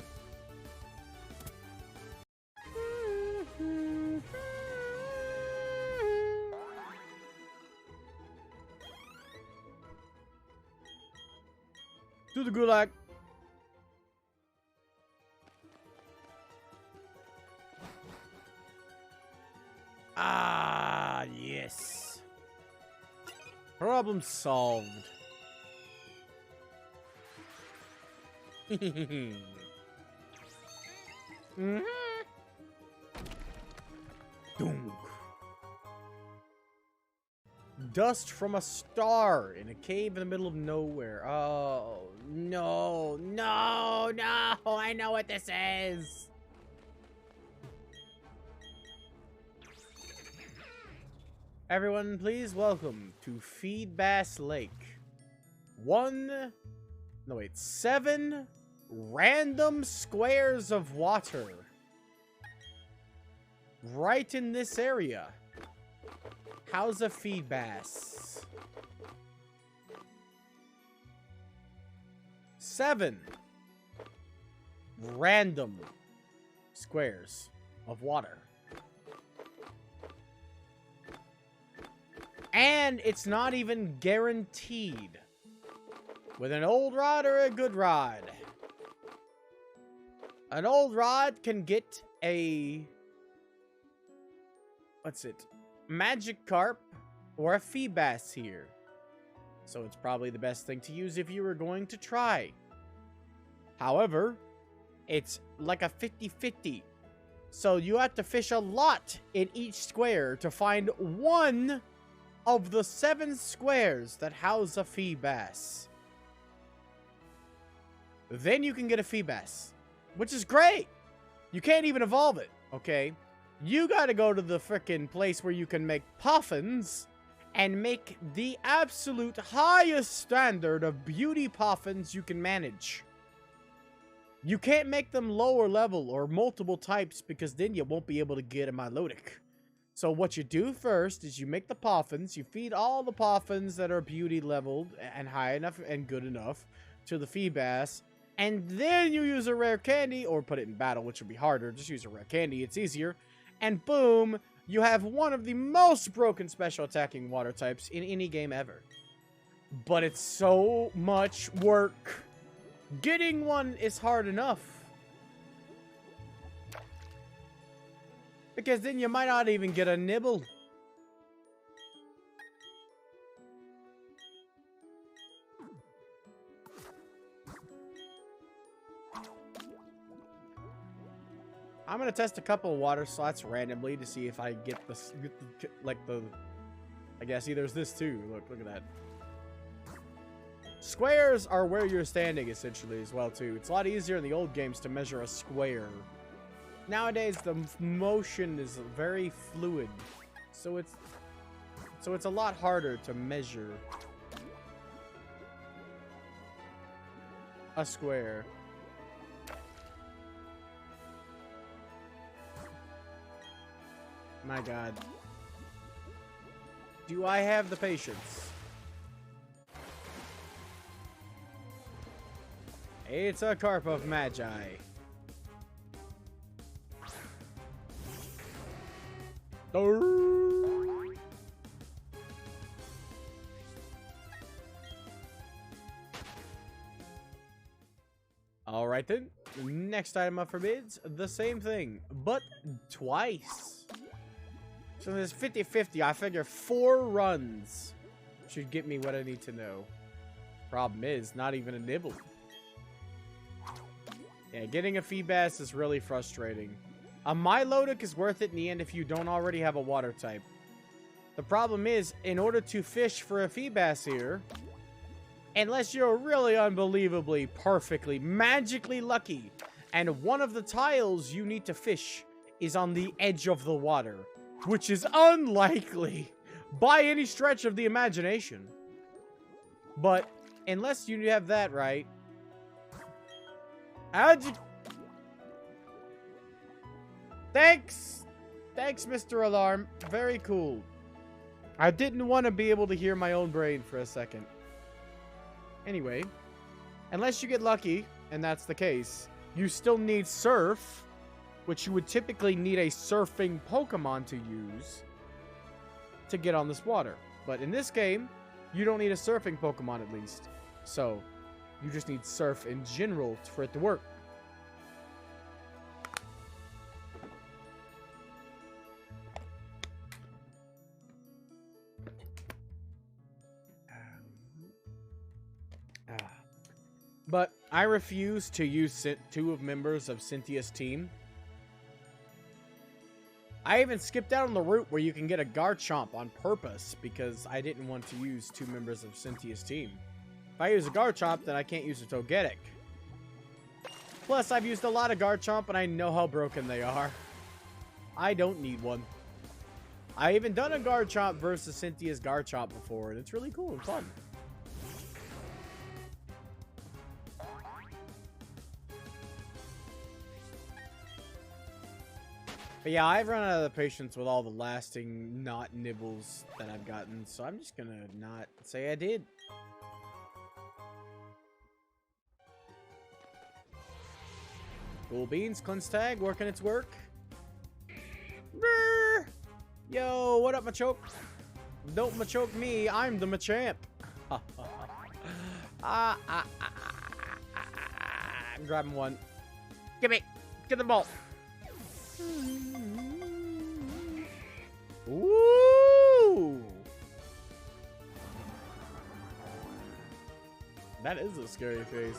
[SPEAKER 1] To the gulag. Ah, yes. Problem solved. Mm-hmm. Dunk. Dust from a star in a cave in the middle of nowhere. Oh, no, no, no. I know what this is. Everyone, please welcome to Feed Bass Lake. 7 random squares of water. Right in this area. How's a feed bass? 7 random squares of water. And it's not even guaranteed. With an old rod or a good rod. An old rod can get a... what's it? Magic carp or a Feebas here. So it's probably the best thing to use if you were going to try. However, it's like a 50-50. So you have to fish a lot in each square to find one of the 7 squares that house a Feebas. Then you can get a Feebas, which is great. You can't even evolve it, okay? You gotta go to the frickin' place where you can make puffins and make the absolute highest standard of beauty puffins you can manage. You can't make them lower level or multiple types because then you won't be able to get a Milotic. So what you do first is you make the puffins, you feed all the puffins that are beauty leveled and high enough and good enough to the Feebas, and then you use a rare candy, or put it in battle, which would be harder. Just use a rare candy, it's easier. And boom, you have one of the most broken special attacking water types in any game ever. But it's so much work. Getting one is hard enough. Because then you might not even get a nibble. I'm gonna test a couple of water slots randomly to see if I get the I guess see there's this too. Look at that. Squares are where you're standing essentially as well too. It's a lot easier in the old games to measure a square. Nowadays the motion is very fluid, so it's a lot harder to measure a square. My God. Do I have the patience? It's a carp of magi. Alright then. Next item up for bids. The same thing, but twice. So there's 50-50. I figure 4 runs should get me what I need to know. Problem is, not even a nibble. Yeah, getting a Feebas is really frustrating. A Milotic is worth it in the end if you don't already have a water type. The problem is, in order to fish for a Feebas here, unless you're really unbelievably, perfectly, magically lucky, and one of the tiles you need to fish is on the edge of the water, which is unlikely by any stretch of the imagination. But unless you have that right, Thanks, Mr. Alarm. Very cool. I didn't want to be able to hear my own brain for a second. Anyway, unless you get lucky, and that's the case, you still need Surf, which you would typically need a surfing Pokemon to use to get on this water. But in this game, you don't need a surfing Pokemon at least. So, you just need Surf in general for it to work. But I refuse to use 2 of members of Cynthia's team. I even skipped out on the route where you can get a Garchomp on purpose because I didn't want to use 2 members of Cynthia's team. If I use a Garchomp, then I can't use a Togetic. Plus, I've used a lot of Garchomp and I know how broken they are. I don't need one. I even done a Garchomp versus Cynthia's Garchomp before, and it's really cool and fun. But yeah, I've run out of the patience with all the lasting not nibbles that I've gotten, so I'm just gonna not say I did. Cool beans. Cleanse tag working its work. Brr. Yo, what up, Machoke? Don't Machoke me. I'm the Machamp. I'm grabbing one. Give me. Get the ball. Ooh. That is a scary face.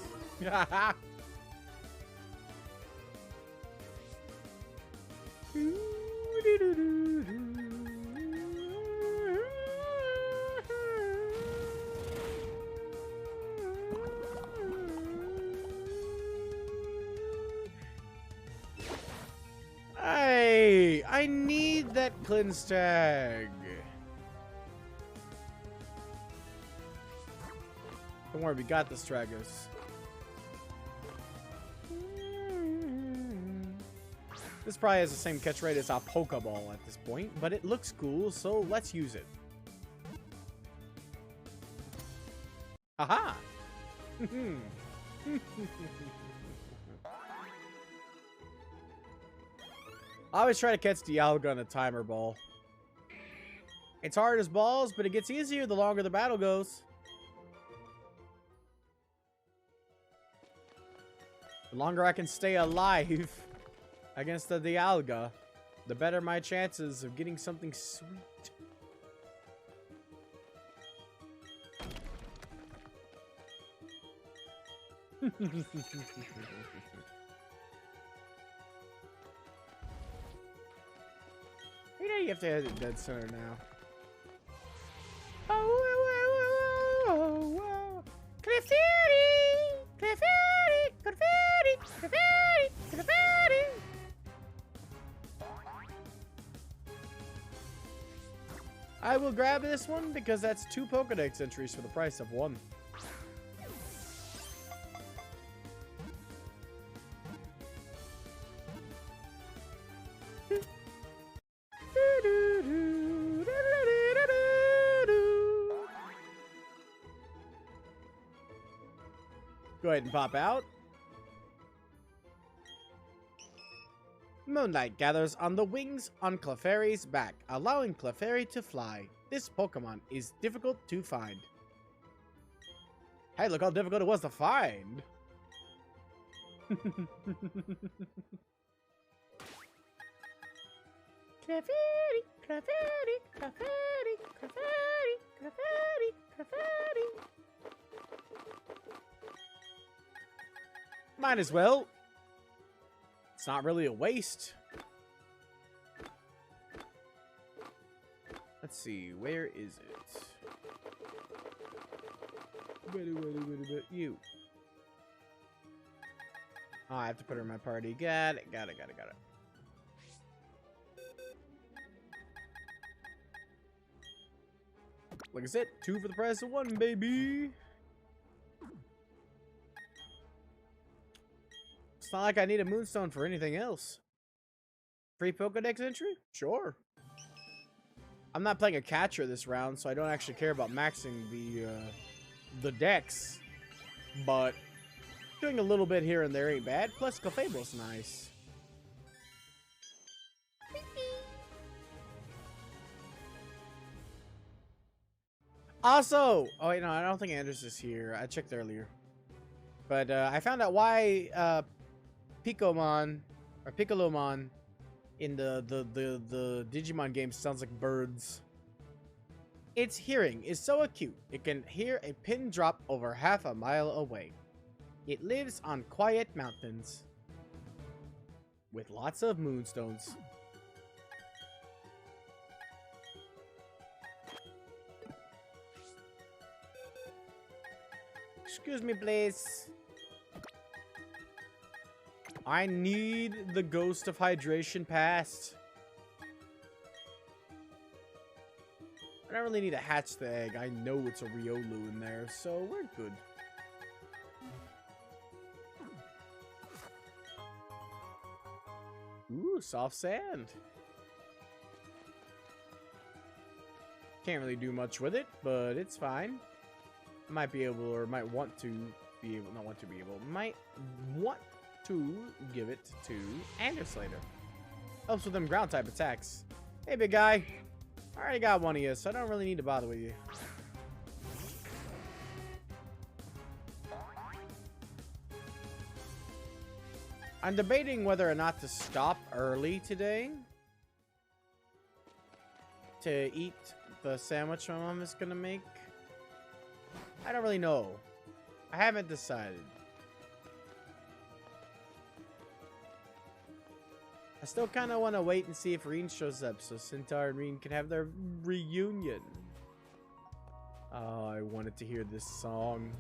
[SPEAKER 1] Hey, I need that cleanse tag. Don't worry, we got this, Stragos. This probably has the same catch rate as our Pokeball at this point, but it looks cool, so let's use it. Aha! I always try to catch Dialga on a timer ball. It's hard as balls, but it gets easier the longer the battle goes. The longer I can stay alive against the Dialga, the better my chances of getting something sweet. You know you have to hit it dead center now. Oh, Clefairy! Clefairy! Clefairy! Clefairy! Clefairy! I will grab this one because that's 2 Pokedex entries for the price of 1. Go ahead and pop out. Moonlight gathers on the wings on Clefairy's back, allowing Clefairy to fly. This Pokemon is difficult to find. Hey, look how difficult it was to find. Clefairy, Clefairy, Clefairy, Clefairy, Clefairy, Clefairy. Might as well. It's not really a waste. Let's see, where is it? You. Oh, I have to put her in my party. Got it. Like I said, 2 for the price of 1, baby. It's not like I need a Moonstone for anything else. Free Pokedex entry? Sure. I'm not playing a catcher this round, so I don't actually care about maxing the dex. But doing a little bit here and there ain't bad. Plus, Clefable's nice. Also, oh wait, no, I don't think Anders is here. I checked earlier. But I found out why Picomon or Piccolomon in the Digimon game sounds like birds. Its hearing is so acute it can hear a pin drop over half a mile away. It lives on quiet mountains with lots of moonstones. Excuse me, please. I need the Ghost of Hydration past. I don't really need to hatch the egg. I know it's a Riolu in there, so we're good. Ooh, soft sand. Can't really do much with it, but it's fine. Might be able, or might want to be able, not want to be able, might want to give it to Anders later. Helps with them ground type attacks. Hey, big guy. I already got one of you, so I don't really need to bother with you. I'm debating whether or not to stop early today to eat the sandwich my mom is gonna make. I don't really know. I haven't decided. I still kind of want to wait and see if Reen shows up so Centaur and Reen can have their reunion. Oh, I wanted to hear this song.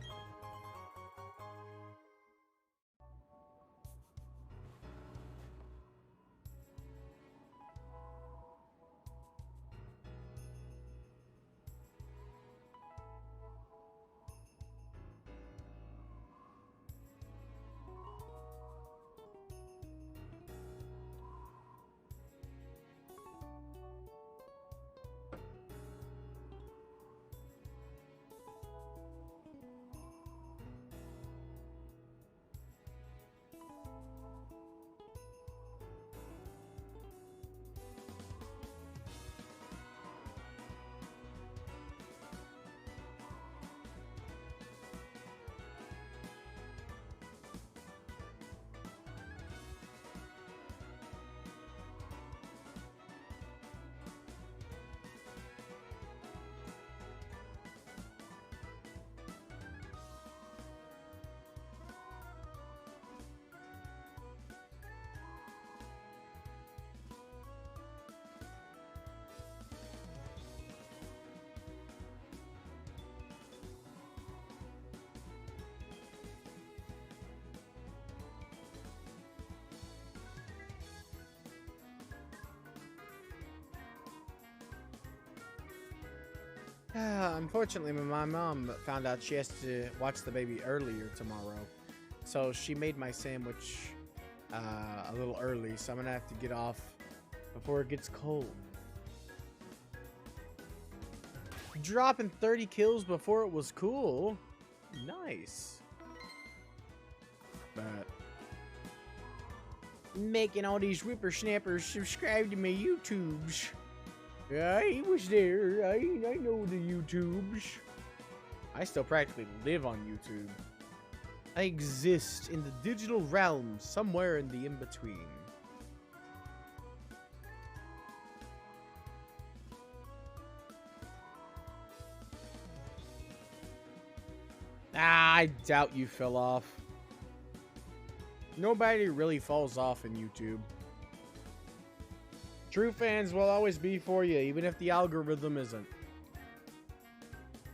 [SPEAKER 1] Unfortunately, my mom found out she has to watch the baby earlier tomorrow. So she made my sandwich a little early, so I'm gonna have to get off before it gets cold. Dropping 30 kills before it was cool. Nice. But making all these whippersnappers subscribe to my YouTubes. I was there. I know the YouTubes. I still practically live on YouTube. I exist in the digital realm, somewhere in the in-between. I doubt you fell off. Nobody really falls off in YouTube. True fans will always be for you, even if the algorithm isn't.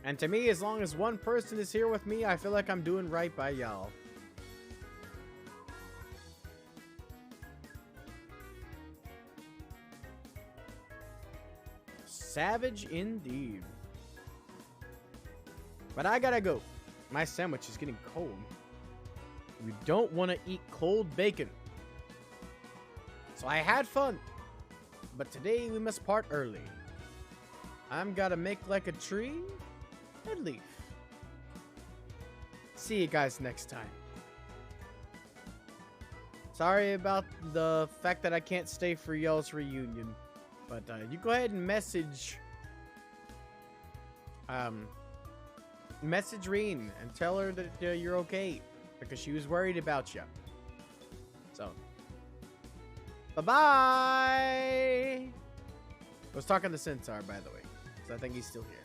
[SPEAKER 1] And to me, as long as one person is here with me, I feel like I'm doing right by y'all. Savage indeed. But I gotta go. My sandwich is getting cold. We don't want to eat cold bacon. So I had fun. But today we must part early. I'm gotta make like a tree and leave. See you guys next time. Sorry about the fact that I can't stay for y'all's reunion. But you go ahead and message Reen and tell her that you're okay. Because she was worried about you. So bye-bye! I was talking to Centaur, by the way. So I think he's still here.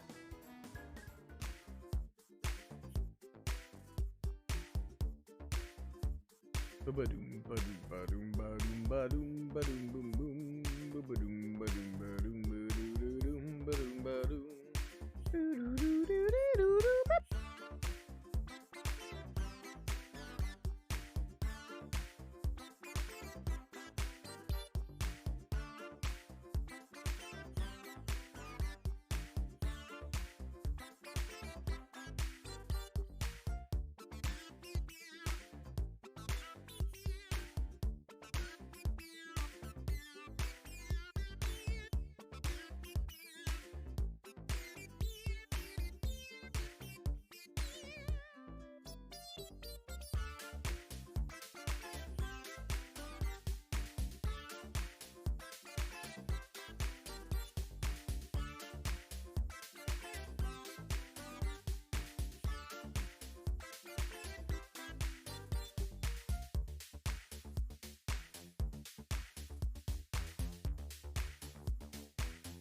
[SPEAKER 1] Ba-ba-doom, ba-doom, ba-doom, ba-doom, ba-doom, ba-doom, boom, boom. Ba-ba-doom, ba-doom, ba-doom, ba-doom, ba-doom, ba-doom, ba-doom.